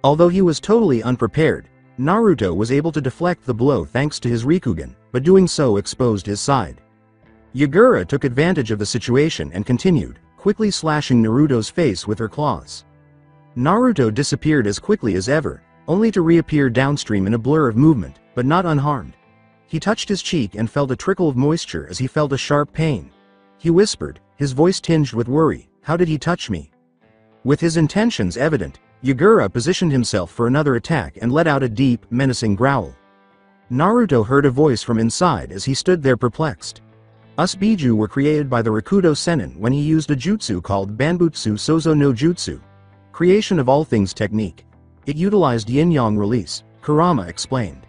Although he was totally unprepared, Naruto was able to deflect the blow thanks to his Rikugen, but doing so exposed his side. Yagura took advantage of the situation and continued, quickly slashing Naruto's face with her claws. Naruto disappeared as quickly as ever, only to reappear downstream in a blur of movement, but not unharmed. He touched his cheek and felt a trickle of moisture as he felt a sharp pain. He whispered, his voice tinged with worry, "How did he touch me?" With his intentions evident, Yagura positioned himself for another attack and let out a deep, menacing growl. Naruto heard a voice from inside as he stood there perplexed. Us Biju were created by the Rakudo Sennin when he used a jutsu called Banbutsu Sozo no Jutsu. Creation of all things technique. It utilized yin-yang release, Kurama explained.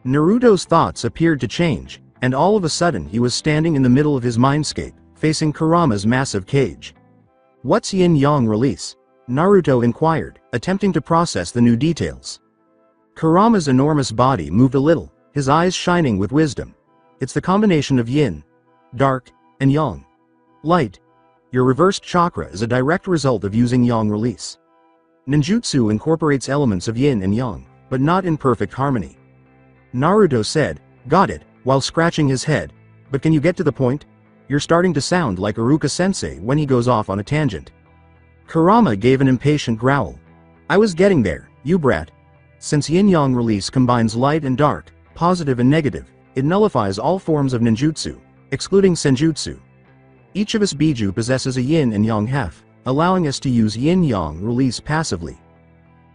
Naruto's thoughts appeared to change, and all of a sudden he was standing in the middle of his mindscape, facing Kurama's massive cage. "What's yin-yang release?" Naruto inquired, attempting to process the new details. Kurama's enormous body moved a little, his eyes shining with wisdom. "It's the combination of yin, dark, and yang. Light. Your reversed chakra is a direct result of using yang release. Ninjutsu incorporates elements of yin and yang, but not in perfect harmony." Naruto said, "Got it," while scratching his head. "But can you get to the point? You're starting to sound like Iruka-sensei when he goes off on a tangent." Kurama gave an impatient growl. "I was getting there, you brat. Since yin-yang release combines light and dark, positive and negative, it nullifies all forms of ninjutsu, excluding senjutsu. Each of us Biju possesses a yin and yang half, allowing us to use yin-yang release passively."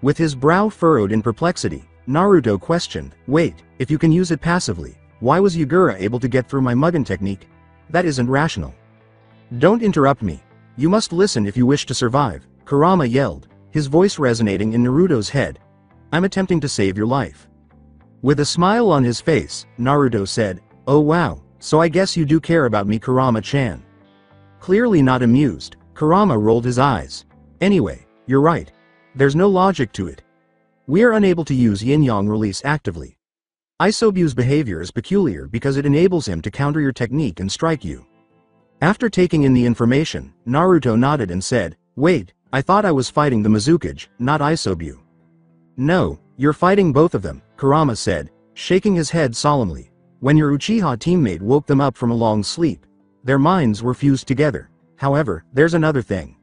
With his brow furrowed in perplexity, Naruto questioned, "Wait, if you can use it passively, why was Yagura able to get through my Mugen technique? That isn't rational." "Don't interrupt me. You must listen if you wish to survive," Kurama yelled, his voice resonating in Naruto's head. "I'm attempting to save your life." With a smile on his face, Naruto said, "Oh wow, so I guess you do care about me, Kurama-chan." Clearly not amused, Kurama rolled his eyes. "Anyway, you're right. There's no logic to it. We are unable to use yin-yang release actively. Isobu's behavior is peculiar because it enables him to counter your technique and strike you." After taking in the information, Naruto nodded and said, "Wait, I thought I was fighting the Mizukage, not Isobu." "No, you're fighting both of them," Kurama said, shaking his head solemnly. "When your Uchiha teammate woke them up from a long sleep, their minds were fused together. However, there's another thing."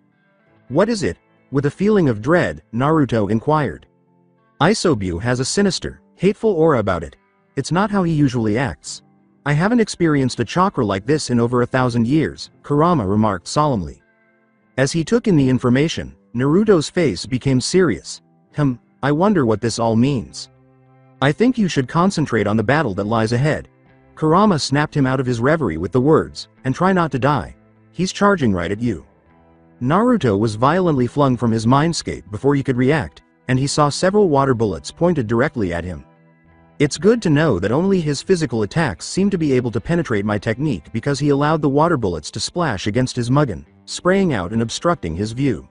"What is it?" With a feeling of dread, Naruto inquired. "Isobu has a sinister, hateful aura about it. It's not how he usually acts. I haven't experienced a chakra like this in over 1,000 years, Kurama remarked solemnly. As he took in the information, Naruto's face became serious. I wonder what this all means. I think you should concentrate on the battle that lies ahead." Kurama snapped him out of his reverie with the words, "And try not to die. He's charging right at you." Naruto was violently flung from his mindscape before he could react, and he saw several water bullets pointed directly at him. It's good to know that only his physical attacks seem to be able to penetrate my technique because he allowed the water bullets to splash against his Mugen, spraying out and obstructing his view.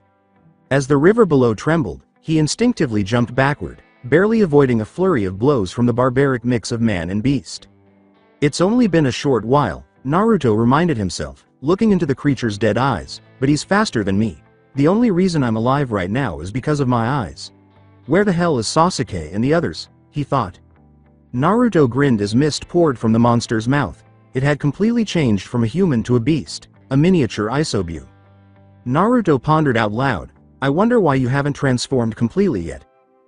As the river below trembled, he instinctively jumped backward, barely avoiding a flurry of blows from the barbaric mix of man and beast. It's only been a short while, Naruto reminded himself, looking into the creature's dead eyes, but he's faster than me. The only reason I'm alive right now is because of my eyes. Where the hell is Sasuke and the others? He thought. Naruto grinned as mist poured from the monster's mouth. It had completely changed from a human to a beast, a miniature Isobu. Naruto pondered out loud, I wonder why you haven't transformed completely yet.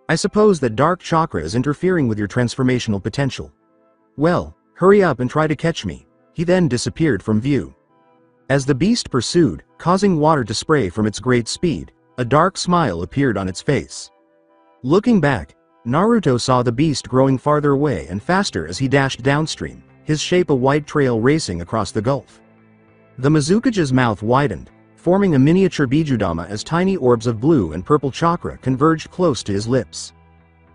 I suppose that dark chakra is interfering with your transformational potential. Well, hurry up and try to catch me. He then disappeared from view. As the beast pursued, causing water to spray from its great speed, a dark smile appeared on its face. Looking back, Naruto saw the beast growing farther away and faster as he dashed downstream, his shape a white trail racing across the gulf. The Mizukage's mouth widened, forming a miniature Bijudama as tiny orbs of blue and purple chakra converged close to his lips.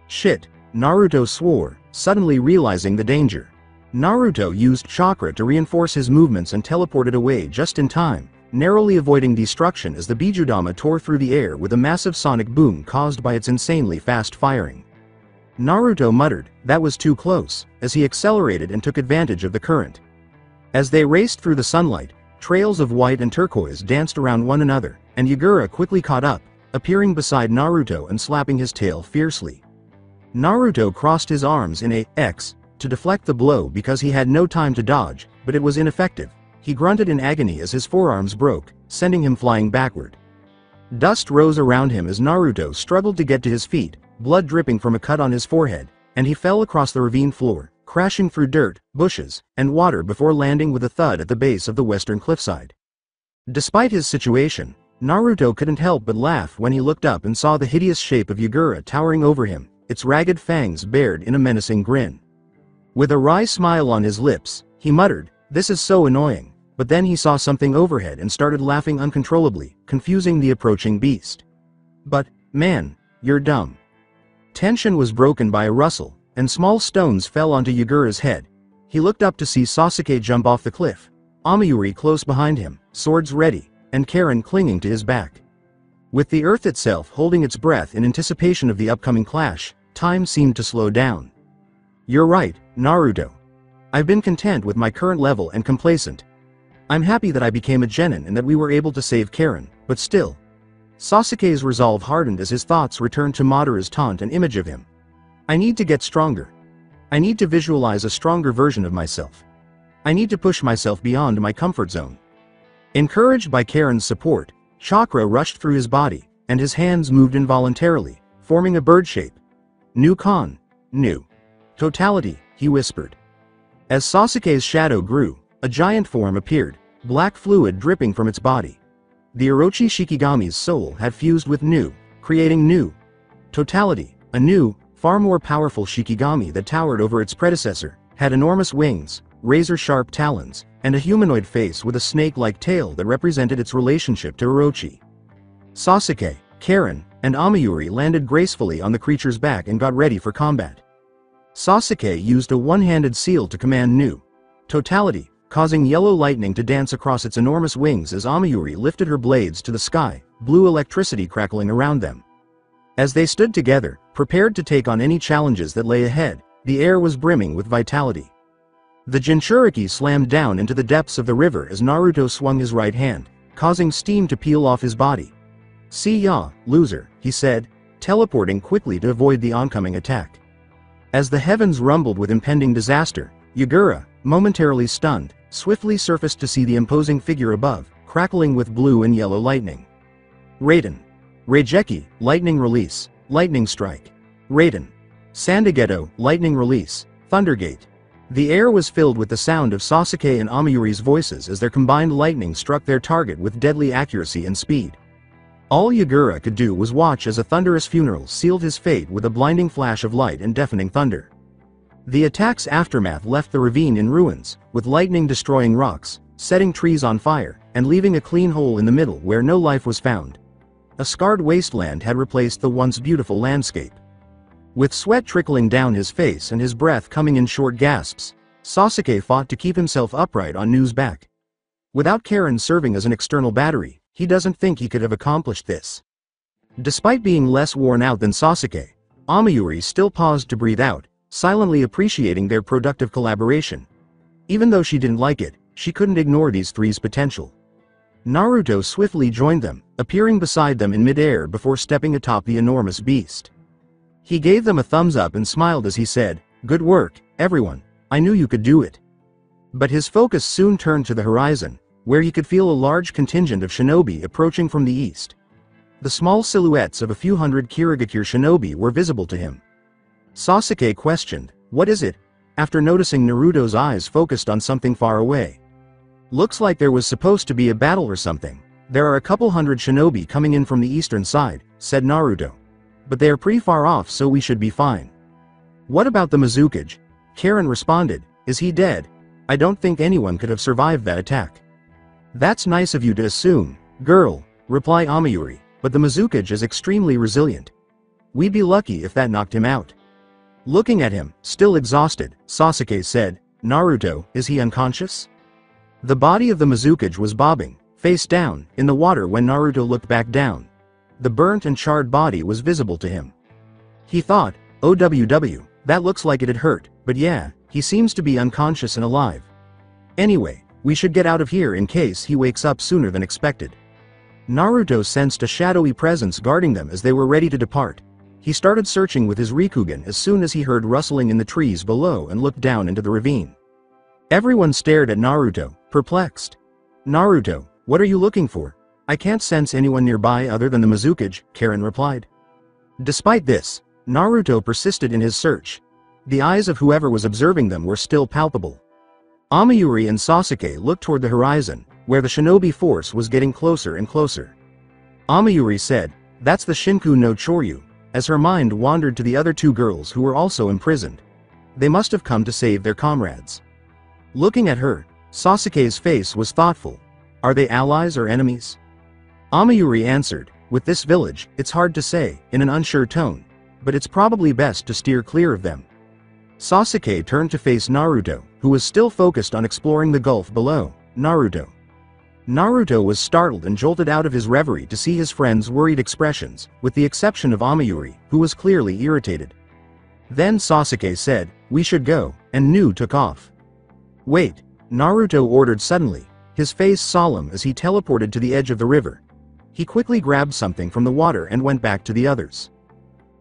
Shit, Naruto swore, suddenly realizing the danger. Naruto used chakra to reinforce his movements and teleported away just in time, narrowly avoiding destruction as the Bijudama tore through the air with a massive sonic boom caused by its insanely fast firing. Naruto muttered, that was too close, as he accelerated and took advantage of the current. As they raced through the sunlight, trails of white and turquoise danced around one another, and Yagura quickly caught up, appearing beside Naruto and slapping his tail fiercely. Naruto crossed his arms in a X to deflect the blow because he had no time to dodge, but it was ineffective. He grunted in agony as his forearms broke, sending him flying backward. Dust rose around him as Naruto struggled to get to his feet, blood dripping from a cut on his forehead, and he fell across the ravine floor, crashing through dirt, bushes, and water before landing with a thud at the base of the western cliffside. Despite his situation, Naruto couldn't help but laugh when he looked up and saw the hideous shape of Yagura towering over him, its ragged fangs bared in a menacing grin. With a wry smile on his lips, he muttered, this is so annoying, but then he saw something overhead and started laughing uncontrollably, confusing the approaching beast. But, man, you're dumb. Tension was broken by a rustle, and small stones fell onto Yagura's head. He looked up to see Sasuke jump off the cliff, Amayuri close behind him, swords ready, and Karen clinging to his back. With the earth itself holding its breath in anticipation of the upcoming clash, time seemed to slow down. You're right, Naruto. I've been content with my current level and complacent. I'm happy that I became a genin and that we were able to save Karen, but still. Sasuke's resolve hardened as his thoughts returned to Madara's taunt and image of him. I need to get stronger. I need to visualize a stronger version of myself. I need to push myself beyond my comfort zone. Encouraged by Karen's support, chakra rushed through his body, and his hands moved involuntarily, forming a bird shape. New Khan. New. Totality, he whispered. As Sasuke's shadow grew, a giant form appeared, black fluid dripping from its body. The Orochi Shikigami's soul had fused with New, creating New. Totality, a new, far more powerful Shikigami that towered over its predecessor, had enormous wings, razor-sharp talons, and a humanoid face with a snake-like tail that represented its relationship to Orochi. Sasuke, Karen, and Amayuri landed gracefully on the creature's back and got ready for combat. Sasuke used a one-handed seal to command New. Totality, causing yellow lightning to dance across its enormous wings as Amayuri lifted her blades to the sky, blue electricity crackling around them. As they stood together, prepared to take on any challenges that lay ahead, the air was brimming with vitality. The Jinchuriki slammed down into the depths of the river as Naruto swung his right hand, causing steam to peel off his body. "See ya, loser," he said, teleporting quickly to avoid the oncoming attack. As the heavens rumbled with impending disaster, Yagura, momentarily stunned, swiftly surfaced to see the imposing figure above, crackling with blue and yellow lightning. Raiden. Reigeki, lightning release, lightning strike. Raiden. Sandageto, lightning release, thundergate. The air was filled with the sound of Sasuke and Amayuri's voices as their combined lightning struck their target with deadly accuracy and speed. All Yagura could do was watch as a thunderous funeral sealed his fate with a blinding flash of light and deafening thunder. The attack's aftermath left the ravine in ruins, with lightning destroying rocks, setting trees on fire, and leaving a clean hole in the middle where no life was found. A scarred wasteland had replaced the once beautiful landscape. With sweat trickling down his face and his breath coming in short gasps, Sasuke fought to keep himself upright on Nu's back. Without Karen serving as an external battery, he doesn't think he could have accomplished this. Despite being less worn out than Sasuke, Amayuri still paused to breathe out, silently appreciating their productive collaboration. Even though she didn't like it, she couldn't ignore these three's potential. Naruto swiftly joined them, appearing beside them in midair before stepping atop the enormous beast. He gave them a thumbs up and smiled as he said, "Good work, everyone. I knew you could do it." But his focus soon turned to the horizon, where he could feel a large contingent of shinobi approaching from the east. The small silhouettes of a few hundred Kirigakure shinobi were visible to him. Sasuke questioned, "What is it?" after noticing Naruto's eyes focused on something far away. "Looks like there was supposed to be a battle or something. There are a couple hundred shinobi coming in from the eastern side," said Naruto. "But they are pretty far off, so we should be fine." "What about the Mizukage?" Karen responded, "Is he dead? I don't think anyone could have survived that attack." "That's nice of you to assume, girl," replied Amayuri, "but the Mizukage is extremely resilient. We'd be lucky if that knocked him out." Looking at him, still exhausted, Sasuke said, "Naruto, is he unconscious?" The body of the Mizukage was bobbing, face down, in the water when Naruto looked back down. The burnt and charred body was visible to him. He thought, "OWW, that looks like it'd hurt, but yeah, he seems to be unconscious and alive. Anyway, we should get out of here in case he wakes up sooner than expected." Naruto sensed a shadowy presence guarding them as they were ready to depart. He started searching with his Rikugen as soon as he heard rustling in the trees below and looked down into the ravine. Everyone stared at Naruto, perplexed. "Naruto, what are you looking for?" "I can't sense anyone nearby other than the Mizukage," Karen replied. Despite this, Naruto persisted in his search. The eyes of whoever was observing them were still palpable. Amayuri and Sasuke looked toward the horizon, where the shinobi force was getting closer and closer. Amayuri said, "That's the Shinku no Choryu," as her mind wandered to the other two girls who were also imprisoned. They must have come to save their comrades. Looking at her, Sasuke's face was thoughtful. "Are they allies or enemies?" Amayuri answered, "With this village, it's hard to say," in an unsure tone, "but it's probably best to steer clear of them." Sasuke turned to face Naruto, who was still focused on exploring the gulf below. "Naruto." Naruto was startled and jolted out of his reverie to see his friend's worried expressions, with the exception of Amayuri, who was clearly irritated. Then Sasuke said, "We should go," and Nu took off. "Wait," Naruto ordered suddenly, his face solemn as he teleported to the edge of the river. He quickly grabbed something from the water and went back to the others.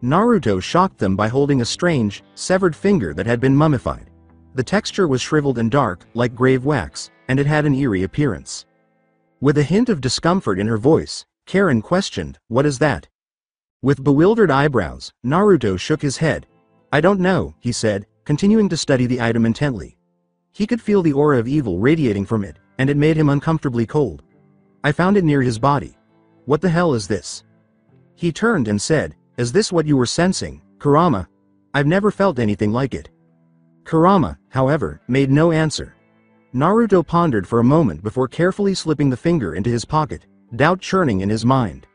Naruto shocked them by holding a strange, severed finger that had been mummified. The texture was shriveled and dark, like grave wax, and it had an eerie appearance. With a hint of discomfort in her voice, Karen questioned, "What is that?" With bewildered eyebrows, Naruto shook his head. "I don't know," he said, continuing to study the item intently. He could feel the aura of evil radiating from it, and it made him uncomfortably cold. "I found it near his body. What the hell is this?" He turned and said, "Is this what you were sensing, Kurama? I've never felt anything like it." Kurama, however, made no answer. Naruto pondered for a moment before carefully slipping the finger into his pocket, doubt churning in his mind.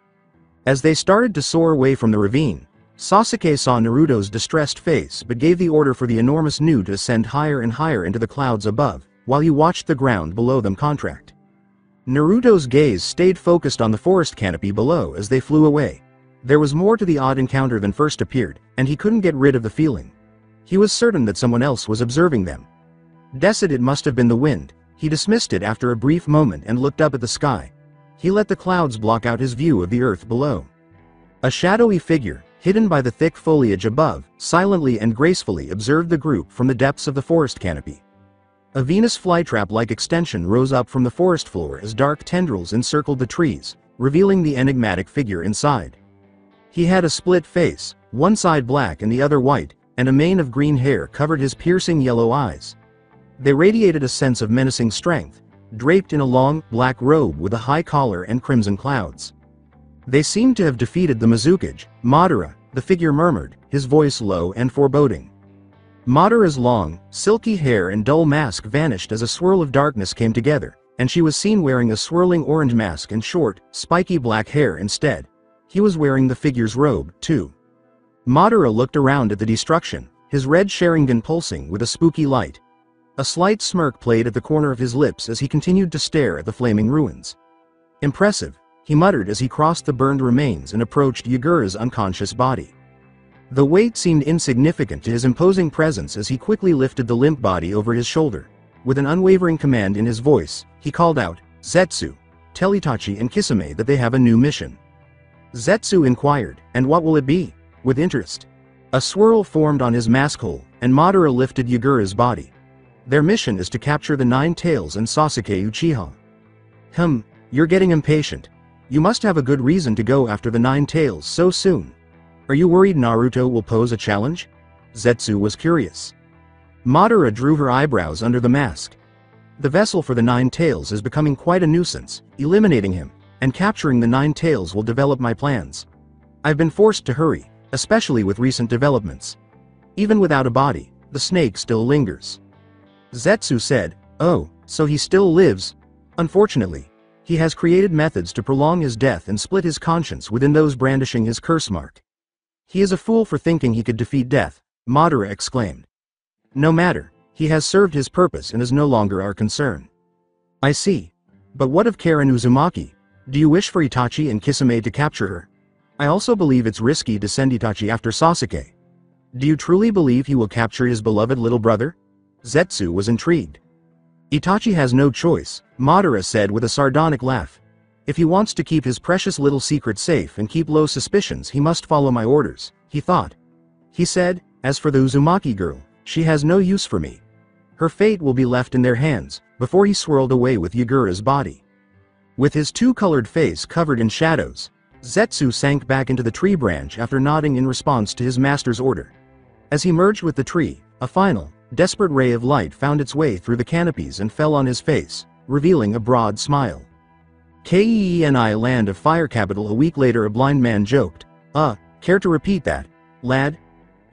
As they started to soar away from the ravine, Sasuke saw Naruto's distressed face but gave the order for the enormous Nu to ascend higher and higher into the clouds above, while he watched the ground below them contract. Naruto's gaze stayed focused on the forest canopy below as they flew away. There was more to the odd encounter than first appeared, and he couldn't get rid of the feeling. He was certain that someone else was observing them. It must have been the wind. He dismissed it after a brief moment and looked up at the sky. He let the clouds block out his view of the earth below. A shadowy figure, hidden by the thick foliage above, silently and gracefully observed the group from the depths of the forest canopy. A Venus flytrap-like extension rose up from the forest floor as dark tendrils encircled the trees, revealing the enigmatic figure inside. He had a split face, one side black and the other white, and a mane of green hair covered his piercing yellow eyes. They radiated a sense of menacing strength, draped in a long, black robe with a high collar and crimson clouds. They seemed to have defeated the Mizukage. "Madara," the figure murmured, his voice low and foreboding. Madara's long, silky hair and dull mask vanished as a swirl of darkness came together, and she was seen wearing a swirling orange mask and short, spiky black hair instead. He was wearing the figure's robe, too. Madara looked around at the destruction, his red Sharingan pulsing with a spooky light. A slight smirk played at the corner of his lips as he continued to stare at the flaming ruins. "Impressive," he muttered as he crossed the burned remains and approached Yagura's unconscious body. The weight seemed insignificant to his imposing presence as he quickly lifted the limp body over his shoulder. With an unwavering command in his voice, he called out, "Zetsu, tell Itachi and Kisame that they have a new mission." Zetsu inquired, "And what will it be?" with interest. A swirl formed on his mask hole, and Madara lifted Yagura's body. Their mission is to capture the Nine Tails and Sasuke Uchiha. You're getting impatient. You must have a good reason to go after the Nine Tails so soon. Are you worried Naruto will pose a challenge? Zetsu was curious. Madara drew her eyebrows under the mask. The vessel for the Nine Tails is becoming quite a nuisance. Eliminating him and capturing the Nine Tails will develop my plans. I've been forced to hurry, especially with recent developments. Even without a body, the snake still lingers. Zetsu said, "Oh, so he still lives? Unfortunately, he has created methods to prolong his death and split his conscience within those brandishing his curse mark. He is a fool for thinking he could defeat death," Madara exclaimed. "No matter, he has served his purpose and is no longer our concern." "I see. But what of Karen Uzumaki? Do you wish for Itachi and Kisame to capture her? I also believe it's risky to send Itachi after Sasuke. Do you truly believe he will capture his beloved little brother?" Zetsu was intrigued. "Itachi has no choice," Madara said with a sardonic laugh. "If he wants to keep his precious little secret safe and keep low suspicions, he must follow my orders," he thought. He said, "As for the Uzumaki girl, she has no use for me. Her fate will be left in their hands," before he swirled away with Yagura's body. With his two-colored face covered in shadows, Zetsu sank back into the tree branch after nodding in response to his master's order. As he merged with the tree, a final, desperate ray of light found its way through the canopies and fell on his face, revealing a broad smile. "Keni land of fire capital." A week later, a blind man joked, "Care to repeat that, lad?"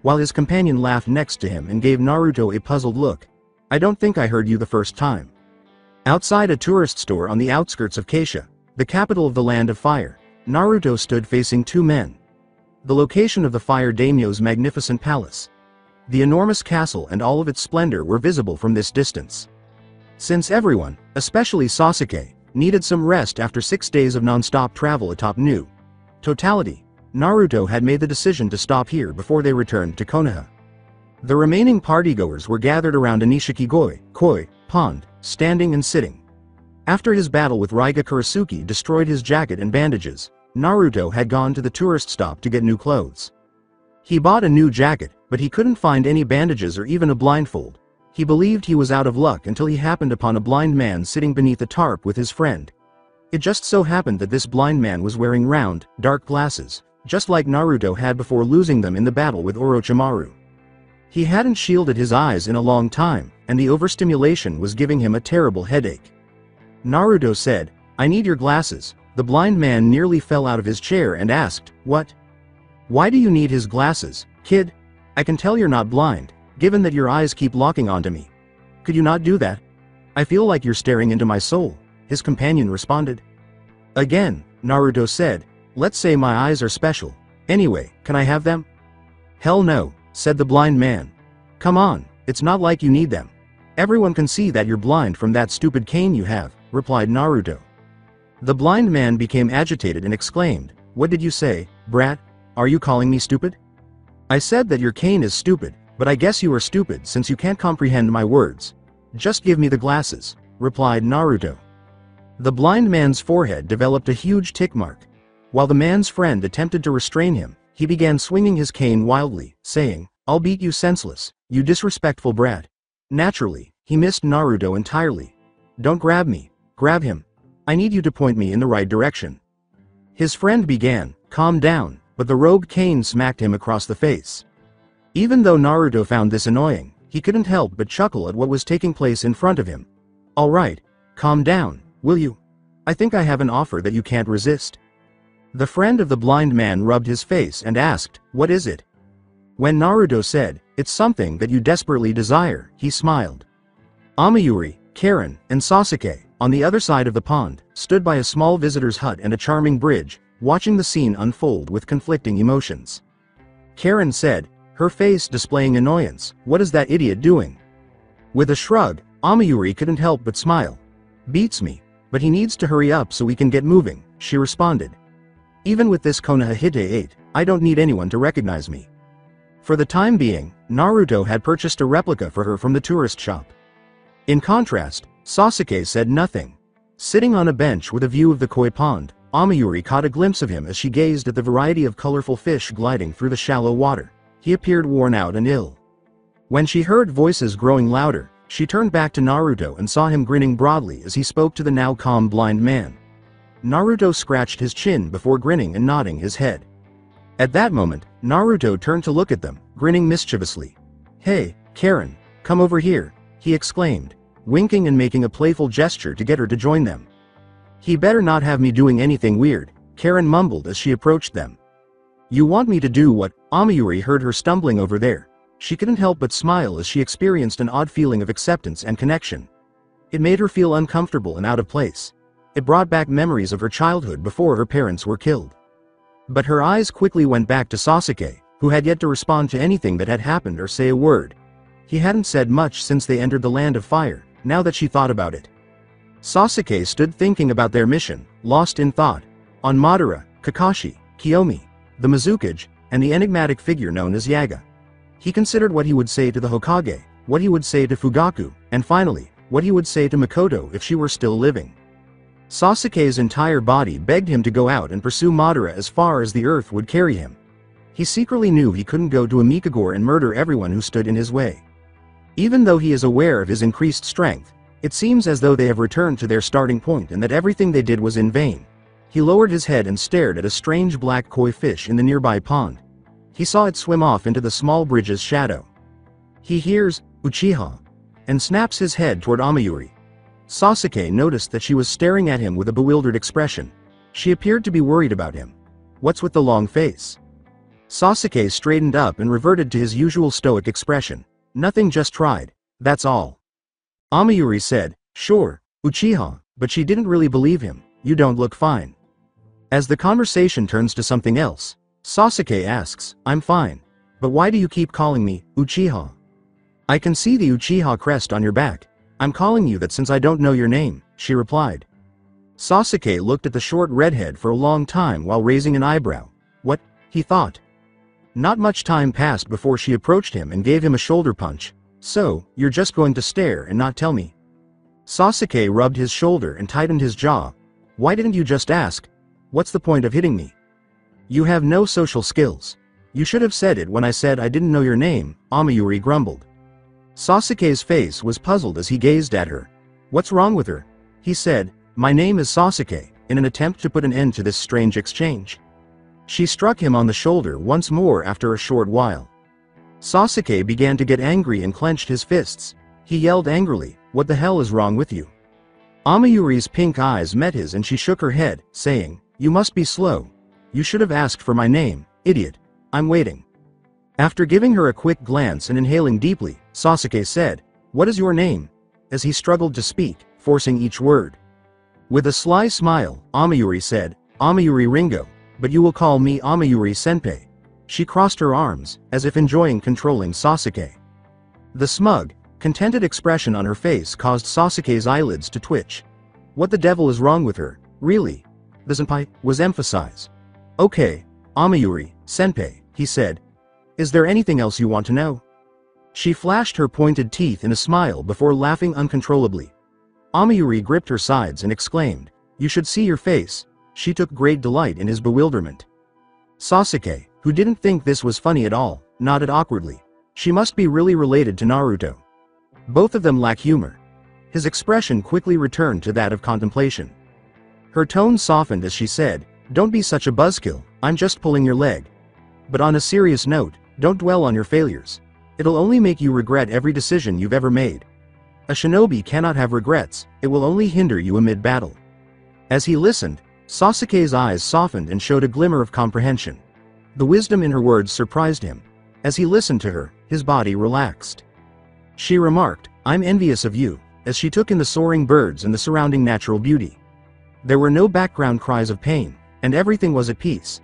While his companion laughed next to him and gave Naruto a puzzled look. "I don't think I heard you the first time." Outside a tourist store on the outskirts of Keisha, the capital of the Land of Fire, Naruto stood facing two men. The location of the Fire Daimyo's magnificent palace. The enormous castle and all of its splendor were visible from this distance. Since everyone, especially Sasuke, needed some rest after 6 days of non-stop travel atop New Totality, Naruto had made the decision to stop here before they returned to Konoha. The remaining partygoers were gathered around a Nishiki-Koi pond, standing and sitting. After his battle with Raiga Kurasuke destroyed his jacket and bandages, Naruto had gone to the tourist stop to get new clothes. He bought a new jacket, but he couldn't find any bandages or even a blindfold. He believed he was out of luck until he happened upon a blind man sitting beneath a tarp with his friend. It just so happened that this blind man was wearing round, dark glasses, just like Naruto had before losing them in the battle with Orochimaru. He hadn't shielded his eyes in a long time, and the overstimulation was giving him a terrible headache. Naruto said, "I need your glasses." The blind man nearly fell out of his chair and asked, "What? Why do you need his glasses, kid? I can tell you're not blind, given that your eyes keep locking onto me. Could you not do that? I feel like you're staring into my soul," his companion responded. Again, Naruto said, "Let's say my eyes are special. Anyway, can I have them?" "Hell no," said the blind man. "Come on, it's not like you need them. Everyone can see that you're blind from that stupid cane you have," replied Naruto. The blind man became agitated and exclaimed, "What did you say, brat? Are you calling me stupid?" "I said that your cane is stupid, but I guess you are stupid since you can't comprehend my words. Just give me the glasses," replied Naruto. The blind man's forehead developed a huge tick mark. While the man's friend attempted to restrain him, he began swinging his cane wildly, saying, "I'll beat you senseless, you disrespectful brat." Naturally, he missed Naruto entirely. "Don't grab me, grab him. I need you to point me in the right direction." His friend began, "Calm down," but the rogue cane smacked him across the face. Even though Naruto found this annoying, he couldn't help but chuckle at what was taking place in front of him. "All right, calm down, will you? I think I have an offer that you can't resist." The friend of the blind man rubbed his face and asked, "What is it?" When Naruto said, "It's something that you desperately desire," he smiled. Amayuri, Karen, and Sasuke, on the other side of the pond, stood by a small visitor's hut and a charming bridge, watching the scene unfold with conflicting emotions. Karen said, her face displaying annoyance, "What is that idiot doing?" With a shrug, Amayuri couldn't help but smile. "Beats me, but he needs to hurry up so we can get moving," she responded. "Even with this Konoha Hite 8, I don't need anyone to recognize me." For the time being, Naruto had purchased a replica for her from the tourist shop. In contrast, Sasuke said nothing. Sitting on a bench with a view of the koi pond, Amayuri caught a glimpse of him as she gazed at the variety of colorful fish gliding through the shallow water. He appeared worn out and ill. When she heard voices growing louder, she turned back to Naruto and saw him grinning broadly as he spoke to the now calm blind man. Naruto scratched his chin before grinning and nodding his head. At that moment, Naruto turned to look at them, grinning mischievously. "Hey, Karen, come over here," he exclaimed, winking and making a playful gesture to get her to join them. "He better not have me doing anything weird," Karen mumbled as she approached them. "You want me to do what?" Amayuri heard her stumbling over there. She couldn't help but smile as she experienced an odd feeling of acceptance and connection. It made her feel uncomfortable and out of place. It brought back memories of her childhood before her parents were killed. But her eyes quickly went back to Sasuke, who had yet to respond to anything that had happened or say a word. He hadn't said much since they entered the Land of Fire, now that she thought about it. Sasuke stood thinking about their mission, lost in thought. On Madara, Kakashi, Kiyomi, the Mizukage, and the enigmatic figure known as Yaga. He considered what he would say to the Hokage, what he would say to Fugaku, and finally, what he would say to Mikoto if she were still living. Sasuke's entire body begged him to go out and pursue Madara as far as the earth would carry him. He secretly knew he couldn't go to Amikagore and murder everyone who stood in his way. Even though he is aware of his increased strength, it seems as though they have returned to their starting point and that everything they did was in vain. He lowered his head and stared at a strange black koi fish in the nearby pond. He saw it swim off into the small bridge's shadow. He hears, "Uchiha," and snaps his head toward Amayuri. Sasuke noticed that she was staring at him with a bewildered expression. She appeared to be worried about him. "What's with the long face?" Sasuke straightened up and reverted to his usual stoic expression. "Nothing, just tried. That's all." Amayuri said, "Sure, Uchiha," but she didn't really believe him. "You don't look fine." As the conversation turns to something else, Sasuke asks, "I'm fine. But why do you keep calling me Uchiha? I can see the Uchiha crest on your back. I'm calling you that since I don't know your name," she replied. Sasuke looked at the short redhead for a long time while raising an eyebrow. "What?" he thought. Not much time passed before she approached him and gave him a shoulder punch. "So, you're just going to stare and not tell me?" Sasuke rubbed his shoulder and tightened his jaw. "Why didn't you just ask? What's the point of hitting me? You have no social skills. You should have said it when I said I didn't know your name," Amayuri grumbled. Sasuke's face was puzzled as he gazed at her. "What's wrong with her?" he said. "My name is Sasuke," in an attempt to put an end to this strange exchange. She struck him on the shoulder once more after a short while. Sasuke began to get angry and clenched his fists. He yelled angrily, "What the hell is wrong with you?" Amayuri's pink eyes met his and she shook her head, saying, "You must be slow. You should have asked for my name, idiot. I'm waiting." After giving her a quick glance and inhaling deeply, Sasuke said, "What is your name?" as he struggled to speak, forcing each word. With a sly smile, Amayuri said, "Amayuri Ringo, but you will call me Amayuri Senpai." She crossed her arms, as if enjoying controlling Sasuke. The smug, contented expression on her face caused Sasuke's eyelids to twitch. What the devil is wrong with her, really? The senpai was emphasized. "Okay, Amayuri, Senpai," he said. "Is there anything else you want to know?" She flashed her pointed teeth in a smile before laughing uncontrollably. Amayuri gripped her sides and exclaimed, "You should see your face." She took great delight in his bewilderment. Sasuke, who didn't think this was funny at all, nodded awkwardly. She must be really related to Naruto. Both of them lack humor. His expression quickly returned to that of contemplation. Her tone softened as she said, "Don't be such a buzzkill, I'm just pulling your leg. But on a serious note, don't dwell on your failures. It'll only make you regret every decision you've ever made. A shinobi cannot have regrets, it will only hinder you amid battle." As he listened, Sasuke's eyes softened and showed a glimmer of comprehension. The wisdom in her words surprised him. As he listened to her, his body relaxed. She remarked, "I'm envious of you," as she took in the soaring birds and the surrounding natural beauty. There were no background cries of pain, and everything was at peace.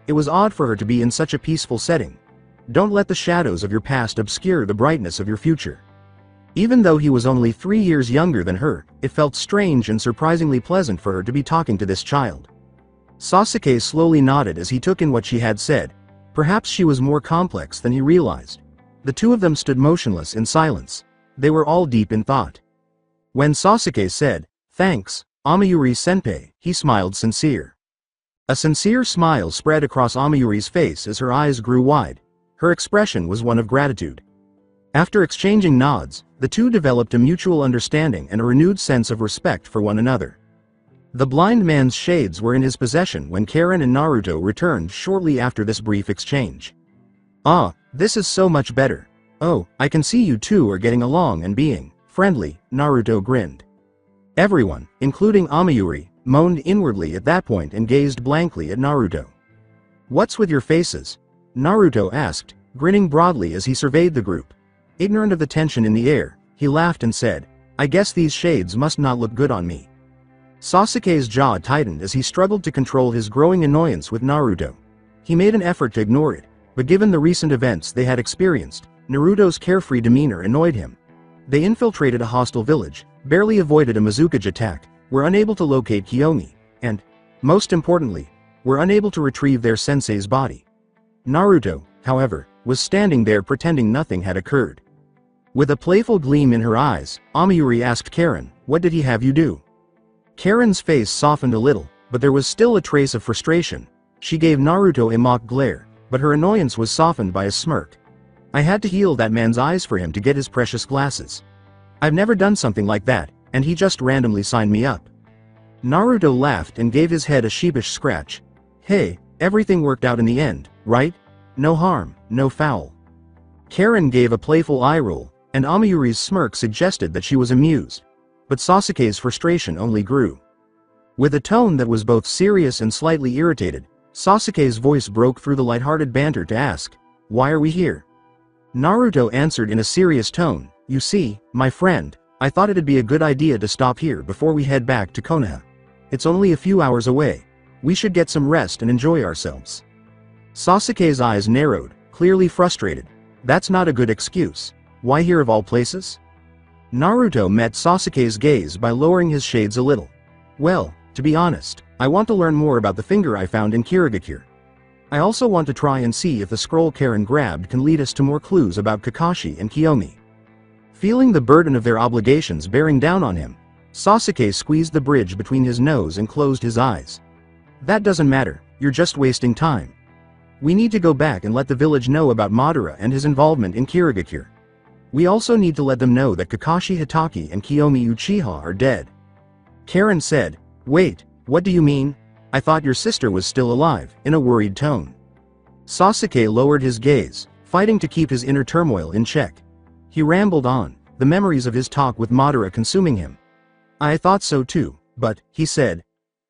It was odd for her to be in such a peaceful setting. Don't let the shadows of your past obscure the brightness of your future. Even though he was only 3 years younger than her, it felt strange and surprisingly pleasant for her to be talking to this child. Sasuke slowly nodded as he took in what she had said. Perhaps she was more complex than he realized. The two of them stood motionless in silence. They were all deep in thought. When Sasuke said, "Thanks, Amayuri-senpai," he smiled sincere. A sincere smile spread across Amayuri's face as her eyes grew wide. Her expression was one of gratitude. After exchanging nods, the two developed a mutual understanding and a renewed sense of respect for one another. The blind man's shades were in his possession when Karen and Naruto returned shortly after this brief exchange. "Ah, this is so much better. Oh, I can see you two are getting along and being friendly," Naruto grinned. Everyone, including Amayuri, moaned inwardly at that point and gazed blankly at Naruto. "What's with your faces?" Naruto asked, grinning broadly as he surveyed the group. Ignorant of the tension in the air, he laughed and said, "I guess these shades must not look good on me." Sasuke's jaw tightened as he struggled to control his growing annoyance with Naruto. He made an effort to ignore it, but given the recent events they had experienced, Naruto's carefree demeanor annoyed him. They infiltrated a hostile village, barely avoided a Mizukage attack, were unable to locate Kiyomi, and, most importantly, were unable to retrieve their sensei's body. Naruto, however, was standing there pretending nothing had occurred. With a playful gleam in her eyes, Amayuri asked Karen, "What did he have you do?" Karen's face softened a little, but there was still a trace of frustration. She gave Naruto a mock glare, but her annoyance was softened by a smirk. "I had to heal that man's eyes for him to get his precious glasses. I've never done something like that, and he just randomly signed me up." Naruto laughed and gave his head a sheepish scratch. "Hey, everything worked out in the end, right? No harm, no foul." Karen gave a playful eye roll, and Amayuri's smirk suggested that she was amused. But Sasuke's frustration only grew. With a tone that was both serious and slightly irritated, Sasuke's voice broke through the lighthearted banter to ask, "Why are we here?" Naruto answered in a serious tone, "You see, my friend, I thought it'd be a good idea to stop here before we head back to Konoha. It's only a few hours away. We should get some rest and enjoy ourselves." Sasuke's eyes narrowed, clearly frustrated. "That's not a good excuse. Why here of all places?" Naruto met Sasuke's gaze by lowering his shades a little. "Well, to be honest, I want to learn more about the finger I found in Kirigakure. I also want to try and see if the scroll Karen grabbed can lead us to more clues about Kakashi and Kiyomi." Feeling the burden of their obligations bearing down on him, Sasuke squeezed the bridge between his nose and closed his eyes. "That doesn't matter, you're just wasting time. We need to go back and let the village know about Madara and his involvement in Kirigakure. We also need to let them know that Kakashi Hitaki and Kiyomi Uchiha are dead." Karen said, "Wait, what do you mean? I thought your sister was still alive," in a worried tone. Sasuke lowered his gaze, fighting to keep his inner turmoil in check. He rambled on, the memories of his talk with Madara consuming him. "I thought so too, but," he said,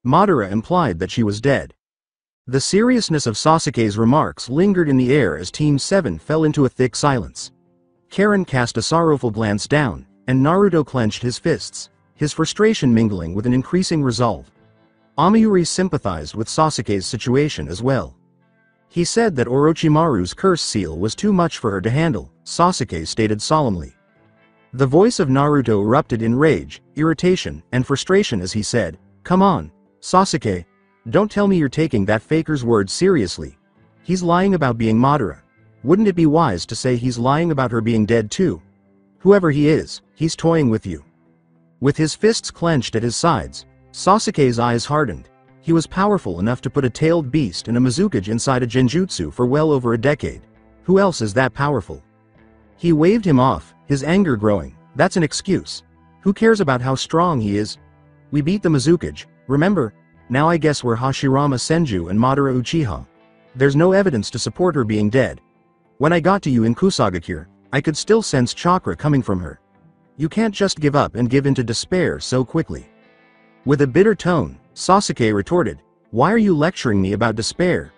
"Madara implied that she was dead." The seriousness of Sasuke's remarks lingered in the air as Team 7 fell into a thick silence. Karen cast a sorrowful glance down, and Naruto clenched his fists, his frustration mingling with an increasing resolve. Amayuri sympathized with Sasuke's situation as well. He said that Orochimaru's curse seal was too much for her to handle, Sasuke stated solemnly. The voice of Naruto erupted in rage, irritation, and frustration as he said, "Come on, Sasuke. Don't tell me you're taking that faker's words seriously. He's lying about being Madara. Wouldn't it be wise to say he's lying about her being dead too? Whoever he is, he's toying with you." With his fists clenched at his sides, Sasuke's eyes hardened. He was powerful enough to put a tailed beast and a Mizukage inside a genjutsu for well over a decade. Who else is that powerful? He waved him off, his anger growing. "That's an excuse. Who cares about how strong he is? We beat the Mizukage, remember? Now I guess we're Hashirama Senju and Madara Uchiha. There's no evidence to support her being dead. When I got to you in Kusagakure, I could still sense chakra coming from her. You can't just give up and give in to despair so quickly." With a bitter tone, Sasuke retorted, "Why are you lecturing me about despair?"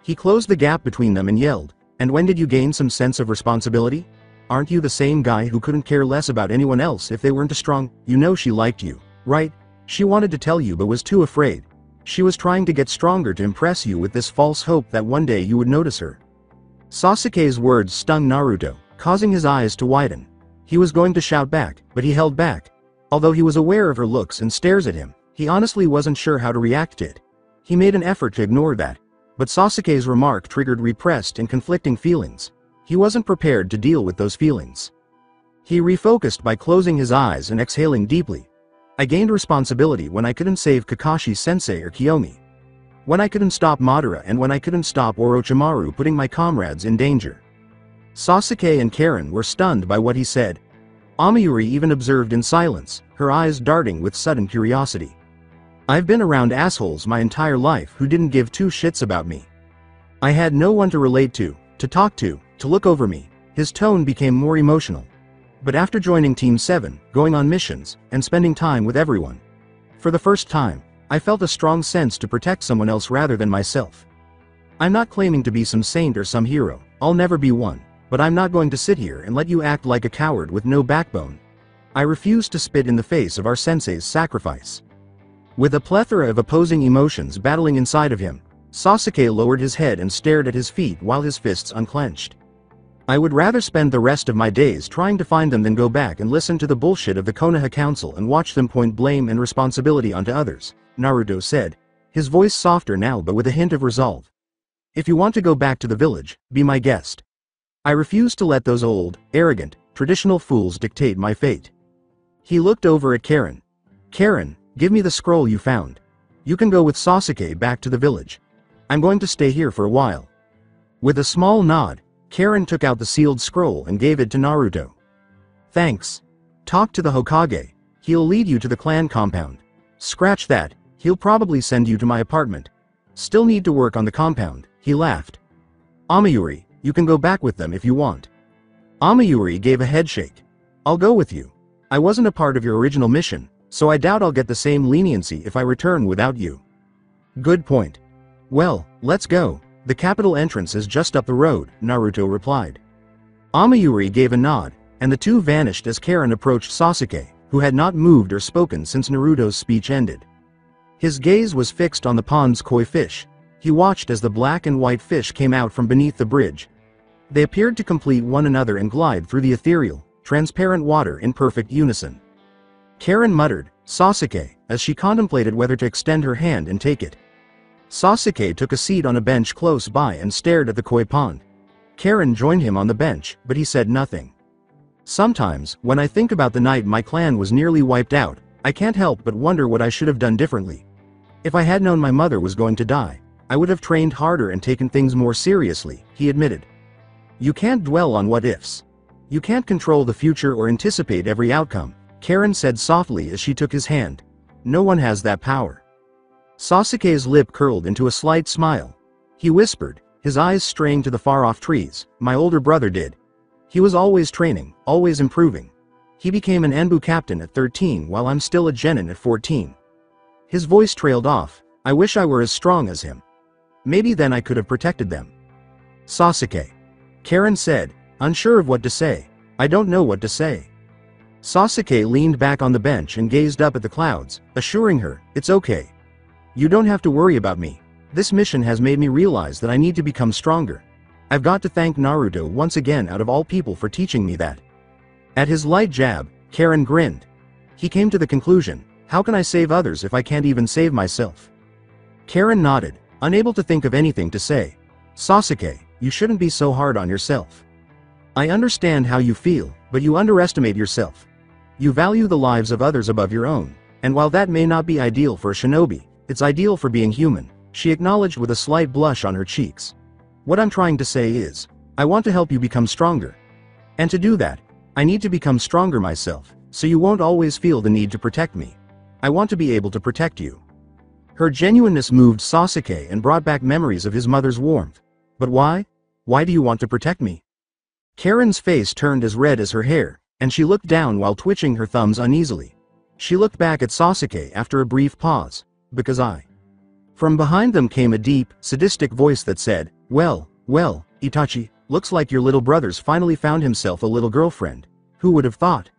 He closed the gap between them and yelled, "And when did you gain some sense of responsibility? Aren't you the same guy who couldn't care less about anyone else if they weren't as strong? You know she liked you, right? She wanted to tell you but was too afraid. She was trying to get stronger to impress you with this false hope that one day you would notice her." Sasuke's words stung Naruto, causing his eyes to widen. He was going to shout back, but he held back. Although he was aware of her looks and stares at him, he honestly wasn't sure how to react to it. He made an effort to ignore that, but Sasuke's remark triggered repressed and conflicting feelings. He wasn't prepared to deal with those feelings. He refocused by closing his eyes and exhaling deeply. I gained responsibility when I couldn't save Kakashi-sensei or Kiyomi. When I couldn't stop Madara and when I couldn't stop Orochimaru putting my comrades in danger. Sasuke and Karen were stunned by what he said. Amayuri even observed in silence, her eyes darting with sudden curiosity. I've been around assholes my entire life who didn't give two shits about me. I had no one to relate to talk to look over me. His tone became more emotional. But after joining Team 7, going on missions, and spending time with everyone, for the first time, I felt a strong sense to protect someone else rather than myself. I'm not claiming to be some saint or some hero, I'll never be one, but I'm not going to sit here and let you act like a coward with no backbone. I refuse to spit in the face of our sensei's sacrifice. With a plethora of opposing emotions battling inside of him, Sasuke lowered his head and stared at his feet while his fists unclenched. I would rather spend the rest of my days trying to find them than go back and listen to the bullshit of the Konoha Council and watch them point blame and responsibility onto others, Naruto said, his voice softer now but with a hint of resolve. If you want to go back to the village, be my guest. I refuse to let those old, arrogant, traditional fools dictate my fate. He looked over at Karen. Karen, give me the scroll you found. You can go with Sasuke back to the village. I'm going to stay here for a while. With a small nod, Karen took out the sealed scroll and gave it to Naruto. Thanks. Talk to the Hokage. He'll lead you to the clan compound. Scratch that, he'll probably send you to my apartment. Still need to work on the compound, he laughed. Amayuri, you can go back with them if you want. Amayuri gave a headshake. I'll go with you. I wasn't a part of your original mission, so I doubt I'll get the same leniency if I return without you. Good point. Well, let's go. The capital entrance is just up the road, Naruto replied. Amayuri gave a nod, and the two vanished as Karen approached Sasuke, who had not moved or spoken since Naruto's speech ended. His gaze was fixed on the pond's koi fish. He watched as the black and white fish came out from beneath the bridge. They appeared to complete one another and glide through the ethereal, transparent water in perfect unison. Karen muttered, Sasuke, as she contemplated whether to extend her hand and take it. Sasuke took a seat on a bench close by and stared at the koi pond. Karen joined him on the bench, but he said nothing. Sometimes, when I think about the night my clan was nearly wiped out, I can't help but wonder what I should have done differently. If I had known my mother was going to die, I would have trained harder and taken things more seriously, he admitted. You can't dwell on what ifs. You can't control the future or anticipate every outcome, Karen said softly as she took his hand. No one has that power. Sasuke's lip curled into a slight smile. He whispered, his eyes straying to the far-off trees, my older brother did. He was always training, always improving. He became an Enbu captain at 13 while I'm still a genin at 14. His voice trailed off, I wish I were as strong as him. Maybe then I could have protected them. Sasuke. Karen said, unsure of what to say. I don't know what to say. Sasuke leaned back on the bench and gazed up at the clouds, assuring her, it's okay. You don't have to worry about me. This mission has made me realize that I need to become stronger. I've got to thank Naruto once again out of all people for teaching me that. At his light jab, Karen grinned. He came to the conclusion, how can I save others if I can't even save myself? Karen nodded, unable to think of anything to say. Sasuke, you shouldn't be so hard on yourself. I understand how you feel, but you underestimate yourself. You value the lives of others above your own, and while that may not be ideal for a shinobi, it's ideal for being human, she acknowledged with a slight blush on her cheeks. What I'm trying to say is, I want to help you become stronger. And to do that, I need to become stronger myself, so you won't always feel the need to protect me. I want to be able to protect you. Her genuineness moved Sasuke and brought back memories of his mother's warmth. But why? Why do you want to protect me? Karen's face turned as red as her hair, and she looked down while twitching her thumbs uneasily. She looked back at Sasuke after a brief pause. Because I. From behind them came a deep, sadistic voice that said, well, Itachi, looks like your little brother's finally found himself a little girlfriend. Who would have thought?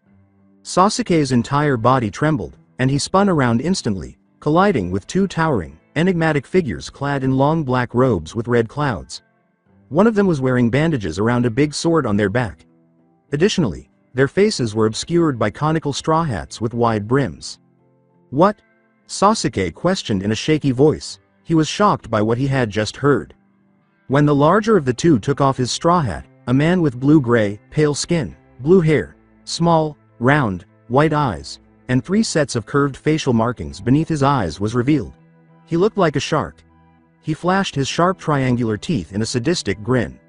Sasuke's entire body trembled, and he spun around instantly, colliding with two towering, enigmatic figures clad in long black robes with red clouds. One of them was wearing bandages around a big sword on their back. Additionally, their faces were obscured by conical straw hats with wide brims. What? Sasuke questioned in a shaky voice. He was shocked by what he had just heard. When the larger of the two took off his straw hat, a man with blue-gray, pale skin, blue hair, Small, round, white eyes, and 3 sets of curved facial markings beneath his eyes was revealed. He looked like a shark. He flashed his sharp triangular teeth in a sadistic grin.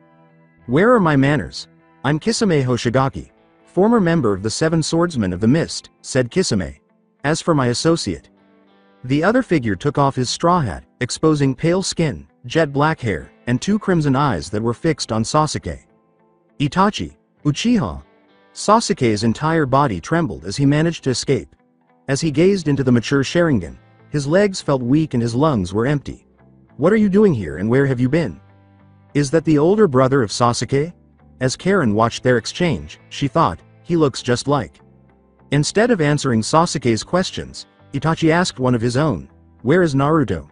"Where are my manners? I'm Kisame Hoshigaki, former member of the 7 Swordsmen of the Mist," said Kisame. "As for my associate." The other figure took off his straw hat, exposing pale skin, jet black hair, and 2 crimson eyes that were fixed on Sasuke. "Itachi, Uchiha." Sasuke's entire body trembled as he managed to escape. As he gazed into the mature Sharingan, his legs felt weak and his lungs were empty. "What are you doing here and where have you been?" Is that the older brother of Sasuke? As Karen watched their exchange, she thought, he looks just like. Instead of answering Sasuke's questions, Itachi asked one of his own, "Where is Naruto?"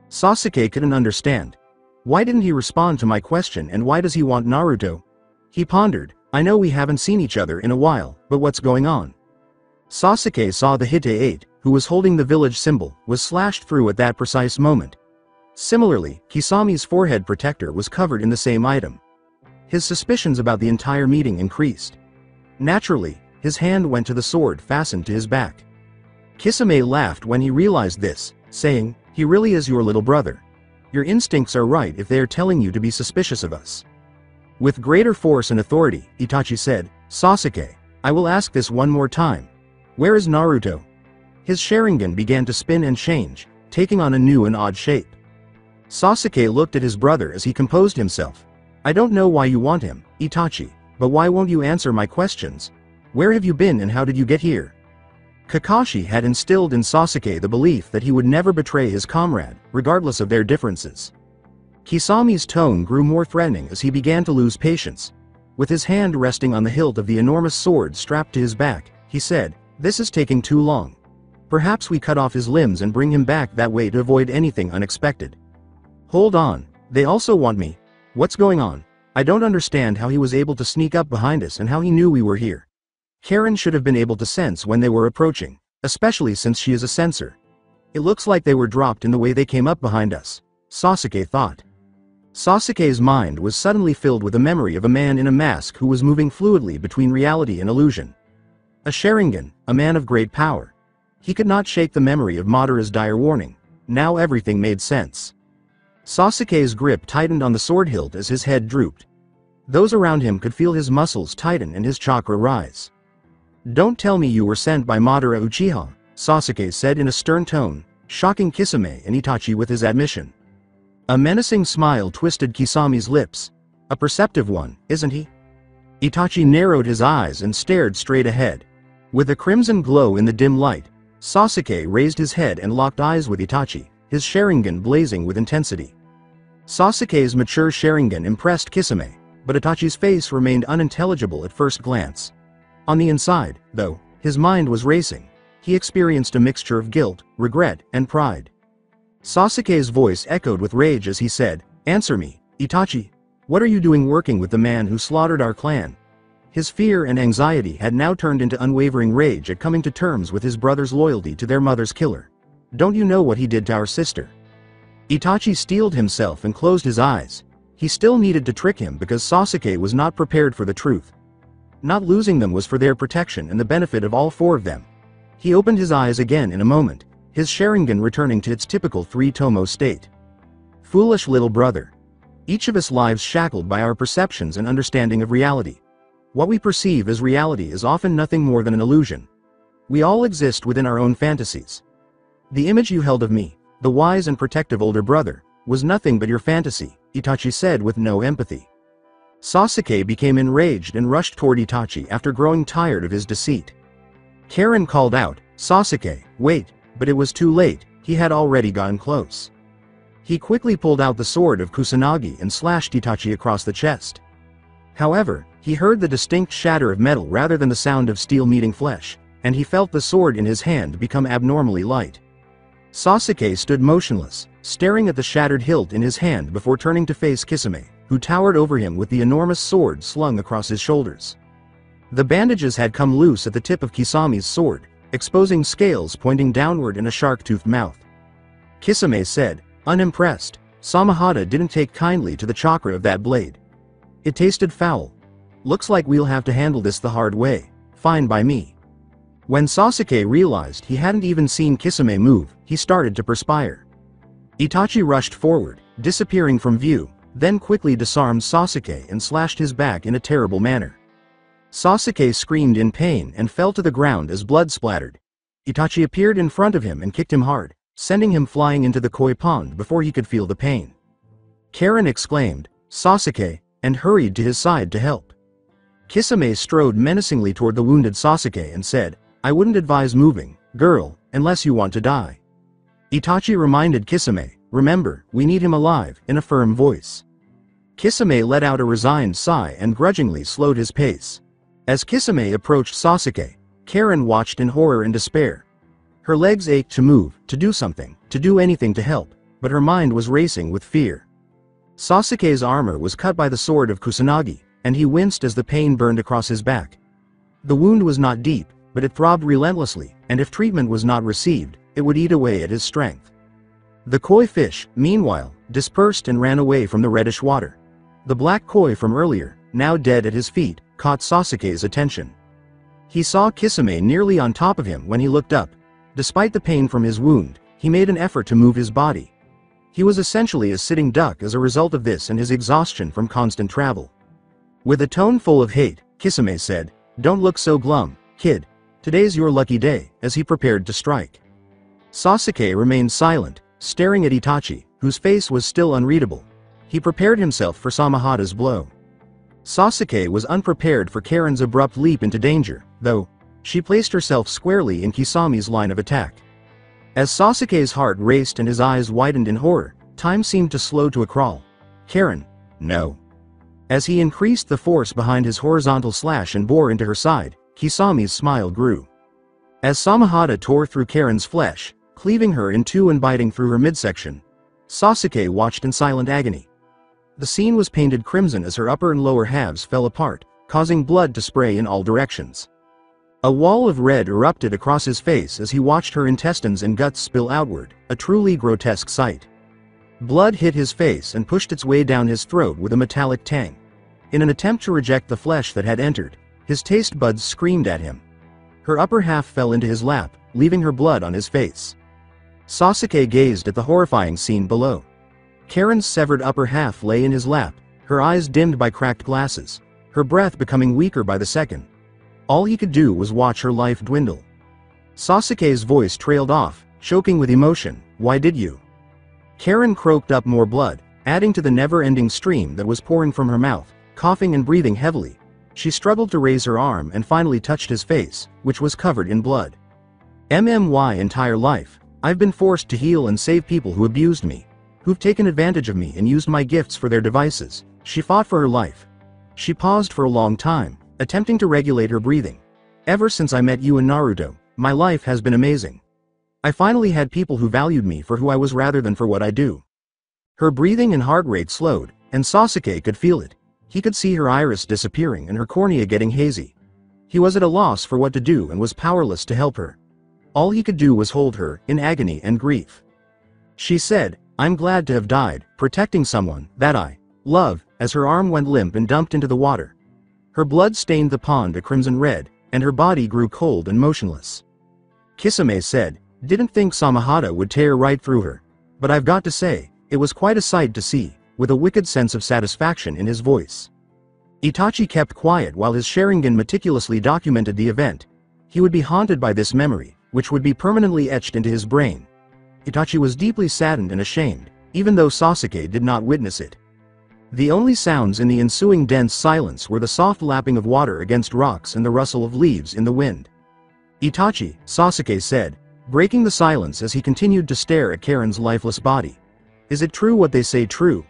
Sasuke couldn't understand. Why didn't he respond to my question and why does he want Naruto? He pondered, "I know we haven't seen each other in a while, but what's going on?" Sasuke saw the Hite 8, who was holding the village symbol, was slashed through at that precise moment. Similarly, Kisami's forehead protector was covered in the same item. His suspicions about the entire meeting increased. Naturally, his hand went to the sword fastened to his back. Kisame laughed when he realized this, saying, "He really is your little brother. Your instincts are right if they are telling you to be suspicious of us." With greater force and authority, Itachi said, "Sasuke, I will ask this one more time. Where is Naruto?" His Sharingan began to spin and change, taking on a new and odd shape. Sasuke looked at his brother as he composed himself. "I don't know why you want him, Itachi, but why won't you answer my questions? Where have you been and how did you get here?" Kakashi had instilled in Sasuke the belief that he would never betray his comrade, regardless of their differences. Kisami's tone grew more threatening as he began to lose patience. With his hand resting on the hilt of the enormous sword strapped to his back, he said, "This is taking too long. Perhaps we cut off his limbs and bring him back that way to avoid anything unexpected." "Hold on, they also want me. What's going on? I don't understand how he was able to sneak up behind us and how he knew we were here." Karen should have been able to sense when they were approaching, especially since she is a sensor. "It looks like they were dropped in the way they came up behind us," Sasuke thought. Sasuke's mind was suddenly filled with a memory of a man in a mask who was moving fluidly between reality and illusion. A Sharingan, a man of great power. He could not shake the memory of Madara's dire warning. Now everything made sense. Sasuke's grip tightened on the sword hilt as his head drooped. Those around him could feel his muscles tighten and his chakra rise. "Don't tell me you were sent by Madara Uchiha," Sasuke said in a stern tone, shocking Kisame and Itachi with his admission. A menacing smile twisted Kisami's lips. "A perceptive one, isn't he?" Itachi narrowed his eyes and stared straight ahead. With a crimson glow in the dim light, Sasuke raised his head and locked eyes with Itachi, his Sharingan blazing with intensity. Sasuke's mature Sharingan impressed Kisame, but Itachi's face remained unintelligible at first glance. On the inside, though, his mind was racing. He experienced a mixture of guilt, regret, and pride. Sasuke's voice echoed with rage as he said, "Answer me, Itachi. What are you doing working with the man who slaughtered our clan?" His fear and anxiety had now turned into unwavering rage at coming to terms with his brother's loyalty to their mother's killer. "Don't you know what he did to our sister?" Itachi steeled himself and closed his eyes. He still needed to trick him because Sasuke was not prepared for the truth. Not losing them was for their protection and the benefit of all 4 of them. He opened his eyes again in a moment, his Sharingan returning to its typical 3-tomo state. "Foolish little brother. Each of us lives shackled by our perceptions and understanding of reality. What we perceive as reality is often nothing more than an illusion. We all exist within our own fantasies. The image you held of me, the wise and protective older brother, was nothing but your fantasy," Itachi said with no empathy. Sasuke became enraged and rushed toward Itachi after growing tired of his deceit. Karen called out, "Sasuke, wait," but it was too late, he had already gotten close. He quickly pulled out the sword of Kusanagi and slashed Itachi across the chest. However, he heard the distinct shatter of metal rather than the sound of steel meeting flesh, and he felt the sword in his hand become abnormally light. Sasuke stood motionless, staring at the shattered hilt in his hand before turning to face Kisame, who towered over him with the enormous sword slung across his shoulders. The bandages had come loose at the tip of Kisami's sword, exposing scales pointing downward in a shark-toothed mouth. Kisame said, unimpressed, "Samahata didn't take kindly to the chakra of that blade. It tasted foul. Looks like we'll have to handle this the hard way," fine by me. When Sasuke realized he hadn't even seen Kisame move, he started to perspire. Itachi rushed forward, disappearing from view, then quickly disarmed Sasuke and slashed his back in a terrible manner. Sasuke screamed in pain and fell to the ground as blood splattered. Itachi appeared in front of him and kicked him hard, sending him flying into the koi pond before he could feel the pain. Karen exclaimed, "Sasuke," and hurried to his side to help. Kisame strode menacingly toward the wounded Sasuke and said, "I wouldn't advise moving, girl, unless you want to die." Itachi reminded Kisame, "Remember, we need him alive," in a firm voice. Kisame let out a resigned sigh and grudgingly slowed his pace. As Kisame approached Sasuke, Karen watched in horror and despair. Her legs ached to move, to do something, to do anything to help, but her mind was racing with fear. Sasuke's armor was cut by the sword of Kusanagi, and he winced as the pain burned across his back. The wound was not deep, but it throbbed relentlessly, and if treatment was not received, it would eat away at his strength. The koi fish, meanwhile, dispersed and ran away from the reddish water. The black koi from earlier, now dead at his feet, caught Sasuke's attention. He saw Kisame nearly on top of him when he looked up. Despite the pain from his wound, he made an effort to move his body. He was essentially a sitting duck as a result of this and his exhaustion from constant travel. With a tone full of hate, Kisame said, "Don't look so glum, kid. Today's your lucky day," as he prepared to strike. Sasuke remained silent, staring at Itachi, whose face was still unreadable. He prepared himself for Samahada's blow. Sasuke was unprepared for Karen's abrupt leap into danger, though. She placed herself squarely in Kisame's line of attack. As Sasuke's heart raced and his eyes widened in horror, time seemed to slow to a crawl. "Karen, no." As he increased the force behind his horizontal slash and bore into her side, Kisame's smile grew. As Samahada tore through Karen's flesh, cleaving her in two and biting through her midsection, Sasuke watched in silent agony. The scene was painted crimson as her upper and lower halves fell apart, causing blood to spray in all directions. A wall of red erupted across his face as he watched her intestines and guts spill outward, a truly grotesque sight. Blood hit his face and pushed its way down his throat with a metallic tang. In an attempt to reject the flesh that had entered, his taste buds screamed at him. Her upper half fell into his lap, leaving her blood on his face. Sasuke gazed at the horrifying scene below. Karen's severed upper half lay in his lap, her eyes dimmed by cracked glasses, her breath becoming weaker by the second. All he could do was watch her life dwindle. Sasuke's voice trailed off, choking with emotion, "Why did you?" Karen croaked up more blood, adding to the never-ending stream that was pouring from her mouth, coughing and breathing heavily. She struggled to raise her arm and finally touched his face, which was covered in blood. "My entire life, I've been forced to heal and save people who abused me, who've taken advantage of me and used my gifts for their devices." She fought for her life. She paused for a long time, attempting to regulate her breathing. "Ever since I met you in Naruto, my life has been amazing. I finally had people who valued me for who I was rather than for what I do." Her breathing and heart rate slowed, and Sasuke could feel it. He could see her iris disappearing and her cornea getting hazy. He was at a loss for what to do and was powerless to help her. All he could do was hold her, in agony and grief. She said, "I'm glad to have died, protecting someone that I love," as her arm went limp and dumped into the water. Her blood stained the pond a crimson red, and her body grew cold and motionless. Kisame said, "Didn't think Samahada would tear right through her. But I've got to say, it was quite a sight to see," with a wicked sense of satisfaction in his voice. Itachi kept quiet while his Sharingan meticulously documented the event. He would be haunted by this memory, which would be permanently etched into his brain. Itachi was deeply saddened and ashamed, even though Sasuke did not witness it. The only sounds in the ensuing dense silence were the soft lapping of water against rocks and the rustle of leaves in the wind. "Itachi," Sasuke said, breaking the silence as he continued to stare at Karen's lifeless body. "Is it true what they say true?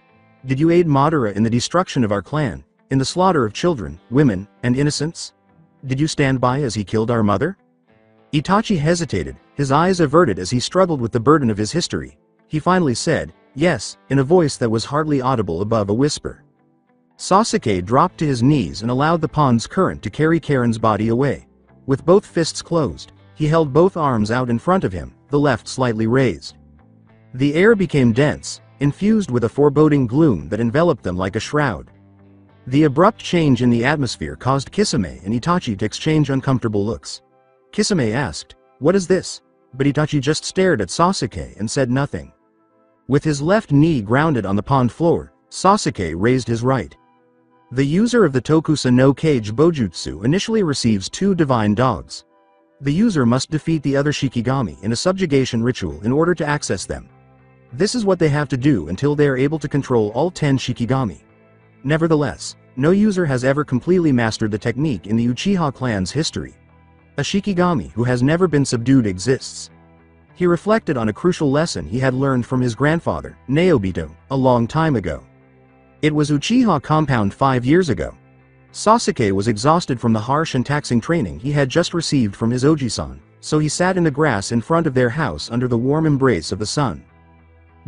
Did you aid Madara in the destruction of our clan, in the slaughter of children, women, and innocents? Did you stand by as he killed our mother?" Itachi hesitated, his eyes averted as he struggled with the burden of his history. He finally said, "Yes," in a voice that was hardly audible above a whisper. Sasuke dropped to his knees and allowed the pond's current to carry Karen's body away. With both fists closed, he held both arms out in front of him, the left slightly raised. The air became dense, infused with a foreboding gloom that enveloped them like a shroud. The abrupt change in the atmosphere caused Kisame and Itachi to exchange uncomfortable looks. Kisame asked, "What is this?" But Itachi just stared at Sasuke and said nothing. With his left knee grounded on the pond floor, Sasuke raised his right. The user of the Tokusa no Kage Bojutsu initially receives 2 divine dogs. The user must defeat the other Shikigami in a subjugation ritual in order to access them. This is what they have to do until they are able to control all 10 Shikigami. Nevertheless, no user has ever completely mastered the technique in the Uchiha clan's history. A Shikigami who has never been subdued exists. He reflected on a crucial lesson he had learned from his grandfather, Naobito, a long time ago. It was Uchiha compound 5 years ago. Sasuke was exhausted from the harsh and taxing training he had just received from his Oji-san, so he sat in the grass in front of their house under the warm embrace of the sun.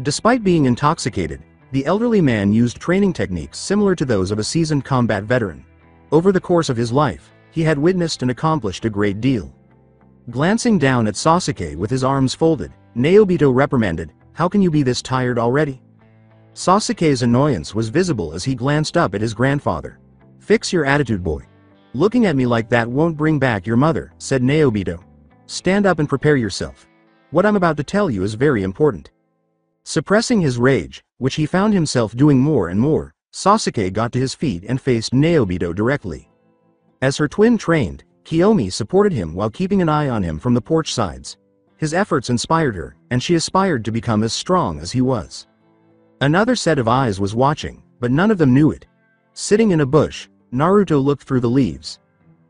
Despite being intoxicated, the elderly man used training techniques similar to those of a seasoned combat veteran. Over the course of his life, he had witnessed and accomplished a great deal. Glancing down at Sasuke with his arms folded, Naobito reprimanded, "How can you be this tired already?" Sasuke's annoyance was visible as he glanced up at his grandfather. "Fix your attitude, boy. Looking at me like that won't bring back your mother," said Naobito. "Stand up and prepare yourself. What I'm about to tell you is very important." Suppressing his rage, which he found himself doing more and more, Sasuke got to his feet and faced Naobito directly. As her twin trained, Kiyomi supported him while keeping an eye on him from the porch sides. His efforts inspired her, and she aspired to become as strong as he was. Another set of eyes was watching, but none of them knew it. Sitting in a bush, Naruto looked through the leaves.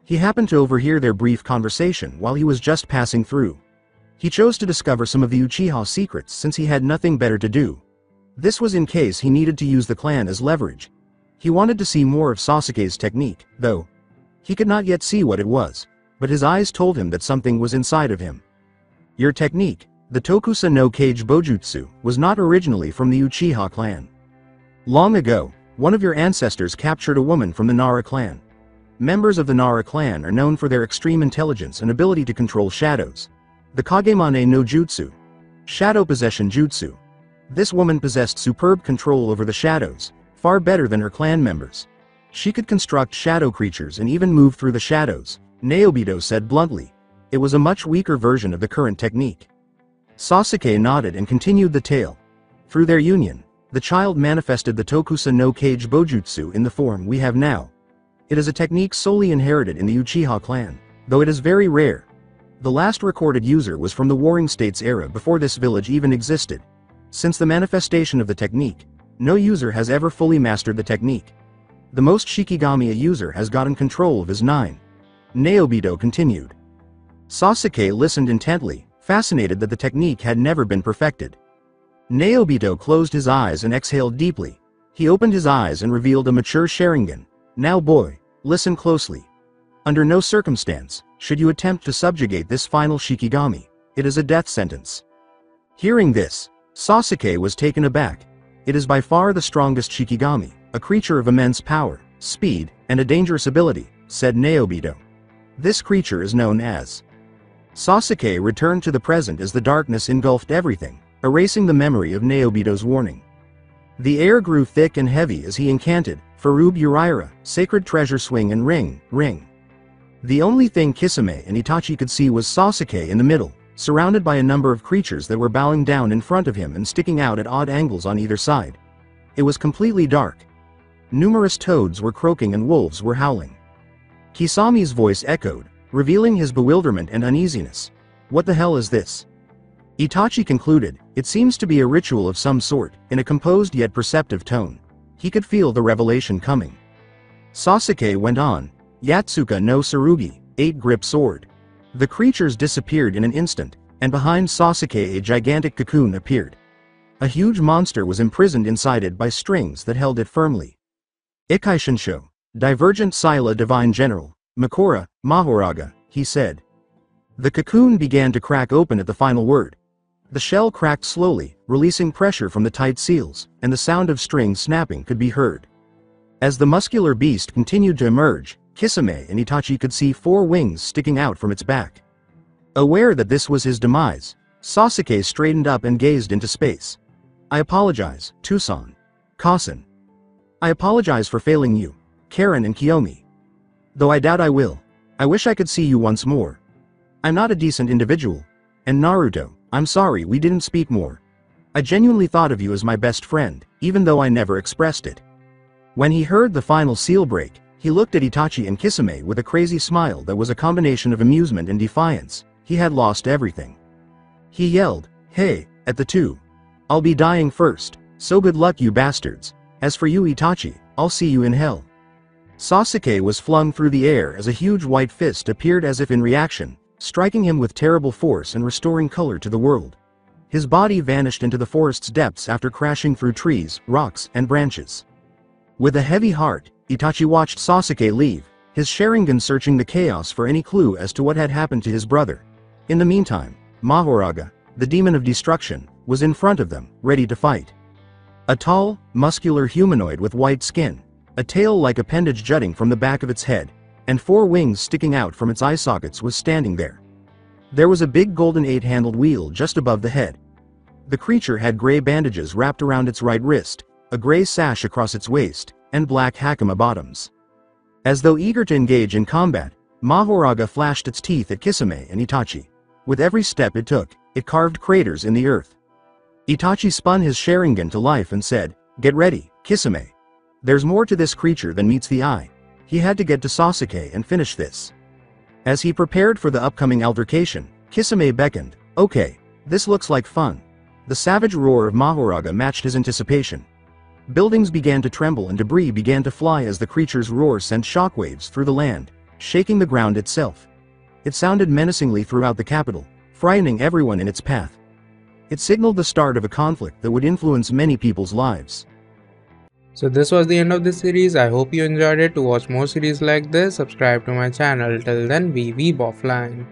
He happened to overhear their brief conversation while he was just passing through. He chose to discover some of the Uchiha secrets since he had nothing better to do. This was in case he needed to use the clan as leverage. He wanted to see more of Sasuke's technique, though. He could not yet see what it was, but his eyes told him that something was inside of him. Your technique, the Tokusa no Kage Bojutsu, was not originally from the Uchiha clan. Long ago, one of your ancestors captured a woman from the Nara clan. Members of the Nara clan are known for their extreme intelligence and ability to control shadows. The Kagemane no Jutsu, Shadow Possession Jutsu. This woman possessed superb control over the shadows, far better than her clan members. She could construct shadow creatures and even move through the shadows, Naobito said bluntly. It was a much weaker version of the current technique. Sasuke nodded and continued the tale. Through their union, the child manifested the Tokusa no Kage Bojutsu in the form we have now. It is a technique solely inherited in the Uchiha clan, though it is very rare. The last recorded user was from the Warring States era before this village even existed. Since the manifestation of the technique, no user has ever fully mastered the technique. The most Shikigami a user has gotten control of is 9. Naobito continued. Sasuke listened intently, fascinated that the technique had never been perfected. Naobito closed his eyes and exhaled deeply. He opened his eyes and revealed a mature Sharingan. Now boy, listen closely. Under no circumstance should you attempt to subjugate this final Shikigami. It is a death sentence. Hearing this, Sasuke was taken aback. It is by far the strongest Shikigami, a creature of immense power, speed, and a dangerous ability, said Naobito. This creature is known as. Sasuke returned to the present as the darkness engulfed everything, erasing the memory of Naobito's warning. The air grew thick and heavy as he incanted, Farub Uraira, sacred treasure swing and ring, ring. The only thing Kisame and Itachi could see was Sasuke in the middle, surrounded by a number of creatures that were bowing down in front of him and sticking out at odd angles on either side. It was completely dark. Numerous toads were croaking and wolves were howling. Kisami's voice echoed, revealing his bewilderment and uneasiness. What the hell is this? Itachi concluded, it seems to be a ritual of some sort, in a composed yet perceptive tone. He could feel the revelation coming. Sasuke went on, Yatsuka no Tsurugi, 8-grip sword. The creatures disappeared in an instant, and behind Sasuke a gigantic cocoon appeared. A huge monster was imprisoned inside it by strings that held it firmly. Ikaishinsho, Divergent Sila Divine General, Makora, Mahoraga, he said. The cocoon began to crack open at the final word. The shell cracked slowly, releasing pressure from the tight seals, and the sound of strings snapping could be heard. As the muscular beast continued to emerge, Kisame and Itachi could see 4 wings sticking out from its back. Aware that this was his demise, Sasuke straightened up and gazed into space. I apologize, Tucson. Kasen. I apologize for failing you. Karen and Kiyomi. Though I doubt I will. I wish I could see you once more. I'm not a decent individual. And Naruto, I'm sorry we didn't speak more. I genuinely thought of you as my best friend, even though I never expressed it. When he heard the final seal break, he looked at Itachi and Kisame with a crazy smile that was a combination of amusement and defiance. He had lost everything. He yelled, "Hey," at the two. "I'll be dying first, so good luck you bastards. As for you Itachi, I'll see you in hell." Sasuke was flung through the air as a huge white fist appeared as if in reaction, striking him with terrible force and restoring color to the world. His body vanished into the forest's depths after crashing through trees, rocks, and branches. With a heavy heart, Itachi watched Sasuke leave, his Sharingan searching the chaos for any clue as to what had happened to his brother. In the meantime, Mahoraga, the demon of destruction, was in front of them, ready to fight. A tall, muscular humanoid with white skin, a tail like appendage jutting from the back of its head, and 4 wings sticking out from its eye sockets was standing there. There was a big golden 8-handled wheel just above the head. The creature had gray bandages wrapped around its right wrist, a gray sash across its waist, and black hakama bottoms. As though eager to engage in combat, Mahoraga flashed its teeth at Kisame and Itachi. With every step it took, it carved craters in the earth. Itachi spun his Sharingan to life and said, "Get ready, Kisame. There's more to this creature than meets the eye." He had to get to Sasuke and finish this. As he prepared for the upcoming altercation, Kisame beckoned, "Okay, this looks like fun." The savage roar of Mahoraga matched his anticipation. Buildings began to tremble and debris began to fly as the creature's roar sent shockwaves through the land, shaking the ground itself. It sounded menacingly throughout the capital, frightening everyone in its path. It signaled the start of a conflict that would influence many people's lives. So this was the end of this series. I hope you enjoyed it. To watch more series like this, subscribe to my channel. Till then, we weeb offline.